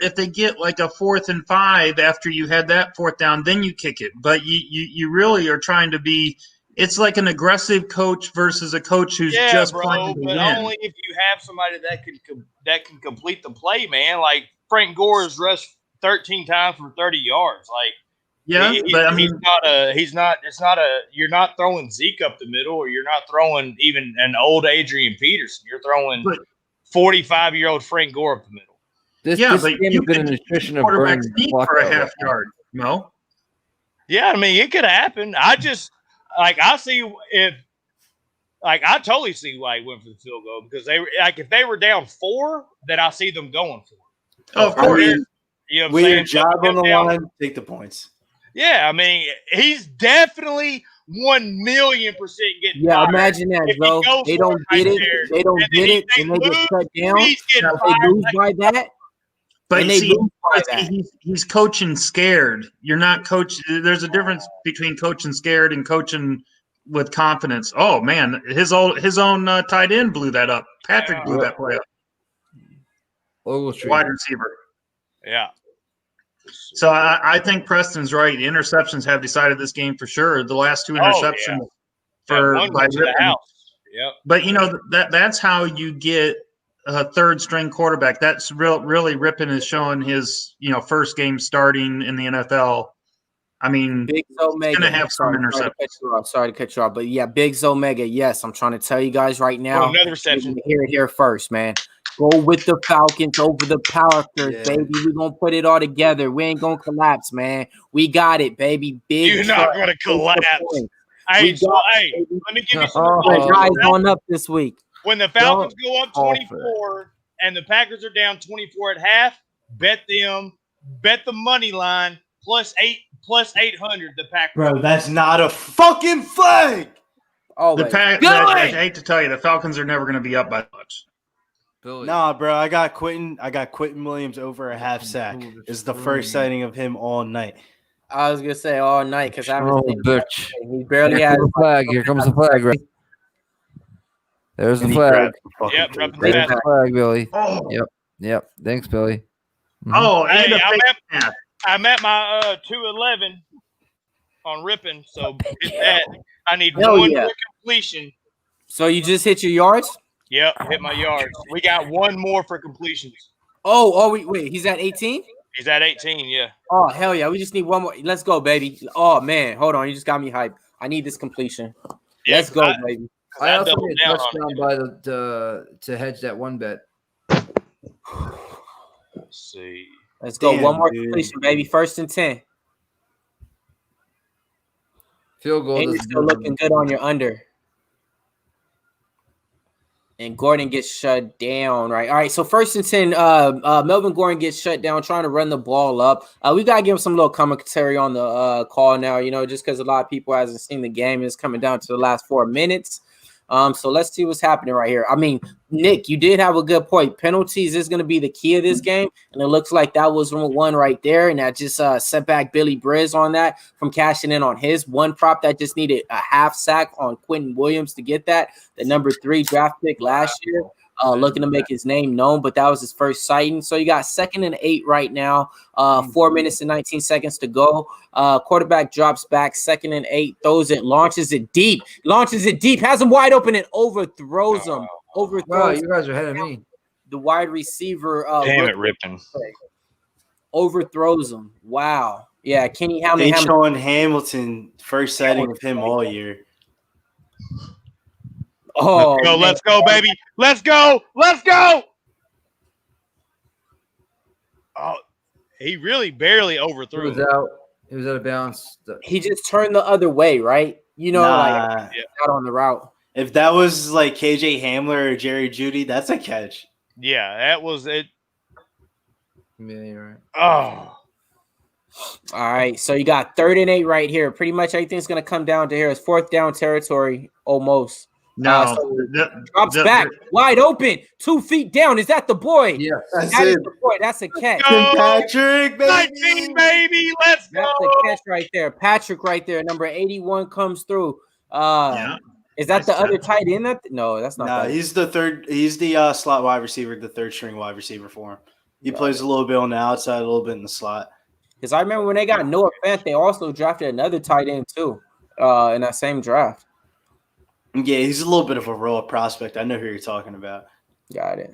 S3: if they get like a 4th and 5 after you had that fourth down, then you kick it. But you really are trying to be. It's like an aggressive coach versus a coach who's just
S1: bro,
S3: playing to
S1: but
S3: win.
S1: only if you have somebody that can complete the play, man. Like Frank Gore has rushed 13 times for 30 yards. Like,
S3: Yeah, but I mean,
S1: you're not throwing Zeke up the middle, or you're not throwing even an old Adrian Peterson. You're throwing
S3: But-
S1: 45-year-old Frank Gore up the middle.
S2: this
S3: yeah,
S2: this
S3: but
S2: game
S3: you
S2: has been
S3: could
S2: an attrition of
S3: quarterback
S2: burning
S3: sneak
S2: clock
S3: for a
S2: out
S3: half
S2: right now.
S3: yard. No,
S1: Yeah, I mean, it could happen. I totally see why he went for the field goal, because if they were down 4, then I see them going for it.
S3: oh, of course.
S1: You know what I'm
S5: With
S1: saying?
S5: your job
S1: But
S5: on the
S1: down-
S5: line, take the points.
S1: Yeah, I mean, he's definitely 1,000,000% getting
S4: Yeah,
S1: fired.
S4: imagine that,
S1: If he
S4: bro.
S1: goes
S4: They
S1: for
S4: don't
S1: it right
S4: get it.
S1: there,
S4: They don't
S1: and
S4: get
S1: then
S4: it, and they get shut down.
S1: he's getting
S4: If they
S1: fired.
S4: lose by that,
S3: But
S4: and they
S3: see,
S4: lose by that.
S3: he's coaching scared. You're not coach. There's a difference between coaching scared and coaching with confidence. Oh man, his own tight end blew that up. Patrick blew that play up.
S2: Ogletree.
S3: Wide receiver.
S1: Yeah.
S3: So I think Preston's right. The interceptions have decided this game for sure. The last 2 interceptions
S1: That one
S3: by
S1: went to the
S3: Rippon.
S1: house. Yep.
S3: But you know that's how you get a third string quarterback. That's really Rippon is showing his first game starting in the NFL. I mean,
S4: Big Omega.
S3: gonna have some interceptions.
S4: Sorry to cut you off, but yeah, Big Omega. Yes, I'm trying to tell you guys right now.
S1: Oh, another reception.
S4: Hear it here first, man. Go with the Falcons over the Packers, baby. We're gonna put it all together. We ain't gonna collapse, man. We got it, baby. Big.
S1: You're not going to collapse. Hey, let me give you some advice.
S4: Guys on up this week.
S1: When the Falcons go up 24 and the Packers are down 24 at half, bet the money line plus 800 the Packers.
S5: Bro, that's not a fucking flag.
S4: Oh,
S3: I hate to tell you, the Falcons are never going to be up by much.
S2: Billy.
S5: Nah, bro, I got Quentin Williams over a half sack. It's the first sighting of him all night.
S4: I was gonna say all night because I
S2: Oh,
S4: haven't seen
S2: bitch.
S4: him. He barely
S2: Here
S4: has.
S2: comes the flag. Here comes the flag. Right? There's the
S5: And he
S2: flag.
S5: grabbed the fucking
S1: Yep,
S5: tape.
S1: repping
S2: There's
S1: that.
S2: the flag, Billy.
S3: Oh,
S2: Yep. Thanks, Billy. Mhm.
S3: oh,
S1: Hey,
S3: and a fake snap.
S1: I'm at my 211 on Rippon, so hit that. I need
S4: Hell
S1: one
S4: yeah.
S1: more completion.
S4: So you just hit your yards?
S1: Yep, hit my yards. We got one more for completions.
S4: Wait, he's at 18?
S1: He's at 18, yeah.
S4: Oh, hell yeah. We just need one more. Let's go, baby. Oh, man. Hold on. You just got me hyped. I need this completion.
S1: Yeah,
S4: Let's go, baby.
S2: I also
S1: doubled
S2: need a
S1: down on
S2: touchdown by to hedge that one bet.
S1: Let's see.
S4: Let's go.
S5: Damn,
S4: One more
S5: dude.
S4: completion, baby. 1st and 10.
S2: Field goal.
S4: And you're
S2: doesn't
S4: still
S2: do
S4: looking
S2: anything.
S4: good on your under. And Gordon gets shut down, right? All right, so 1st and 10, Melvin Gordon gets shut down trying to run the ball up. We got to give him some little commentary on the call now, just because a lot of people hasn't seen the game. It's coming down to the last 4 minutes. So let's see what's happening right here. I mean, Nick, you did have a good point. Penalties is going to be the key of this game, and it looks like that was one right there, and that just set back Billy Briz on that from cashing in on his one prop that just needed a half sack on Quentin Williams to get that, the number 3 draft pick last year. Looking to make his name known, but that was his first sighting. So you got 2nd and 8 right now, 4 minutes and 19 seconds to go. Quarterback drops back, 2nd and 8, throws it, launches it deep, has him wide open and overthrows him.
S2: Wow, you guys are ahead of me.
S4: The wide receiver.
S1: Damn it, Rippin.
S4: Overthrows him. Wow. Yeah, Kenny Hamlin.
S5: Deshaun Hamilton, first sighting of him all year.
S4: Oh,
S1: Let's go, baby. Let's go. Oh, he really barely
S2: He
S1: overthrew
S2: was
S1: him.
S2: out. He was out of bounds.
S4: he just turned the other way, right?
S5: Nah.
S4: Out on the route.
S5: If that was like KJ Hamler or Jerry Jeudy, that's a catch.
S1: Yeah, that was it.
S2: Yeah, you're right.
S1: Oh.
S4: All right, so you got 3rd and 8 right here. Pretty much everything's going to come down to here. It's 4th down territory almost.
S3: No,
S4: Drops back, wide open, 2 feet down. Is that the boy?
S2: Yeah.
S5: That's
S4: That is
S5: it.
S4: the boy. That's a catch.
S1: Go.
S5: Patrick, baby.
S1: 19, baby. Let's go.
S4: That's a catch right there. Patrick right there. Number 81 comes through.
S3: Yeah.
S4: Is that
S3: Nice
S4: the other
S3: catch.
S4: tight end? No, that's not.
S5: Nah, he's the third. He's the slot wide receiver, the 3rd string wide receiver for him. He plays a little bit on the outside, a little bit in the slot.
S4: Because I remember when they got Noah Fant, they also drafted another tight end too in that same draft.
S5: Yeah, he's a little bit of a raw prospect. I know who you're talking about.
S4: Got it.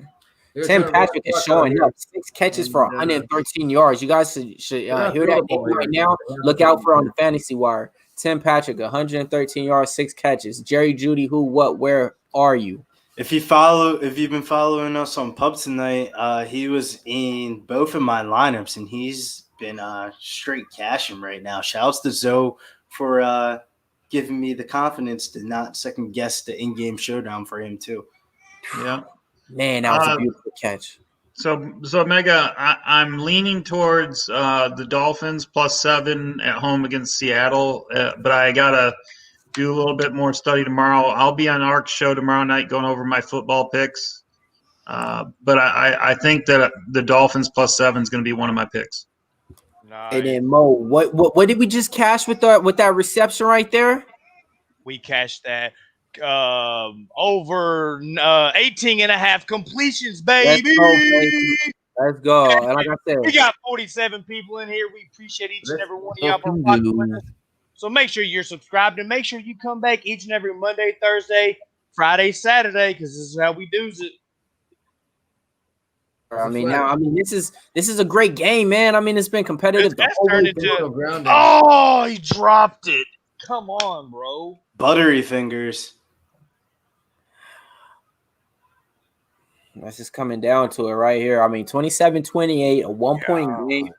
S2: They're
S4: Tim
S2: trying to
S4: Patrick
S2: run
S4: is
S2: the
S4: showing
S2: clock
S4: up. 6 catches
S2: And,
S4: for 113 yards. You guys should hear that name right now. Look out for on the fantasy wire. Tim Patrick, 113 yards, 6 catches. Jerry Jeudy, who, what, where are you?
S5: If you've been following us on Pub Tonight, he was in both of my lineups, and he's been straight cashing right now. Shouts to Zoe for giving me the confidence to not second guess the in-game showdown for him too.
S3: Yeah.
S4: Man, that was a beautiful catch.
S3: So Mega, I'm leaning towards the Dolphins +7 at home against Seattle, but I gotta do a little bit more study tomorrow. I'll be on Ark's show tomorrow night going over my football picks, but I think that the Dolphins +7 is going to be one of my picks.
S1: Nice.
S4: And then Mo, what did we just cash with that reception right there?
S1: We cashed that over 18 and a half completions, baby.
S4: Let's go. And like I said,
S1: We got 47 people in here. We appreciate each and every one of y'all for watching with us. So make sure you're subscribed and make sure you come back each and every Monday, Thursday, Friday, Saturday, because this is how we do it.
S4: this is a great game, man. I mean, it's been competitive.
S1: That's turned into
S2: ground.
S1: oh, he dropped it. Come on, bro.
S5: Buttery fingers.
S4: That's just coming down to it right here. I mean, 27-28, a 1-point game.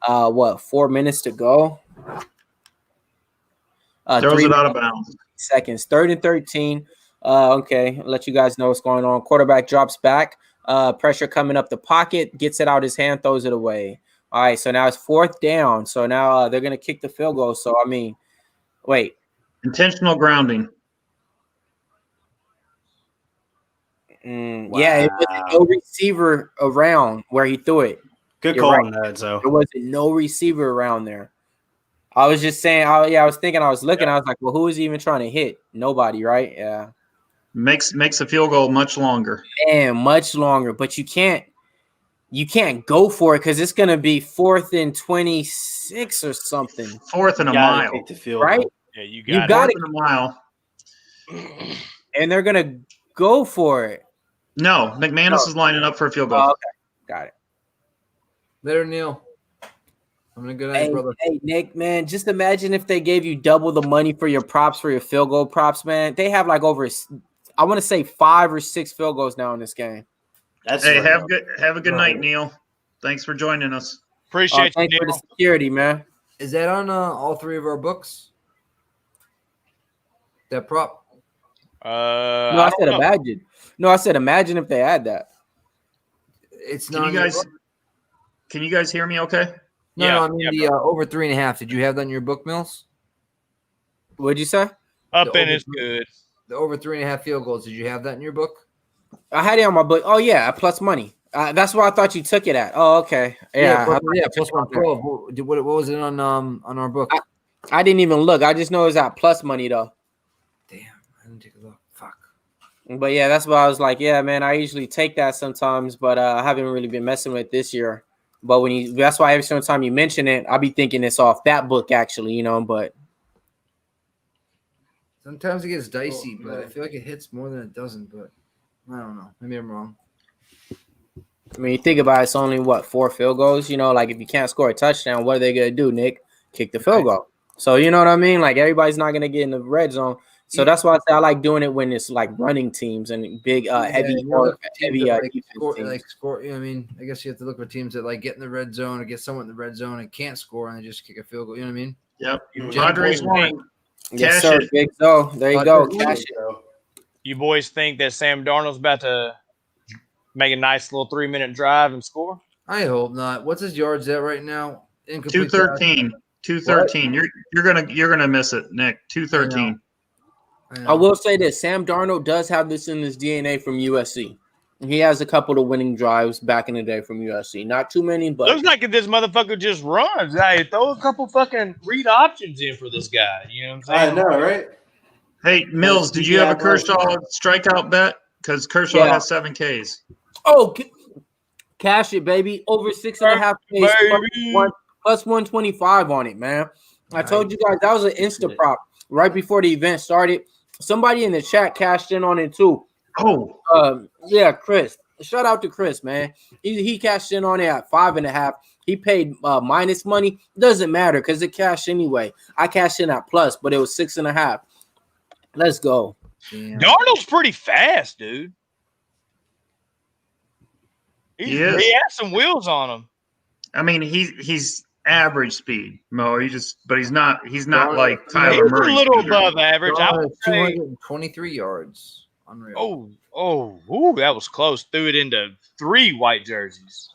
S4: 4 minutes to go?
S3: Throws it out of bounds.
S4: Seconds. 3rd and 13. Okay, I'll let you guys know what's going on. Quarterback drops back. Pressure coming up the pocket. Gets it out his hand, throws it away. All right, so now it's 4th down. So now they're going to kick the field goal. So, I mean, wait.
S3: Intentional grounding.
S4: Wow. Yeah, it wasn't no receiver around where he threw it.
S5: Good call on that, Zoe.
S4: There wasn't no receiver around there. I was just saying, I was looking, I was like, well, who is he even trying to hit? Nobody, right? Yeah.
S3: Makes the field goal much longer.
S4: Man, much longer. But you can't go for it because it's going to be 4th and 26 or something.
S3: 4th and a mile.
S5: Take the field
S4: right?
S5: goal.
S1: Yeah, you
S4: You
S1: got
S4: got
S1: it.
S3: 4th and a mile.
S4: And they're going to go for it.
S3: No, McManus is lining up for a field goal.
S4: Oh, okay. Got it.
S2: Later, Neil. I'm gonna good night,
S4: Hey,
S2: brother.
S4: hey, Nick, man, just imagine if they gave you double the money for your props for your field goal props, man. They have like over, I want to say 5 or 6 field goals now in this game.
S5: That's
S3: Hey,
S5: right.
S3: have a good night, Neil. Thanks for joining us.
S1: Appreciate you,
S4: Thanks for the
S1: Neil.
S4: security, man.
S2: Is that on all 3 of our books? That prop?
S4: No, I said
S1: don't know.
S4: imagine. No, I said imagine if they had that.
S2: It's
S3: Can
S2: not.
S3: you guys can you guys hear me okay?
S2: No,
S1: Yeah,
S2: no, I mean the over 3.5. Did you have that in your book, Mills?
S4: What'd you say?
S1: Up
S2: The
S1: in
S2: over
S1: is good.
S2: The over 3.5 field goals. Did you have that in your book?
S4: I had it on my book. Oh yeah, plus money. That's where I thought you took it at. Oh, okay. Yeah,
S2: plus 112. What was it on our book?
S4: I didn't even look. I just know it's at plus money though.
S2: Damn, I didn't take a look. Fuck.
S4: But yeah, that's why I was like, yeah, man, I usually take that sometimes, but I haven't really been messing with it this year. But that's why every single time you mention it, I'll be thinking it's off that book actually, you know. But
S2: Sometimes it gets dicey, but I feel like it hits more than it doesn't. But I don't know. Maybe I'm wrong.
S4: I mean, you think about it, it's only 4 field goals. You know, like if you can't score a touchdown, what are they gonna do, Nick? Kick the field goal. So you know what I mean? Like everybody's not gonna get in the red zone. So that's why I say I like doing it when it's like running teams and big, heavy,
S2: like score. You know what I mean, I guess you have to look for teams that like get in the red zone or get someone in the red zone and can't score and they just kick a field goal. You know what I mean?
S3: Yep. Padres won.
S4: Yes,
S3: Cash
S4: sir.
S3: it.
S4: Big so. There you go. Cash it.
S1: You boys think that Sam Darnold's about to make a nice little 3-minute drive and score?
S2: I hope not. What's his yards at right now?
S3: 213. 213. You're gonna miss it, Nick. 213.
S4: I will say this: Sam Darnold does have this in his DNA from USC. He has a couple of winning drives back in the day from USC. Not too many, but
S1: Looks like this motherfucker just runs. Hey, throw a couple fucking read options in for this guy. You know what I'm saying?
S5: I know, right?
S3: Hey, Mills, did you have a Kershaw strikeout bet? Because Kershaw has 7 Ks.
S4: oh, cash it, baby! Over 6.5 Ks, plus 125 on it, man. I told you guys that was an Insta prop right before the event started. Somebody in the chat cashed in on it too.
S3: Oh,
S4: yeah, Chris. Shout out to Chris, man. He cashed in on it at 5.5. He paid minus money. Doesn't matter because it cashed anyway. I cashed in at plus, but it was 6.5. Let's go.
S2: Damn.
S1: Darnold's pretty fast, dude. He has some wheels on him.
S3: I mean, he's average speed, Mo. But he's not like Kyler Murray.
S1: He's a little above average. I would say
S2: 223 yards. Unreal.
S1: Oh, that was close. Threw it into 3 white jerseys.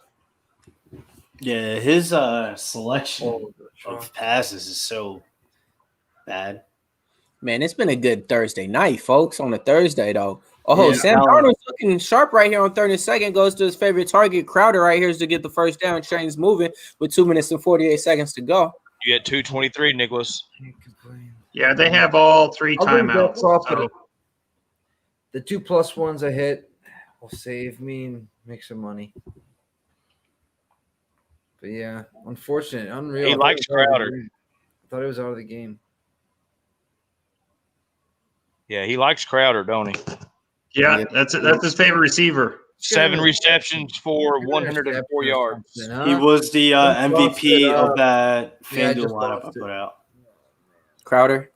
S5: Yeah, his selection of passes is so bad.
S4: Man, it's been a good Thursday night, folks. On a Thursday, though. Sam Darnold's looking sharp right here on 3rd and 2nd. Goes to his favorite target. Crowder right here is to get the first down. Train's moving with 2 minutes and 48 seconds to go.
S1: You get 2:23, Nicholas.
S3: Yeah, they have all 3 timeouts. So.
S2: The 2+1s I hit will save me and make some money. But yeah, unfortunate, unreal.
S1: He likes Crowder.
S2: I thought he was out of the game.
S1: Yeah, he likes Crowder, don't he?
S3: Yeah, that's his favorite receiver.
S1: 7 receptions for 104 yards.
S5: He was the MVP of that FanDuel lineup I put out.
S4: Crowder.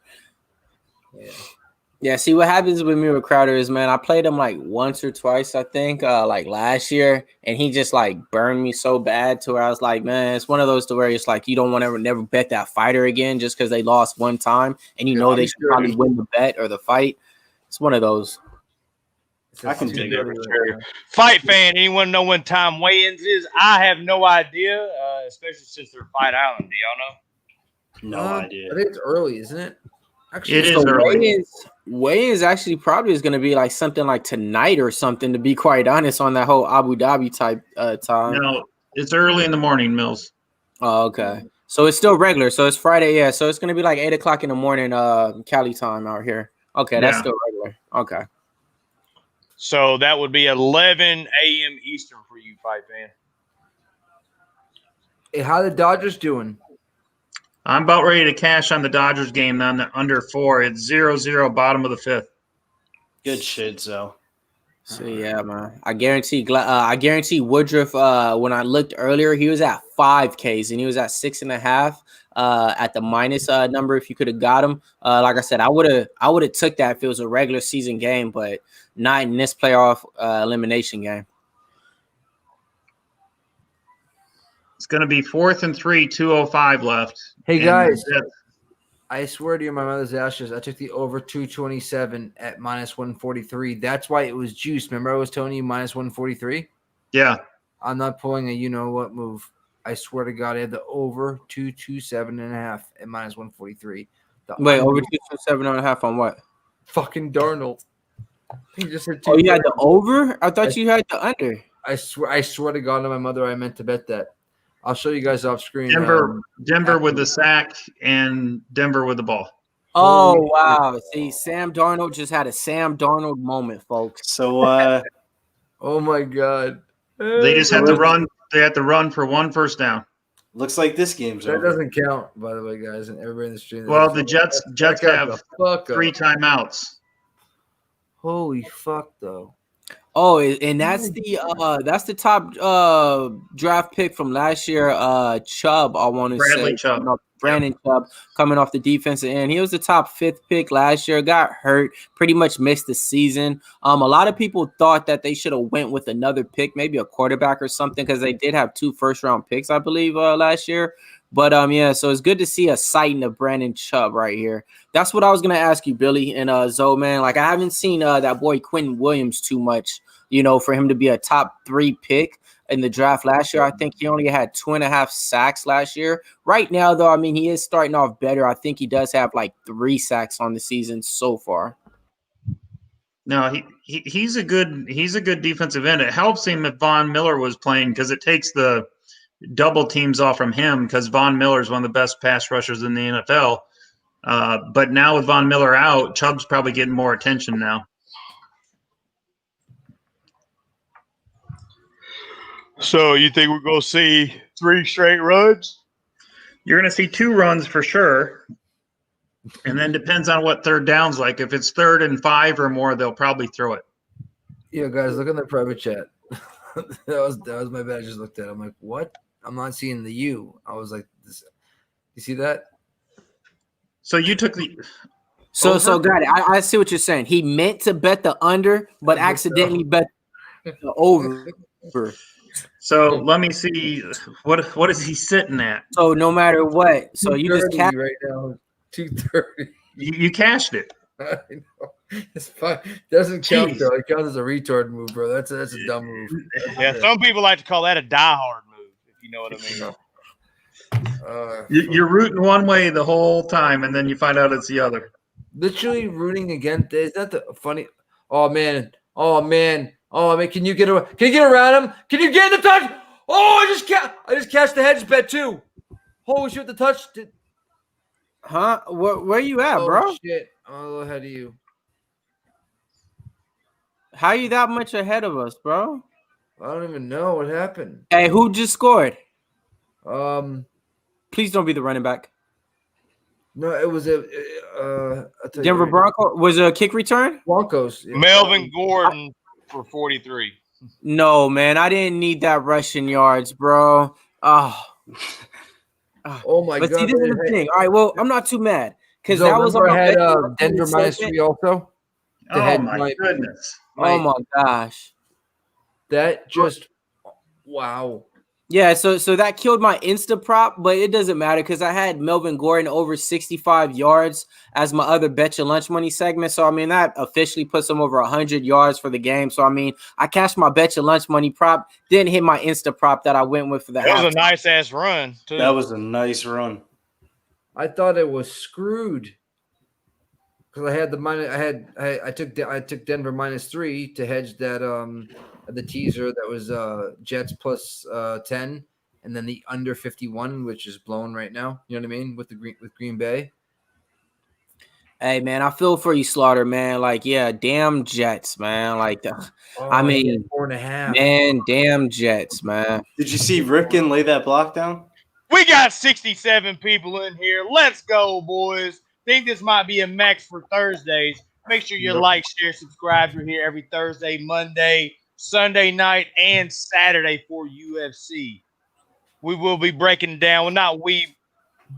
S4: Yeah, see what happens with me with Crowder is, man, I played him like once or twice, I think, like last year, and he just like burned me so bad to where I was like, man, it's one of those to where it's like you don't want to never bet that fighter again just because they lost one time and you know they should probably win the bet or the fight. It's one of those.
S5: I can dig it.
S1: Fight fan, anyone know when time weigh-ins is? I have no idea, especially since they're Fight Island. Do y'all know?
S5: No idea.
S2: I think it's early, isn't it?
S3: Actually, it is early.
S4: Weigh-ins actually probably is going to be like something like tonight or something, to be quite honest, on that whole Abu Dhabi type time.
S3: No, it's early in the morning, Mills.
S4: Oh, okay. So it's still regular. So it's Friday, yeah. So it's going to be like 8 o'clock in the morning, Cali time out here. Okay, that's still regular. Okay.
S1: So that would be 11 a.m. Eastern for you, Fight fan.
S2: Hey, how the Dodgers doing?
S3: I'm about ready to cash on the Dodgers game on the under 4. It's 0-0, bottom of the 5th.
S5: Good shit, Zoe.
S4: So yeah, man. I guarantee Woodruff. When I looked earlier, he was at 5Ks and he was at 6.5. At the minus number, if you could have got him. Like I said, I would have took that if it was a regular season game, but not in this playoff elimination game.
S3: It's going to be 4th and 3, 2:05 left.
S2: Hey
S3: And
S2: guys,
S3: that's-
S2: I swear to you, my mother's ashes. I took the over 227 at minus 143. That's why it was juiced. Remember, I was telling you minus 143.
S3: yeah.
S2: I'm not pulling a you know what move. I swear to God, I had the over 227.5 at minus 143.
S4: Wait, over 227.5 on what?
S2: Fucking Darnold. He just hit
S4: Oh, you had the over? I thought you had the under.
S2: I swear to God, to my mother, I meant to bet that. I'll show you guys off screen.
S3: Denver with the sack and Denver with the ball.
S4: Oh, wow. See, Sam Darnold just had a Sam Darnold moment, folks.
S5: So
S2: Oh my God.
S3: They just had to run. They had to run for 1 first down.
S5: looks like this game's
S2: That
S5: over.
S2: doesn't count, by the way, guys, and everybody in the stream.
S3: Well, the Jets have
S2: fuck
S3: 3 timeouts.
S2: Holy fuck, though.
S4: Oh, and that's the top draft pick from last year. Chubb, I want to say.
S3: Chubb.
S4: Brandon Chubb coming off the defensive end. He was the top 5th pick last year. Got hurt, pretty much missed the season. A lot of people thought that they should have went with another pick, maybe a quarterback or something, because they did have 2 first-round picks, I believe, last year. But yeah, so it's good to see a sighting of Brandon Chubb right here. That's what I was gonna ask you, Billy and Zoe, man. Like, I haven't seen that boy Quentin Williams too much, for him to be a top 3 pick in the draft last year. I think he only had 2.5 sacks last year. Right now, though, I mean, he is starting off better. I think he does have like 3 sacks on the season so far.
S3: No, he's a good defensive end. It helps him if Von Miller was playing because it takes the double teams off from him because Von Miller is one of the best pass rushers in the NFL. But now with Von Miller out, Chubb's probably getting more attention now.
S1: So you think we're going to see 3 straight runs?
S3: You're going to see 2 runs for sure. And then depends on what third down's like. If it's 3rd and 5 or more, they'll probably throw it.
S2: Yeah, guys, look in the private chat. that was my bad. I just looked at it. I'm like, what? I'm not seeing the U. I was like, this. You see that?
S3: So you took the
S4: So got it. I see what you're saying. He meant to bet the under, but accidentally bet the over.
S3: So let me see what is he sitting at?
S4: So no matter what, so you just
S2: cash right now. 230.
S3: You cashed it.
S2: I know. It's fine. Doesn't count though. It counts as a retard move, bro. That's a dumb move.
S1: Yeah, some people like to call that a diehard move, if you know what I mean.
S3: You're rooting one way the whole time, and then you find out it's the other.
S2: Literally rooting against. Is that the funny? Oh man. Can you get around him? Can you get in the touch? Oh, I just cashed the hedge bet too. Holy shit, the touch.
S4: Huh? Where you at, bro?
S2: Shit. I'm a little ahead of you.
S4: How you that much ahead of us, bro?
S2: I don't even know what happened.
S4: Hey, who just scored?
S2: Please
S4: don't be the running back.
S2: No, it was a
S4: Denver Broncos. Was it a kick return?
S2: Broncos. Yeah.
S1: Melvin Gordon for 43.
S4: No, man, I didn't need that rushing yards, bro.
S2: Oh my god!
S4: But see, this is the thing. All right, well, I'm not too mad because
S2: So
S4: that was on my
S2: Denver minus 3 also.
S3: Oh my goodness!
S4: Oh my gosh!
S2: That just wow.
S4: Yeah, so that killed my Insta prop, but it doesn't matter because I had Melvin Gordon over 65 yards as my other Bet Your Lunch Money segment. So, I mean, that officially puts him over 100 yards for the game. So, I mean, I cashed my Bet Your Lunch Money prop, didn't hit my Insta prop that I went with for the
S1: That was a nice-ass run, too.
S5: That was a nice run.
S2: I thought it was screwed because I had the minus. I took Denver minus 3 to hedge that the teaser that was Jets plus 10, and then the under 51, which is blown right now. You know what I mean with Green Bay.
S4: Hey man, I feel for you, Slaughter, man. Like, yeah, damn Jets, man. Like, I mean,
S2: 4.5.
S4: Man, damn Jets, man.
S5: Did you see Ripken lay that block down?
S1: We got 67 people in here. Let's go, boys. Think this might be a max for Thursdays. Make sure you like, share, subscribe. We're here every Thursday, Monday, Sunday night, and Saturday for UFC. We will be breaking down. Well, not we.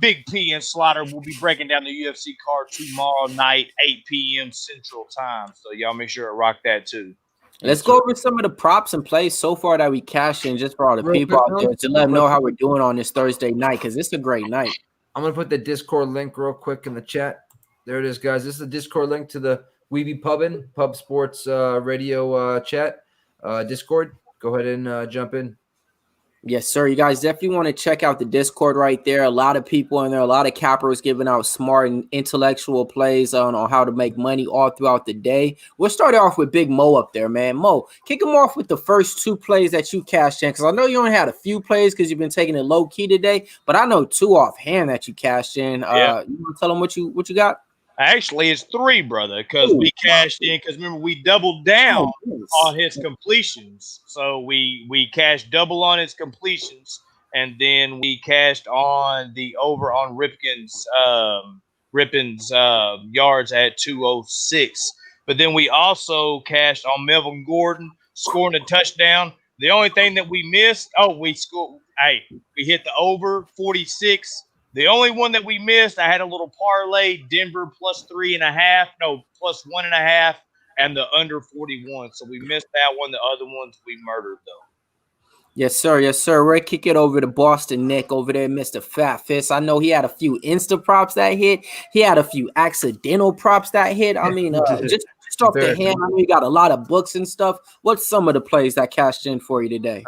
S1: Big P and Slaughter will be breaking down the UFC card tomorrow night, 8 p.m. Central Time. So y'all make sure to rock that too.
S4: Let's go over some of the props and plays so far that we cashed in just for all the people out there to let them know how we're doing on this Thursday night because it's a great night.
S2: I'm going to put the Discord link real quick in the chat. There it is, guys. This is the Discord link to the Weeby Pub Sports Radio chat Discord. Go ahead and jump in.
S4: Yes, sir. You guys definitely want to check out the Discord right there. A lot of people in there, a lot of cappers giving out smart and intellectual plays on how to make money all throughout the day. We'll start off with Big Mo up there, man. Mo, kick him off with the first 2 plays that you cashed in because I know you only had a few plays because you've been taking it low key today, but I know 2 offhand that you cashed in. You want to tell them what you got?
S1: Actually, it's 3, brother, because we cashed in. Because remember, we doubled down on his completions. So we cashed double on his completions, and then we cashed on the over on Ripken's yards at 206. But then we also cashed on Melvin Gordon scoring a touchdown. The only thing that we missed, we scored. Hey, we hit the over 46. The only one that we missed, I had a little parlay, Denver plus 1.5, and the under 41. So we missed that one. The other ones we murdered, though.
S4: Yes, sir. Yes, sir. We're kick it over to Boston Nick over there, Mr. Fat Fist. I know he had a few Insta props that hit. He had a few accidental props that hit. I mean, just off the hand, I know you got a lot of books and stuff. What's some of the plays that cashed in for you today?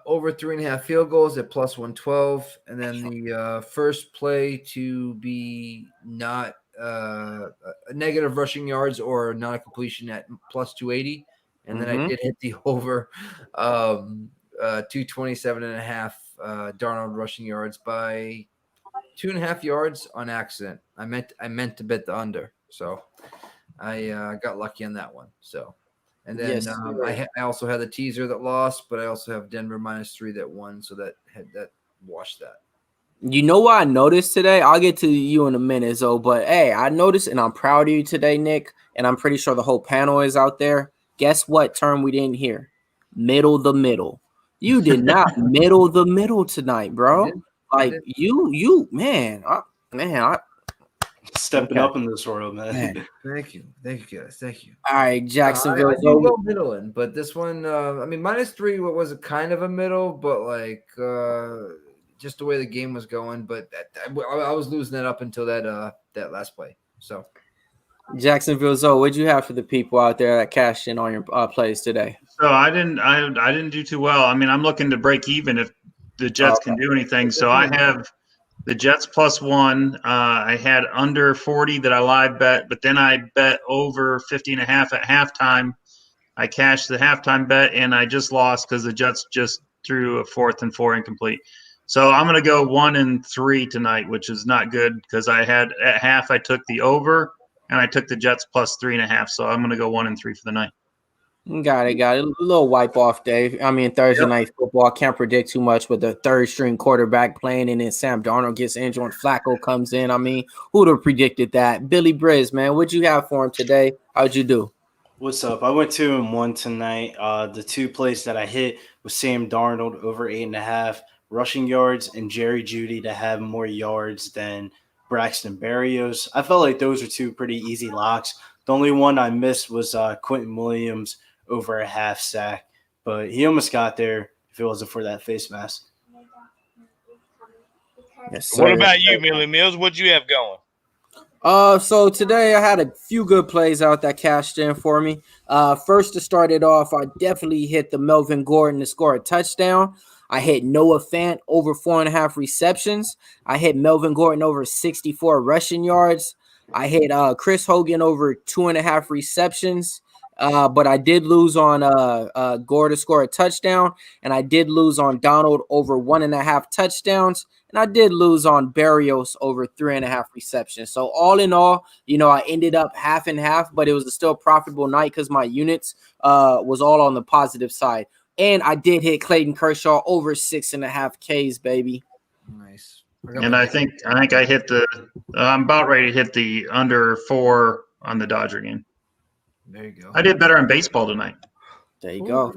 S2: Over 3.5 field goals at plus 112, and then the first play to be not a negative rushing yards or not a completion at plus 280, and then I did hit the over 227.5 Darnold rushing yards by 2.5 yards on accident. I meant to bet the under, so I got lucky on that one. So, and then I also had the teaser that lost, but I also have Denver -3 that won, so that washed that.
S4: You know what I noticed today? I'll get to you in a minute, Zoe. But hey, I noticed, and I'm proud of you today, Nick. And I'm pretty sure the whole panel is out there. Guess what term we didn't hear? Middle the middle. You did not middle the middle tonight, bro. Like you, man.
S5: Stepping up in this world, man.
S2: Thank you, guys. Thank you.
S4: All right, Jacksonville.
S2: I do go middling, but this one, I mean, -3 was a kind of a middle, but like just the way the game was going. But I was losing that up until that last play. So,
S4: Jacksonville Zoe, what'd you have for the people out there that cashed in on your plays today?
S3: So I didn't do too well. I mean, I'm looking to break even if the Jets can do anything. So I have the Jets +1. I had under 40 that I live bet, but then I bet over 50.5 at halftime. I cashed the halftime bet, and I just lost because the Jets just threw a 4th and 4 incomplete. So I'm going to go 1-3 tonight, which is not good because I had at half I took the over, and I took the Jets +3.5. So I'm going to go 1-3 for the night.
S4: Got it. A little wipe off day. I mean, Thursday night football, can't predict too much with the 3rd string quarterback playing, and then Sam Darnold gets injured and Flacco comes in. I mean, who would have predicted that? Billy Briz, man, what'd you have for him today? How'd you do?
S5: What's up? I went 2-1 tonight. The 2 plays that I hit was Sam Darnold over 8.5 rushing yards and Jerry Jeudy to have more yards than Braxton Berrios. I felt like those were 2 pretty easy locks. The only one I missed was Quentin Williams over a half sack, but he almost got there if it wasn't for that face mask.
S4: Yes,
S1: what about you, Millie Mills? What'd you have going?
S4: So today I had a few good plays out that cashed in for me. First to start it off, I definitely hit the Melvin Gordon to score a touchdown. I hit Noah Fant over 4.5 receptions. I hit Melvin Gordon over 64 rushing yards. I hit Chris Hogan over 2.5 receptions. But I did lose on Gore to score a touchdown, and I did lose on Donald over 1.5 touchdowns, and I did lose on Berrios over 3.5 receptions. So all in all, I ended up half and half, but it was a still profitable night because my units was all on the positive side. And I did hit Clayton Kershaw over 6.5 Ks, baby.
S2: Nice.
S3: And I think I hit I'm about ready to hit the under 4 on the Dodger game.
S2: There you go.
S3: I did better in baseball tonight.
S4: There you go.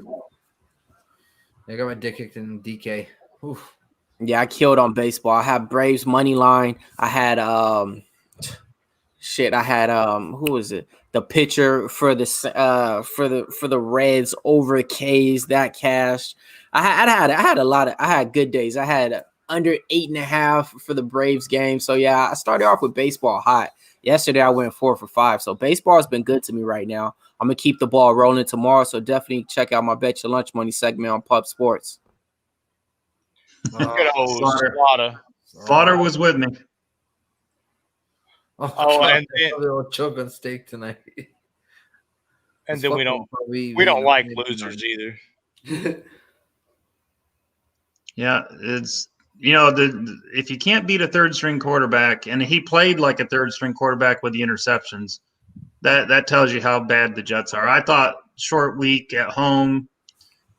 S2: I got my dick kicked in DK. Oof.
S4: Yeah, I killed on baseball. I had Braves money line. I had who was it? The pitcher for the Reds over K's that cashed. I had good days. I had under 8.5 for the Braves game. So yeah, I started off with baseball hot. Yesterday I went 4 for 5. So baseball has been good to me right now. I'm gonna keep the ball rolling tomorrow. So definitely check out my Bet Your Lunch Money segment on Pub Sports.
S1: Good old
S3: Slaughter.
S1: Slaughter.
S3: Was with me.
S1: Oh, and then,
S2: they'll choke on steak tonight.
S1: and then we don't like losers either.
S3: Yeah, it's if you can't beat a third string quarterback, and he played like a third string quarterback with the interceptions, that tells you how bad the Jets are. I thought short week at home,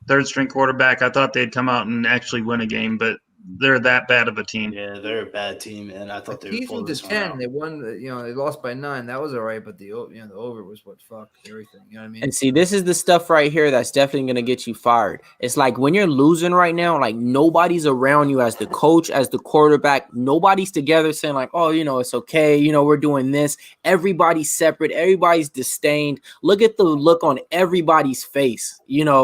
S3: third string quarterback, I thought they'd come out and actually win a game, but they're that bad of a team.
S5: Yeah, they're a bad team, and I thought they would pull this
S2: 10.
S5: one
S2: They won. They lost by 9. That was all right, but the over was what fucked everything. You know what I mean?
S4: And see, this is the stuff right here that's definitely gonna get you fired. It's like when you're losing right now, like nobody's around you as the coach, as the quarterback. Nobody's together saying like, "Oh, it's okay. We're doing this." Everybody's separate. Everybody's disdained. Look at the look on everybody's face.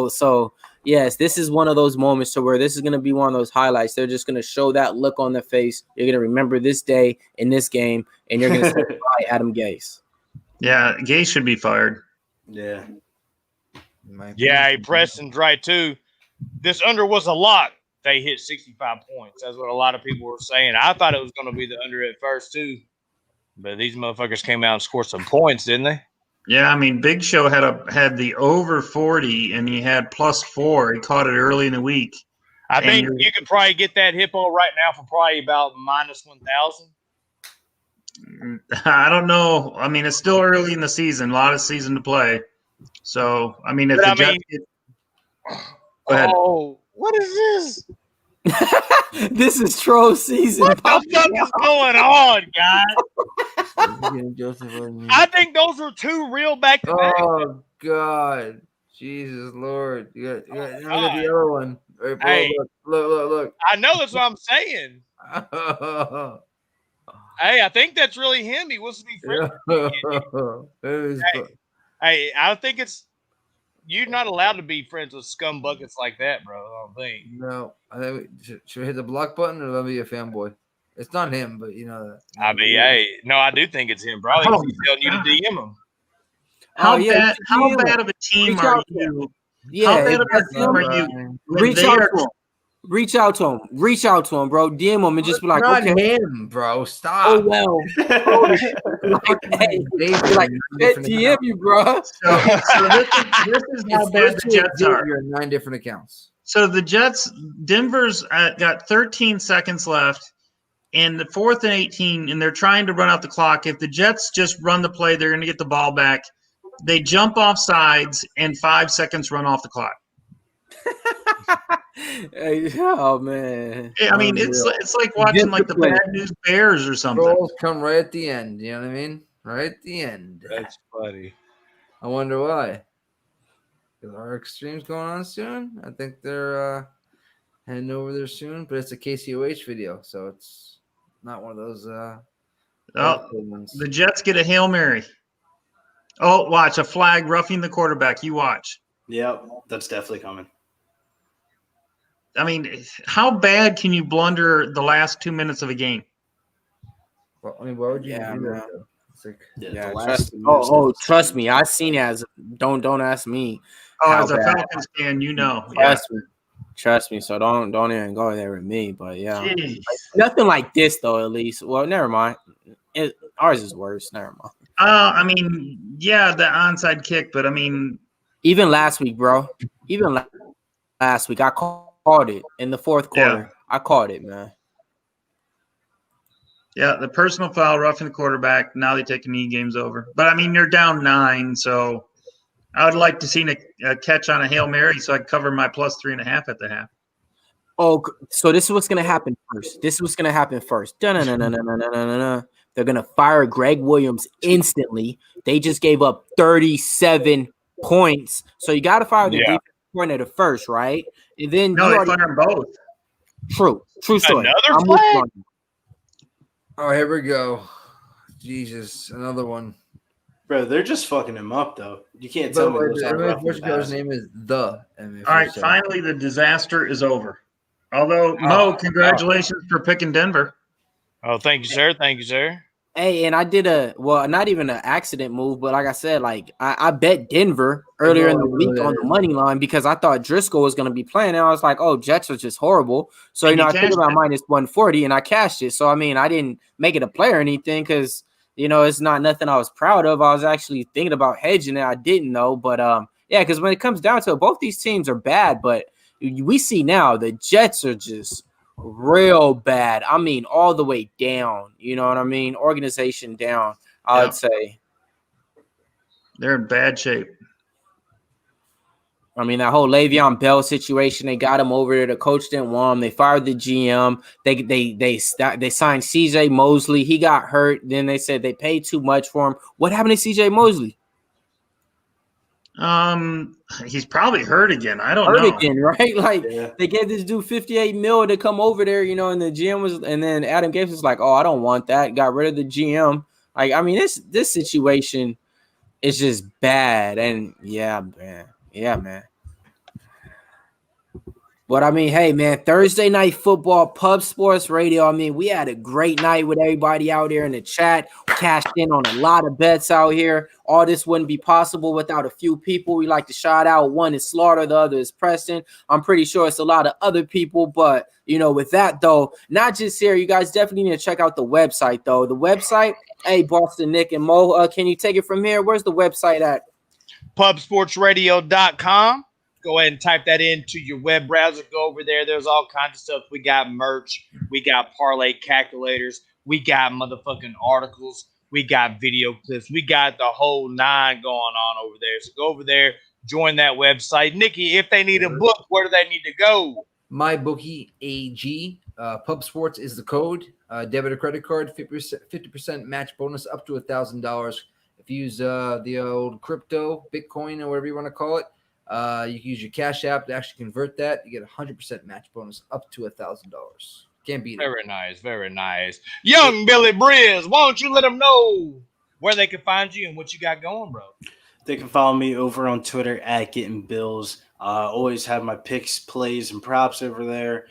S4: So. Yes, this is one of those moments to where this is going to be one of those highlights. They're just going to show that look on their face. You're going to remember this day in this game, and you're going to say, "Bye, Adam Gase."
S3: Yeah, Gase should be fired.
S5: Yeah.
S1: Yeah, Preston's right, too. This under was a lock. They hit 65 points. That's what a lot of people were saying. I thought it was going to be the under at first, too. But these motherfuckers came out and scored some points, didn't they?
S3: Yeah, I mean, Big Show had the over 40, and he had +4. He caught it early in the week.
S1: I think you could probably get that hippo right now for probably about -1,000.
S3: I don't know. I mean, it's still early in the season, a lot of season to play. So, I mean, if the Jets go ahead.
S1: Oh, what is this?
S4: This is troll season.
S1: What the fuck is going on, guys? I think those were 2 real back-to-back.
S2: Oh God, Jesus Lord! You got the other one. Right, bro,
S1: Hey.
S2: Look.
S1: I know that's what I'm saying. Hey, I think that's really him. He wants to be friends. Hey, I think you're not allowed to be friends with scum buckets like that, bro. I don't think.
S2: No, I think should we hit the block button or let me be a fanboy? It's not him, but
S1: I mean, I do think it's him, bro. I think he's telling you to DM him.
S3: How bad of a team are you?
S4: Yeah,
S3: how bad of a team are you?
S4: Reach out to him. Reach out to him, bro. DM him and just be like,
S2: not
S4: okay.
S2: him, bro. Stop.
S4: Oh well. DM you, bro.
S3: So this is how bad the Jets are.
S2: You're in 9 different accounts.
S3: So the Jets, Denver's got 13 seconds left in the 4th and 18, and they're trying to run out the clock. If the Jets just run the play, they're going to get the ball back. They jump off sides, and 5 seconds run off the clock.
S4: Oh man!
S3: I mean, it's like watching like the Bad News Bears or something.
S2: Trolls come right at the end. You know what I mean? Right at the end.
S1: That's funny.
S2: I wonder why. Because our extreme's going on soon. I think they're heading over there soon, but it's a KCOH video, so it's not one of those.
S3: The Jets get a Hail Mary. Oh, watch a flag roughing the quarterback. You watch.
S5: Yep, that's definitely coming.
S3: I mean, how bad can you blunder the last 2 minutes of a game?
S2: Well, I mean, why would you do
S4: man.
S2: that?
S4: Trust me. I've seen it as don't ask me.
S3: Oh, as a Falcons fan, you know.
S4: Trust me. So don't even go there with me. But yeah,
S3: Jeez.
S4: Nothing like this though. At least, well, never mind. Ours is worse. Never mind.
S3: I mean, yeah, the onside kick, but I mean,
S4: even last week, bro. Even last week, I caught it in the 4th quarter.
S3: Yeah.
S4: I caught it, man.
S3: Yeah, the personal foul, roughing the quarterback. Now they take a knee, game's over. But I mean, you're down 9, so I would like to see a catch on a Hail Mary so I can cover my +3.5 at the half.
S4: Oh, so this is what's gonna happen first. No. They're going to fire Greg Williams instantly. They just gave up 37 points. So you got to fire the defensive coordinator first, right? And then
S3: no, they fire them both.
S4: True story.
S1: Another flag?
S2: Oh, here we go. Jesus, another one.
S5: Bro, they're just fucking him up, though. You can't tell me those aren't rough in the
S2: His
S5: past.
S2: name is the MF.
S3: All right, finally the disaster is over. Although, Mo, congratulations for picking Denver.
S1: Oh, thank you, sir. Thank you, sir.
S4: Hey, and I did not even an accident move, but like I said, like I bet Denver earlier in the week on the money line because I thought Driscoll was going to be playing. And I was like, oh, Jets are just horrible. So,
S3: And
S4: I took about minus 140 and I cashed it. So, I mean, I didn't make it a play or anything because, it's not nothing I was proud of. I was actually thinking about hedging it. I didn't know. But, yeah, because when it comes down to it, both these teams are bad. But we see now the Jets are just real bad. I mean, all the way down. You know what I mean? Organization down, I would say.
S3: They're in bad shape.
S4: I mean, that whole Le'Veon Bell situation, they got him over there. The coach didn't want him. They fired the GM. They signed C.J. Mosley. He got hurt. Then they said they paid too much for him. What happened to C.J. Mosley?
S3: He's probably hurt again. I don't know.
S4: Hurt again, right? Like they gave this dude $58 million to come over there, and the GM was, and then Adam Gase was like, "Oh, I don't want that." Got rid of the GM. Like, I mean, this situation is just bad, and yeah, man. But I mean, hey, man, Thursday Night Football, Pub Sports Radio. I mean, we had a great night with everybody out there in the chat. We cashed in on a lot of bets out here. All this wouldn't be possible without a few people. We like to shout out. One is Slaughter, the other is Preston. I'm pretty sure it's a lot of other people. But, with that, though, not just here. You guys definitely need to check out the website, though. The website, hey, Boston, Nick, and Mo, can you take it from here? Where's the website at?
S1: Pubsportsradio.com. Go ahead and type that into your web browser. Go over there. There's all kinds of stuff. We got merch. We got parlay calculators. We got motherfucking articles. We got video clips. We got the whole nine going on over there. So go over there, join that website. Nikki, if they need a book, where do they need to go?
S2: MyBookie AG. Pub Sports is the code. Debit or credit card, 50% match bonus up to $1,000. If you use the old crypto, Bitcoin, or whatever you want to call it, you can use your Cash App to actually convert that. You get 100% match bonus up to $1,000. Can't beat it.
S1: Very nice, very nice. Young Billy Briz, why don't you let them know where they can find you and what you got going, bro?
S5: They can follow me over on Twitter at Getting Bills. Always have my picks, plays, and props over there.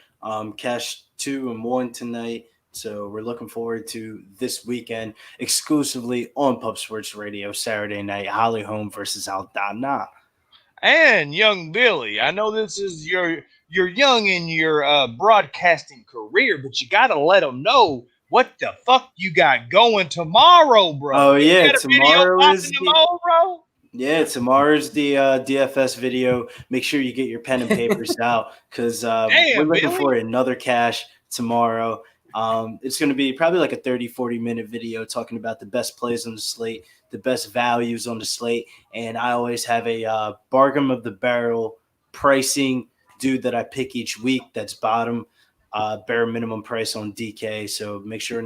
S5: Cash 2 and 1 tonight. So we're looking forward to this weekend exclusively on Pub Sports Radio, Saturday night, Holly Home versus Aldana.
S1: And young Billy, I know this is you're young in your broadcasting career, but you got to let them know what the fuck you got going tomorrow, bro.
S5: Oh, yeah,
S1: tomorrow is tomorrow.
S5: Yeah, tomorrow's the DFS video. Make sure you get your pen and papers out because we're looking for another cash tomorrow. It's going to be probably like a 30-40 minute video talking about the best plays on the slate, the best values on the slate, and I always have a bargain of the barrel pricing dude that I pick each week that's bottom bare minimum price on DK. So make sure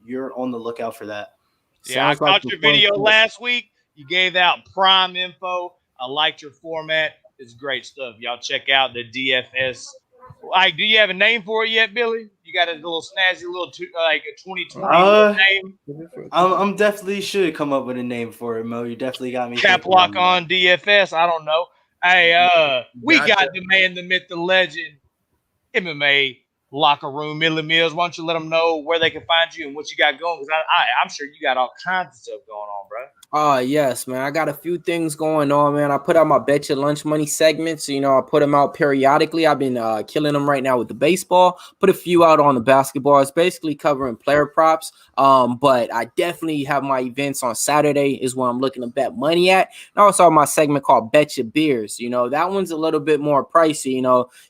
S5: you're on the lookout for that.
S1: Yeah, I caught your video last week. You gave out prime info. I liked your format. It's great stuff. Y'all check out the DFS. Like, do you have a name for it yet, Billy? You got a little snazzy little like a 2020 name?
S5: I'm definitely should come up with a name for it, Mo. You definitely got me.
S1: Cap lock on DFS. I don't know. Hey, we got the man, the myth, the legend, MMA locker room, Millie Mills. Why don't you let them know where they can find you and what you got going? Because I'm sure you got all kinds of stuff going on, bro.
S4: Yes, man. I got a few things going on, man. I put out my Bet Your Lunch Money segments. I put them out periodically. I've been killing them right now with the baseball. Put a few out on the basketball. It's basically covering player props. But I definitely have my events on Saturday is where I'm looking to bet money at. And I also have my segment called Bet Your Beers. That one's a little bit more pricey.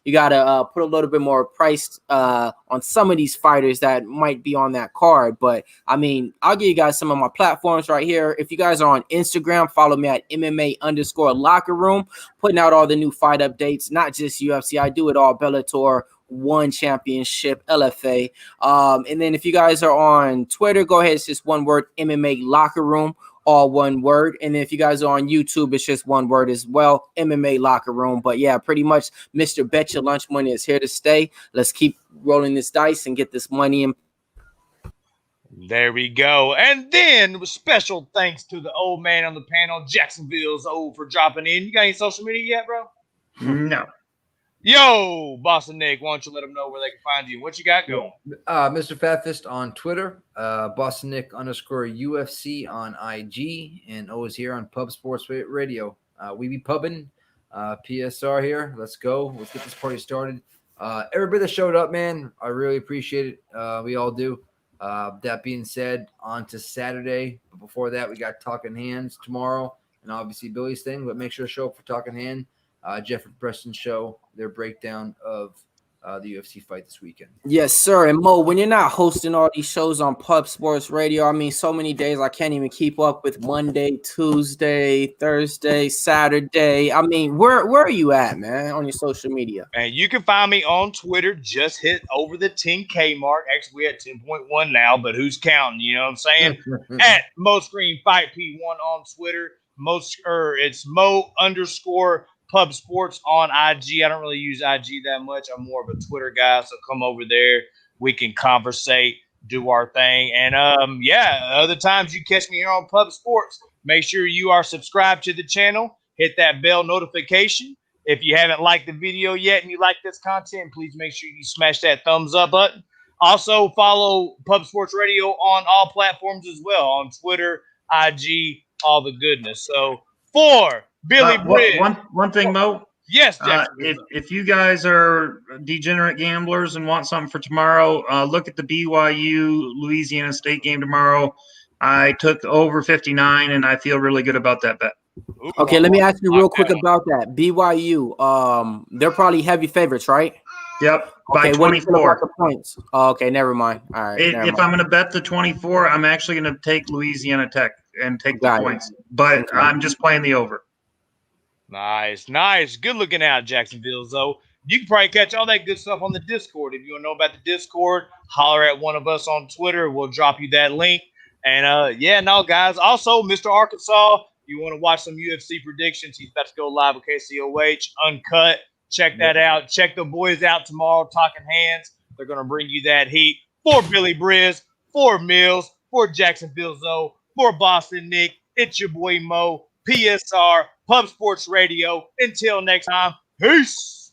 S4: You got to put a little bit more price on some of these fighters that might be on that card. But, I mean, I'll give you guys some of my platforms right here. If you guys are on Instagram, follow me at MMA_locker room, putting out all the new fight updates, not just UFC. I do it all, Bellator, 1 championship, LFA. And then if you guys are on Twitter, go ahead. It's just one word, MMA Locker Room, all one word. And if you guys are on YouTube, it's just one word as well, MMA Locker Room. But yeah, pretty much Mr. Bet Your Lunch Money is here to stay. Let's keep rolling this dice and get this money in.
S1: There we go. And then with special thanks to the old man on the panel, Jacksonville's old, for dropping in. You got any social media yet, bro?
S3: No.
S1: Yo, Boston Nick, why don't you let them know where they can find you? What you got going?
S2: Mr. Fatfist on Twitter, Boston Nick _UFC on IG, and always here on Pub Sports Radio. We be pubbing, PSR here. Let's go. Let's get this party started. Everybody that showed up, man, I really appreciate it. We all do. That being said, on to Saturday. But before that, we got Talkin Hands tomorrow, and obviously Billy's thing. But make sure to show up for Talkin Hand. Jeff and Preston show their breakdown of the UFC fight this weekend.
S4: Yes, sir. And Mo, when you're not hosting all these shows on Pub Sports Radio, I mean, so many days I can't even keep up with Monday, Tuesday, Thursday, Saturday. I mean, where are you at, man, on your social media?
S1: And you can find me on Twitter. Just hit over the 10K mark. Actually, we're at 10.1 now, but who's counting? You know what I'm saying? At Mo Screen Fight P1 on Twitter. It's Mo _ Pub Sports on IG. I don't really use IG that much. I'm more of a Twitter guy, so come over there. We can conversate, do our thing. And, other times you catch me here on Pub Sports. Make sure you are subscribed to the channel. Hit that bell notification. If you haven't liked the video yet and you like this content, please make sure you smash that thumbs up button. Also, follow Pub Sports Radio on all platforms as well, on Twitter, IG, all the goodness. So, for Billy Britt.
S3: One thing, Mo.
S1: Yes, Jackson.
S3: If you guys are degenerate gamblers and want something for tomorrow, look at the BYU Louisiana State game tomorrow. I took over 59, and I feel really good about that bet.
S4: Okay, let me ask you real quick about that. BYU, they're probably heavy favorites, right?
S3: Yep, by
S4: okay,
S3: 24
S4: the points. Oh, okay, never mind. All right.
S3: If I'm going to bet the 24, I'm actually going to take Louisiana Tech and take the points. But I'm just playing the over.
S1: Nice. Good looking out, Jacksonville. So you can probably catch all that good stuff on the Discord. If you want to know about the Discord, holler at one of us on Twitter. We'll drop you that link. And guys. Also, Mr. Arkansas, you want to watch some UFC predictions? He's about to go live with KCOH Uncut. Check that out. Check the boys out tomorrow. Talkin Hands. They're gonna bring you that heat. For Billy Briz, for Mills, for Jacksonville Zoe, for Boston Nick. It's your boy Mo. PSR, Pub Sports Radio. Until next time, peace.